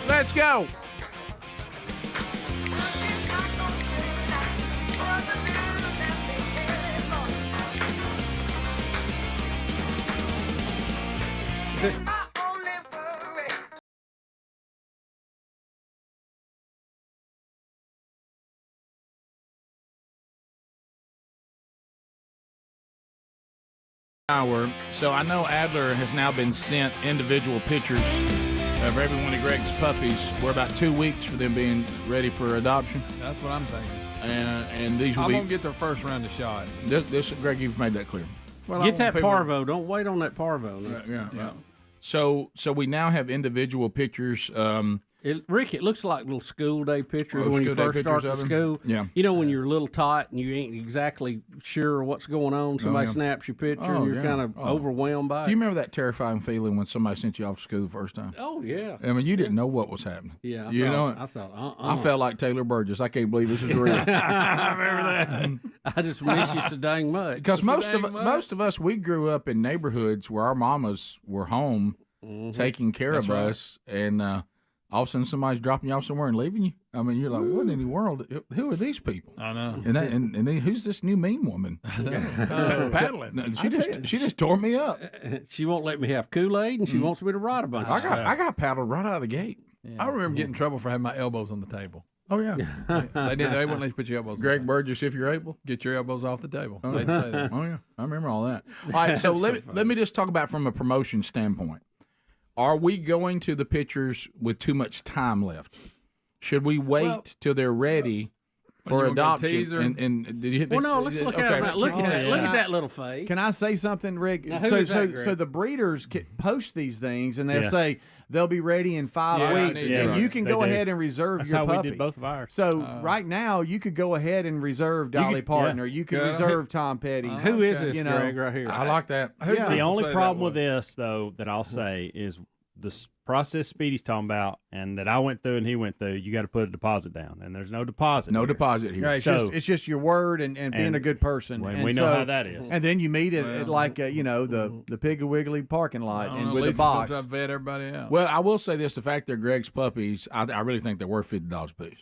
Speaker 2: let's go. So I know Adler has now been sent individual pictures of every one of Greg's puppies. We're about 2 weeks for them being ready for adoption.
Speaker 11: That's what I'm thinking.
Speaker 2: And these will
Speaker 11: I won't get their first round of shots.
Speaker 2: This Greg, you've made that clear.
Speaker 13: Well, get that parvo. Don't wait on that parvo.
Speaker 2: Yeah. So we now have individual pictures.
Speaker 13: Rick, it looks like little school day pictures when you first start to school.
Speaker 2: Yeah.
Speaker 13: You know, when you're a little tight and you ain't exactly sure what's going on, somebody snaps your picture and you're kind of overwhelmed by it.
Speaker 2: Do you remember that terrifying feeling when somebody sent you off to school the first time?
Speaker 13: Oh, yeah.
Speaker 2: I mean, you didn't know what was happening.
Speaker 13: Yeah.
Speaker 2: I thought, I felt like Taylor Burgess. I can't believe this is real.
Speaker 11: I remember that.
Speaker 13: I just miss you so dang much.
Speaker 2: Because most of us, we grew up in neighborhoods where our mamas were home taking care of us, and all of a sudden somebody's dropping you off somewhere and leaving you. I mean, you're like, what in the world? Who are these people?
Speaker 11: I know.
Speaker 2: And who's this new mean woman?
Speaker 11: Paddling.
Speaker 2: No, she just tore me up.
Speaker 13: She won't let me have Kool-Aid, and she wants me to ride a bunch.
Speaker 2: I got paddled right out of the gate.
Speaker 11: I remember getting in trouble for having my elbows on the table.
Speaker 2: Oh yeah,
Speaker 11: they wouldn't let you put your elbows.
Speaker 2: Greg Burgess, if you're able,
Speaker 11: get your elbows off the table.
Speaker 2: Oh,
Speaker 11: They'd say that.
Speaker 2: Oh yeah, I remember all that. All right, so let me just talk about from a promotion standpoint. Are we going to the pictures with too much time left? Should we wait till they're ready for adoption? And did you hit the,
Speaker 13: well, no, let's look at it. Look at that. Look at that little face.
Speaker 1: Can I say something, Rick?
Speaker 13: Now, who is that, Greg?
Speaker 1: So the breeders post these things, and they'll say they'll be ready in 5 weeks, and you can go ahead and reserve your puppy.
Speaker 22: We did both of ours.
Speaker 1: So right now, you could go ahead and reserve Dolly Parton, or you could reserve Tom Petty.
Speaker 13: Who is this, Greg, right here?
Speaker 2: I like that.
Speaker 22: The only problem with this, though, that I'll say is the process Speedy's talking about, and that I went through and he went through. You got to put a deposit down, and there's no deposit.
Speaker 2: No
Speaker 22: here.
Speaker 2: deposit here.
Speaker 1: Right, it's just your word and being a good person.
Speaker 22: And we know how that is.
Speaker 1: And then you meet at like the Piggly Wiggly parking lot and with a
Speaker 11: Lisa
Speaker 1: box.
Speaker 11: sometimes vet everybody out.
Speaker 2: Well, I will say this: the fact they're Greg's puppies, I really think they're worth $50 a piece.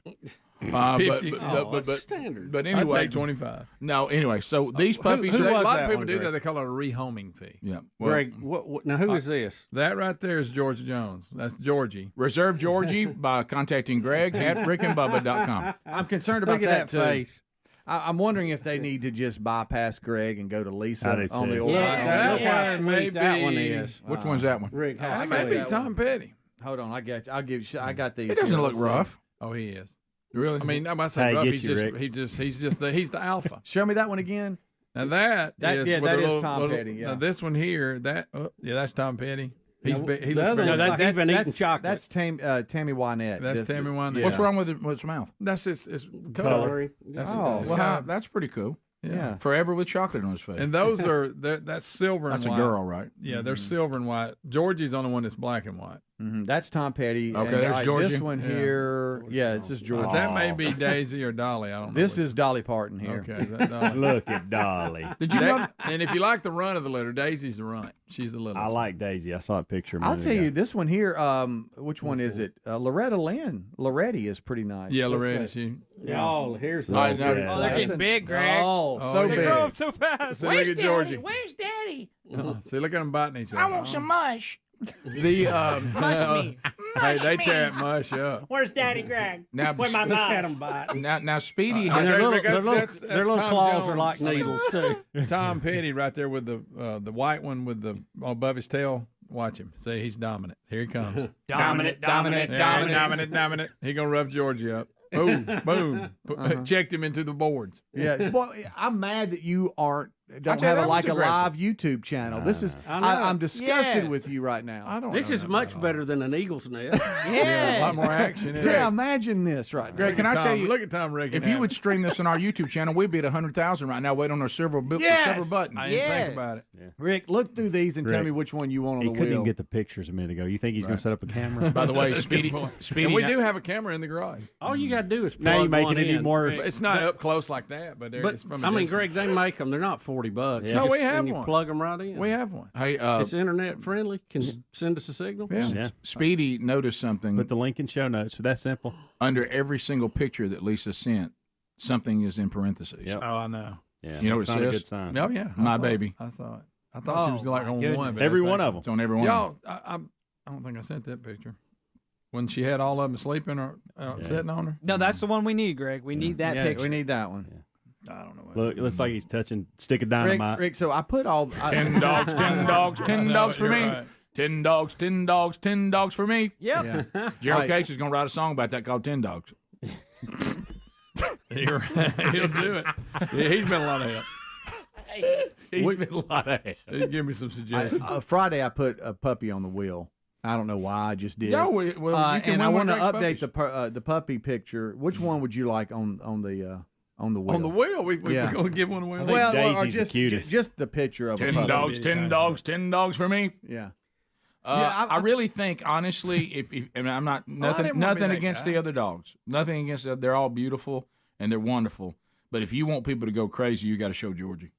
Speaker 11: 50.
Speaker 13: Standard.
Speaker 2: But anyway,
Speaker 11: I'd take 25.
Speaker 2: No, anyway, so these puppies.
Speaker 11: A
Speaker 2: are
Speaker 11: lot of people
Speaker 13: one,
Speaker 11: do
Speaker 13: Greg?
Speaker 11: that. They call it a rehoming fee.
Speaker 2: Yeah,
Speaker 13: Greg, now who is this?
Speaker 11: That right there is George Jones. That's Georgie.
Speaker 2: Reserve Georgie by contacting Greg at rickandbubba.com.
Speaker 1: I'm concerned about
Speaker 13: Look at that
Speaker 1: too.
Speaker 13: face.
Speaker 1: I'm wondering if they need to just bypass Greg and go to Lisa on the order.
Speaker 11: That one maybe.
Speaker 13: That one is.
Speaker 2: Which one's that one?
Speaker 13: Rick,
Speaker 11: That may be Tom Petty.
Speaker 1: Hold on, I'll give you. I got these.
Speaker 2: He doesn't look rough.
Speaker 11: Oh, he is.
Speaker 2: Really?
Speaker 11: I mean, I'm not saying rough.
Speaker 22: get
Speaker 11: He's
Speaker 22: you,
Speaker 11: just he's the alpha.
Speaker 1: Show me that one again.
Speaker 11: Now that is
Speaker 1: Tom Petty. Yeah.
Speaker 11: Now this one here, that's Tom Petty. He looks
Speaker 13: the
Speaker 11: very.
Speaker 13: other one's like he's been eating chocolate.
Speaker 1: That's Tammy Wynette.
Speaker 11: That's Tammy Wynette.
Speaker 2: What's wrong with its mouth?
Speaker 11: That's his
Speaker 13: coloring.
Speaker 2: That's pretty cool.
Speaker 11: Yeah.
Speaker 2: Forever with chocolate on his face.
Speaker 11: And those are that's silver and
Speaker 2: That's
Speaker 11: white.
Speaker 2: a girl, right?
Speaker 11: Yeah, they're silver and white. Georgie's the only one that's black and white.
Speaker 1: Mm-hmm. That's Tom Petty.
Speaker 2: Okay,
Speaker 1: and,
Speaker 2: there's Georgie.
Speaker 1: This one here, this is Georgie.
Speaker 11: That may be Daisy or Dolly. I don't know.
Speaker 1: This is Dolly Parton here.
Speaker 11: Okay, is that Dolly?
Speaker 22: Look at Dolly.
Speaker 2: Did you know?
Speaker 11: And if you like the run of the litter, Daisy's the runt. She's the littlest.
Speaker 22: I like Daisy. I saw a picture.
Speaker 1: I'll tell you, this one here, which one is it? Loretta Lynn. Loretti is pretty nice.
Speaker 11: Yeah, Loretta.
Speaker 13: Here's
Speaker 2: All right, now,
Speaker 21: they're getting big, Greg.
Speaker 1: So
Speaker 11: they
Speaker 1: big.
Speaker 11: grow
Speaker 21: up so fast.
Speaker 11: See, look at Georgie.
Speaker 21: Where's Daddy?
Speaker 11: See, look at them biting each other.
Speaker 21: I want some mush.
Speaker 2: The
Speaker 21: Mush me.
Speaker 11: Hey, they tear that mush up.
Speaker 21: Where's Daddy Greg?
Speaker 2: Now,
Speaker 21: Where's my
Speaker 13: Look at
Speaker 21: mom?
Speaker 13: them bite.
Speaker 2: now Speedy.
Speaker 13: And their
Speaker 11: that's
Speaker 13: little
Speaker 11: Tom
Speaker 13: claws
Speaker 11: Jones.
Speaker 13: are like needles too.
Speaker 11: Tom Petty right there with the white one with the above his tail. Watch him. See, he's dominant. Here he comes.
Speaker 21: Dominant.
Speaker 11: He gonna rough Georgie up. Boom, boom. Checked him into the boards.
Speaker 1: Yeah, boy, I'm mad that you don't
Speaker 2: tell you,
Speaker 1: have
Speaker 2: that was
Speaker 1: a
Speaker 2: aggressive.
Speaker 1: live YouTube channel. This is I'm disgusted with you right now.
Speaker 13: This is much better than an eagle's nest.
Speaker 11: Yeah, a lot more action.
Speaker 1: Yeah, imagine this right now.
Speaker 2: Greg, can I tell you?
Speaker 11: Look at Tom Rick.
Speaker 2: If you would stream this on our YouTube channel, we'd be at 100,000 right now, waiting on our silver button.
Speaker 11: I didn't think about it.
Speaker 22: Yeah.
Speaker 1: Rick, look through these and tell
Speaker 22: Rick,
Speaker 1: me which one you want on
Speaker 22: He
Speaker 1: the
Speaker 22: couldn't
Speaker 1: wheel.
Speaker 22: even get the pictures a minute ago. You think he's going to set up a camera?
Speaker 2: By the way, Speedy.
Speaker 11: And we do have a camera in the garage.
Speaker 13: All you got to do is plug
Speaker 22: now you're making
Speaker 13: one
Speaker 22: it even
Speaker 13: in.
Speaker 22: worse.
Speaker 11: It's not up close like that, but it's from.
Speaker 13: I mean, Greg, they make them. They're not $40.
Speaker 22: Yeah.
Speaker 11: No, we have
Speaker 13: you
Speaker 11: one.
Speaker 13: Plug them right in.
Speaker 11: We have one.
Speaker 2: Hey,
Speaker 13: It's internet friendly. Can you send us a signal?
Speaker 22: Yeah.
Speaker 2: Speedy noticed something.
Speaker 22: Put the link in show notes. So that's simple.
Speaker 2: Under every single picture that Lisa sent, something is in parentheses.
Speaker 22: Yep.
Speaker 11: Oh, I know.
Speaker 22: Yeah.
Speaker 2: You know what
Speaker 22: it's
Speaker 2: it
Speaker 22: not
Speaker 2: says?
Speaker 22: a good sign.
Speaker 11: Oh yeah, I
Speaker 2: My
Speaker 11: saw
Speaker 2: baby.
Speaker 11: It. I saw it. I thought she was like on one. But
Speaker 22: Every
Speaker 11: that's
Speaker 22: one of
Speaker 11: actually-
Speaker 22: them.
Speaker 2: It's on every one.
Speaker 11: Y'all, I don't think I sent that picture. When she had all of them sleeping or sitting on her.
Speaker 21: No, that's the one we need, Greg. We need that picture.
Speaker 1: We need that one.
Speaker 11: I don't know.
Speaker 22: Look, it looks like he's touching stick of dynamite.
Speaker 1: Rick, so I put all
Speaker 2: 10 dogs, 10 dogs, 10 dogs for me.
Speaker 11: Right.
Speaker 2: 10 dogs, 10 dogs, 10 dogs for me.
Speaker 21: Yep.
Speaker 1: Yeah.
Speaker 2: Gerald Case is going to write a song about that called 10 Dogs.
Speaker 11: He'll do it. Yeah, he's been a lot of help. He's been a lot of help. He's giving me some suggestions.
Speaker 1: Friday, I put a puppy on the wheel. I don't know why. I just did.
Speaker 2: No, you can
Speaker 1: and I
Speaker 2: win
Speaker 1: want to
Speaker 2: one of
Speaker 1: update
Speaker 2: Greg's
Speaker 1: the puppy picture. Which one would you like on the wheel?
Speaker 11: On the wheel, we're
Speaker 1: Yeah.
Speaker 11: going to give one away.
Speaker 1: Well, or
Speaker 22: Daisy's the
Speaker 1: just
Speaker 22: cutest.
Speaker 1: just the picture of
Speaker 2: 10
Speaker 1: a puppy.
Speaker 2: dogs, 10 dogs, 10 dogs for me.
Speaker 1: Yeah.
Speaker 2: I really think, honestly, if I mean, I'm not
Speaker 11: didn't want to be
Speaker 2: nothing
Speaker 11: that
Speaker 2: against
Speaker 11: guy.
Speaker 2: the other dogs. Nothing against them. They're all beautiful and they're wonderful. But if you want people to go crazy, you got to show Georgie.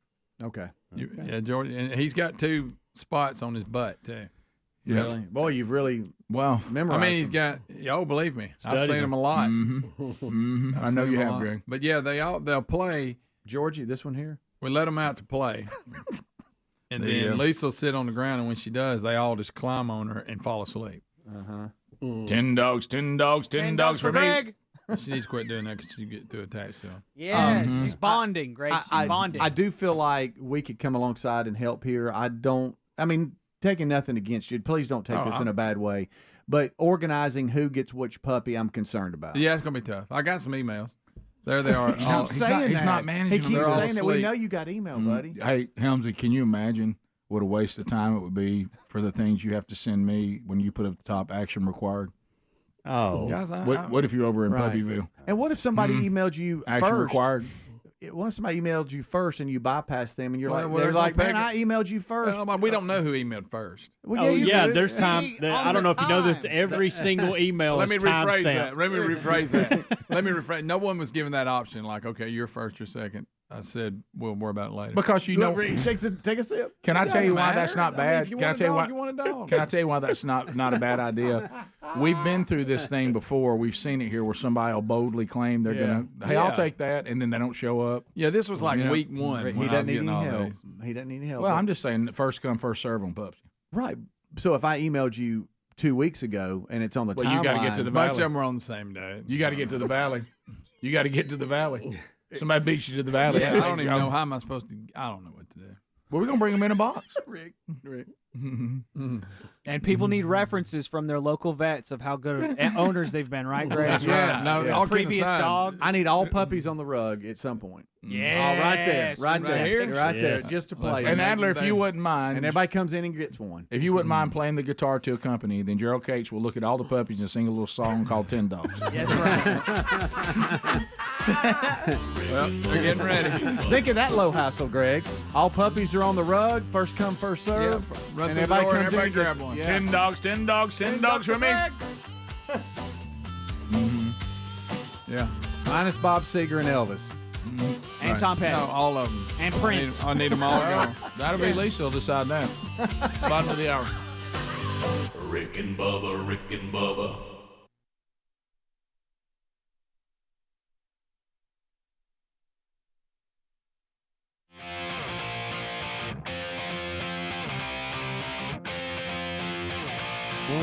Speaker 1: Okay.
Speaker 11: Yeah, George, and he's got 2 spots on his butt too.
Speaker 1: Really? Boy, you've really memorized.
Speaker 11: I mean, he's
Speaker 1: them.
Speaker 11: got. Believe me, I've seen him a lot.
Speaker 2: I know you have, Greg.
Speaker 11: But yeah, they'll play.
Speaker 1: Georgie, this one here.
Speaker 11: We let them out to play, and
Speaker 1: There you
Speaker 11: then
Speaker 1: go.
Speaker 11: Lisa will sit on the ground, and when she does, they all just climb on her and fall asleep.
Speaker 2: 10 dogs, 10 dogs, 10 dogs for me.
Speaker 21: Greg.
Speaker 11: She needs to quit doing that because she get too attached to him.
Speaker 21: Yeah, she's bonding, Greg. She's bonding.
Speaker 1: I do feel like we could come alongside and help here. I mean, taking nothing against you. Please don't take this in a bad way. But organizing who gets which puppy, I'm concerned about.
Speaker 11: Yeah, it's gonna be tough. I got some emails. There they are.
Speaker 1: He's not saying that.
Speaker 2: He's not managing
Speaker 1: He
Speaker 2: them.
Speaker 1: keeps
Speaker 2: They're all
Speaker 1: saying that. We
Speaker 2: asleep.
Speaker 1: know you got email, buddy.
Speaker 2: Hey, Helmsy, can you imagine what a waste of time it would be for the things you have to send me when you put up the top action required?
Speaker 22: Oh.
Speaker 11: Guys,
Speaker 2: What if you're over in
Speaker 1: Right.
Speaker 2: Puppyville?
Speaker 1: And what if somebody emailed you
Speaker 2: Action
Speaker 1: first?
Speaker 2: required.
Speaker 1: What if somebody emailed you first and you bypass them and you're
Speaker 11: Well,
Speaker 1: like,
Speaker 11: well,
Speaker 1: they're
Speaker 11: there's no
Speaker 1: like, man,
Speaker 11: packet.
Speaker 1: I emailed you first.
Speaker 11: Well, we don't know who emailed first.
Speaker 1: Well, you do.
Speaker 22: There's time. I don't know if you know this. Every single email
Speaker 11: Let
Speaker 22: is
Speaker 11: me rephrase
Speaker 22: timestamped.
Speaker 11: that. Let me rephrase that. Let me rephrase. No one was given that option. Like, okay, you're first, you're second. I said we'll worry about it later.
Speaker 2: Because you know.
Speaker 1: Take a sip.
Speaker 2: Can I tell you why
Speaker 11: matter.
Speaker 2: that's not
Speaker 11: I mean,
Speaker 2: bad?
Speaker 11: if you
Speaker 2: Can I
Speaker 11: want a
Speaker 2: tell you
Speaker 11: dog,
Speaker 2: why?
Speaker 11: you want a dog.
Speaker 2: Can I tell you why that's not a bad idea? We've been through this thing before. We've seen it here where somebody will boldly claim they're gonna. Hey, I'll take that, and then they don't show up.
Speaker 11: Yeah, this was like
Speaker 2: You know?
Speaker 11: week one.
Speaker 1: He
Speaker 11: when I was
Speaker 1: doesn't need
Speaker 11: getting
Speaker 1: any
Speaker 11: all
Speaker 1: help.
Speaker 11: these.
Speaker 1: He doesn't need any help.
Speaker 2: Well,
Speaker 1: But-
Speaker 2: I'm just saying, first come, first serve on pups.
Speaker 1: right. So if I emailed you 2 weeks ago and it's on the
Speaker 2: Well,
Speaker 1: timeline,
Speaker 2: you got to get to the
Speaker 11: A bunch
Speaker 2: valley.
Speaker 11: of them were on the same day.
Speaker 2: You got to get to the valley. You got to get to the valley. Somebody beats you to the valley.
Speaker 11: Yeah, I don't even know how am I supposed to. I don't know what to do.
Speaker 2: Well, we're gonna bring them in a box.
Speaker 11: Rick.
Speaker 21: And people need references from their local vets of how good of owners they've been, right, Greg?
Speaker 11: That's right. No, all kidding
Speaker 21: Previous
Speaker 11: aside,
Speaker 21: dogs.
Speaker 1: I need all puppies on the rug at some point.
Speaker 21: Yeah,
Speaker 1: Oh, right there, right there,
Speaker 11: here?
Speaker 1: right there,
Speaker 22: Yes.
Speaker 1: just to play.
Speaker 2: And Adler, if you wouldn't mind,
Speaker 1: And everybody comes in and gets one.
Speaker 2: if you wouldn't mind playing the guitar to accompany, then Gerald Cates will look at all the puppies and sing a little song called 10 Dogs.
Speaker 21: That's right.
Speaker 11: Well, they're getting ready.
Speaker 1: Think of that low hassle, Greg. All puppies are on the rug. First come, first serve.
Speaker 11: Run
Speaker 1: and
Speaker 11: through the door and
Speaker 1: comes in
Speaker 11: everybody
Speaker 1: and
Speaker 11: grab
Speaker 1: gets-
Speaker 11: one.
Speaker 1: Yeah.
Speaker 2: 10 dogs, 10 dogs, 10 dogs for me.
Speaker 11: Yeah.
Speaker 1: Minus Bob Seger and Elvis.
Speaker 21: And Tom Petty.
Speaker 11: No, all of them.
Speaker 21: And Prince.
Speaker 11: I need them all gone.
Speaker 2: That'll be Lisa will decide that. Bottom of the hour.
Speaker 4: Rick and Bubba, Rick and Bubba.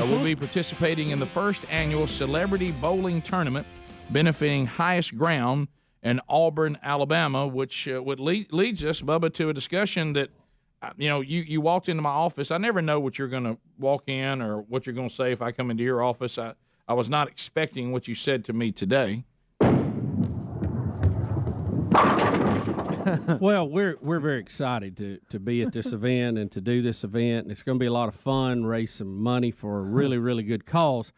Speaker 2: We'll be participating in the first annual Celebrity Bowling Tournament benefiting Highest Ground in Auburn, Alabama, which leads us, Bubba, to a discussion that, you walked into my office. I never know what you're going to walk in or what you're going to say if I come into your office. I was not expecting what you said to me today.
Speaker 13: Well, we're very excited to be at this event and to do this event. And it's going to be a lot of fun, raise some money for a really, really good cause.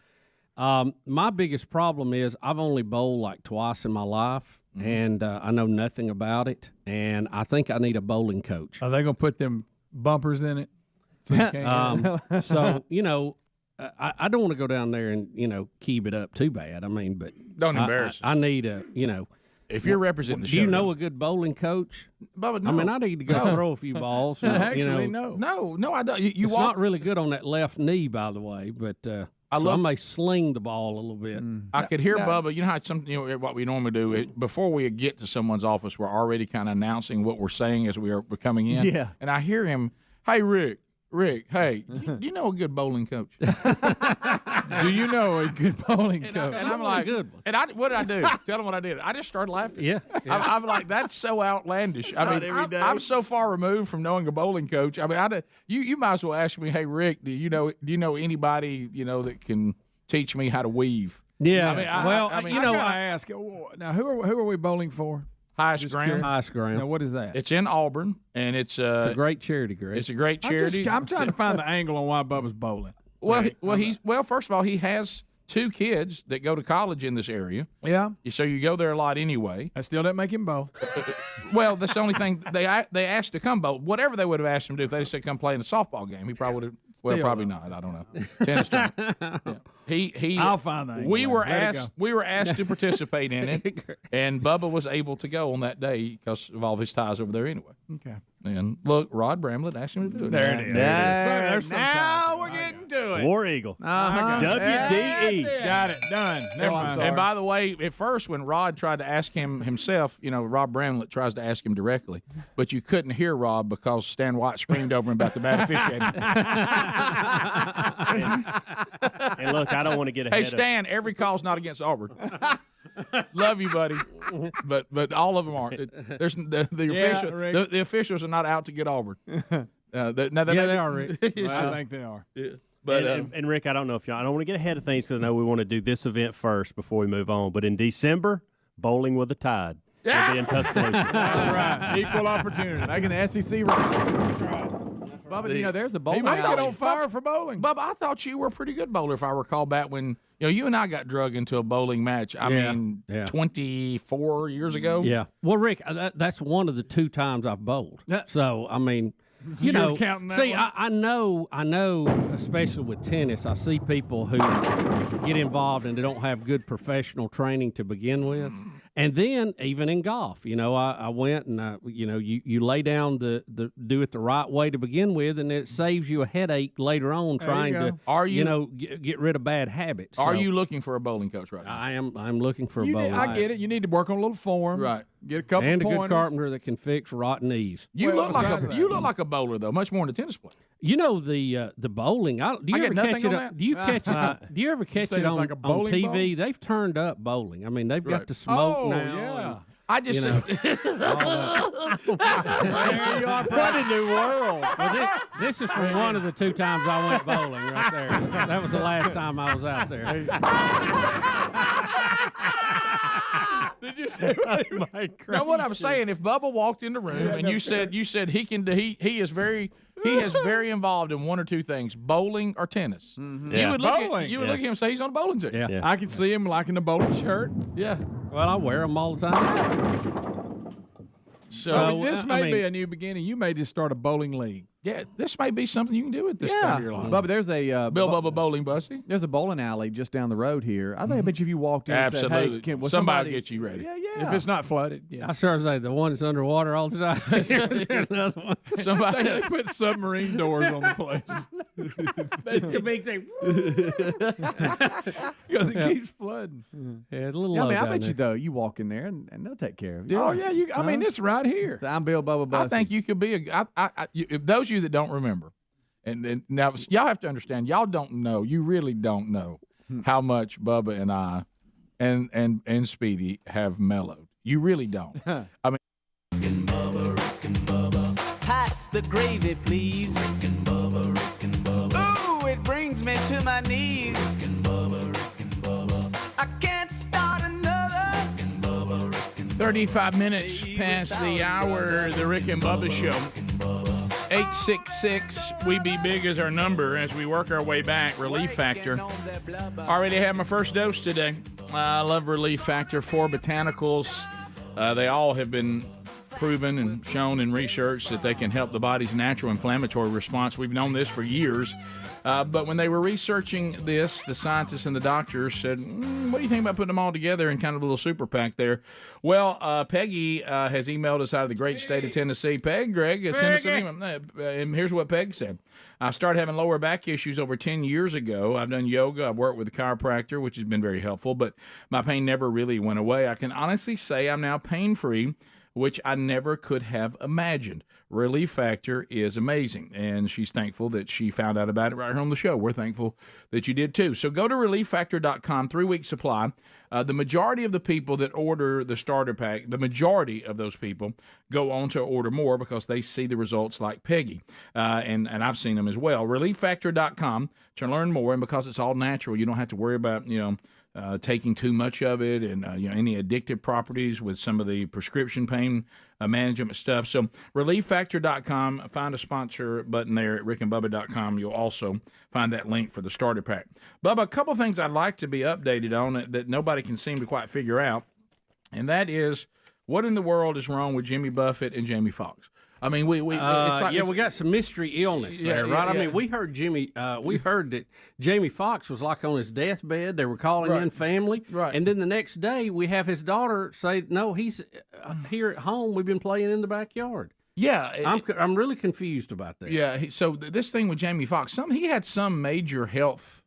Speaker 13: My biggest problem is I've only bowled like twice in my life, and I know nothing about it. And I think I need a bowling coach.
Speaker 11: Are they going to put them bumpers in it? So, you can't
Speaker 13: So I don't want to go down there and, keep it up too bad. I mean, but
Speaker 2: Don't embarrass
Speaker 13: I need a,
Speaker 2: If you're representing the show.
Speaker 13: do you know a good bowling coach?
Speaker 2: Bubba, no.
Speaker 13: I mean, I need to go throw a few balls.
Speaker 11: Actually,
Speaker 2: No, I don't. You
Speaker 13: It's
Speaker 2: walk.
Speaker 13: not really good on that left knee, by the way, but I may sling the ball a little bit.
Speaker 2: I could hear Bubba. You know how what we normally do before we get to someone's office, we're already kind of announcing what we're saying as we're coming in.
Speaker 1: Yeah.
Speaker 2: And I hear him, "Hey, Rick, hey, do you know a good bowling coach?"
Speaker 11: Do you know a good bowling coach?
Speaker 2: And I'm like,
Speaker 13: good.
Speaker 2: And what did I do? Tell them what I did. I just started laughing.
Speaker 13: Yeah.
Speaker 2: I'm like, that's so outlandish. I mean,
Speaker 1: every day.
Speaker 2: I'm so far removed from knowing a bowling coach. I mean, you might as well ask me, "Hey, Rick, do you know anybody that can teach me how to weave?"
Speaker 13: Yeah.
Speaker 2: I mean,
Speaker 11: I gotta ask. Now, who are we bowling for?
Speaker 2: Highest ground.
Speaker 13: Highest ground.
Speaker 11: Now, what is that?
Speaker 2: It's in Auburn, and it's
Speaker 13: a great charity, Greg.
Speaker 2: It's a great charity.
Speaker 11: I'm trying to find the angle on why Bubba's bowling.
Speaker 2: Well, first of all, he has 2 kids that go to college in this area.
Speaker 11: Yeah.
Speaker 2: So you go there a lot anyway.
Speaker 11: That still doesn't make him bowl.
Speaker 2: Well, that's the only thing they asked to come bowl. Whatever they would have asked him to do, if they said come play in a softball game, he probably would have. Well, probably not. I don't know. Tennis tournament. Yeah.
Speaker 11: I'll find that.
Speaker 2: We were
Speaker 11: Let it
Speaker 2: asked.
Speaker 11: go.
Speaker 2: We were asked to participate in it, and Bubba was able to go on that day because of all of his ties over there anyway.
Speaker 11: Okay.
Speaker 2: And look, Rod Bramlett asked him to do it.
Speaker 11: There it is.
Speaker 1: There it is.
Speaker 11: There's some
Speaker 21: Now
Speaker 11: time.
Speaker 21: we're getting to
Speaker 11: it.
Speaker 22: War Eagle. WDE.
Speaker 11: Got it. Done. Never mind.
Speaker 2: And by the way, at first when Rod tried to ask him himself, Rob Bramlett tries to ask him directly, but you couldn't hear Rob because Stan White screamed over him about the bad officiating.
Speaker 22: And look, I don't want to get ahead
Speaker 2: Hey, Stan, every call's not against Auburn. Love you, buddy, but all of them aren't. There's the officials are not out to get Auburn.
Speaker 11: They are, Rick.
Speaker 22: Well,
Speaker 11: I think they are.
Speaker 2: Yeah. But
Speaker 22: and Rick, I don't know if y'all. I don't want to get ahead of things because I know we want to do this event first before we move on. But in December, bowling with the Tide will be in Tuscaloosa.
Speaker 11: That's right. Equal opportunity.
Speaker 1: Like in the SEC right. Bubba, there's a bowling.
Speaker 11: He might get
Speaker 1: alley.
Speaker 11: on fire for bowling.
Speaker 2: Bubba, I thought you were a pretty good bowler if I recall back when you and I got drug into a bowling match. I mean, 24 years ago.
Speaker 13: Yeah. Well, Rick, that's one of the 2 times I've bowled. So, I mean, you know, see, I know, especially with tennis, I see people who get involved and they don't have good professional training to begin with. And then even in golf, I went and, you lay down do it the right way to begin with, and it saves you a headache later on trying to, get rid of bad habits.
Speaker 2: Are you looking for a bowling coach right now?
Speaker 13: I'm looking for a bowling.
Speaker 11: I get it. You need to work on a little form.
Speaker 2: Right.
Speaker 11: Get a couple
Speaker 13: and a
Speaker 11: pointers.
Speaker 13: good carpenter that can fix rotten knees.
Speaker 2: You look like a bowler though, much more than a tennis player.
Speaker 13: The bowling. Do you ever catch it? Do you catch it? Do you ever catch it on TV?
Speaker 11: Ball?
Speaker 13: They've turned up bowling. I mean, they've got the smoke now.
Speaker 11: Yeah.
Speaker 2: I just
Speaker 22: what a new world.
Speaker 13: Well, this is from one of the 2 times I went bowling right there. That was the last time I was out there.
Speaker 2: Did you say now what I'm saying? If Bubba walked in the room and you said he can he is very involved in 1 or 2 things, bowling or tennis. Mm-hmm. You would look at him and say he's on a bowling team.
Speaker 11: Yeah. I can see him liking the bowling shirt.
Speaker 2: Yeah.
Speaker 13: Well, I wear them all the time.
Speaker 11: So this may be a new beginning. You may just start a bowling league.
Speaker 2: Yeah, this may be something you can do at this time of your life.
Speaker 1: Bubba, there's a
Speaker 2: Bill Bubba bowling busty.
Speaker 1: There's a bowling alley just down the road here. I bet you if you walked in
Speaker 2: absolutely,
Speaker 1: and said, hey, will
Speaker 2: somebody get you ready.
Speaker 1: Yeah.
Speaker 11: If it's not flooded, yeah.
Speaker 13: I sure say the one that's underwater all the time. There's another one.
Speaker 11: They put submarine doors on the place.
Speaker 13: The big thing.
Speaker 11: Because it keeps flooding.
Speaker 13: Yeah, a little.
Speaker 1: Yeah, I bet you though, you walk in there and they'll take care of you.
Speaker 11: Oh yeah, I mean it's right here.
Speaker 1: I'm Bill Bubba Bussy.
Speaker 2: I think you could be those of you that don't remember, and now y'all have to understand, y'all don't know, you really don't know how much Bubba and I and Speedy have mellowed. You really don't. I mean,
Speaker 19: pass the gravy, please. Ooh, it brings me to my knees. I can't start another.
Speaker 2: 35 minutes past the hour, the Rick and Bubba Show. 866 We Be Big is our number as we work our way back. Relief Factor. Already had my first dose today. I love Relief Factor. 4 botanicals. They all have been proven and shown in research that they can help the body's natural inflammatory response. We've known this for years. But when they were researching this, the scientists and the doctors said, what do you think about putting them all together in kind of a little super PAC there? Well, Peggy has emailed us out of the great state of Tennessee. Greg sent us an email. And here's what Peg said. I started having lower back issues over 10 years ago. I've done yoga. I've worked with a chiropractor, which has been very helpful, but my pain never really went away. I can honestly say I'm now pain-free, which I never could have imagined. Relief Factor is amazing, and she's thankful that she found out about it right here on the show. We're thankful that you did too. So go to ReliefFactor.com, 3-week supply. The majority of the people that order the starter pack, the majority of those people go on to order more because they see the results like Peggy, and I've seen them as well. ReliefFactor.com to learn more, and because it's all natural, you don't have to worry about, taking too much of it and any addictive properties with some of the prescription pain management stuff. So ReliefFactor.com, find a sponsor button there at rickandbubba.com. You'll also find that link for the starter pack. Bubba, a couple things I'd like to be updated on that nobody can seem to quite figure out, and that is what in the world is wrong with Jimmy Buffett and Jamie Foxx? I mean, we
Speaker 13: got some mystery illness there, right?
Speaker 2: Yeah.
Speaker 13: I mean, we heard that Jamie Foxx was like on his deathbed. They were calling in family,
Speaker 2: right?
Speaker 13: And then the next day, we have his daughter say, "No, he's here at home. We've been playing in the backyard."
Speaker 2: Yeah,
Speaker 13: I'm really confused about that.
Speaker 2: Yeah, so this thing with Jamie Foxx, he had some major health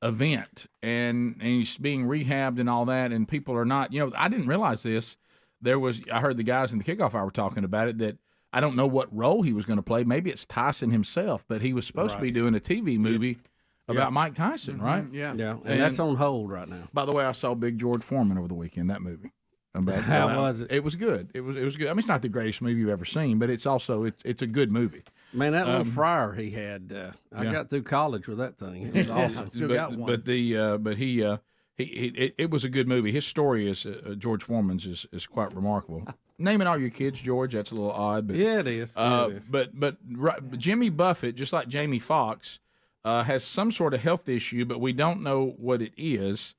Speaker 2: event, and he's being rehabbed and all that, and people are not. I didn't realize this. I heard the guys in the kickoff hour talking about it, that I don't know what role he was going to play. Maybe it's Tyson himself, but he was supposed to be doing a TV movie about Mike Tyson, right?
Speaker 13: Yeah, and that's on hold right now.
Speaker 2: By the way, I saw Big George Foreman over the weekend. That movie.
Speaker 13: How was it?
Speaker 2: It was good. It was good. I mean, it's not the greatest movie you've ever seen, but it's also it's a good movie.
Speaker 13: Man, that little fryer he had, I got through college with that thing. It was awesome.
Speaker 2: Still got one. It was a good movie. His story is George Foreman's is quite remarkable. Naming all your kids George, that's a little odd, but
Speaker 13: yeah, it is.
Speaker 2: But Jimmy Buffett, just like Jamie Foxx, has some sort of health issue, but we don't know what it is.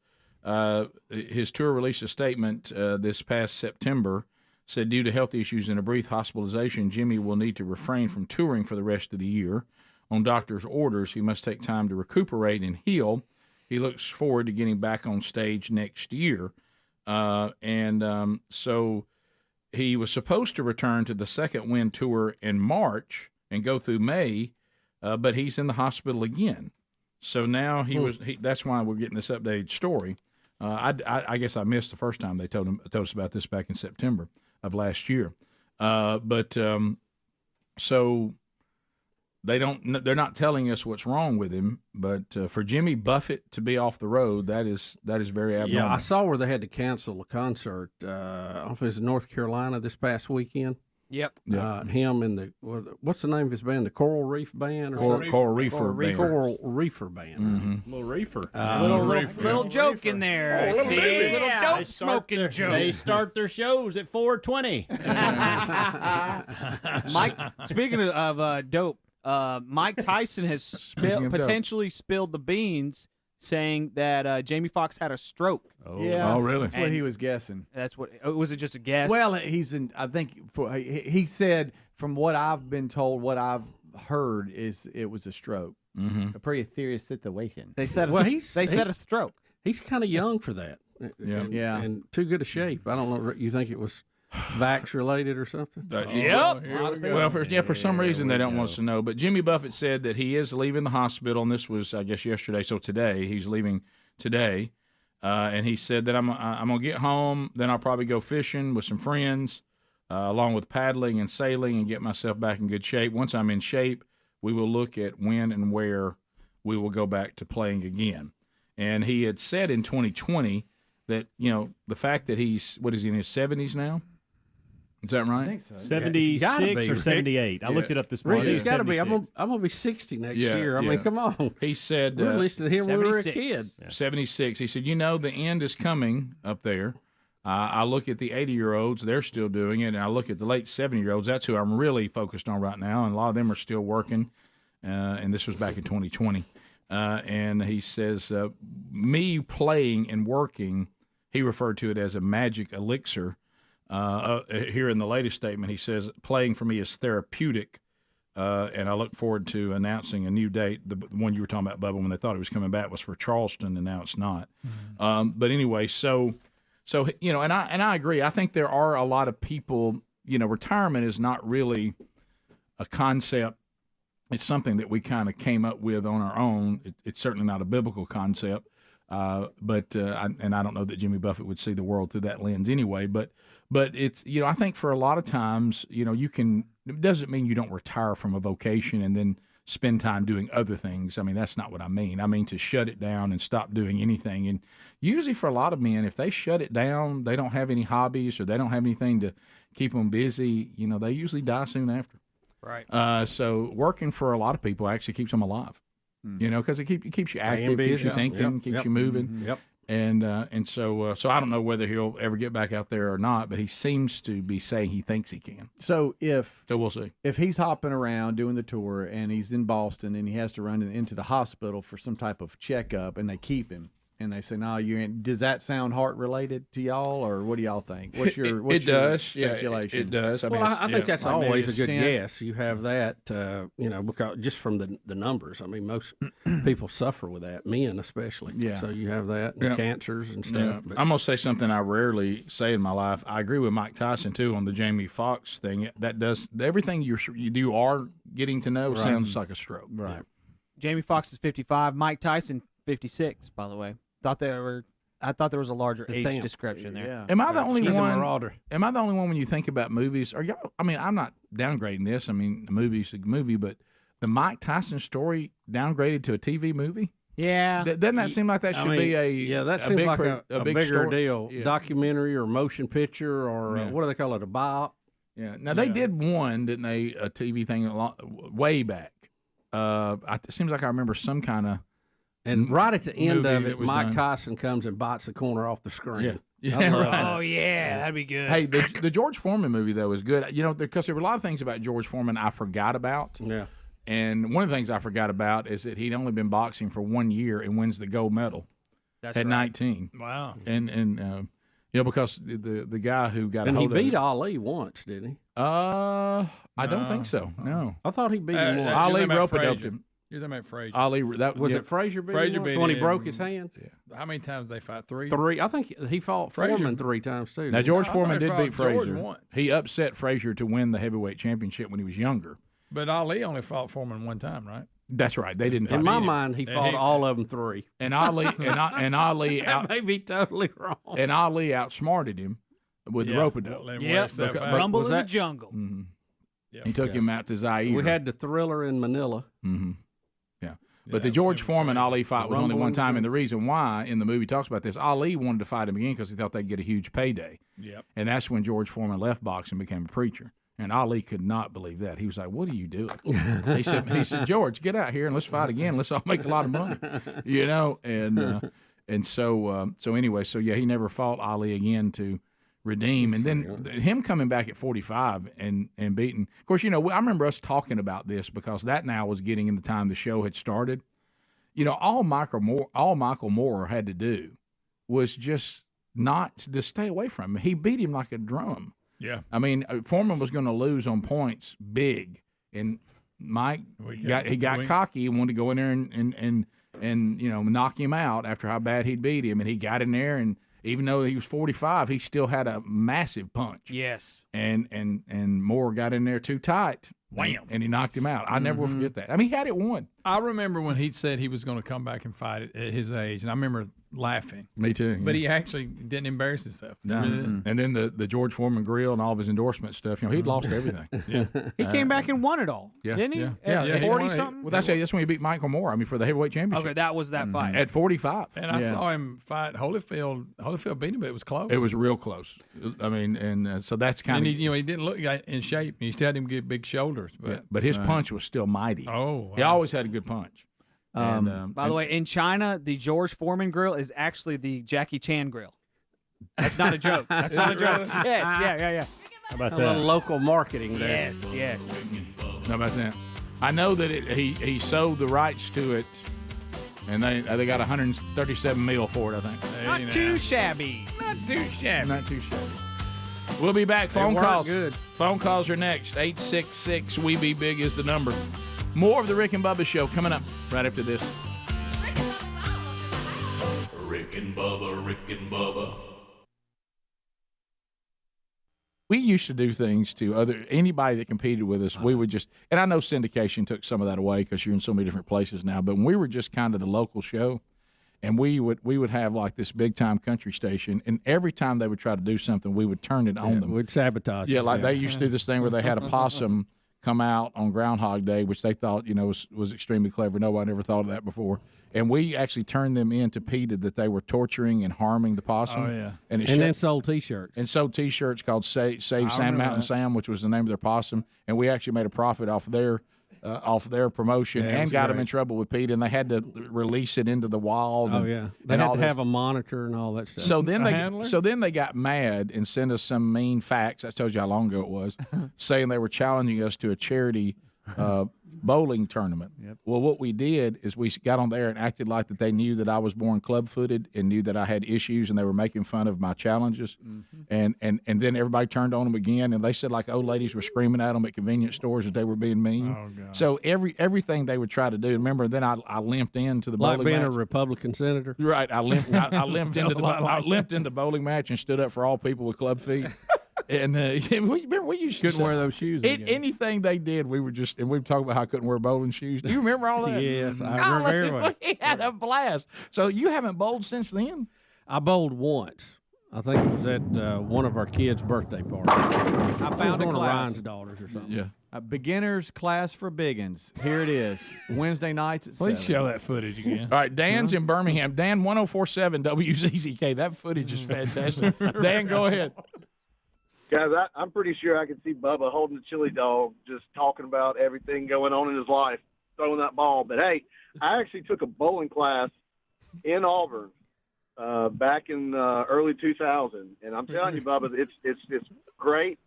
Speaker 2: His tour released a statement this past September, said due to health issues and a brief hospitalization, Jimmy will need to refrain from touring for the rest of the year. On doctor's orders, he must take time to recuperate and heal. He looks forward to getting back on stage next year. So he was supposed to return to the Second Wind tour in March and go through May, but he's in the hospital again. So now that's why we're getting this updated story. I guess I missed the first time they told us about this back in September of last year. So they're not telling us what's wrong with him, but for Jimmy Buffett to be off the road, that is very abnormal.
Speaker 13: Yeah, I saw where they had to cancel a concert off of North Carolina this past weekend.
Speaker 21: Yep.
Speaker 13: Him and what's the name of his band? The Coral Reef Band?
Speaker 2: Coral Reefer Band.
Speaker 13: Coral Reefer Band.
Speaker 2: Mm-hmm.
Speaker 22: Little reefer.
Speaker 21: Little joke in there. See? Little dope smoking joke.
Speaker 22: They start their shows at 4:20.
Speaker 21: Mike, speaking of dope, Mike Tyson has potentially spilled the beans, saying that Jamie Foxx had a stroke.
Speaker 1: Yeah.
Speaker 2: Oh, really?
Speaker 1: That's what he was guessing.
Speaker 21: That's what. Was it just a guess?
Speaker 1: Well, I think he said, from what I've been told, what I've heard is it was a stroke.
Speaker 2: Mm-hmm.
Speaker 1: A pretty serious situation.
Speaker 21: They said a stroke.
Speaker 13: He's kind of young for that. And too good a shape. I don't know. You think it was vax related or something?
Speaker 2: Well, for some reason they don't want us to know. But Jimmy Buffett said that he is leaving the hospital, and this was, I guess, yesterday. So today he's leaving today, and he said that I'm gonna get home, then I'll probably go fishing with some friends, along with paddling and sailing, and get myself back in good shape. Once I'm in shape, we will look at when and where we will go back to playing again. And he had said in 2020 that the fact that he's in his 70s now. Is that right?
Speaker 1: I think so.
Speaker 22: 76 or 78. I looked it up this morning.
Speaker 13: He's got to be. I'm gonna be 60 next year. I mean, come on.
Speaker 2: He said,
Speaker 13: we listened to him when we were a kid.
Speaker 2: 76. He said, the end is coming up there. I look at the 80-year-olds; they're still doing it, and I look at the late 70-year-olds. That's who I'm really focused on right now, and a lot of them are still working. And this was back in 2020. And he says, me playing and working, he referred to it as a magic elixir. Here in the latest statement, he says, playing for me is therapeutic, and I look forward to announcing a new date. The one you were talking about, Bubba, when they thought he was coming back was for Charleston, and now it's not. Mm-hmm. But anyway, so and I agree. I think there are a lot of people, retirement is not really a concept. It's something that we kind of came up with on our own. It's certainly not a biblical concept. But I don't know that Jimmy Buffett would see the world through that lens anyway. But it's I think for a lot of times it doesn't mean you don't retire from a vocation and then spend time doing other things. I mean, that's not what I mean. I mean to shut it down and stop doing anything. And usually for a lot of men, if they shut it down, they don't have any hobbies or they don't have anything to keep them busy. They usually die soon after.
Speaker 21: Right.
Speaker 2: So working for a lot of people actually keeps them alive. Because it keeps you active, keeps you thinking, keeps you moving.
Speaker 21: Yep.
Speaker 2: And so I don't know whether he'll ever get back out there or not, but he seems to be saying he thinks he can.
Speaker 1: So
Speaker 2: we'll see.
Speaker 1: If he's hopping around doing the tour and he's in Boston and he has to run into the hospital for some type of checkup and they keep him, and they say, "No, you ain't." Does that sound heart related to y'all, or what do y'all think? What's your
Speaker 2: it does?
Speaker 1: speculation?
Speaker 2: Yeah, it does.
Speaker 13: I think that's
Speaker 1: like
Speaker 13: always
Speaker 1: maybe
Speaker 13: a good
Speaker 1: stent.
Speaker 13: guess. You have that, because just from the numbers. I mean, most people suffer with that, men especially.
Speaker 1: Yeah.
Speaker 13: So you have that,
Speaker 2: Yeah.
Speaker 13: cancers and stuff.
Speaker 2: Yeah.
Speaker 13: But
Speaker 2: I'm gonna say something I rarely say in my life. I agree with Mike Tyson too on the Jamie Foxx thing. That does everything you are getting to know sounds like a stroke.
Speaker 1: Right.
Speaker 21: Jamie Foxx is 55. Mike Tyson 56. By the way, I thought there was a larger age
Speaker 13: Damn.
Speaker 21: description there.
Speaker 1: Yeah.
Speaker 2: Am I the only
Speaker 13: Stephen
Speaker 2: one?
Speaker 13: Marauder.
Speaker 2: Am I the only one when you think about movies? Are y'all? I mean, I'm not downgrading this. I mean, the movie's a movie, but the Mike Tyson story downgraded to a TV movie.
Speaker 21: Yeah.
Speaker 2: Doesn't that seem like that should be
Speaker 13: that seems
Speaker 2: big
Speaker 13: like
Speaker 2: a big
Speaker 13: bigger
Speaker 2: story?
Speaker 13: deal,
Speaker 2: Yeah.
Speaker 13: documentary or motion picture or
Speaker 2: Yeah.
Speaker 13: what do they call it, a biop?
Speaker 2: Yeah. Now they did one, didn't they? A TV thing way back. It seems like I remember some kind of.
Speaker 13: And right at the end
Speaker 2: movie
Speaker 13: of
Speaker 2: that
Speaker 13: it,
Speaker 2: was
Speaker 13: Mike
Speaker 2: done.
Speaker 13: Tyson comes and bites the corner off the screen.
Speaker 2: Yeah.
Speaker 13: I love
Speaker 2: right.
Speaker 13: that.
Speaker 21: Oh yeah, that'd be good.
Speaker 2: Hey, the George Foreman movie though is good. Because there were a lot of things about George Foreman I forgot about.
Speaker 13: Yeah.
Speaker 2: And one of the things I forgot about is that he'd only been boxing for 1 year and wins the gold medal
Speaker 21: That's
Speaker 2: at
Speaker 21: right.
Speaker 2: 19.
Speaker 11: Wow.
Speaker 2: And because the guy who got
Speaker 13: And
Speaker 2: a
Speaker 13: he
Speaker 2: hold of
Speaker 13: beat
Speaker 2: it,
Speaker 13: Ali once, didn't he?
Speaker 2: I don't think so. No.
Speaker 13: I thought he beat him once.
Speaker 2: Ali rope-a-doped him.
Speaker 11: You're talking about Frazier.
Speaker 2: Ali, that
Speaker 13: Was it Frazier beat him
Speaker 11: Frazier
Speaker 13: once
Speaker 11: beat
Speaker 13: when he
Speaker 11: him.
Speaker 13: broke his hand?
Speaker 11: How many times did they fight? Three?
Speaker 13: Three. I think he fought
Speaker 11: Frazier.
Speaker 13: Foreman 3 times too.
Speaker 2: Now
Speaker 13: didn't
Speaker 2: George
Speaker 11: I
Speaker 2: Foreman
Speaker 11: thought he
Speaker 2: did
Speaker 11: fought
Speaker 2: beat
Speaker 11: George
Speaker 2: Frazier.
Speaker 11: once.
Speaker 2: He upset Frazier to win the heavyweight championship when he was younger.
Speaker 11: But Ali only fought Foreman one time, right?
Speaker 2: That's right. They didn't
Speaker 13: he?
Speaker 2: fight.
Speaker 13: In my
Speaker 2: either.
Speaker 13: mind, he fought all of them 3.
Speaker 2: And Ali and Ali
Speaker 13: That may be totally wrong.
Speaker 2: and Ali outsmarted him with the rope-a-dope.
Speaker 11: Let him
Speaker 21: Yep.
Speaker 11: wear himself out.
Speaker 21: Rumble
Speaker 13: was
Speaker 21: in the
Speaker 13: that-
Speaker 21: jungle.
Speaker 2: He took him out to Zaire.
Speaker 13: We had the Thriller in Manila.
Speaker 2: Yeah. But the George Foreman Ali fight was only
Speaker 13: Rumble
Speaker 2: one
Speaker 13: in the
Speaker 2: time,
Speaker 13: jungle.
Speaker 2: and the reason why in the movie talks about this, Ali wanted to fight him again because he thought they'd get a huge payday.
Speaker 11: Yep.
Speaker 2: And that's when George Foreman left boxing and became a preacher. And Ali could not believe that. He was like, "What are you doing?" he said, "George, get out here and let's fight again. Let's all make a lot of money." And so anyway, he never fought Ali again to redeem. And then him coming back at 45 and beating. Of course, I remember us talking about this because that now was getting in the time the show had started. All Michael Moore had to do was just not to stay away from him. He beat him like a drum.
Speaker 11: Yeah.
Speaker 2: I mean, Foreman was going to lose on points big, and Mike got cocky and wanted to go in there and knock him out after how bad he'd beat him, and he got in there, and even though he was 45, he still had a massive punch.
Speaker 21: Yes.
Speaker 2: And Moore got in there too tight.
Speaker 11: Wham.
Speaker 2: And he knocked him out. I never will forget that. I mean, he had it won.
Speaker 11: I remember when he said he was going to come back and fight at his age, and I remember laughing.
Speaker 2: Me too.
Speaker 11: But he actually didn't embarrass himself.
Speaker 2: No. And then the George Foreman grill and all of his endorsement stuff, he'd lost everything.
Speaker 21: He came back and won it all, didn't he? At 40-something?
Speaker 2: Well, that's when he beat Michael Moore. I mean, for the heavyweight championship.
Speaker 21: Okay, that was that fight.
Speaker 2: At 45.
Speaker 11: And I saw him fight Holyfield. Holyfield beat him, but it was close.
Speaker 2: It was real close. I mean, and so that's kind
Speaker 11: And
Speaker 2: of.
Speaker 11: he didn't look in shape. He still had him get big shoulders.
Speaker 2: But his punch was still mighty.
Speaker 11: Oh, wow.
Speaker 2: He always had a good punch.
Speaker 21: By the way, in China, the George Foreman grill is actually the Jackie Chan grill. That's not a joke. That's not a joke. Yes, yeah.
Speaker 13: How about that? A little local marketing there.
Speaker 21: Yes.
Speaker 2: How about that? I know that he sold the rights to it, and they got 137 mil for it, I think.
Speaker 21: Not too shabby.
Speaker 2: Not too shabby. We'll be back. Phone calls.
Speaker 13: Good.
Speaker 2: Phone calls are next. 866 We Be Big is the number. More of the Rick and Bubba Show coming up right after this.
Speaker 4: Rick and Bubba, Rick and Bubba.
Speaker 2: We used to do things to anybody that competed with us. We would just, and I know syndication took some of that away because you're in so many different places now. But when we were just kind of the local show, and we would have like this big time country station, and every time they would try to do something, we would turn it on them.
Speaker 13: We'd sabotage.
Speaker 2: Yeah, like they used to do this thing where they had a possum come out on Groundhog Day, which they thought was extremely clever. Nobody ever thought of that before. And we actually turned them in to PETA that they were torturing and harming the possum.
Speaker 11: Oh, yeah.
Speaker 2: And
Speaker 13: then sold T-shirts.
Speaker 2: And sold T-shirts called Save Sand Mountain Sam, which was the name of their possum. And we actually made a profit off their promotion and got them in trouble with PETA. And they had to release it into the wild.
Speaker 13: Oh, yeah. They had to have a monitor and all that stuff.
Speaker 2: So then they got mad and sent us some mean facts. I told you how long ago it was, saying they were challenging us to a charity bowling tournament. Well, what we did is we got on there and acted like that they knew that I was born club-footed and knew that I had issues, and they were making fun of my challenges. And then everybody turned on them again, and they said like old ladies were screaming at them at convenience stores that they were being mean.
Speaker 13: Oh, God.
Speaker 2: So everything they would try to do. Remember, then I limped into the
Speaker 13: Like
Speaker 2: bowling
Speaker 13: being
Speaker 2: match.
Speaker 13: a Republican senator.
Speaker 2: Right, I limped into the bowling match and stood up for all people with club feet. And remember we used to
Speaker 11: Couldn't wear those shoes.
Speaker 2: Anything they did, we would just, and we would talk about how I couldn't wear bowling shoes. Do you remember all that?
Speaker 13: Yes, I remember very well.
Speaker 2: We had a blast. So you haven't bowled since then?
Speaker 13: I bowled once. I think it was at one of our kids' birthday parties.
Speaker 1: I found a
Speaker 13: one of
Speaker 1: class.
Speaker 13: Ryan's daughters or something.
Speaker 2: Yeah.
Speaker 1: A beginner's class for biggins. Here it is. Wednesday nights at 7.
Speaker 11: Please show that footage again.
Speaker 2: All right, Dan's in Birmingham. Dan, 104.7 WZZK. That footage is fantastic. Dan, go ahead.
Speaker 23: Guys, I'm pretty sure I can see Bubba holding the chili dog, just talking about everything going on in his life, throwing that ball. But, hey, I actually took a bowling class in Auburn back in early 2000. And I'm telling you, Bubba, it's great.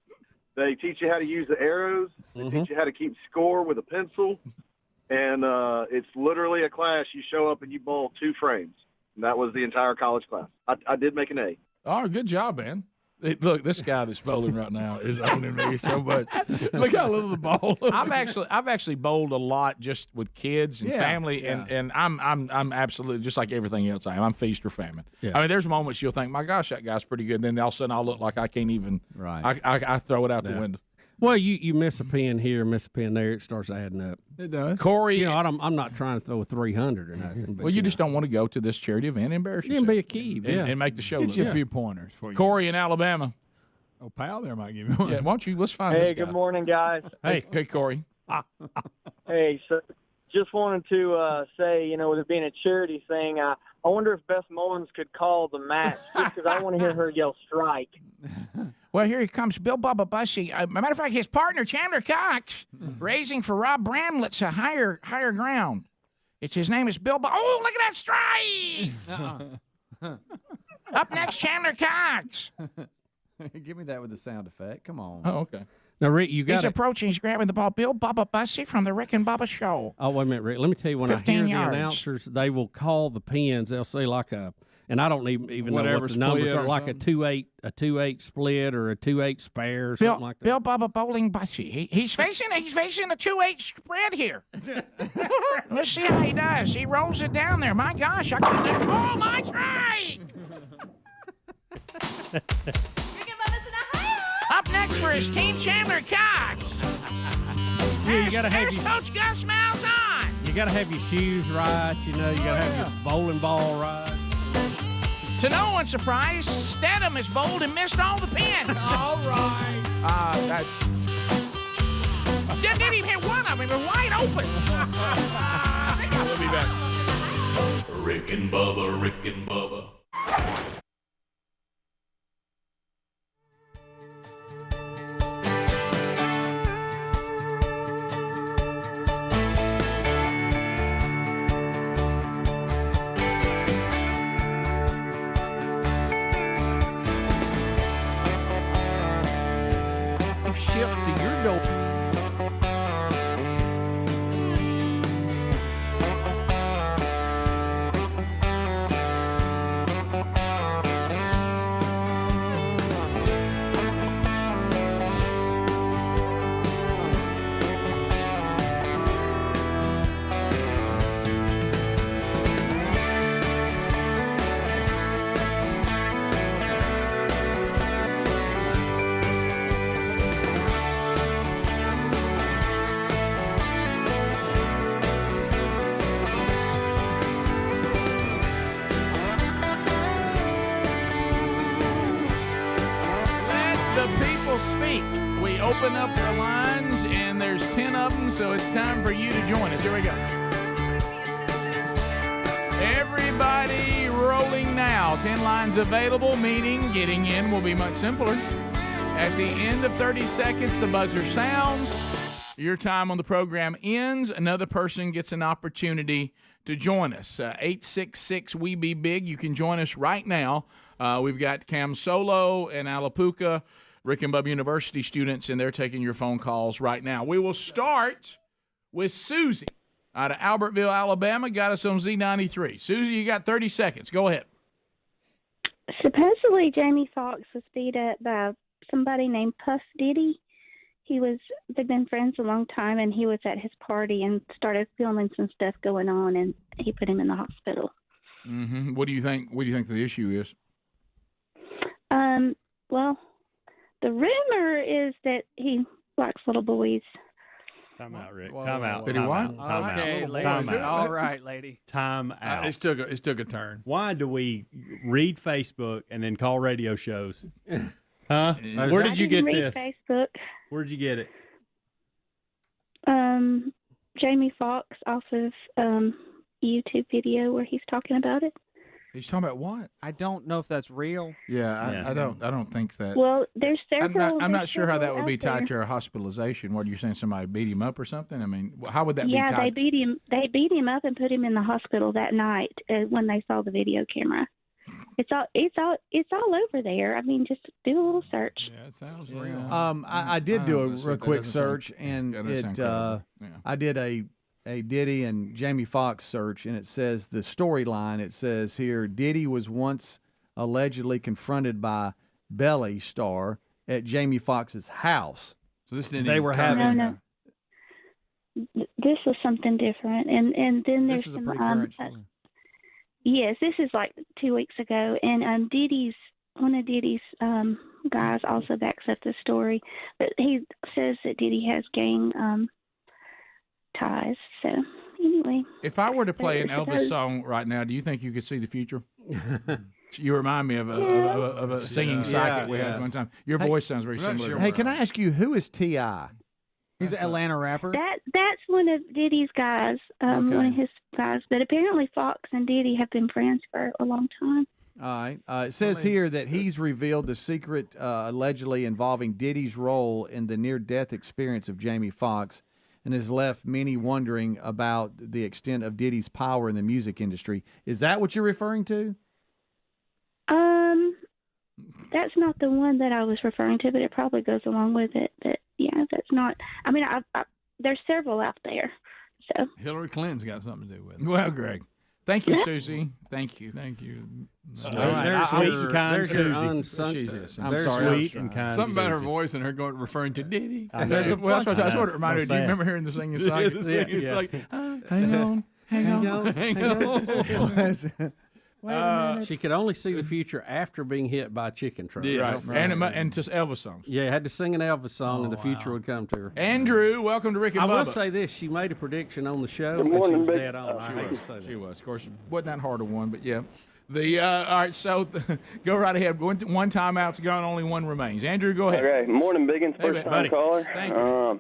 Speaker 23: They teach you how to use the arrows. They teach you how to keep score with a pencil. And it's literally a class. You show up and you bowl 2 frames. And that was the entire college class. I did make an A.
Speaker 2: Oh, good job, man. Look, this guy that's bowling right now is owning me so much. Look how little the ball. I've actually bowled a lot just with kids and family, and I'm absolutely just like everything else. I'm feast or famine.
Speaker 13: Yeah.
Speaker 2: I mean, there's moments you'll think, my gosh, that guy's pretty good. And then all of a sudden I'll look like I can't even.
Speaker 1: Right.
Speaker 2: I throw it out the window.
Speaker 13: Well, you miss a pin here, miss a pin there, it starts adding up.
Speaker 11: It does.
Speaker 2: Corey,
Speaker 13: I'm not trying to throw a 300 or nothing. But
Speaker 2: well, you just don't want to go to this charity event and embarrass
Speaker 13: you
Speaker 2: yourself.
Speaker 13: can be a key,
Speaker 2: and make the show.
Speaker 11: Get
Speaker 2: look
Speaker 11: you
Speaker 2: good.
Speaker 11: a few pointers for you.
Speaker 2: Corey in Alabama.
Speaker 11: Oh, pal, there might give you one.
Speaker 2: Yeah, why don't you? Let's find
Speaker 23: Hey,
Speaker 2: this guy.
Speaker 23: good morning, guys.
Speaker 2: Hey, Corey.
Speaker 23: Hey, so just wanted to say, with it being a charity thing, I wonder if Beth Mullins could call the match, just because I want to hear her yell strike.
Speaker 2: Well, here he comes, Bill Bubba Bussy. Matter of fact, his partner, Chandler Cox, raising for Rob Bramlett's a higher ground. His name is Bill Bubba. Oh, look at that strike! Up next, Chandler Cox.
Speaker 1: Give me that with the sound effect. Come on.
Speaker 2: Oh, okay.
Speaker 13: Now, Rick, you got
Speaker 2: He's approaching. He's grabbing the ball. Bill Bubba Bussy from the Rick and Bubba Show.
Speaker 13: Oh, wait a minute, Rick. Let me tell you, when I
Speaker 2: 15
Speaker 13: hear
Speaker 2: yards.
Speaker 13: the announcers, they will call the pins. They'll say like and I don't even know
Speaker 11: Whatever
Speaker 13: what the numbers
Speaker 11: split
Speaker 13: are,
Speaker 11: or
Speaker 13: like
Speaker 11: something.
Speaker 13: a 2-8 split or a 2-8 spare or something like that.
Speaker 2: Bill Bubba Bowling Bussy. He's facing a 2-8 spread here. Let's see how he does. He rolls it down there. My gosh, I couldn't. Oh, my try! Up next for his team, Chandler Cox.
Speaker 13: Yeah, you gotta have
Speaker 2: There's Coach Gus Malzahn.
Speaker 13: You got to have your shoes right. You got to have your bowling ball right.
Speaker 2: To no one's surprise, Stedham has bowled and missed all the pins.
Speaker 11: All right.
Speaker 2: That's. Didn't even hit one of them. They're wide open. We'll be back.
Speaker 4: Rick and Bubba, Rick and Bubba.
Speaker 13: Ships to your door.
Speaker 2: Speak. We open up the lines, and there's 10 of them, so it's time for you to join us. Here we go. Everybody rolling now. 10 lines available, meaning getting in will be much simpler. At the end of 30 seconds, the buzzer sounds. Your time on the program ends. Another person gets an opportunity to join us. 866-WE-BE-BIG. You can join us right now. We've got Cam Solo and Alapuca, Rick and Bubba University students, and they're taking your phone calls right now. We will start with Susie out of Albertville, Alabama. Got us on Z93. Susie, you got 30 seconds. Go ahead.
Speaker 8: Supposedly, Jamie Foxx was beat up by somebody named Puff Diddy. They've been friends a long time, and he was at his party and started filming some stuff going on, and he put him in the hospital.
Speaker 2: Mm-hmm. What do you think? What do you think the issue is?
Speaker 8: Well, the rumor is that he likes little boys.
Speaker 22: Time out, Rick. Time out.
Speaker 2: Did he what?
Speaker 22: Time
Speaker 21: Okay,
Speaker 22: out.
Speaker 21: lady.
Speaker 22: Time out.
Speaker 21: All right, lady.
Speaker 22: Time out.
Speaker 11: It took a turn.
Speaker 22: Why do we read Facebook and then call radio shows? Huh? Where did you get this?
Speaker 8: Facebook.
Speaker 22: Where did you get it?
Speaker 8: Jamie Foxx off of YouTube video where he's talking about it.
Speaker 2: He's talking about what?
Speaker 21: I don't know if that's real.
Speaker 2: Yeah, I don't think that.
Speaker 8: Well, there's several.
Speaker 2: I'm not sure how that would be
Speaker 8: several out
Speaker 2: tied to a hospitalization. What are you saying? Somebody beat him up or something? I mean, how would that be
Speaker 8: Yeah,
Speaker 2: tied?
Speaker 8: they beat him. They beat him up and put him in the hospital that night when they saw the video camera. It's all over there. I mean, just do a little search.
Speaker 11: Yeah, it sounds real.
Speaker 1: I did do a real quick
Speaker 2: doesn't sound-
Speaker 1: search, and
Speaker 2: that doesn't
Speaker 1: it
Speaker 2: sound credible. Yeah.
Speaker 1: I did a Diddy and Jamie Foxx search, and it says the storyline. It says here Diddy was once allegedly confronted by Belly Star at Jamie Foxx's house.
Speaker 11: So this didn't.
Speaker 1: They were having.
Speaker 8: No. This was something different, and then there's
Speaker 1: This is a
Speaker 8: some.
Speaker 1: pretty current story.
Speaker 8: Yes, this is like 2 weeks ago, and one of Diddy's guys also backs up the story, but he says that Diddy has gang ties. So anyway,
Speaker 2: If I were to play an
Speaker 8: I
Speaker 2: Elvis
Speaker 8: suppose-
Speaker 2: song right now, do you think you could see the future? You remind me of a singing psychic we had one time. Your voice sounds very similar.
Speaker 1: Hey, can I ask you who is T.I.?
Speaker 21: He's an Atlanta rapper.
Speaker 8: That's one of Diddy's guys, one of his guys. But apparently Fox and Diddy have been friends for a long time.
Speaker 1: All right. It says here that he's revealed the secret allegedly involving Diddy's role in the near-death experience of Jamie Foxx, and has left many wondering about the extent of Diddy's power in the music industry. Is that what you're referring to?
Speaker 8: That's not the one that I was referring to, but it probably goes along with it. But yeah, that's not. I mean, there's several out there. So
Speaker 11: Hillary Clinton's got something to do with it.
Speaker 2: Well, Greg, thank you, Susie. Thank you.
Speaker 11: Thank you.
Speaker 22: All right, sweet and kind Susie.
Speaker 2: I'm
Speaker 22: Very
Speaker 2: sorry.
Speaker 22: sweet and kind.
Speaker 11: Something about her
Speaker 22: Susie.
Speaker 11: voice and her referring to Diddy.
Speaker 2: That's what it reminded me. Do you remember hearing the singing song?
Speaker 11: It's like,
Speaker 2: hang on.
Speaker 13: She could only see the future after being hit by a chicken truck.
Speaker 2: Right. And just Elvis songs.
Speaker 13: Yeah, had to sing an Elvis song, and the future would come to her.
Speaker 2: Andrew, welcome to Rick and
Speaker 13: I
Speaker 2: Bubba.
Speaker 13: will say this: she made a prediction on the show,
Speaker 2: Good morning,
Speaker 13: and she was
Speaker 2: Big.
Speaker 13: dead on. I hate to say that.
Speaker 2: She was. Of course, wasn't that hard a one, but yeah. All right, so go right ahead. One timeout's gone, only one remains. Andrew, go ahead.
Speaker 14: Okay, morning, Biggins,
Speaker 2: Hey,
Speaker 14: first time
Speaker 2: buddy.
Speaker 14: caller.
Speaker 2: Thank you.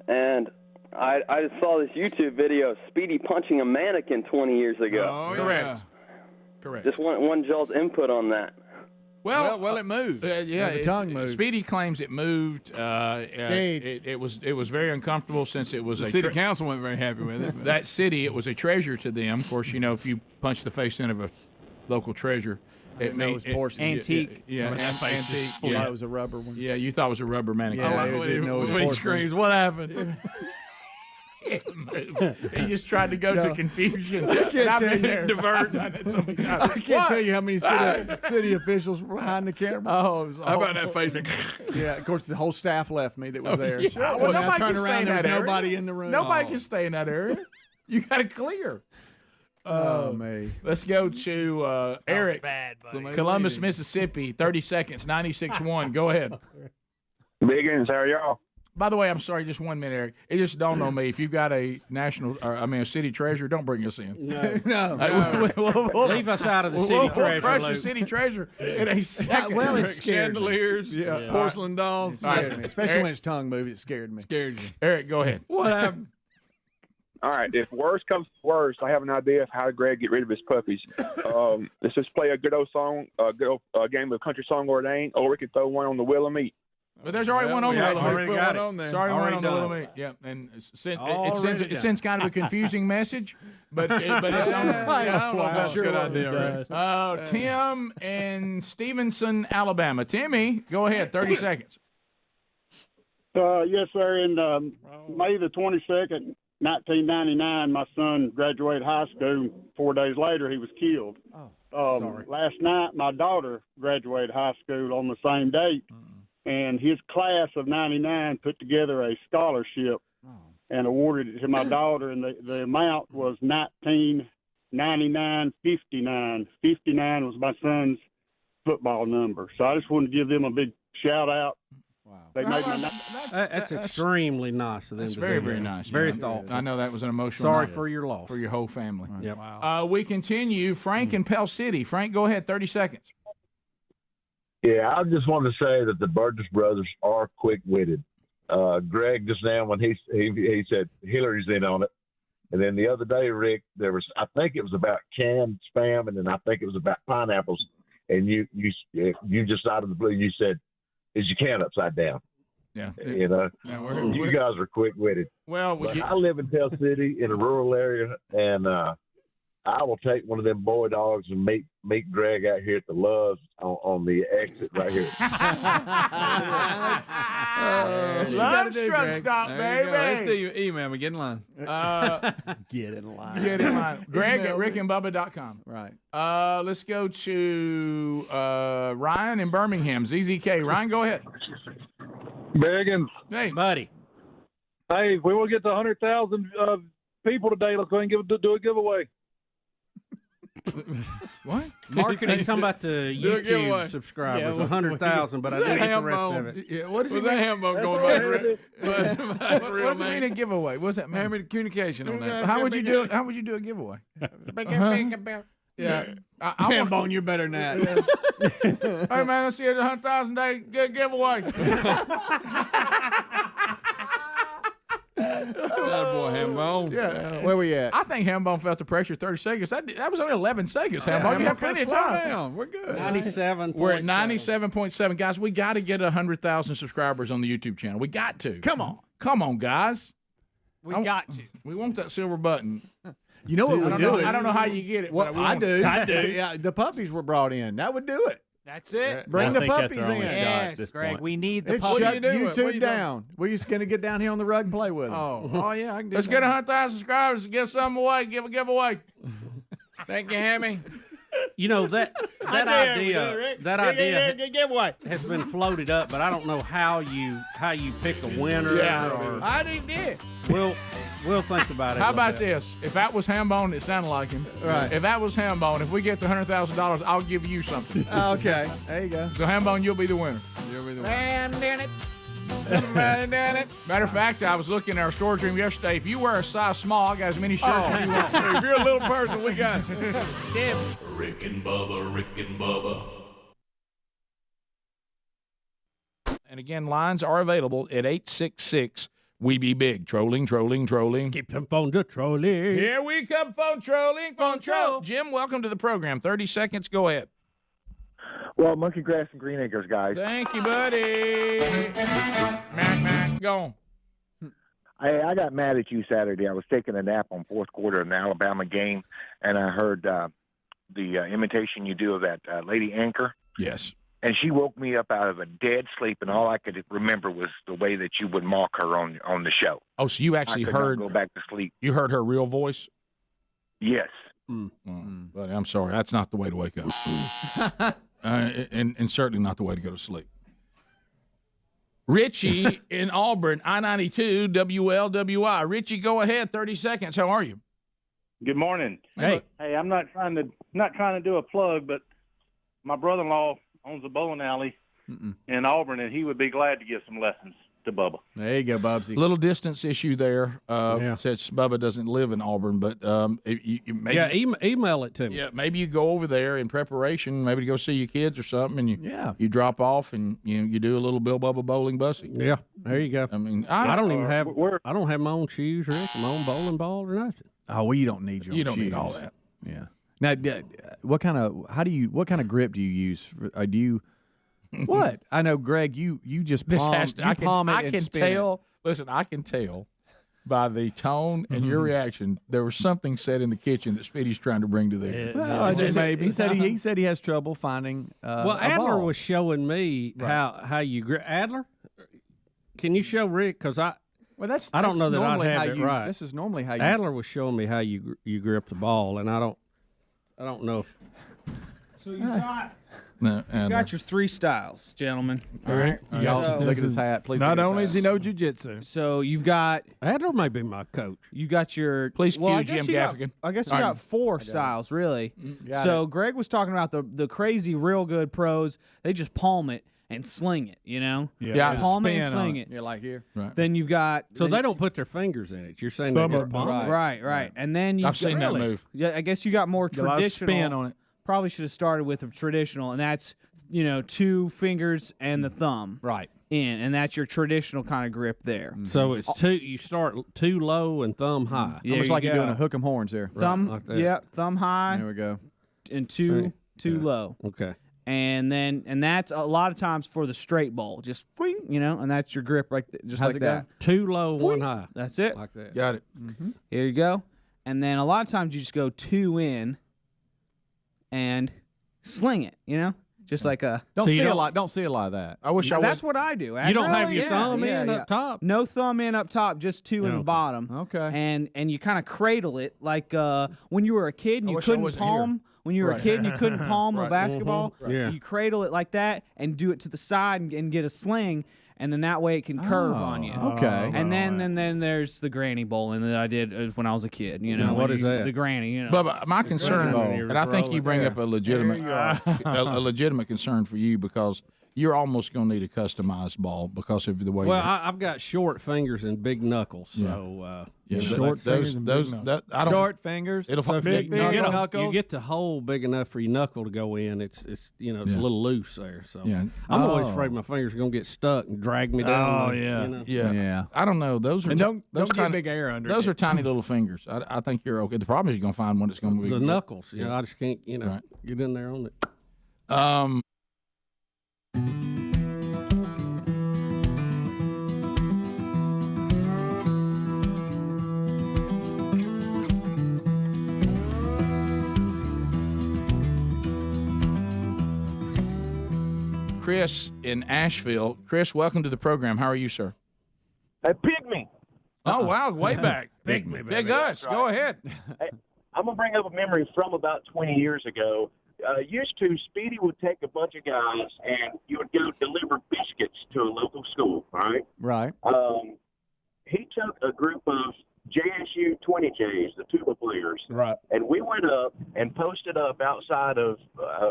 Speaker 14: And I just saw this YouTube video of Speedy punching a mannequin 20 years ago.
Speaker 2: Oh, correct. Correct.
Speaker 14: Just want y'all's input on that.
Speaker 2: Well,
Speaker 11: it moved.
Speaker 2: Yeah,
Speaker 1: the tongue moved.
Speaker 2: Speedy claims it moved. It was very uncomfortable since it was
Speaker 11: The
Speaker 2: a
Speaker 11: city council wasn't very happy with it.
Speaker 2: that city. It was a treasure to them. Of course, if you punch the face in of a local treasure, it
Speaker 1: was porcelain.
Speaker 21: Antique.
Speaker 2: Yeah,
Speaker 1: My face just
Speaker 2: antique.
Speaker 1: thought it was a rubber one.
Speaker 2: Yeah, you thought it was a rubber mannequin.
Speaker 1: Yeah,
Speaker 11: I like
Speaker 1: they
Speaker 11: when
Speaker 1: didn't know it was
Speaker 11: he
Speaker 1: porcelain.
Speaker 11: screams, "What happened?"
Speaker 2: He just tried to go to confusion.
Speaker 1: I can't
Speaker 2: I've
Speaker 1: tell
Speaker 2: been
Speaker 1: you.
Speaker 2: there. Divert.
Speaker 1: I can't tell you how many city officials were behind the camera.
Speaker 2: Oh,
Speaker 11: How about that face?
Speaker 1: Yeah, of course, the whole staff left me that was there.
Speaker 2: Yeah. Well,
Speaker 1: When I
Speaker 2: nobody
Speaker 1: turned
Speaker 2: can stay
Speaker 1: around,
Speaker 2: in
Speaker 1: there was
Speaker 2: that area.
Speaker 1: nobody in the room.
Speaker 2: Nobody can stay in that area. You got to clear.
Speaker 1: Oh, me.
Speaker 2: Let's go to Eric,
Speaker 21: Bad, buddy.
Speaker 2: Columbus, Mississippi. 30 seconds, 96.1. Go ahead.
Speaker 15: Biggins, how are y'all?
Speaker 2: By the way, I'm sorry, just 1 minute, Eric. It just dawned on me, if you've got a a city treasure, don't bring us in.
Speaker 13: No.
Speaker 2: We'll
Speaker 13: Leave us out of the city
Speaker 2: we'll
Speaker 13: treasure,
Speaker 2: crush the
Speaker 13: Luke.
Speaker 2: city treasure in a second.
Speaker 1: Well, it
Speaker 2: Eric.
Speaker 1: scared me.
Speaker 11: Chandeliers,
Speaker 2: Yeah.
Speaker 11: porcelain dolls.
Speaker 1: Scared me. Especially
Speaker 2: Eric-
Speaker 1: when its tongue moved, it scared me.
Speaker 11: Scared you.
Speaker 2: Eric, go ahead.
Speaker 11: What happened?
Speaker 15: All right, if worse comes to worse, I have an idea of how Greg get rid of his puppies. Let's just play a good old song, a good old game of country song or it ain't, or we could throw one on the wheel of meat.
Speaker 2: But there's already one on
Speaker 11: we
Speaker 2: the
Speaker 11: actually
Speaker 2: Willow
Speaker 11: put
Speaker 2: Meat.
Speaker 11: one on there.
Speaker 2: Sorry, one
Speaker 13: Already
Speaker 2: on the
Speaker 13: done.
Speaker 2: Willow Meat. Yeah, and
Speaker 13: Already
Speaker 2: it
Speaker 13: done.
Speaker 2: sends kind of a confusing message, but it's on.
Speaker 11: I don't know if that's a good idea, right?
Speaker 2: Tim in Stevenson, Alabama. Timmy, go ahead. 30 seconds.
Speaker 3: Yes, sir. In May the 22nd, 1999, my son graduated high school. 4 days later, he was killed.
Speaker 11: Sorry.
Speaker 3: Last night, my daughter graduated high school on the same date, and his class of 99 put together a scholarship and awarded it to my daughter, and the amount was $19.99.59. 59 was my son's football number. So I just wanted to give them a big shout out. Wow. They made my
Speaker 13: That's extremely nice of them.
Speaker 2: That's
Speaker 13: to
Speaker 2: very,
Speaker 13: do
Speaker 2: very
Speaker 13: that.
Speaker 2: nice.
Speaker 13: Very
Speaker 2: man.
Speaker 13: thoughtful.
Speaker 2: I know that was an emotional
Speaker 13: Sorry
Speaker 2: night
Speaker 13: for your loss.
Speaker 2: for your whole family.
Speaker 13: Yep.
Speaker 2: We continue. Frank in Pell City. Frank, go ahead. 30 seconds.
Speaker 10: Yeah, I just wanted to say that the Burgess brothers are quick-witted. Greg just now when he said Hillary's in on it, and then the other day, Rick, there was I think it was about canned spam, and then I think it was about pineapples, and you just out of the blue you said, "Is your can upside down?"
Speaker 2: Yeah,
Speaker 10: you know, you guys are quick-witted.
Speaker 2: Well,
Speaker 10: but I live in Tell City in a rural area, and I will take one of them boy dogs and meet Greg out here at the Loves on the exit right here.
Speaker 2: Love truck stop, baby.
Speaker 11: Let's do your email me. Get in line.
Speaker 1: Get in line.
Speaker 2: Get in line. Greg at rickandbubba.com.
Speaker 1: Right.
Speaker 2: Let's go to Ryan in Birmingham. ZZK. Ryan, go ahead.
Speaker 12: Biggins.
Speaker 2: Hey,
Speaker 13: buddy.
Speaker 12: Hey, we will get to 100,000 people today. Let's go ahead and do a giveaway.
Speaker 2: What?
Speaker 13: Marketing, talking about the YouTube subscribers, 100,000, but I didn't get the rest of it.
Speaker 2: Yeah, what
Speaker 11: Was that Hambone going
Speaker 2: What does it mean a giveaway? What's that mean?
Speaker 11: Hammer communication on that.
Speaker 2: How would you do it? How would you do a giveaway? Yeah,
Speaker 1: Hambone, you're better than that.
Speaker 2: Hey man, let's see a 100,000 day giveaway.
Speaker 11: Boy, Hambone.
Speaker 2: Yeah.
Speaker 1: Where we at?
Speaker 2: I think Hambone felt the pressure 30 seconds. That was only 11 seconds, Hambone. You have plenty of time.
Speaker 11: Down. We're good.
Speaker 13: 97.
Speaker 2: We're at 97.7. Guys, we got to get 100,000 subscribers on the YouTube channel. We got to.
Speaker 1: Come on.
Speaker 2: Come on, guys.
Speaker 21: We got to.
Speaker 2: We want that silver button.
Speaker 1: You know what we do?
Speaker 2: I don't know how you get it.
Speaker 1: Well,
Speaker 2: but
Speaker 1: I do.
Speaker 21: I do.
Speaker 1: Yeah, the puppies were brought in. That would do it.
Speaker 21: That's it.
Speaker 1: Bring the
Speaker 22: think that's
Speaker 1: puppies
Speaker 22: our only
Speaker 1: in.
Speaker 22: shot at
Speaker 21: Yes,
Speaker 22: this
Speaker 21: Greg,
Speaker 22: point.
Speaker 21: we need the
Speaker 1: It
Speaker 21: puppies.
Speaker 1: shut
Speaker 11: you doing? What are
Speaker 1: YouTube
Speaker 11: you
Speaker 1: down. We're just going to get down here on the rug and play with them.
Speaker 11: Oh yeah, I can do
Speaker 2: Let's
Speaker 11: that.
Speaker 2: get 100,000 subscribers and give some away. Give a giveaway.
Speaker 11: Thank you, Hammy.
Speaker 13: You know that idea
Speaker 21: giveaway.
Speaker 13: has been floated up, but I don't know how you pick a winner. Or,
Speaker 21: I did.
Speaker 13: we'll think about it.
Speaker 2: How about this? If that was Hambone, it sounded like him.
Speaker 1: Right.
Speaker 2: If that was Hambone, if we get to $100,000, I'll give you something.
Speaker 1: Okay. There you go.
Speaker 2: So Hambone, you'll be the winner.
Speaker 11: You'll be the one.
Speaker 2: Matter of fact, I was looking at our storage room yesterday. If you wear a size small, I got as many shirts as you want.
Speaker 11: If you're a little person, we got you.
Speaker 21: Dibs.
Speaker 4: Rick and Bubba, Rick and Bubba.
Speaker 2: And again, lines are available at 866 We Be Big. Trolling.
Speaker 13: Keep them phones a trolling.
Speaker 2: Here we come, phone trolling. Phone troll. Jim, welcome to the program. 30 seconds. Go ahead.
Speaker 16: Well, monkey grass and green acres, guys.
Speaker 2: Thank you, buddy. Mac, go on.
Speaker 16: I got mad at you Saturday. I was taking a nap on fourth quarter of an Alabama game, and I heard the imitation you do of that lady anchor.
Speaker 2: Yes.
Speaker 16: And she woke me up out of a dead sleep, and all I could remember was the way that you would mock her on the show.
Speaker 2: Oh, so you actually
Speaker 16: I could not
Speaker 2: heard?
Speaker 16: go back to sleep.
Speaker 2: You heard her real voice?
Speaker 16: Yes.
Speaker 2: But I'm sorry, that's not the way to wake up. And certainly not the way to go to sleep. Richie in Auburn, I-92, WLWI. Richie, go ahead. 30 seconds. How are you?
Speaker 23: Good morning.
Speaker 2: Hey.
Speaker 23: Hey, I'm not trying to do a plug, but my brother-in-law owns a bowling alley in Auburn, and he would be glad to give some lessons to Bubba.
Speaker 1: There you go, Bubsy.
Speaker 2: Little distance issue there, since Bubba doesn't live in Auburn, but maybe,
Speaker 13: email it to me.
Speaker 2: Yeah, maybe you go over there in preparation, maybe to go see your kids or something, and you drop off and you do a little Bill Bubba bowling bussy.
Speaker 13: Yeah, there you go.
Speaker 2: I mean,
Speaker 13: I don't even have my own shoes, Rick, my own bowling ball or nothing.
Speaker 1: Oh, well, you don't need your own
Speaker 2: You don't
Speaker 1: shoes.
Speaker 2: need all that.
Speaker 1: Yeah. Now, what kind of grip do you use? Do you? What? I know, Greg. You just palm,
Speaker 2: I
Speaker 1: it and
Speaker 2: can
Speaker 1: spin
Speaker 2: tell.
Speaker 1: it.
Speaker 2: Listen, I can tell by the tone and your reaction. There was something said in the kitchen that Speedy's trying to bring to the.
Speaker 1: Well, maybe he said he has trouble finding.
Speaker 13: Well,
Speaker 1: a
Speaker 13: Adler
Speaker 1: ball.
Speaker 13: was showing me how you grip. Adler, Can you show Rick? Because I don't know that I'd have it right.
Speaker 1: This is normally how you.
Speaker 13: Adler was showing me how you grip the ball, and I don't know if.
Speaker 21: So you got your 3 styles, gentlemen.
Speaker 11: All right.
Speaker 1: Y'all look at his hat, please.
Speaker 11: Not only does he know jiu-jitsu.
Speaker 21: So you've got
Speaker 13: Adler may be my coach.
Speaker 21: You got your
Speaker 2: please cue
Speaker 21: I
Speaker 2: Jim
Speaker 21: guess
Speaker 2: Gaffigan.
Speaker 21: I guess you got 4 styles really. So Greg was talking about the crazy, real good pros. They just palm it and sling it. You know, palm it and sling it.
Speaker 1: Yeah, like here.
Speaker 2: Right.
Speaker 21: Then you've got
Speaker 13: So they don't put their fingers in it. You're saying they just palm it?
Speaker 21: Right. And then you've
Speaker 2: I've seen that move.
Speaker 21: Yeah, I guess you got more
Speaker 11: Got a lot of
Speaker 21: traditional.
Speaker 11: spin on it.
Speaker 21: Probably should have started with a traditional, and that's 2 fingers and the thumb in, and that's your traditional kind of grip there.
Speaker 13: So it's you start too low and thumb high.
Speaker 21: Yeah,
Speaker 1: Almost like you're doing a hook 'em horns there.
Speaker 21: Thumb,
Speaker 13: like that.
Speaker 21: thumb high.
Speaker 1: There we go.
Speaker 21: And too low.
Speaker 13: Okay.
Speaker 21: And that's a lot of times for the straight ball, just and that's your grip right there, just
Speaker 1: How's
Speaker 21: like
Speaker 1: it go?
Speaker 21: that.
Speaker 13: Too low, one high.
Speaker 21: That's it.
Speaker 13: Like that.
Speaker 2: Got it.
Speaker 21: Here you go. And then a lot of times you just go 2 in and sling it, just like a.
Speaker 1: Don't see a lot of that.
Speaker 2: I wish I would.
Speaker 21: That's what I do.
Speaker 13: You don't have your thumb in up top.
Speaker 21: No thumb in up top, just 2 in the bottom.
Speaker 1: Okay.
Speaker 21: And you kind of cradle it like when you were a kid and you
Speaker 2: wish I
Speaker 21: couldn't
Speaker 2: wasn't
Speaker 21: palm.
Speaker 2: here.
Speaker 21: When you were a kid and you couldn't palm a basketball,
Speaker 13: Yeah.
Speaker 21: you cradle it like that and do it to the side and get a sling, and then that way it can curve on you.
Speaker 1: Okay.
Speaker 21: And then there's the granny bowling that I did when I was a kid.
Speaker 13: what is that?
Speaker 21: The granny.
Speaker 2: But my concern,
Speaker 21: Granny
Speaker 2: and I think you bring up a legitimate, a legitimate concern for you because you're almost going to need a customized ball because of the way.
Speaker 13: Well, I've got short fingers and big knuckles, so
Speaker 11: Short fingers and big knuckles.
Speaker 2: I don't.
Speaker 1: Short fingers.
Speaker 2: It'll
Speaker 13: so if
Speaker 1: big
Speaker 13: you get
Speaker 1: knuckles.
Speaker 13: you get the hole big enough for your knuckle to go in. It's a little loose there. So
Speaker 2: Yeah.
Speaker 13: I'm always afraid my fingers are gonna get stuck and drag me down.
Speaker 11: Oh, yeah.
Speaker 2: Yeah. I don't know. Those are
Speaker 11: And don't
Speaker 2: those
Speaker 11: get
Speaker 2: tiny,
Speaker 11: big air under
Speaker 2: Those
Speaker 11: it.
Speaker 2: are tiny little fingers. I think you're okay. The problem is you're going to find one that's going to be
Speaker 13: The knuckles.
Speaker 2: Yeah.
Speaker 13: I just can't get in there on it.
Speaker 2: Chris in Asheville. Chris, welcome to the program. How are you, sir?
Speaker 23: Hey, Pygmy.
Speaker 2: Oh, wow. Way back.
Speaker 11: Big me,
Speaker 2: Big
Speaker 11: baby.
Speaker 2: us. Go ahead.
Speaker 23: Hey, I'm going to bring up a memory from about 20 years ago. Used to, Speedy would take a bunch of guys and you would go deliver biscuits to a local school, all right?
Speaker 1: Right.
Speaker 23: He took a group of JSU 20Js, the tuba players,
Speaker 2: Right.
Speaker 23: and we went up and posted up outside of,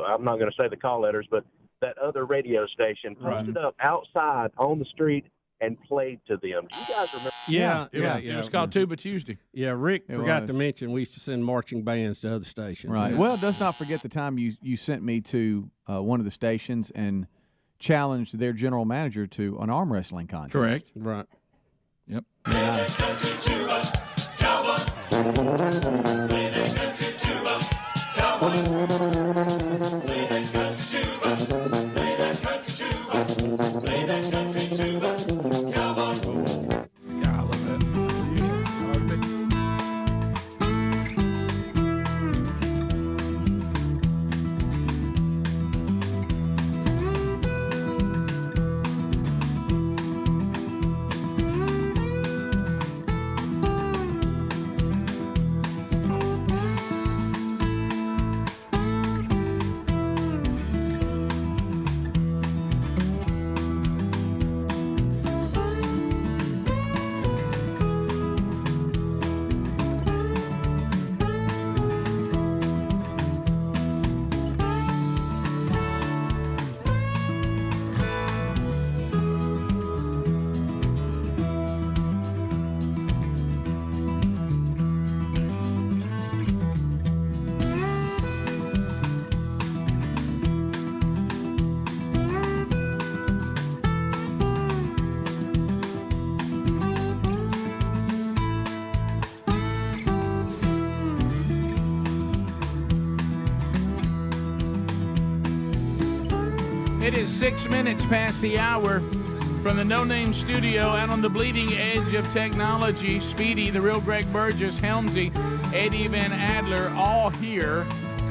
Speaker 23: I'm not going to say the call letters, but that other radio station, posted up outside on the street and played to them. Do you guys remember?
Speaker 2: It was called Tuba Tuesday.
Speaker 13: Yeah, Rick forgot to
Speaker 1: was.
Speaker 13: mention we used to send marching bands to other stations.
Speaker 1: Right.
Speaker 13: Yeah.
Speaker 1: Well, let's not forget the time you sent me to one of the stations and challenged their general manager to an arm wrestling contest.
Speaker 2: Correct.
Speaker 13: Right.
Speaker 2: Yep. It is 6 minutes past the hour from the No Name Studio out on the bleeding edge of technology. Speedy, the real Greg Burgess, Helmsy, Eddie Van Adler, all here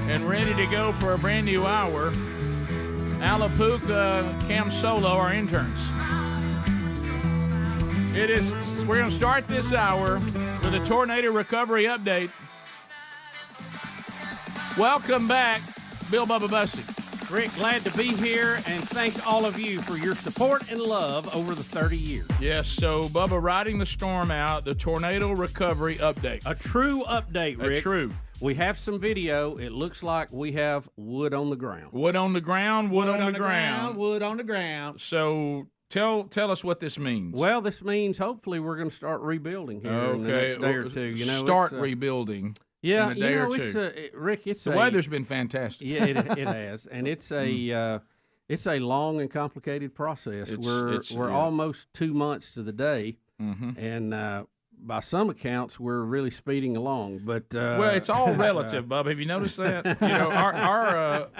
Speaker 2: and ready to go for a brand new hour. Alapuca, Cam Solo, our interns. It is. We're going to start this hour with a tornado recovery update. Welcome back, Bill Bubba Bussey.
Speaker 13: Rick, glad to be here, and thank all of you for your support and love over the 30 years.
Speaker 2: Yes, so Bubba riding the storm out, the tornado recovery update.
Speaker 13: A true update, Rick.
Speaker 2: A true.
Speaker 13: We have some video. It looks like we have wood on the ground.
Speaker 2: Wood on the ground, wood on the ground.
Speaker 21: Wood on the ground.
Speaker 2: So tell us what this means.
Speaker 13: Well, this means hopefully we're going to start rebuilding here in the next day or two. You know,
Speaker 2: start rebuilding.
Speaker 13: Yeah,
Speaker 2: in a day or two.
Speaker 13: Rick,
Speaker 2: the weather's been fantastic.
Speaker 13: Yeah, it has, and it's a long and complicated process. We're almost 2 months to the day, and by some accounts, we're really speeding along. But
Speaker 2: well, it's all relative, Bubba. Have you noticed that? You know,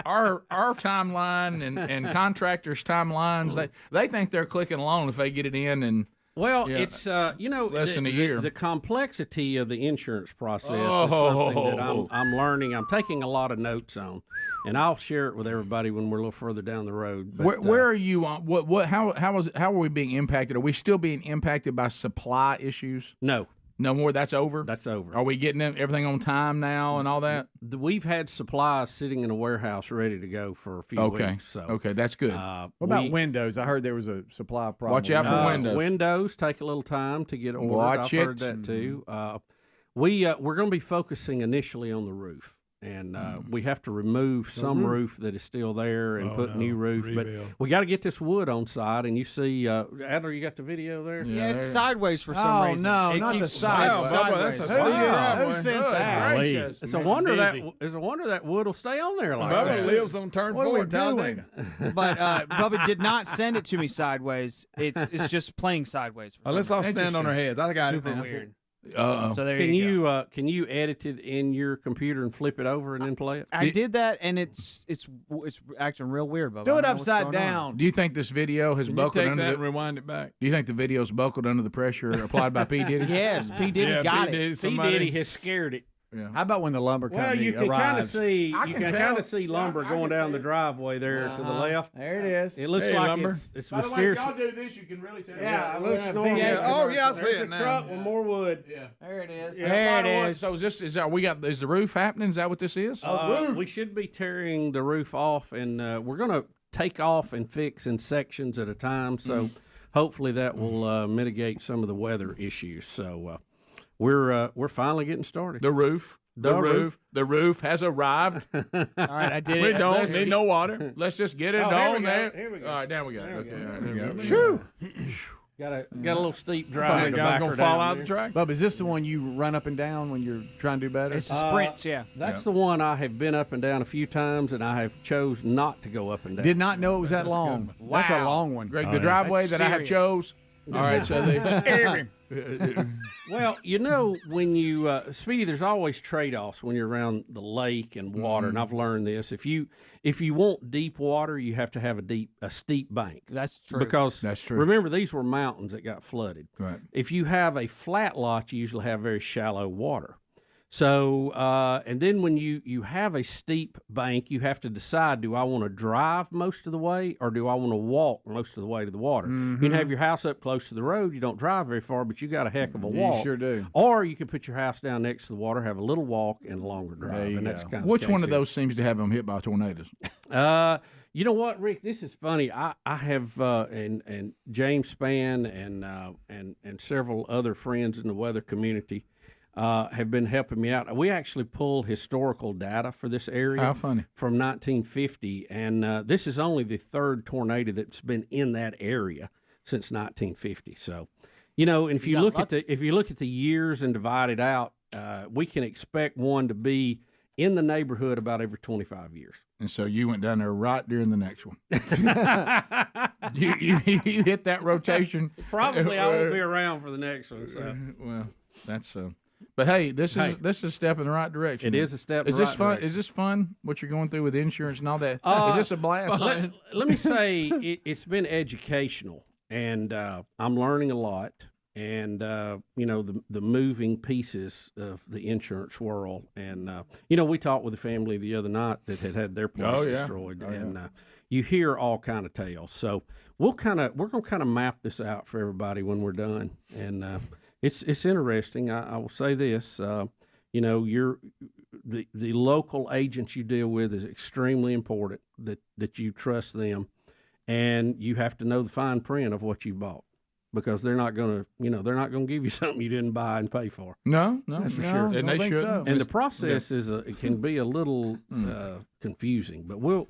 Speaker 2: our timeline and contractors' timelines, they think they're clicking along if they get it in and.
Speaker 13: Well, it's
Speaker 2: less than a year.
Speaker 13: The complexity of the insurance process is something that I'm learning. I'm taking a lot of notes on, and I'll share it with everybody when we're a little further down the road. But,
Speaker 2: where are you on how are we being impacted? Are we still being impacted by supply issues?
Speaker 13: No
Speaker 2: more. That's over.
Speaker 13: That's over.
Speaker 2: Are we getting everything on time now and all that?
Speaker 13: We've had supplies sitting in a warehouse ready to go for a few weeks. So
Speaker 2: okay, that's good.
Speaker 1: What about windows? I heard there was a supply problem.
Speaker 2: Watch out for windows.
Speaker 13: Windows take a little time to get ordered. I've heard that too. We're going to be focusing initially on the roof. And we have to remove some roof that is still there and put new roof. But we got to get this wood on side. And you see, Adler, you got the video there?
Speaker 21: Yeah, it's sideways for some reason.
Speaker 1: Oh, no, not the sideways. Who sent that?
Speaker 13: It's a wonder that wood will stay on there like that.
Speaker 11: Bubba lives on turn 4 Tailgating.
Speaker 21: But Bubba did not send it to me sideways. It's just playing sideways.
Speaker 11: Let's all stand on our heads. I got it.
Speaker 21: Super weird.
Speaker 2: So
Speaker 21: there
Speaker 13: can
Speaker 21: you go.
Speaker 13: Can you edit it in your computer and flip it over and then play it?
Speaker 21: I did that, and it's acting real weird, Bubba.
Speaker 1: Do it upside down.
Speaker 2: Do you think this video has buckled under
Speaker 11: and rewind it back?
Speaker 2: Do you think the video's buckled under the pressure applied by P. Diddy?
Speaker 21: Yes, P. Diddy got it.
Speaker 13: P. Diddy has scared it.
Speaker 2: Yeah.
Speaker 1: How about when the lumber company
Speaker 13: you can
Speaker 1: arrives?
Speaker 13: You can kind of see lumber going down the driveway there to the left.
Speaker 1: There it is.
Speaker 13: It looks like
Speaker 11: lumber.
Speaker 13: It's
Speaker 2: By the way,
Speaker 13: mysterious.
Speaker 2: if y'all do this, you can really tell.
Speaker 13: Yeah, it looks normal.
Speaker 11: I see it
Speaker 13: now.
Speaker 11: now.
Speaker 13: Truck with more wood.
Speaker 2: Yeah,
Speaker 1: there it is.
Speaker 21: There it is.
Speaker 2: So is the roof happening? Is that what this is?
Speaker 13: We should be tearing the roof off, and we're going to take off and fix in sections at a time. So hopefully that will mitigate some of the weather issues. So we're finally getting started.
Speaker 2: The roof. The roof has arrived.
Speaker 21: All right, I did it.
Speaker 11: We don't need no water.
Speaker 2: Let's just get it on there. Here we go. All right, down we go. Okay, there we go.
Speaker 13: Got a little steep drive.
Speaker 11: The guy's gonna fall out the track.
Speaker 1: Bub, is this the one you run up and down when you're trying to do better?
Speaker 21: It's the sprints, yeah.
Speaker 13: That's the one I have been up and down a few times, and I have chose not to go up and down.
Speaker 1: Did not know it was that long.
Speaker 21: Wow.
Speaker 1: That's a long one.
Speaker 2: Greg, the driveway that I have chose. All right, so
Speaker 13: well, you know, when you Speedy, there's always trade-offs when you're around the lake and water, and I've learned this. If you want deep water, you have to have a steep bank.
Speaker 21: That's true.
Speaker 13: Because
Speaker 2: that's true.
Speaker 13: Remember, these were mountains that got flooded.
Speaker 2: Right.
Speaker 13: If you have a flat lot, you usually have very shallow water. So, and then when you have a steep bank, you have to decide, do I want to drive most of the way or do I want to walk most of the way to the water? You can have your house up close to the road. You don't drive very far, but you got a heck of a walk.
Speaker 1: You sure do.
Speaker 13: Or you can put your house down next to the water, have a little walk and a longer drive. And that's kind of
Speaker 2: which one of those seems to have them hit by tornadoes?
Speaker 13: You know what, Rick? This is funny. I have and James Spann and several other friends in the weather community have been helping me out. We actually pulled historical data for this area.
Speaker 2: How funny.
Speaker 13: From 1950, and this is only the third tornado that's been in that area since 1950. So, you know, and if you look at the years and divide it out, we can expect one to be in the neighborhood about every 25 years.
Speaker 2: And so you went down there right during the next one. you hit that rotation.
Speaker 13: Probably I won't be around for the next one. So.
Speaker 2: Well, that's but hey, this is a step in the right direction.
Speaker 13: It is a step.
Speaker 2: Is this fun? Is this fun? What you're going through with insurance and all that? Is this a blast?
Speaker 13: Let me say it's been educational, and I'm learning a lot. And you know, the moving pieces of the insurance world, and you know, we talked with a family the other night that had their place destroyed, you hear all kind of tales. So we're gonna kind of map this out for everybody when we're done, and it's interesting. I will say this, you know, the local agents you deal with is extremely important that you trust them, and you have to know the fine print of what you bought. Because they're not going to give you something you didn't buy and pay for.
Speaker 2: No,
Speaker 13: that's for
Speaker 2: no,
Speaker 13: sure.
Speaker 2: and they shouldn't.
Speaker 13: So. And the process it can be a little confusing, but we're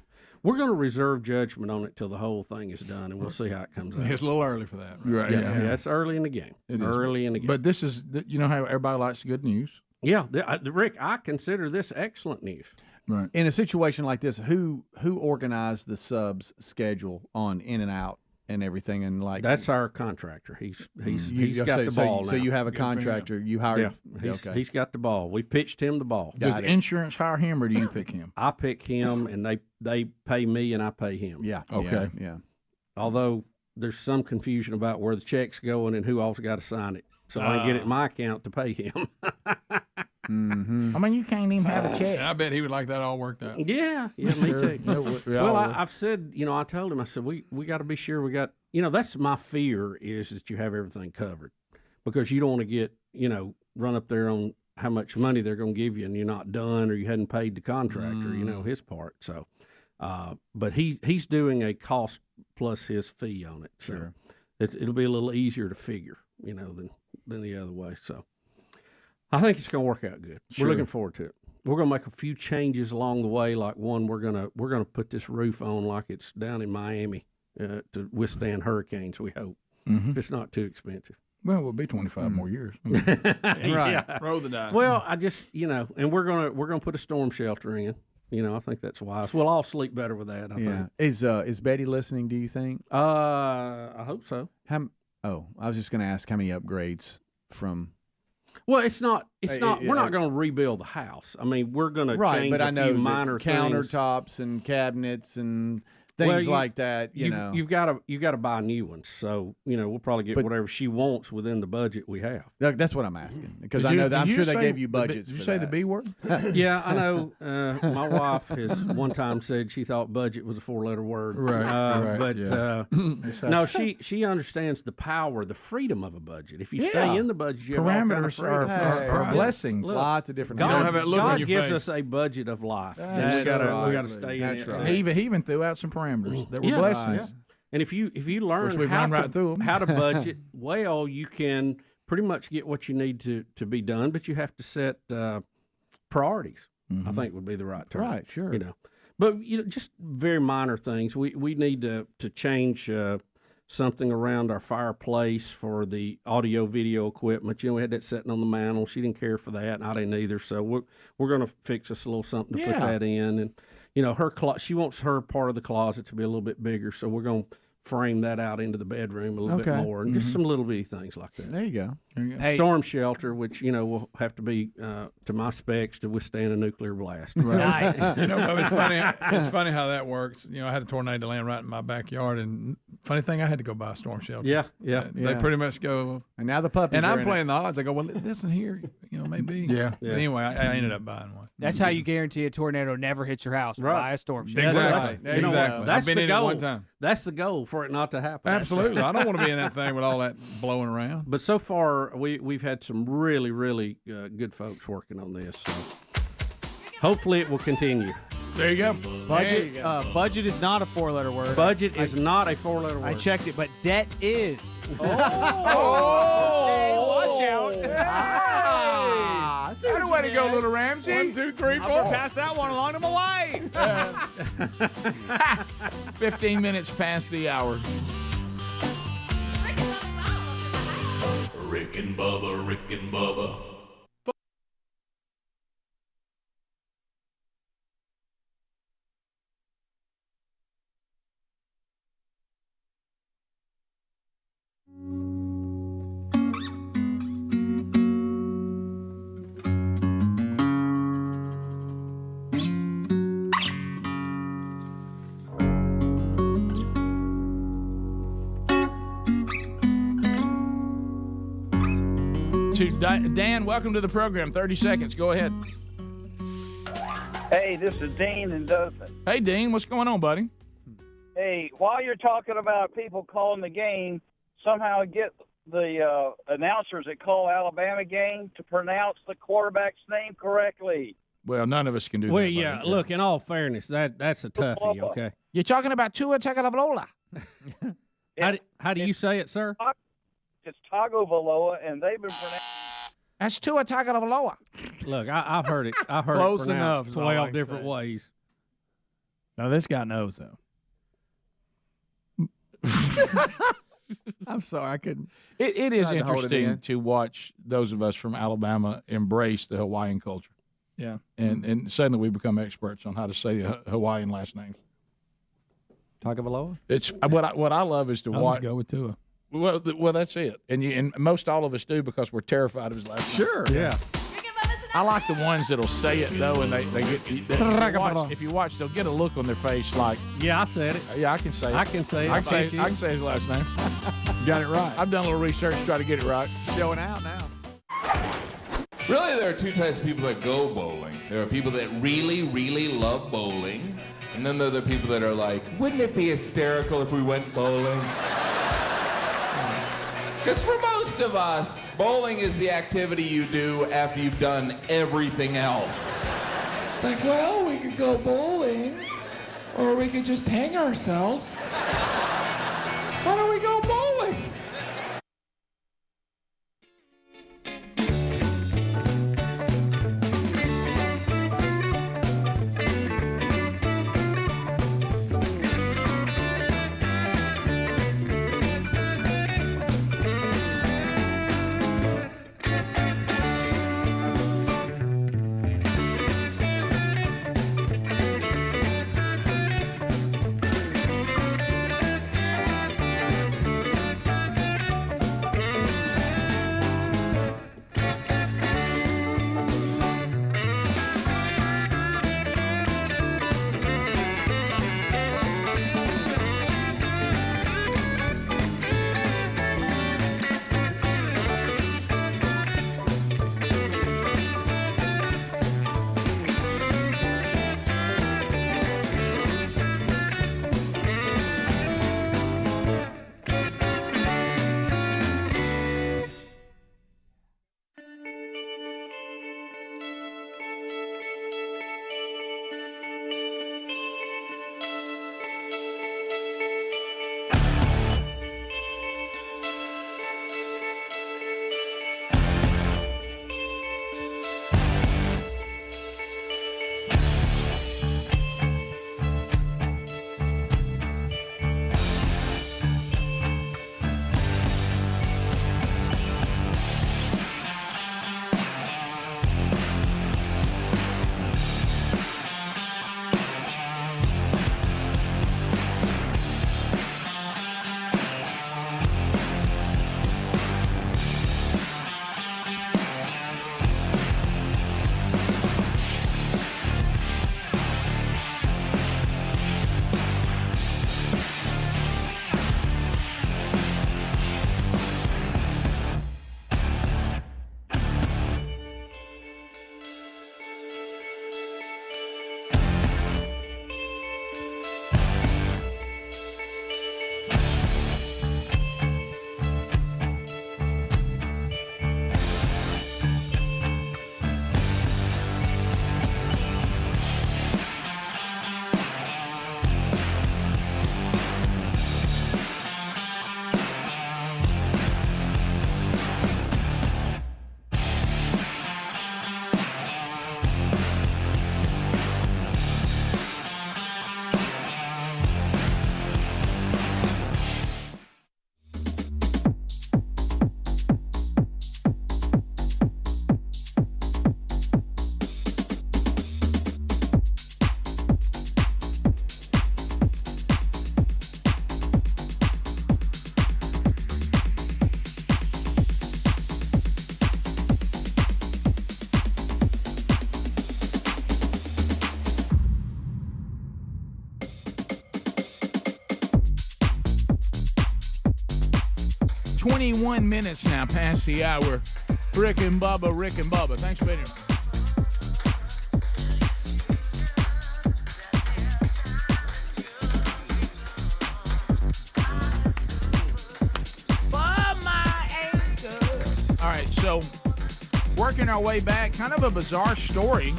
Speaker 13: going to reserve judgment on it till the whole thing is done, and we'll see how it comes out.
Speaker 9: It's a little early for that,
Speaker 2: right?
Speaker 13: Yeah, it's early in the game.
Speaker 2: It is.
Speaker 13: Early in the game.
Speaker 2: But this is, you know how everybody likes good news.
Speaker 13: Yeah, Rick, I consider this excellent news.
Speaker 2: Right.
Speaker 1: In a situation like this, who organized the subs schedule on in and out and everything, and like
Speaker 13: that's our contractor. He's got the ball.
Speaker 1: So you have a contractor. You hired.
Speaker 13: Yeah, he's got the ball. We pitched him the ball.
Speaker 2: Does the insurance hire him, or do you pick him?
Speaker 13: I pick him, and they pay me, and I pay him.
Speaker 1: Yeah.
Speaker 2: Okay.
Speaker 1: Yeah.
Speaker 13: Although there's some confusion about where the check's going and who also got to sign it, so I can get it in my account to pay him.
Speaker 1: Mm-hmm.
Speaker 2: I mean, you can't even have a check.
Speaker 9: I bet he would like that all worked out.
Speaker 13: Yeah, me too. Well, I've said, I told him, I said, we got to be sure we got, that's my fear is that you have everything covered, because you don't want to get, run up there on how much money they're going to give you and you're not done, or you hadn't paid the contractor, his part. So, but he's doing a cost plus his fee on it. So
Speaker 1: sure.
Speaker 13: It'll be a little easier to figure, than the other way. So I think it's going to work out good.
Speaker 2: Sure.
Speaker 13: We're looking forward to it. We're going to make a few changes along the way. Like one, we're gonna put this roof on like it's down in Miami to withstand hurricanes. We hope, if it's not too expensive.
Speaker 2: Well, it will be 25 more years.
Speaker 13: Right.
Speaker 9: Yeah. Roll the dice.
Speaker 13: Well, I just and we're gonna put a storm shelter in. I think that's wise. We'll all sleep better with that. I think.
Speaker 1: Is Betty listening? Do you think?
Speaker 13: I hope so.
Speaker 1: I was just going to ask how many upgrades from.
Speaker 13: Well, it's not. We're not going to rebuild the house. I mean, we're going to change a few minor
Speaker 1: countertops and cabinets and things like that.
Speaker 13: You've got to buy new ones. So we'll probably get whatever she wants within the budget we have.
Speaker 1: That's what I'm asking, because I'm sure they gave you budgets.
Speaker 2: Did you say the B word?
Speaker 13: Yeah, I know. My wife has one time said she thought budget was a 4-letter word.
Speaker 2: Right.
Speaker 13: But no, she understands the power, the freedom of a budget. If you stay in the budget, you have
Speaker 2: parameters are blessings.
Speaker 1: Lots of different.
Speaker 13: God gives us a budget of life. We got to stay in it.
Speaker 2: Right. He even threw out some parameters that were blessings.
Speaker 13: Yeah. And if you learn how to budget well, you can pretty much get what you need to be done, but you have to set priorities. I think would be the right term.
Speaker 1: Right, sure.
Speaker 13: But just very minor things. We need to change something around our fireplace for the audio video equipment. We had that sitting on the mantle. She didn't care for that, and I didn't either. So we're going to fix us a little something to put that in. And her she wants her part of the closet to be a little bit bigger, so we're going to frame that out into the bedroom a little bit more, and just some little bitty things like that.
Speaker 1: There you go.
Speaker 13: Hey. Storm shelter, which will have to be to my specs to withstand a nuclear blast.
Speaker 9: Right. It's funny. It's funny how that works. I had a tornado land right in my backyard, and funny thing, I had to go buy a storm shelter.
Speaker 13: Yeah.
Speaker 9: They pretty much go.
Speaker 1: And now the puppies.
Speaker 9: And
Speaker 1: are
Speaker 9: I'm playing the odds. I go, well, listen here, maybe.
Speaker 2: Yeah.
Speaker 9: But anyway, I ended up buying one.
Speaker 17: That's how you guarantee a tornado never hits your house.
Speaker 13: Right.
Speaker 17: Buy a storm shelter.
Speaker 9: Exactly. Exactly.
Speaker 13: That's
Speaker 9: I've been
Speaker 13: the
Speaker 9: in
Speaker 13: goal.
Speaker 9: it one time.
Speaker 13: That's the goal, for it not to happen.
Speaker 9: Absolutely. I don't want to be in that thing with all that blowing around.
Speaker 13: But so far, we've had some really, really good folks working on this. So hopefully it will continue.
Speaker 9: There you go.
Speaker 17: Budget. Budget is not a 4-letter word.
Speaker 13: Budget is not a 4-letter word.
Speaker 17: I checked it, but debt is.
Speaker 9: Watch
Speaker 17: out.
Speaker 2: That's a way to go, little Ramsey.
Speaker 9: 1, 2, 3, 4.
Speaker 17: I'm going to pass that one along to my wife.
Speaker 2: 15 minutes past the hour.
Speaker 4: Rick and Bubba, Rick and Bubba.
Speaker 2: Dan, welcome to the program. 30 seconds. Go ahead.
Speaker 18: Hey, this is Dean in Dothan.
Speaker 2: Hey, Dean. What's going on, buddy?
Speaker 5: Hey, while you're talking about people calling the game, somehow get the announcers that call Alabama game to pronounce the quarterback's name correctly.
Speaker 2: Well, none of us can do
Speaker 13: Well,
Speaker 2: that.
Speaker 13: yeah.
Speaker 2: buddy.
Speaker 13: Look, in all fairness, that's a toughie. Okay.
Speaker 2: You're talking about Tua Tagovailoa.
Speaker 13: How do you say it, sir?
Speaker 5: It's Tagovailoa, and they've been pronouncing.
Speaker 2: That's Tua Tagovailoa.
Speaker 13: Look, I've heard it. I've heard
Speaker 11: Close
Speaker 13: it
Speaker 11: enough,
Speaker 13: pronounced
Speaker 11: is all I
Speaker 13: 12
Speaker 11: can
Speaker 13: different
Speaker 11: say.
Speaker 13: ways.
Speaker 11: No, this guy knows though. I'm sorry, I couldn't.
Speaker 2: It is
Speaker 1: Tried to hold it
Speaker 2: interesting
Speaker 1: in.
Speaker 2: to watch those of us from Alabama embrace the Hawaiian culture.
Speaker 11: Yeah.
Speaker 2: And suddenly we become experts on how to say the Hawaiian last names.
Speaker 1: Tagovailoa?
Speaker 2: It's what I love is to
Speaker 11: I'll
Speaker 2: watch.
Speaker 11: just go with Tua.
Speaker 2: Well, that's it. And most all of us do because we're terrified of his last name.
Speaker 11: Sure.
Speaker 13: Yeah.
Speaker 2: I like the ones that'll say it though, and they if you watch, they'll get a look on their face like,
Speaker 13: Yeah, I said it.
Speaker 2: yeah, I can say it.
Speaker 13: I can say it.
Speaker 2: I can
Speaker 13: Thank you.
Speaker 2: say his last name.
Speaker 11: Got it right.
Speaker 2: I've done a little research to try to get it right.
Speaker 1: Showing out now.
Speaker 18: Really, there are two types of people that go bowling. There are people that really, really love bowling, and then there are the people that are like, wouldn't it be hysterical if we went bowling? Because for most of us, bowling is the activity you do after you've done everything else. It's like, well, we could go bowling, or we could just hang ourselves. Why don't we go bowling?
Speaker 2: .21 minutes now past the hour. Rick and Bubba. Thanks for being here. so working our way back, kind of a bizarre story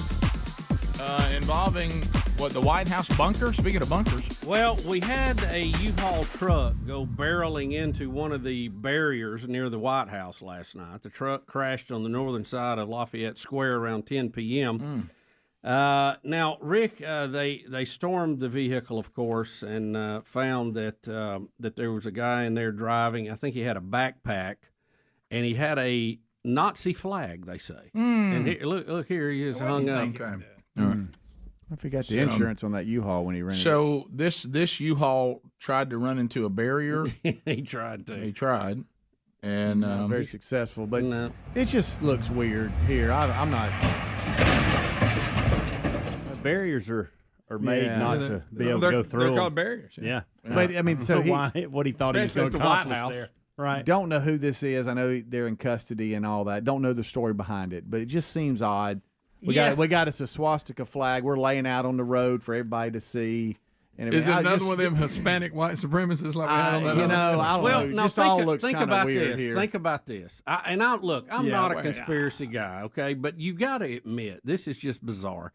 Speaker 2: involving, the White House bunker? Speaking of bunkers.
Speaker 13: Well, we had a U-Haul truck go barreling into one of the barriers near the White House last night. The truck crashed on the northern side of Lafayette Square around 10 p.m. Now, Rick, they stormed the vehicle, of course, and found that there was a guy in there driving. I think he had a backpack, and he had a Nazi flag, they say. And here, look here, he is hung up.
Speaker 2: Okay. All right.
Speaker 1: I forgot the insurance on that U-Haul when he rented it.
Speaker 2: So this U-Haul tried to run into a barrier.
Speaker 13: He tried to.
Speaker 2: He tried. And
Speaker 1: not very successful, but it just looks weird here. I'm not.
Speaker 22: Barriers are made not to be able to go through.
Speaker 11: They're called barriers.
Speaker 22: Yeah.
Speaker 1: But I mean, so
Speaker 22: what he thought he was going to accomplish there. Right.
Speaker 1: Don't know who this is. I know they're in custody and all that. Don't know the story behind it, but it just seems odd. We got us a swastika flag. We're laying out on the road for everybody to see. And
Speaker 11: is it another one of them Hispanic white supremacists like we had on that?
Speaker 1: I don't know. Just all looks
Speaker 13: kind
Speaker 1: of weird here.
Speaker 13: Think about this. I'm not a conspiracy guy, okay? But you got to admit, this is just bizarre.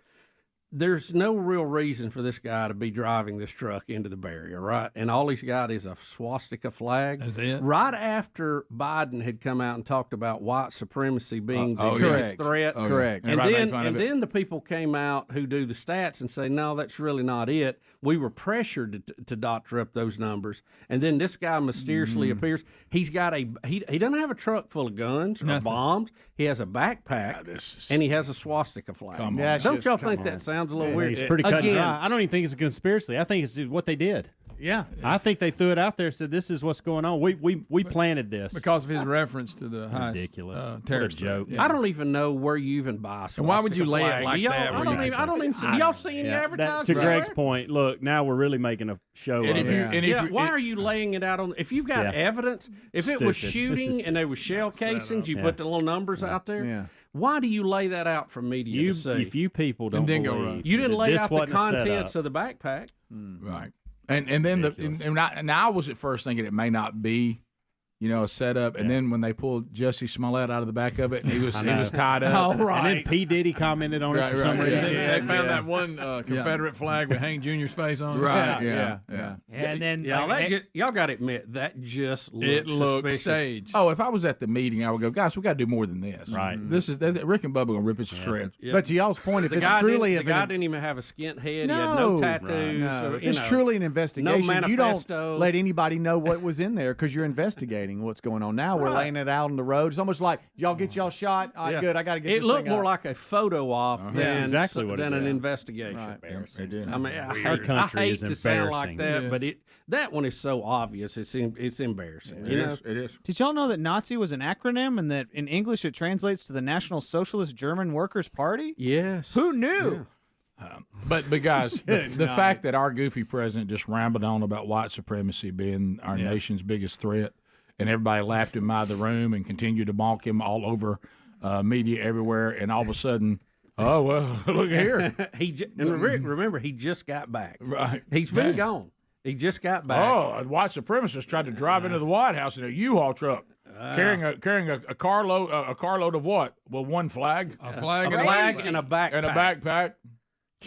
Speaker 13: There's no real reason for this guy to be driving this truck into the barrier, right? And all he's got is a swastika flag.
Speaker 11: That's it?
Speaker 13: Right after Biden had come out and talked about white supremacy being the biggest threat.
Speaker 1: Correct.
Speaker 13: And then the people came out who do the stats and say, no, that's really not it. We were pressured to doctor up those numbers. And then this guy mysteriously appears. He's got he doesn't have a truck full of guns or bombs. He has a backpack and he has a swastika flag. Don't y'all think that sounds a little weird?
Speaker 22: He's pretty cut and dry. I don't even think it's a conspiracy. I think it's what they did.
Speaker 1: Yeah.
Speaker 22: I think they threw it out there and said, this is what's going on. We planted this.
Speaker 11: Because of his reference to the highest terrorist
Speaker 22: joke.
Speaker 13: I don't even know where you even buy a swastika
Speaker 11: and why would you lay
Speaker 13: flag.
Speaker 11: it like that?
Speaker 13: I don't even see. Y'all see any advertising?
Speaker 22: To Greg's point, look, now we're really making a show of it.
Speaker 13: Why are you laying it out on? If you've got evidence, if it was shooting and there was shell casings, you put the little numbers out there.
Speaker 1: Yeah.
Speaker 13: Why do you lay that out for media to see?
Speaker 22: If you people don't believe,
Speaker 13: you didn't lay out the contents of the backpack,
Speaker 2: right? And then I was at first thinking it may not be, a setup, and then when they pulled Jussie Smollett out of the back of it, he was tied up.
Speaker 22: Oh, right. And then P. Diddy commented on it for some reason.
Speaker 11: They found that one Confederate flag with Hank Jr.'s face on it.
Speaker 2: Right. Yeah.
Speaker 6: And then
Speaker 13: y'all got to admit that just
Speaker 11: looked
Speaker 13: suspicious.
Speaker 11: staged.
Speaker 2: Oh, if I was at the meeting, I would go, guys, we got to do more than this.
Speaker 22: Right.
Speaker 2: This is Rick and Bubba gonna rip it to shreds.
Speaker 1: But to y'all's point, if
Speaker 13: the
Speaker 1: it's
Speaker 13: guy
Speaker 1: truly
Speaker 13: the guy didn't even have a skint head. He had no tattoos.
Speaker 1: No. If it's truly an investigation,
Speaker 13: no
Speaker 1: you
Speaker 13: manifesto.
Speaker 1: don't let anybody know what was in there because you're investigating what's going on. Now we're laying it out on the road. It's almost like y'all get y'all shot. All right, good. I got to get.
Speaker 13: It
Speaker 1: this
Speaker 13: looked
Speaker 1: thing
Speaker 13: more
Speaker 1: up.
Speaker 13: like a photo op than an investigation.
Speaker 1: Right.
Speaker 2: It did.
Speaker 13: I mean, I
Speaker 22: country
Speaker 13: hate
Speaker 22: is
Speaker 13: to sound like
Speaker 22: embarrassing.
Speaker 13: that, but that one is so obvious. It's embarrassing. It
Speaker 2: is.
Speaker 6: Did y'all know that Nazi was an acronym and that in English it translates to the National Socialist German Workers' Party?
Speaker 13: Yes.
Speaker 6: Who knew?
Speaker 2: Yeah. But guys, the fact that our goofy president just rambled on about white supremacy being our nation's biggest threat, and everybody laughed him out of the room and continued to mock him all over media everywhere, and all of a sudden, oh, well, look here.
Speaker 13: Remember, he just got back.
Speaker 2: Right.
Speaker 13: He's been gone. He just got back.
Speaker 2: Oh, a white supremacist tried to drive into the White House in a U-Haul truck. Carrying a carload of what? Well, one flag,
Speaker 11: a flag
Speaker 13: and a backpack.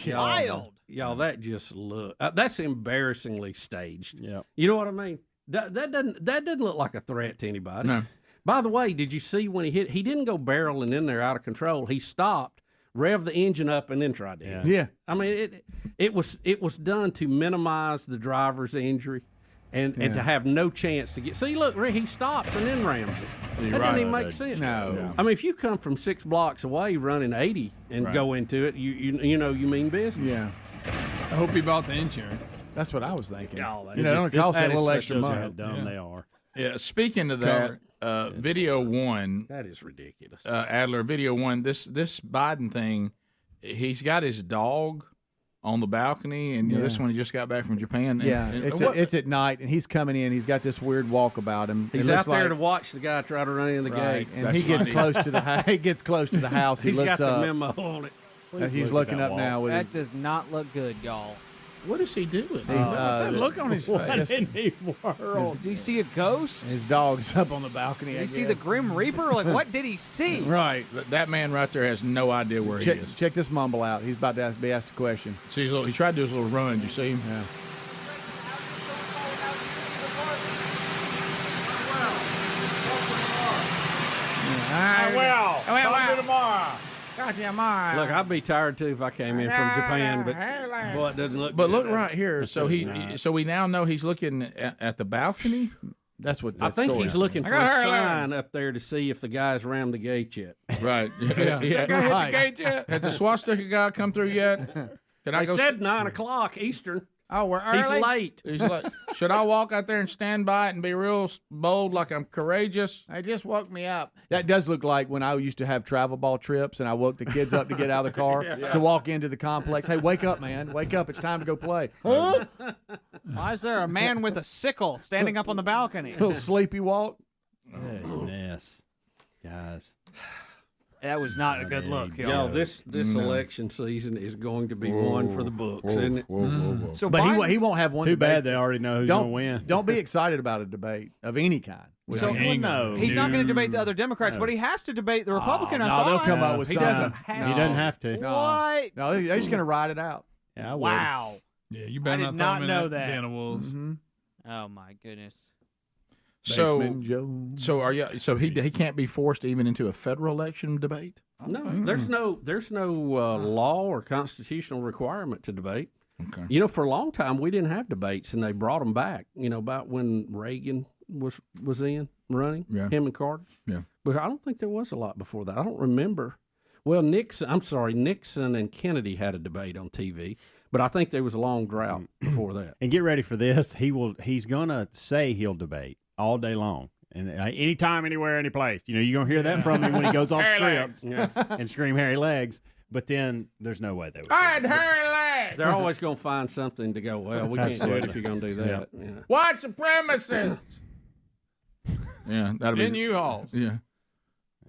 Speaker 6: Wild,
Speaker 13: y'all. That just that's embarrassingly staged.
Speaker 22: Yeah,
Speaker 13: you know what I mean. That doesn't look like a threat to anybody.
Speaker 2: No.
Speaker 13: By the way, did you see when he hit? He didn't go barreling in there out of control. He stopped, revved the engine up, and then tried to hit.
Speaker 1: Yeah.
Speaker 13: I mean, it was done to minimize the driver's injury. And to have no chance to get. See, look, he stops and then rams it. That doesn't even make sense.
Speaker 1: No.
Speaker 13: Yeah. I mean, if you come from 6 blocks away running 80 and go into it, you mean business.
Speaker 1: Yeah.
Speaker 11: I hope he bought the insurance.
Speaker 1: That's what I was thinking.
Speaker 22: It only costs a little extra money. How dumb they are.
Speaker 2: Yeah. Speaking of that, video one.
Speaker 13: That is ridiculous.
Speaker 2: Adler, video one. This Biden thing. He's got his dog on the balcony, and this one he just got back from Japan.
Speaker 1: It's at night, and he's coming in. He's got this weird walk about him.
Speaker 13: He's out there to watch the guy try to run in the gate,
Speaker 1: and he gets close to the house. He gets close to the house. He looks
Speaker 13: got
Speaker 1: up.
Speaker 13: the memo on it.
Speaker 1: As he's looking up now with
Speaker 6: that does not look good, y'all.
Speaker 2: What is he doing?
Speaker 11: What's that look on his
Speaker 22: What
Speaker 11: face?
Speaker 22: in the world?
Speaker 21: Did he see a ghost?
Speaker 1: His dog's up on the balcony.
Speaker 21: Did he see the Grim Reaper? Like, what did he see?
Speaker 2: Right. That man right there has no idea where he is.
Speaker 1: Check this mumble out. He's about to be asked a question.
Speaker 2: See, he tried to do his little run. Did you see him?
Speaker 1: Yeah.
Speaker 17: I will. Talk to you tomorrow.
Speaker 13: Look, I'd be tired too if I came in from Japan, but boy, it doesn't look.
Speaker 2: But
Speaker 13: good,
Speaker 2: look
Speaker 13: does it?
Speaker 2: right here. So we now know he's looking at the balcony.
Speaker 1: That's what
Speaker 13: I think he's looking for a sign up there to see if the guy's rammed the gate yet.
Speaker 2: Right.
Speaker 13: Yeah.
Speaker 2: Yeah.
Speaker 13: That guy hit the gate yet?
Speaker 2: Has the swastika guy come through yet? Can I
Speaker 13: They
Speaker 2: go?
Speaker 13: said 9 o'clock Eastern.
Speaker 21: Oh, we're
Speaker 13: He's
Speaker 21: early.
Speaker 13: late.
Speaker 2: He's like, should I walk out there and stand by it and be real bold, like I'm courageous?
Speaker 21: They just woke me up.
Speaker 1: That does look like when I used to have travel ball trips and I woke the kids up to get out of the car to walk into the complex. Hey, wake up, man. Wake up. It's time to go play. Huh?
Speaker 21: Why is there a man with a sickle standing up on the balcony?
Speaker 1: Little sleepy walk.
Speaker 22: Goodness. Guys.
Speaker 21: That was not a good look.
Speaker 13: Yo, this election season is going to be one for the books, isn't it?
Speaker 21: So
Speaker 1: But he won't have one
Speaker 22: Too
Speaker 1: debate.
Speaker 22: bad they already know who's going to win.
Speaker 1: Don't be excited about a debate of any kind.
Speaker 21: So
Speaker 22: no.
Speaker 21: he's not going to debate the other Democrats, but he has to debate the Republican. I thought.
Speaker 1: they'll come up with
Speaker 22: He
Speaker 1: something.
Speaker 22: doesn't have He doesn't have to.
Speaker 21: What?
Speaker 1: No, they're just going to ride it out.
Speaker 22: Yeah, I would.
Speaker 21: Wow.
Speaker 11: Yeah, you better
Speaker 21: I
Speaker 11: not
Speaker 21: did
Speaker 11: throw
Speaker 21: not
Speaker 11: him in
Speaker 21: know
Speaker 11: that
Speaker 21: that.
Speaker 11: den of wolves.
Speaker 21: Oh my goodness.
Speaker 1: Basement Joe.
Speaker 2: So are you? So he can't be forced even into a federal election debate.
Speaker 13: No, there's no law or constitutional requirement to debate.
Speaker 2: Okay.
Speaker 13: You know, for a long time we didn't have debates, and they brought them back. You know, about when Reagan was in running, him and Carter.
Speaker 2: Yeah.
Speaker 13: But I don't think there was a lot before that. I don't remember. Well, Nixon and Kennedy had a debate on TV, but I think there was a long drought before that.
Speaker 22: And get ready for this. He's gonna say he'll debate all day long. And anytime, anywhere, any place. You know, you're going to hear that from him when he goes off script and scream hairy legs. But then there's no way they would.
Speaker 2: I had hairy legs.
Speaker 13: They're always going to find something to go, well, we can't do it if you're going to do that.
Speaker 22: Yep.
Speaker 13: Yeah.
Speaker 2: White supremacists. Yeah, that'll be
Speaker 11: In U-Hauls.
Speaker 2: Yeah.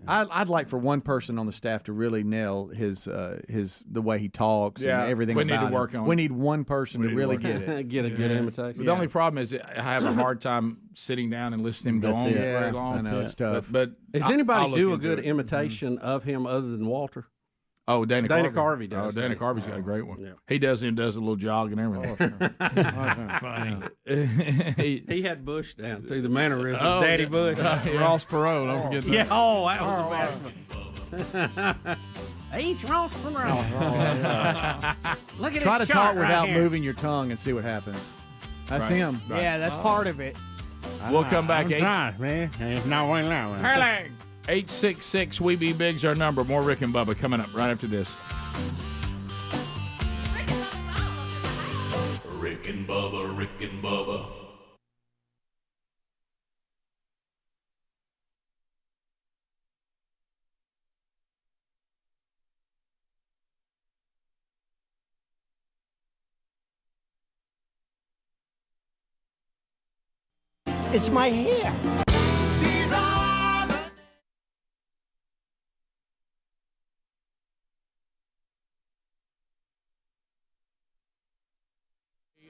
Speaker 1: I'd like for one person on the staff to really nail his the way he talks
Speaker 2: Yeah,
Speaker 1: and everything.
Speaker 2: we need to
Speaker 1: about
Speaker 2: work
Speaker 1: him.
Speaker 2: on
Speaker 1: We
Speaker 2: it.
Speaker 1: need one person to really get it.
Speaker 13: Get a good imitation.
Speaker 2: But the only problem is I have a hard time sitting down and listening to him go
Speaker 1: That's
Speaker 2: on
Speaker 1: it.
Speaker 2: very
Speaker 1: Yeah,
Speaker 2: long.
Speaker 1: I know, it's tough.
Speaker 2: But
Speaker 13: Does
Speaker 2: I'll
Speaker 13: anybody
Speaker 2: look
Speaker 13: do a
Speaker 2: into
Speaker 13: good
Speaker 2: it.
Speaker 13: imitation of him other than Walter?
Speaker 2: Oh, Dana
Speaker 13: Carvey does.
Speaker 2: Oh, Dana Carvey's got a great one. Yeah. He does a little jog and everything.
Speaker 11: Funny.
Speaker 13: He had Bush down too. The mannerisms.
Speaker 2: Oh,
Speaker 13: Daddy
Speaker 2: yeah.
Speaker 13: Bush.
Speaker 11: Ross Perot, don't forget that.
Speaker 13: Yeah. Oh, that was the best one. H. Ross Perot. Look at
Speaker 1: Try to
Speaker 13: this
Speaker 1: talk
Speaker 13: chart right
Speaker 1: without
Speaker 13: here.
Speaker 1: moving your tongue and see what happens. That's
Speaker 2: Right.
Speaker 1: him.
Speaker 21: Yeah, that's part of it.
Speaker 2: We'll come back.
Speaker 22: I'm trying, man. It's not one now.
Speaker 2: Hair legs. 866 We Be Big's our number. More Rick and Bubba coming up right after this.
Speaker 4: Rick and Bubba, Rick and Bubba.
Speaker 17: It's my hair.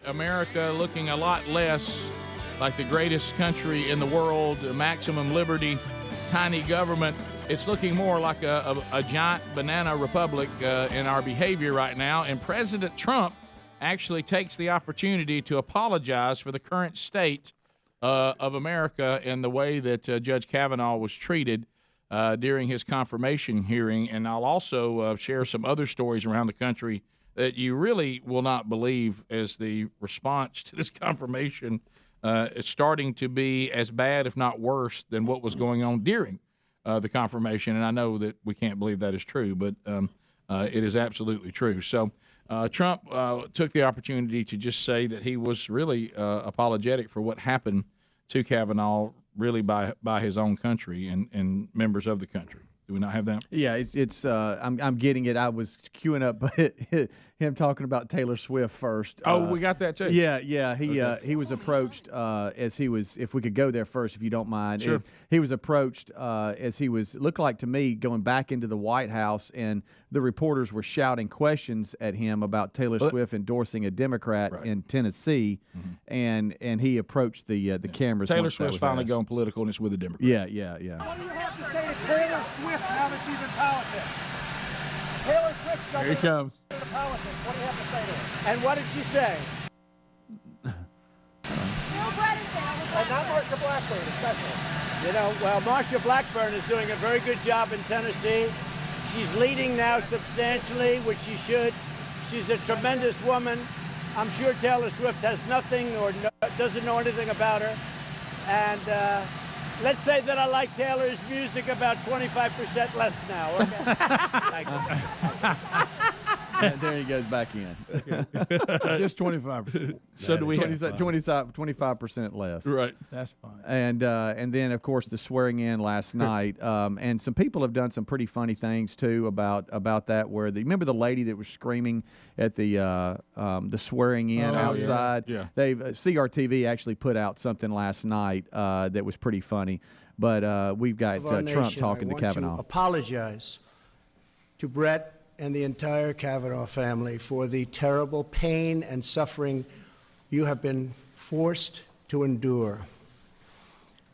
Speaker 2: America looking a lot less like the greatest country in the world, maximum liberty, tiny government. It's looking more like a giant banana republic in our behavior right now. And President Trump actually takes the opportunity to apologize for the current state of America and the way that Judge Kavanaugh was treated during his confirmation hearing. And I'll also share some other stories around the country that you really will not believe as the response to this confirmation is starting to be as bad, if not worse, than what was going on during the confirmation. And I know that we can't believe that is true, but it is absolutely true. So Trump took the opportunity to just say that he was really apologetic for what happened to Kavanaugh, really by his own country and members of the country. Do we not have that?
Speaker 1: Yeah, it's. I'm getting it. I was queuing up him talking about Taylor Swift first.
Speaker 2: Oh, we got that too.
Speaker 1: Yeah. He was approached as he was. If we could go there first, if you don't mind.
Speaker 2: Sure.
Speaker 1: He was approached as he was. Looked like to me going back into the White House, and the reporters were shouting questions at him about Taylor Swift endorsing a Democrat in Tennessee, and he approached the cameras.
Speaker 2: Taylor
Speaker 1: once that
Speaker 2: Swift's
Speaker 1: was
Speaker 2: finally
Speaker 1: asked.
Speaker 2: going political, and it's with a Democrat.
Speaker 1: Yeah.
Speaker 17: What do you have to say to Taylor Swift now that she's in politics? Taylor Swift
Speaker 11: Here he comes.
Speaker 17: into politics. What do you have to say to her? And what did she say? And not Marsha Blackburn, especially. You know, well, Marsha Blackburn is doing a very good job in Tennessee. She's leading now substantially, which she should. She's a tremendous woman. I'm sure Taylor Swift has nothing or doesn't know anything about her. And let's say that I like Taylor's music about 25% less now. Okay? Thank you.
Speaker 1: There he goes back in.
Speaker 11: Just 25%.
Speaker 2: So do we have
Speaker 1: 25% less?
Speaker 2: Right.
Speaker 11: That's fine.
Speaker 1: And then of course the swearing in last night. And some people have done some pretty funny things too about that. Where remember the lady that was screaming at the swearing in outside?
Speaker 2: Yeah.
Speaker 1: They've CRTV actually put out something last night that was pretty funny. But we've got Trump talking to Kavanaugh.
Speaker 7: I want to apologize to Brett and the entire Kavanaugh family for the terrible pain and suffering you have been forced to endure.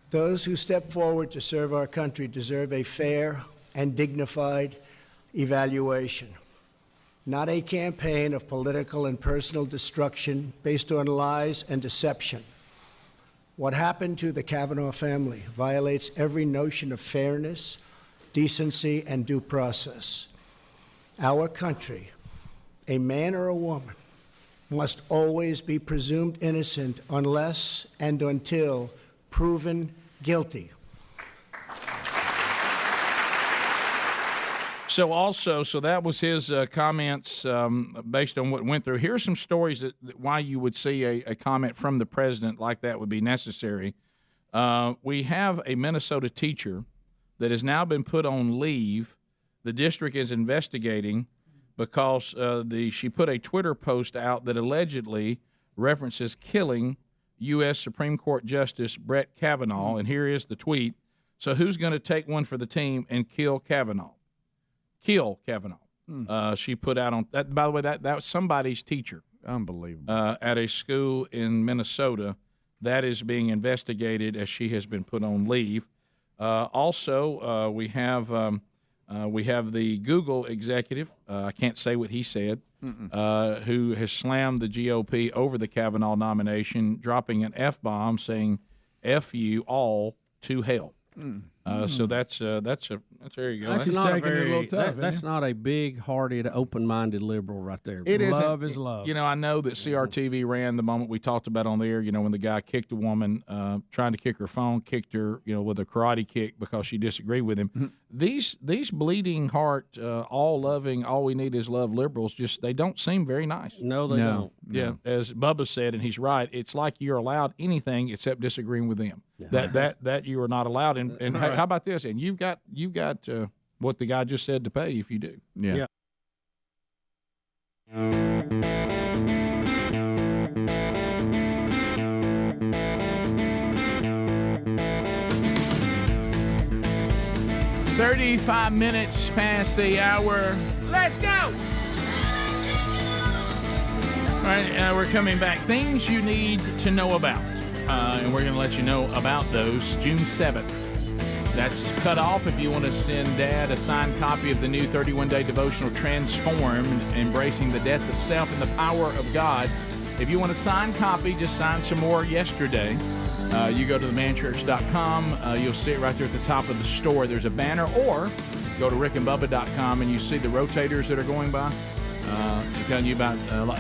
Speaker 7: Those who step forward to serve our country deserve a fair and dignified evaluation, not a campaign of political and personal destruction based on lies and deception. What happened to the Kavanaugh family violates every notion of fairness, decency, and due process. Our country, a man or a woman, must always be presumed innocent unless and until proven guilty.
Speaker 2: So that was his comments based on what went through. Here's some stories that why you would see a comment from the president like that would be necessary. We have a Minnesota teacher that has now been put on leave. The district is investigating because she put a Twitter post out that allegedly references killing U.S. Supreme Court Justice Brett Kavanaugh. And here is the tweet. So who's going to take one for the team and kill Kavanaugh? Kill Kavanaugh. She put out on that. By the way, that was somebody's teacher.
Speaker 1: Unbelievable.
Speaker 2: At a school in Minnesota. That is being investigated as she has been put on leave. Also, we have the Google executive. I can't say what he said. Who has slammed the GOP over the Kavanaugh nomination, dropping an F-bomb, saying "F you all to hell." So that's there you go.
Speaker 13: That's not a very, that's not a big-hearted, open-minded liberal right there.
Speaker 2: It is
Speaker 11: love is love.
Speaker 2: You know, I know that CRTV ran the moment we talked about on the air. You know, when the guy kicked a woman, trying to kick her phone, kicked her, with a karate kick because she disagreed with him. These bleeding heart, all loving, all we need is love liberals. Just they don't seem very nice.
Speaker 13: No, they don't.
Speaker 2: Yeah, as Bubba said, and he's right. It's like you're allowed anything except disagreeing with them. Yeah. That you are not allowed. And
Speaker 13: Right.
Speaker 2: how about this? And you've got what the guy just said to pay if you do.
Speaker 1: Yeah.
Speaker 2: "35 minutes past the hour. Let's go!" All right, we're coming back. Things you need to know about. And we're going to let you know about those June 7th. That's cut off if you want to send Dad a signed copy of the new 31-day devotional Transformed, Embracing the Death of Self and the Power of God. If you want a signed copy, just sign some more yesterday. You go to themanchurch.com. You'll see it right there at the top of the store. There's a banner, or go to rickandbubba.com and you see the rotators that are going by. I'm telling you about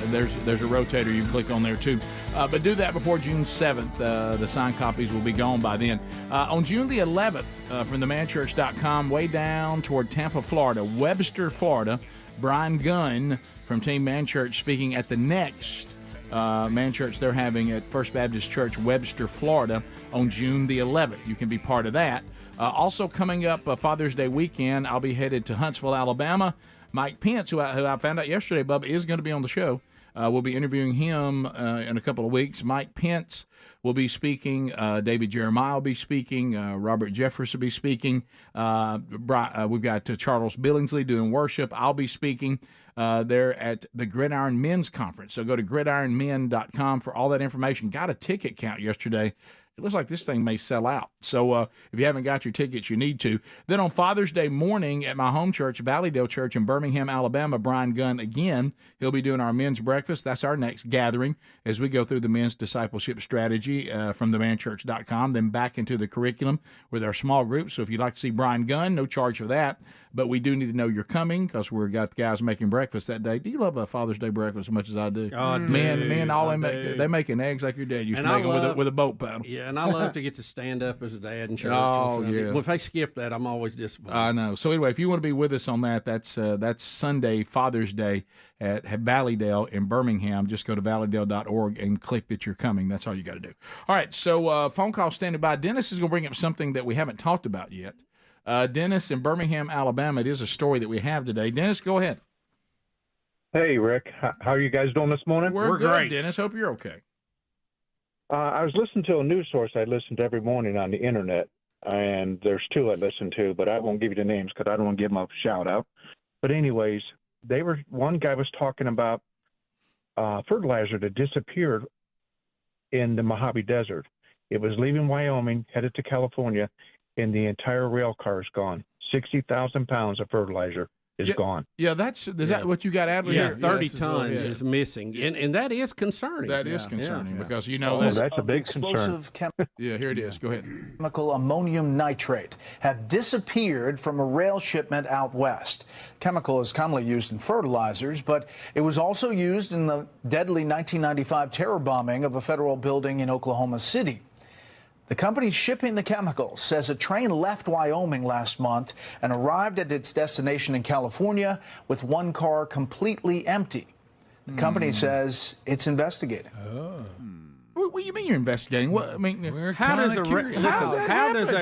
Speaker 2: there's a rotator you can click on there too. But do that before June 7th. The signed copies will be gone by then. On June the 11th, from themanchurch.com, way down toward Tampa, Florida, Webster, Florida, Brian Gunn from Team Man Church speaking at the next Man Church they're having at First Baptist Church, Webster, Florida, on June the 11th. You can be part of that. Also coming up Father's Day weekend, I'll be headed to Huntsville, Alabama. Mike Pence, who I found out yesterday, Bubba, is going to be on the show. We'll be interviewing him in a couple of weeks. Mike Pence will be speaking. David Jeremiah will be speaking. Robert Jeffress will be speaking. We've got Charles Billingsley doing worship. I'll be speaking there at the Gridiron Men's Conference. So go to gridironmen.com for all that information. Got a ticket count yesterday. It looks like this thing may sell out. So if you haven't got your tickets, you need to. Then on Father's Day morning at my home church, Valleydale Church in Birmingham, Alabama, Brian Gunn again. He'll be doing our men's breakfast. That's our next gathering as we go through the men's discipleship strategy from themanchurch.com, then back into the curriculum with our small groups. So if you'd like to see Brian Gunn, no charge for that. But we do need to know you're coming because we've got guys making breakfast that day. Do you love a Father's Day breakfast as much as I do?
Speaker 13: Oh,
Speaker 2: Men, all they making eggs like your dad used to make them with a boat paddle.
Speaker 13: Yeah, and I love to get to stand up as a dad in church.
Speaker 2: Oh, yeah.
Speaker 13: If they skip that, I'm always disappointed.
Speaker 2: I know. So anyway, if you want to be with us on that, that's Sunday, Father's Day at Valleydale in Birmingham. Just go to valleydale.org and click that you're coming. That's all you got to do. All right, so phone call standing by. Dennis is going to bring up something that we haven't talked about yet. Dennis in Birmingham, Alabama. It is a story that we have today. Dennis, go ahead.
Speaker 8: Hey, Rick. How are you guys doing this morning?
Speaker 2: We're good, great. Dennis. Hope you're okay.
Speaker 8: I was listening to a news source I listen to every morning on the internet, and there's two I listen to, but I won't give you the names because I don't want to give them a shout-out. But anyways, one guy was talking about fertilizer that disappeared in the Mojave Desert. It was leaving Wyoming, headed to California, and the entire rail car is gone. 60,000 pounds of fertilizer is gone.
Speaker 2: Yeah, is that what you got out of
Speaker 13: here?
Speaker 2: here?
Speaker 13: 30 tons is missing, and that is concerning.
Speaker 2: That is concerning because
Speaker 8: that's a big concern.
Speaker 2: Yeah, here it is. Go ahead.
Speaker 19: Chemical ammonium nitrate have disappeared from a rail shipment out west. Chemical is commonly used in fertilizers, but it was also used in the deadly 1995 terror bombing of a federal building in Oklahoma City. The company shipping the chemicals says a train left Wyoming last month and arrived at its destination in California with one car completely empty. The company says it's investigating.
Speaker 2: Oh. What do you mean you're investigating? What I mean,
Speaker 13: how does a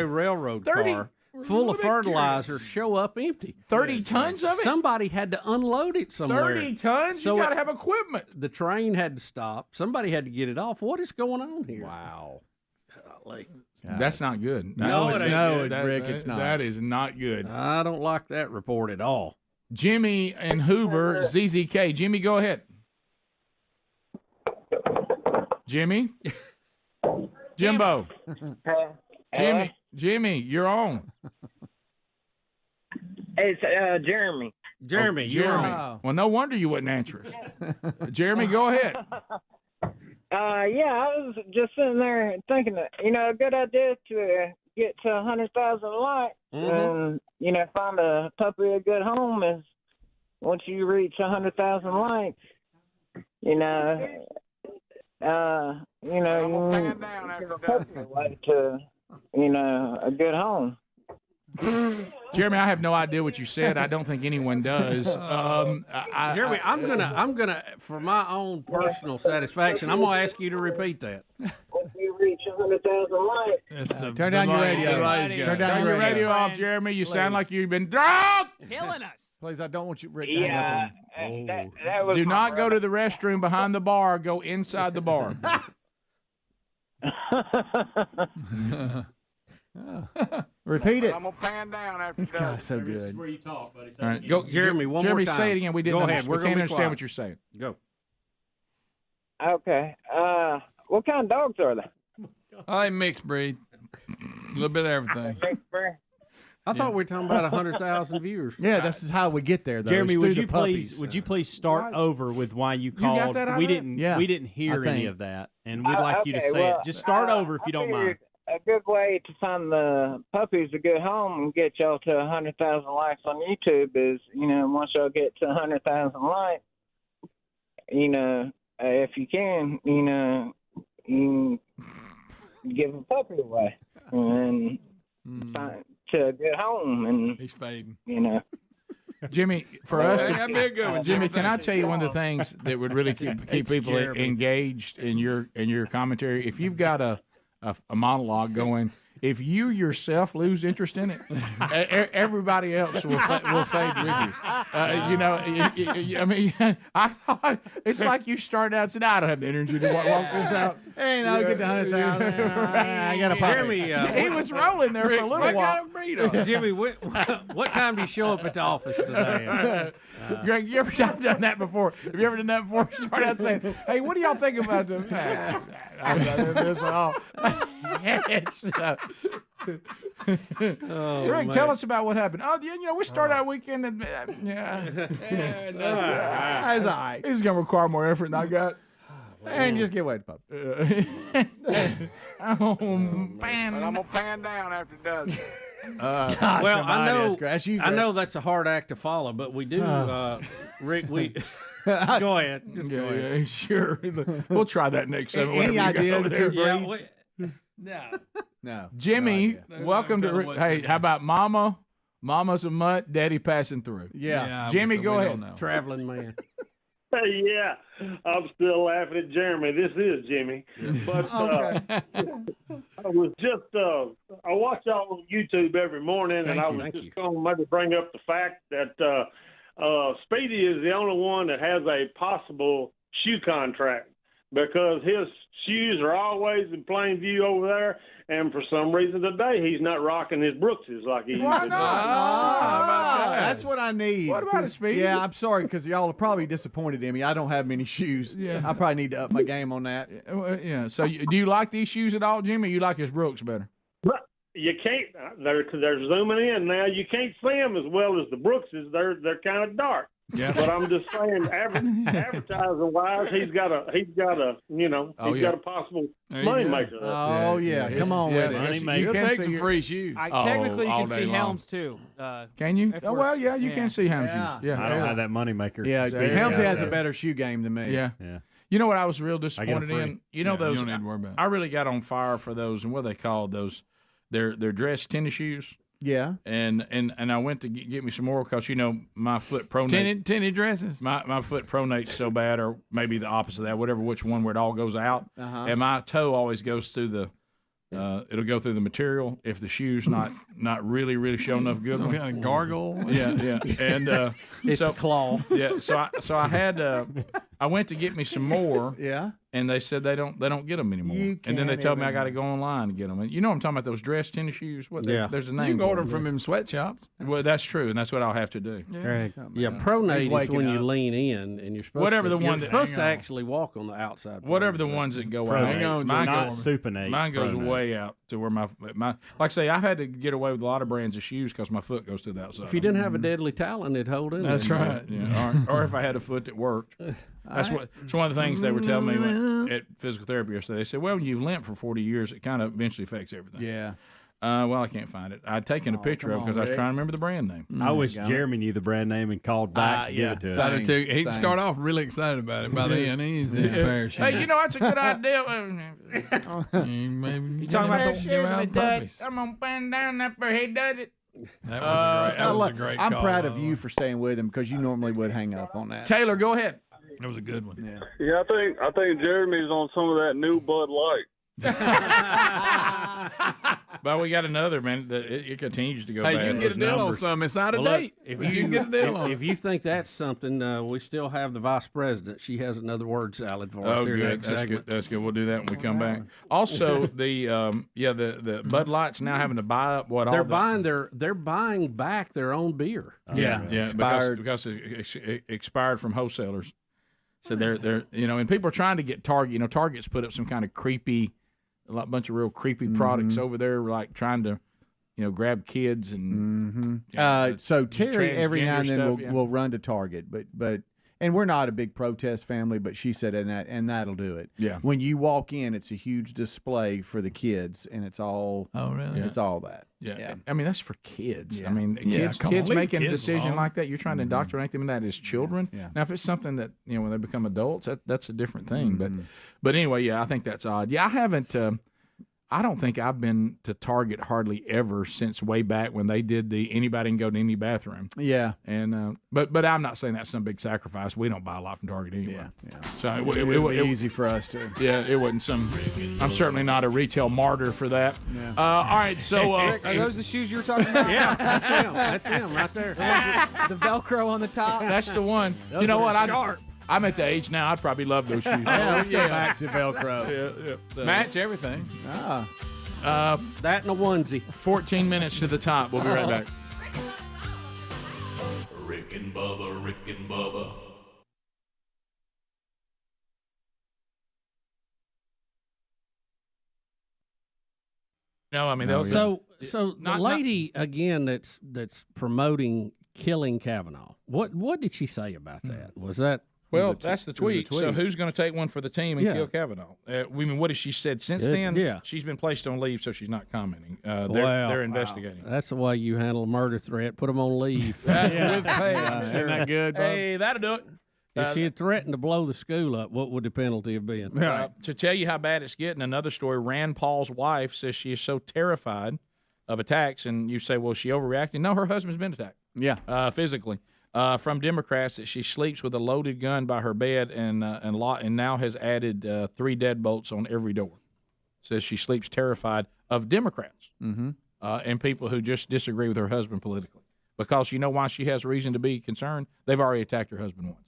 Speaker 13: railroad car full of fertilizer show up empty?
Speaker 2: 30 tons of it?
Speaker 13: Somebody had to unload it somewhere.
Speaker 2: 30 tons? You got to have equipment.
Speaker 13: The train had to stop. Somebody had to get it off. What is going on here?
Speaker 2: Wow. That's not good.
Speaker 22: Rick, it's not.
Speaker 2: That is not good.
Speaker 13: I don't like that report at all.
Speaker 2: Jimmy and Hoover, ZZK. Jimmy, go ahead. Jimmy? Jimbo. Jimmy, you're on.
Speaker 20: It's Jeremy.
Speaker 13: Jeremy.
Speaker 2: Well, no wonder you wouldn't answer us. Jeremy, go ahead.
Speaker 20: Yeah, I was just sitting there thinking that, a good idea to get to 100,000 likes and, find a puppy a good home is once you reach 100,000 likes, you give a puppy away to, a good home.
Speaker 2: Jeremy, I have no idea what you said. I don't think anyone does.
Speaker 13: Jeremy, I'm gonna, for my own personal satisfaction, I'm gonna ask you to repeat that.
Speaker 20: If you reach 100,000 likes,
Speaker 22: turn down your radio.
Speaker 2: Turn down your radio off, Jeremy. You sound like you've been drunk.
Speaker 21: Killing us.
Speaker 1: Please, I don't want you Rick.
Speaker 20: Yeah, that was.
Speaker 2: Do not go to the restroom behind the bar. Go inside the bar.
Speaker 1: Repeat it.
Speaker 24: I'm gonna pan down after
Speaker 1: This guy's so good.
Speaker 22: Where you talk, buddy.
Speaker 2: All right, go,
Speaker 13: Jeremy. One
Speaker 2: Jeremy,
Speaker 13: more time.
Speaker 2: say it again. We didn't.
Speaker 13: Go ahead.
Speaker 2: We can't understand what you're saying.
Speaker 13: Go.
Speaker 20: Okay. What kind of dogs are they?
Speaker 11: Mixed breed. A little bit of everything.
Speaker 13: I thought we were talking about 100,000 viewers.
Speaker 1: Yeah, this is how we get there, though.
Speaker 22: Jeremy, would you
Speaker 1: puppies,
Speaker 22: please start over with why you called?
Speaker 2: got that
Speaker 22: we
Speaker 2: already?
Speaker 22: didn't. We didn't hear any of that, and we'd like you to
Speaker 20: Okay,
Speaker 22: say
Speaker 20: well,
Speaker 22: it. Just start over if you don't mind.
Speaker 20: A good way to find the puppies a good home and get y'all to 100,000 likes on YouTube is, once y'all get to 100,000 likes, if you can, you can give a puppy away and find to a good home. And
Speaker 11: he's fading.
Speaker 2: Jimmy, for us
Speaker 11: that'd be a good one,
Speaker 2: Jimmy, can I tell you one of the things that would really keep people engaged in your commentary? If you've got a monologue going if you yourself lose interest in it, everybody else will fade with you. I mean, I thought it's like you started out and said, I don't have the energy to walk this out.
Speaker 1: Hey, I'll get the 100,000. I got a
Speaker 13: Jeremy,
Speaker 2: he was rolling there for a little while.
Speaker 13: Jimmy, what time do you show up at the office today?
Speaker 2: Greg, you ever done that before? Have you ever done that before? Start out saying, "Hey, what do y'all think about this?" I've done this all. Greg, tell us about what happened. Oh, we start our weekend. And, it's all right. This is gonna require more effort than I got.
Speaker 1: And just get away, pup.
Speaker 2: Oh, man.
Speaker 3: And I'm gonna pan down after it does.
Speaker 13: Well, I know that's a hard act to follow, but we do, Rick. We go ahead. Just go ahead.
Speaker 2: Yeah, sure. We'll try that next time.
Speaker 1: Any idea the two
Speaker 2: breeds?
Speaker 1: No.
Speaker 2: Jimmy, welcome to. Hey, how about Mama? Mama's a mutt. Daddy passing through.
Speaker 1: Yeah.
Speaker 2: Jimmy, go ahead.
Speaker 13: Traveling man.
Speaker 14: Yeah, I'm still laughing at Jeremy. This is Jimmy. But I was just, I watch y'all on YouTube every morning, and I was just going to maybe bring up the fact that Speedy is the only one that has a possible shoe contract because his shoes are always in plain view over there. And for some reason today, he's not rocking his Brookses like he used to.
Speaker 1: Why not? That's what I need.
Speaker 2: What about it, Speedy?
Speaker 1: Yeah, I'm sorry because y'all are probably disappointed in me. I don't have many shoes.
Speaker 2: Yeah.
Speaker 1: I probably need to up my game on that.
Speaker 2: Yeah. So, do you like these shoes at all, Jimmy? Or you like his Brooks better?
Speaker 14: You can't. They're zooming in now. You can't see them as well as the Brookses. They're kind of dark.
Speaker 2: Yeah.
Speaker 14: But I'm just saying, advertising wise, he's got a possible money maker.
Speaker 1: Oh yeah, come on with it.
Speaker 11: Money maker. He'll take some free shoes.
Speaker 6: Technically, you can see Helms too.
Speaker 2: Can you? Oh well, yeah, you can see Helms. Yeah,
Speaker 22: I don't have that money maker.
Speaker 1: Yeah, Helms has a better shoe game than me.
Speaker 2: Yeah. You know what I was real disappointed in? You know those.
Speaker 11: You don't need to worry about it.
Speaker 2: I really got on fire for those, and what are they called? Those, they're dress tennis shoes.
Speaker 1: Yeah,
Speaker 2: and I went to get me some more because my foot pronate.
Speaker 11: Tennis dresses.
Speaker 2: My foot pronates so bad, or maybe the opposite of that, whatever which one where it all goes out, and my toe always goes through the. It'll go through the material if the shoe's not really showing enough good.
Speaker 11: Some kind of gargle.
Speaker 2: Yeah, and
Speaker 13: it's a claw.
Speaker 2: Yeah, so I had I went to get me some more.
Speaker 1: Yeah.
Speaker 2: And they said they don't get them anymore. And then they told me I got to go online and get them. And you know what I'm talking about, those dress tennis shoes? There's a name.
Speaker 11: You can order them from them sweatshops.
Speaker 2: Well, that's true, and that's what I'll have to do.
Speaker 13: Pronate is when you lean in and you're supposed to actually walk on the outside.
Speaker 2: Whatever the ones that go out.
Speaker 22: Not supinate.
Speaker 2: Mine goes way out to where my like I say, I've had to get away with a lot of brands of shoes because my foot goes to the outside.
Speaker 13: If you didn't have a deadly talent, it'd hold in.
Speaker 2: That's right. Yeah. Or if I had a foot that worked. It's one of the things they were telling me at physical therapy yesterday. They said, well, when you've limped for 40 years, it kind of eventually affects everything.
Speaker 1: Yeah.
Speaker 2: Well, I can't find it. I'd taken a picture of it because I was trying to remember the brand name.
Speaker 22: I wish Jeremy knew the brand name and called back to give it to us.
Speaker 11: He'd start off really excited about it. By then, he's in a parachute.
Speaker 2: Hey, that's a good idea.
Speaker 11: Maybe
Speaker 6: you talking about the
Speaker 11: puppies.
Speaker 2: I'm going to bend down that for he does it.
Speaker 11: That was a great call.
Speaker 1: I'm proud of you for staying with him because you normally would hang up on that.
Speaker 2: Taylor, go ahead.
Speaker 11: That was a good one.
Speaker 14: Yeah, I think Jeremy's on some of that new Bud Light.
Speaker 2: But we got another, man. It continues to go
Speaker 11: Hey,
Speaker 2: bad.
Speaker 11: you can get a deal on some. It's out of date.
Speaker 13: If
Speaker 11: you can get a deal on
Speaker 13: If you think that's something, we still have the vice president. She has another word salad for us here
Speaker 2: good.
Speaker 13: next segment.
Speaker 2: That's good. We'll do that when we come back. Also, the Bud Light's now having to buy up what
Speaker 13: they're buying back their own beer.
Speaker 2: Expired because it expired from wholesalers. So they're and people are trying to get Target. Target's put up some kind of creepy, bunch of real creepy products over there, like trying to, grab kids and.
Speaker 1: So Terry every now and then will run to Target, but and we're not a big protest family, but she said and that'll do it.
Speaker 2: Yeah.
Speaker 1: When you walk in, it's a huge display for the kids, and it's all.
Speaker 11: Oh really?
Speaker 1: It's all that.
Speaker 2: Yeah. I mean, that's for kids.
Speaker 1: Yeah.
Speaker 2: I mean, kids making a decision
Speaker 11: alone.
Speaker 2: like that, you're trying to indoctrinate them in that as children.
Speaker 1: Yeah.
Speaker 2: Now, if it's something that, when they become adults, that's a different thing. But anyway, I think that's odd. Yeah, I haven't I don't think I've been to Target hardly ever since way back when they did the anybody can go to any bathroom.
Speaker 1: Yeah.
Speaker 2: And but I'm not saying that's some big sacrifice. We don't buy a lot from Target anyway.
Speaker 1: Yeah.
Speaker 2: So
Speaker 1: it would be easy for us to.
Speaker 2: Yeah, it wasn't some. I'm certainly not a retail martyr for that.
Speaker 1: Yeah.
Speaker 2: All right, so
Speaker 21: Rick, are those the shoes you were talking about?
Speaker 13: Yeah, that's him right there.
Speaker 21: The Velcro on the top.
Speaker 2: That's the one.
Speaker 21: Those
Speaker 2: you know
Speaker 21: are
Speaker 2: what?
Speaker 21: sharp.
Speaker 2: I'm at the age now. I'd probably love those shoes.
Speaker 1: Yeah, let's go back to Velcro.
Speaker 2: Yeah. Match everything.
Speaker 1: Ah.
Speaker 13: That and a onesie.
Speaker 2: 14 minutes to the top. We'll be right back.
Speaker 4: Rick and Bubba, Rick and Bubba.
Speaker 2: No, I mean, they'll
Speaker 13: So the lady again that's promoting killing Kavanaugh. What did she say about that? Was that?
Speaker 2: Well, that's the tweet. So who's going to take one for the team and kill Kavanaugh? What has she said since then?
Speaker 13: Yeah.
Speaker 2: She's been placed on leave, so she's not commenting. They're investigating.
Speaker 13: That's the way you handle a murder threat. Put them on leave.
Speaker 2: With pay.
Speaker 1: Isn't that good, Bubs?
Speaker 2: Hey, that'll do it.
Speaker 13: If she had threatened to blow the school up, what would the penalty have been?
Speaker 2: To tell you how bad it's getting, another story, Rand Paul's wife says she is so terrified of attacks, and you say, well, is she overreacting? No, her husband's been attacked.
Speaker 1: Yeah.
Speaker 2: Physically. From Democrats that she sleeps with a loaded gun by her bed and now has added 3 deadbolts on every door. Says she sleeps terrified of Democrats and people who just disagree with her husband politically. Because you know why she has reason to be concerned? They've already attacked her husband once.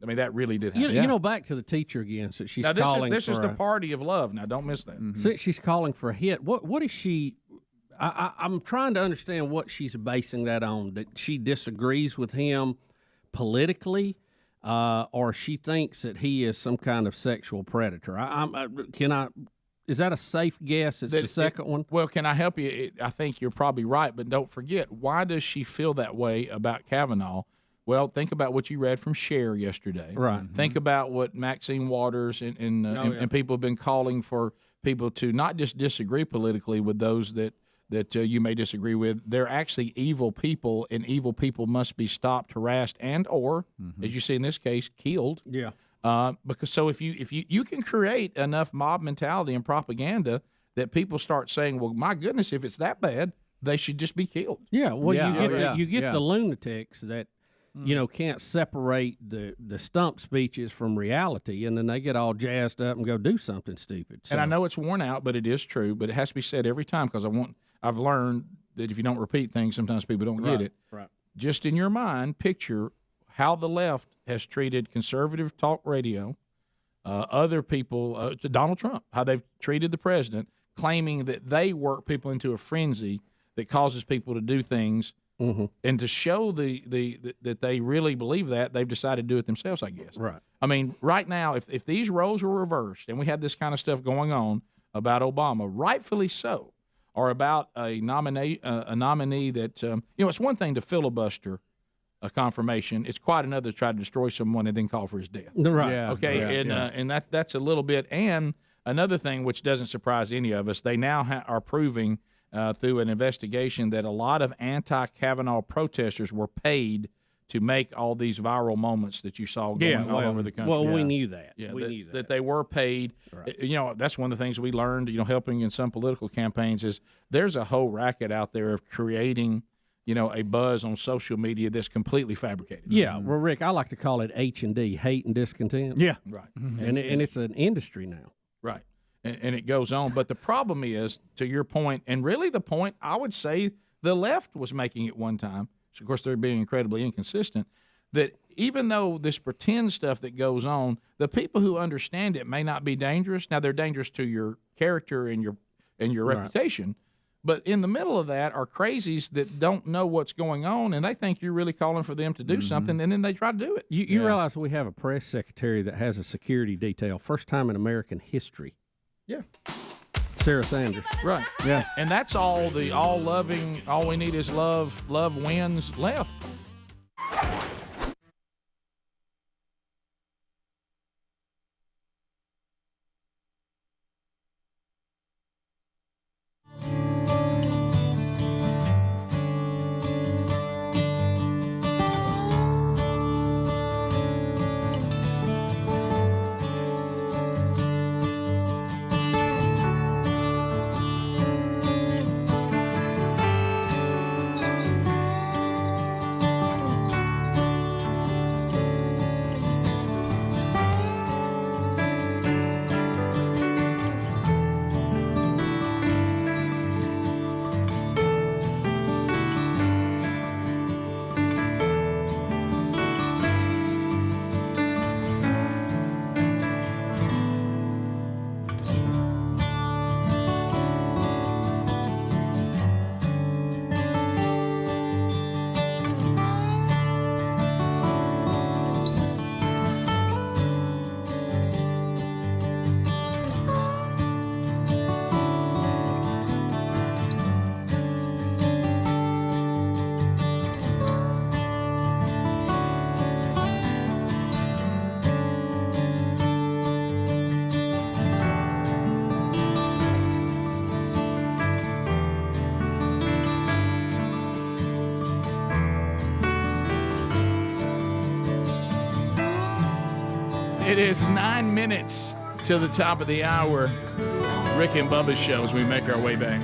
Speaker 2: I mean, that really did happen.
Speaker 13: You know, back to the teacher again. So she's calling.
Speaker 2: This is the party of love. Now, don't miss that.
Speaker 13: So she's calling for a hit. What is she? I'm trying to understand what she's basing that on. That she disagrees with him politically, or she thinks that he is some kind of sexual predator. Is that a safe guess? It's the second one.
Speaker 2: Well, can I help you? I think you're probably right, but don't forget, why does she feel that way about Kavanaugh? Well, think about what you read from Cher yesterday.
Speaker 13: Right.
Speaker 2: Think about what Maxine Waters and people have been calling for people to not just disagree politically with those that you may disagree with. They're actually evil people, and evil people must be stopped, harassed, and or, as you see in this case, killed.
Speaker 13: Yeah.
Speaker 2: Because if you can create enough mob mentality and propaganda that people start saying, well, my goodness, if it's that bad, they should just be killed.
Speaker 13: Yeah. Well, you get the lunatics that can't separate the stump speeches from reality, and then they get all jazzed up and go do something stupid. So.
Speaker 2: And I know it's worn out, but it is true. But it has to be said every time because I've learned that if you don't repeat things, sometimes people don't get it.
Speaker 13: Right.
Speaker 2: Just in your mind, picture how the left has treated conservative talk radio, other people, Donald Trump, how they've treated the president, claiming that they work people into a frenzy that causes people to do things. And to show that they really believe that, they've decided to do it themselves, I guess.
Speaker 13: Right.
Speaker 2: I mean, right now, if these roles were reversed and we had this kind of stuff going on about Obama, rightfully so, or about a nominee that it's one thing to filibuster a confirmation; it's quite another to try to destroy someone and then call for his death.
Speaker 13: Right.
Speaker 1: Yeah.
Speaker 2: Okay. And that's a little bit. And another thing which doesn't surprise any of us, they now are proving. Through an investigation that a lot of anti-Kavanaugh protesters were paid to make all these viral moments that you saw going all over the country.
Speaker 13: Well, we knew that.
Speaker 2: Yeah,
Speaker 13: we knew
Speaker 2: that they were paid.
Speaker 13: Right.
Speaker 2: That's one of the things we learned, helping in some political campaigns is there's a whole racket out there of creating, a buzz on social media that's completely fabricated.
Speaker 13: Yeah. Well, Rick, I like to call it H&D, hate and discontent.
Speaker 1: Yeah.
Speaker 2: Right.
Speaker 13: And it's an industry now.
Speaker 2: Right. And it goes on. But the problem is, to your point, and really the point I would say the left was making at one time, so of course they're being incredibly inconsistent, that even though this pretend stuff that goes on, the people who understand it may not be dangerous. Now, they're dangerous to your character and your reputation. But in the middle of that are crazies that don't know what's going on, and they think you're really calling for them to do something, and then they try to do it.
Speaker 13: You realize we have a press secretary that has a security detail, first time in American history.
Speaker 2: Yeah.
Speaker 13: Sarah Sanders.
Speaker 2: Right.
Speaker 1: Yeah.
Speaker 2: And that's all loving, all we need is love wins left. It is 9 minutes till the top of the hour. Rick and Bubba's show as we make our way back.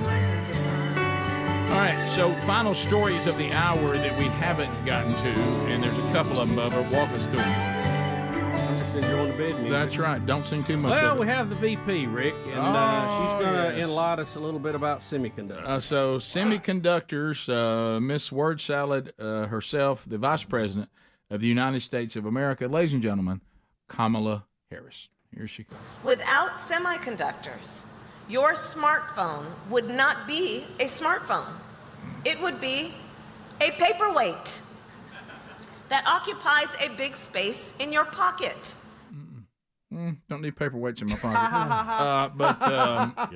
Speaker 2: All right, so final stories of the hour that we haven't gotten to, and there's a couple of them, Bubba. Walk us through them.
Speaker 13: I'm just enjoying the bed music.
Speaker 2: That's right. Don't sing too much
Speaker 13: Well,
Speaker 2: of it.
Speaker 13: we have the VP, Rick, and she's going to enlighten us a little bit about semiconductors.
Speaker 2: So semiconductors, Miss Word Salad herself, the Vice President of the United States of America, ladies and gentlemen, Kamala Harris. Here she comes.
Speaker 10: Without semiconductors, your smartphone would not be a smartphone. It would be a paperweight that occupies a big space in your pocket.
Speaker 2: Don't need paperweights in my pocket. But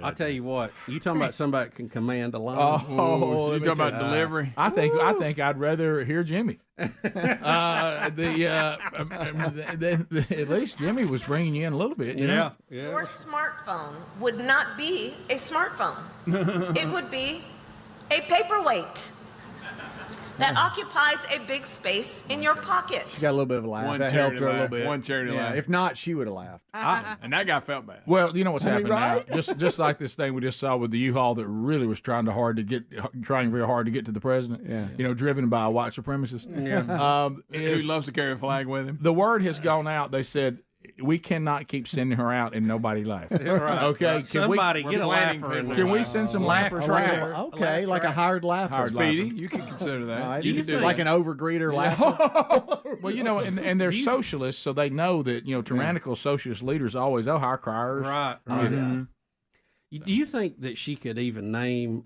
Speaker 13: I'll tell you what, you talking about somebody that can command a line.
Speaker 2: Oh,
Speaker 13: you
Speaker 2: talking about delivery? I think I'd rather hear Jimmy. At least Jimmy was bringing you in a little bit. You know?
Speaker 10: Your smartphone would not be a smartphone. It would be a paperweight that occupies a big space in your pocket.
Speaker 1: She got a little bit of a laugh. That helped her a little bit.
Speaker 11: One charity laugh.
Speaker 1: If not, she would have laughed.
Speaker 11: And that guy felt bad.
Speaker 2: Well, you know what's happening
Speaker 1: right?
Speaker 2: now. Just like this thing we just saw with the U-Haul that really was trying very hard to get to the president.
Speaker 1: Yeah.
Speaker 2: You know, driven by a white supremacist.
Speaker 11: Yeah. Who loves to carry a flag with him.
Speaker 2: The word has gone out. They said, we cannot keep sending her out and nobody laugh.
Speaker 13: Right.
Speaker 2: Okay,
Speaker 13: Right. Somebody get a laugher in there.
Speaker 2: Can we send some laughers right here?
Speaker 1: Okay, like a hired laugher.
Speaker 11: Speedy, you can consider that.
Speaker 1: Right.
Speaker 11: You can do
Speaker 1: like
Speaker 11: that.
Speaker 1: an overgreeter laugher.
Speaker 2: Well, you know, and they're socialists, so they know that, you know, tyrannical socialist leaders always hire criers.
Speaker 13: Right.
Speaker 2: Mm-hmm.
Speaker 13: Do you think that she could even name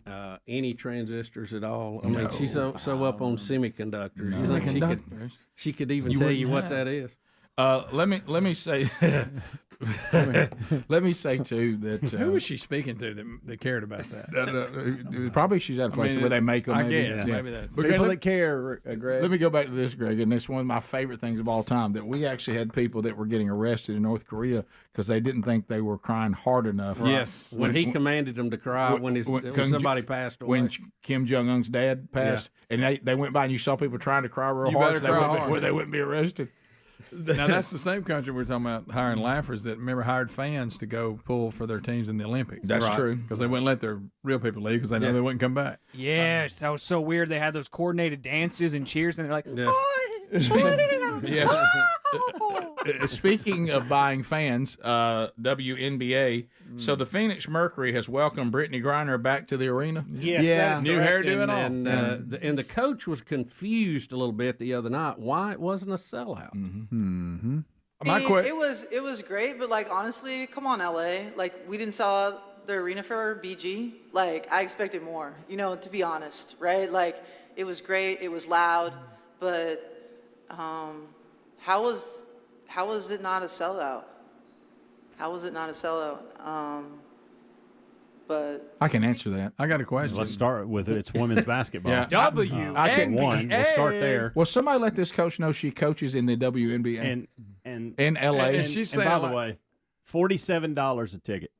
Speaker 13: any transistors at all? I mean, she's so up on semiconductors. You think she could even tell you what that is?
Speaker 2: Let me say let me say too that
Speaker 11: Who was she speaking to that cared about that?
Speaker 2: Probably she's at a place where they make them.
Speaker 11: I
Speaker 2: maybe.
Speaker 11: guess maybe that's
Speaker 2: But
Speaker 1: People that care, Greg.
Speaker 2: Let me go back to this, Greg, and it's one of my favorite things of all time that we actually had people that were getting arrested in North Korea because they didn't think they were crying hard enough.
Speaker 11: Yes,
Speaker 13: when he commanded them to cry when somebody passed away.
Speaker 2: When Kim Jong-un's dad passed, and they went by and you saw people trying to cry real hard so they wouldn't be arrested.
Speaker 11: Now that's the same country we're talking about hiring laughers that remember hired fans to go pull for their teams in the Olympics.
Speaker 2: That's true,
Speaker 11: because they wouldn't let their real people leave because they know they wouldn't come back.
Speaker 6: Yes, that was so weird. They had those coordinated dances and cheers, and they're like,
Speaker 2: Yes. Speaking of buying fans, WNBA. So the Phoenix Mercury has welcomed Brittany Griner back to the arena.
Speaker 13: Yes,
Speaker 1: Yeah.
Speaker 11: New hairdo and all.
Speaker 13: And the coach was confused a little bit the other night why it wasn't a sellout.
Speaker 1: Mm-hmm.
Speaker 12: It was great, but like honestly, come on, LA. Like we didn't sell out the arena for BG. Like I expected more. You know, to be honest, right? Like it was great. It was loud, but how was it not a sellout? How was it not a sellout? But
Speaker 2: I can answer that.
Speaker 11: I got a question.
Speaker 22: Let's start with it's women's basketball.
Speaker 2: Yeah.
Speaker 6: I
Speaker 2: can
Speaker 22: one. We'll start there.
Speaker 2: Well, somebody let this coach know she coaches in the WNBA
Speaker 22: And
Speaker 2: in LA.
Speaker 11: And she's saying,
Speaker 22: by the way, $47 a ticket.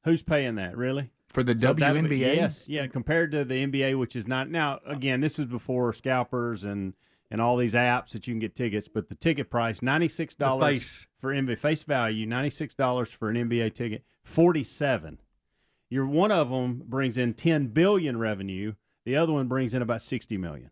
Speaker 22: Who's paying that? Really?
Speaker 2: For the WNBA?
Speaker 22: Yes. Yeah. Compared to the NBA, which is not now. Again, this is before scalpers and all these apps that you can get tickets. But the ticket price $96 for NBA face value. $96 for an NBA ticket. $47. One of them brings in $10 billion revenue. The other one brings in about $60 million.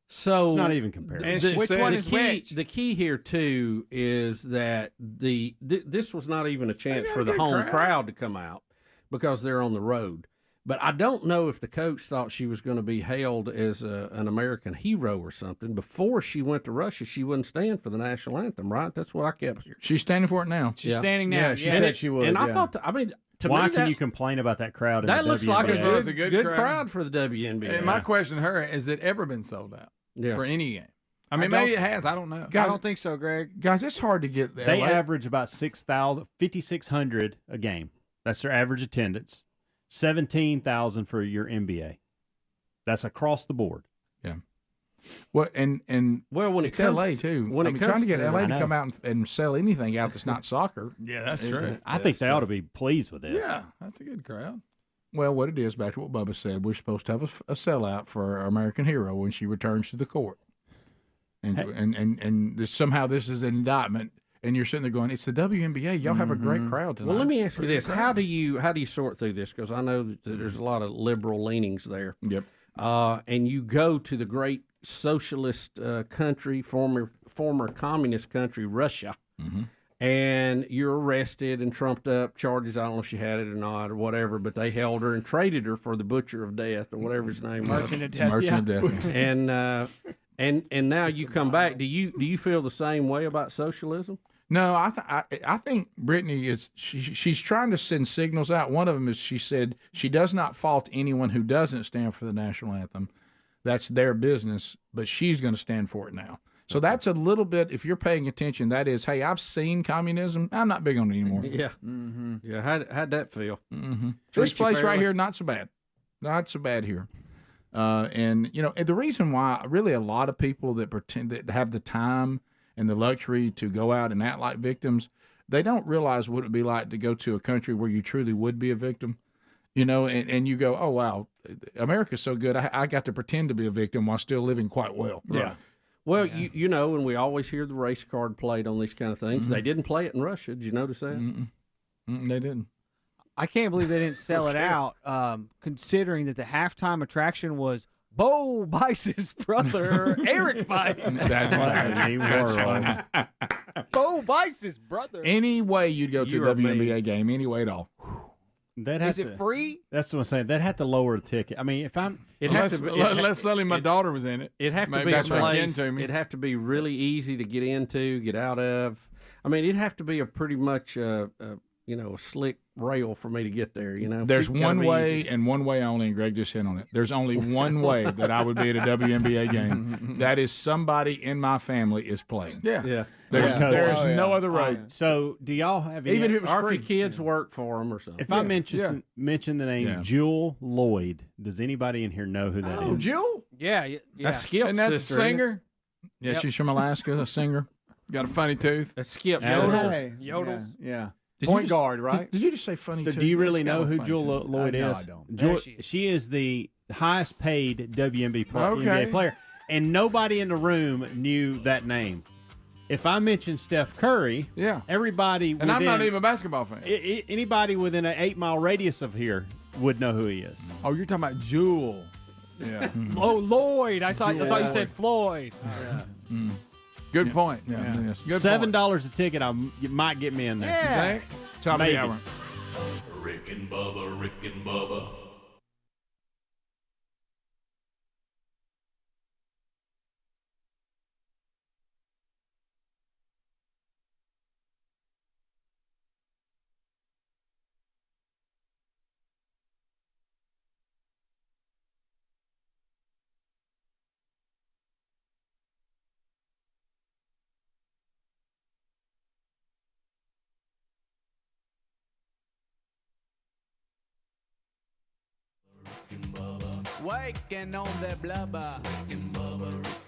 Speaker 13: So
Speaker 22: it's not even comparable.
Speaker 6: Which one is which?
Speaker 13: The key here too is that this was not even a chance for the home crowd to come out because they're on the road. But I don't know if the coach thought she was going to be hailed as an American hero or something. Before she went to Russia, she wouldn't stand for the national anthem, right? That's what I kept hearing.
Speaker 2: She's standing for it now.
Speaker 6: She's standing now.
Speaker 1: Yeah, she said she would.
Speaker 13: And I
Speaker 1: yeah.
Speaker 13: thought,
Speaker 22: Why can you complain about that crowd?
Speaker 13: That looks like
Speaker 11: WNBA.
Speaker 13: a
Speaker 11: It's a good
Speaker 13: crowd for the WNBA.
Speaker 11: And my question to her, has it ever been sold out for any game? I mean,
Speaker 1: I
Speaker 11: maybe it has. I don't know.
Speaker 1: I don't think so, Greg.
Speaker 2: Guys, it's hard to get there.
Speaker 22: They average about 5,600 a game. That's their average attendance. 17,000 for your NBA. That's across the board.
Speaker 2: Yeah. Well, and
Speaker 13: when
Speaker 2: it's LA too.
Speaker 13: When
Speaker 2: trying to get LA to come out and sell anything out that's not soccer.
Speaker 11: Yeah, that's true.
Speaker 22: I think they ought to be pleased with this.
Speaker 11: Yeah, that's a good crowd.
Speaker 2: Well, what it is, back to what Bubba said, we're supposed to have a sellout for our American hero when she returns to the court. And somehow this is an indictment. and you're sitting there going, "It's the WNBA. Y'all have a great crowd tonight."
Speaker 13: Well, let me ask you
Speaker 2: Pretty
Speaker 13: this:
Speaker 2: good
Speaker 13: how
Speaker 2: crowd.
Speaker 13: do you sort through this? Because I know that there's a lot of liberal leanings there.
Speaker 2: Yep.
Speaker 13: And you go to the great socialist country, former communist country, Russia, and you're arrested and trumped up charges. I don't know if she had it or not or whatever, but they held her and traded her for the Butcher of Death or whatever his name was.
Speaker 21: Merchant of Death.
Speaker 2: Merchant of Death.
Speaker 13: And now you come back. Do you feel the same way about socialism?
Speaker 2: No, I think Brittany is she's trying to send signals out. One of them is she said she does not fault anyone who doesn't stand for the national anthem. That's their business, but she's going to stand for it now. So that's a little bit, if you're paying attention, that is, hey, I've seen communism. I'm not big on it anymore.
Speaker 13: Yeah. Yeah. How'd that feel?
Speaker 2: This place right
Speaker 13: fairly?
Speaker 2: here, not so bad. Not so bad here. And the reason why really a lot of people that pretend that have the time and the luxury to go out and act like victims, they don't realize what it would be like to go to a country where you truly would be a victim, and you go, oh, wow, America's so good. I got to pretend to be a victim while still living quite well.
Speaker 13: Yeah. Well, you know, and we always hear the race card played on these kind of things. They didn't play it in Russia. Did you notice that?
Speaker 2: They didn't.
Speaker 21: I can't believe they didn't sell it out, considering that the halftime attraction was Bo Bice's brother, Eric Bice.
Speaker 2: That's funny. That's funny.
Speaker 21: Bo Bice's brother.
Speaker 2: Any way you'd go to a WNBA game, any way at all.
Speaker 21: Is it free?
Speaker 22: That's what I'm saying. They'd have to lower the ticket. I mean, if I'm,
Speaker 9: Unless suddenly my daughter was in it.
Speaker 13: It'd have to
Speaker 9: Maybe
Speaker 13: be a
Speaker 9: that's what
Speaker 13: place.
Speaker 9: to me.
Speaker 13: It'd have to be really easy to get into, get out of. I mean, it'd have to be a pretty much a slick rail for me to get there.
Speaker 2: There's
Speaker 13: It's gotta
Speaker 2: one
Speaker 13: be
Speaker 2: way
Speaker 13: easy.
Speaker 2: and one way only, and Greg just hit on it. There's only one way that I would be at a WNBA game. That is somebody in my family is playing.
Speaker 9: Yeah.
Speaker 2: There's no other road.
Speaker 22: So, do y'all have any?
Speaker 2: Even if it was
Speaker 13: Or
Speaker 2: free.
Speaker 13: if your kids work for them or something.
Speaker 22: If I mention the name
Speaker 2: Yeah.
Speaker 22: Jewel Lloyd, does anybody in here know who that is?
Speaker 1: Jill?
Speaker 21: Yeah.
Speaker 13: That's Skip's
Speaker 9: Isn't that the
Speaker 13: sister, isn't it?
Speaker 9: singer?
Speaker 2: Yeah, she's from Alaska, a singer.
Speaker 9: Got a funny tooth.
Speaker 13: That's Skip.
Speaker 22: Hey.
Speaker 21: Yodels.
Speaker 1: Yeah.
Speaker 2: Did you
Speaker 1: Point
Speaker 2: just-
Speaker 1: guard, right?
Speaker 2: Did you just say funny?
Speaker 22: So,
Speaker 2: too?
Speaker 22: do you really
Speaker 2: That's
Speaker 22: know
Speaker 2: kinda
Speaker 22: who
Speaker 2: funny,
Speaker 22: Jewel
Speaker 2: too.
Speaker 22: Lloyd
Speaker 1: No,
Speaker 22: is?
Speaker 1: I don't.
Speaker 22: Jewel,
Speaker 21: There she is.
Speaker 22: she is the highest paid WNBA
Speaker 2: Okay.
Speaker 22: NBA player, and nobody in the room knew that name. If I mention Steph Curry,
Speaker 9: Yeah.
Speaker 22: everybody
Speaker 9: And I'm not
Speaker 22: within-
Speaker 9: even a basketball fan.
Speaker 22: anybody within an 8-mile radius of here would know who he is.
Speaker 9: Oh, you're talking about Jewel. Yeah.
Speaker 21: Oh, Lloyd. I thought you
Speaker 9: Lloyd.
Speaker 21: said Floyd.
Speaker 9: Good point.
Speaker 2: Yeah. Yes. Good
Speaker 22: $7 a ticket, you might get me in there.
Speaker 21: Yeah.
Speaker 2: point. Top of
Speaker 22: Maybe.
Speaker 2: the hour.
Speaker 4: Rick and Bubba, Rick and Bubba.
Speaker 21: Waking on that blubber.
Speaker 4: Rick and Bubba, Rick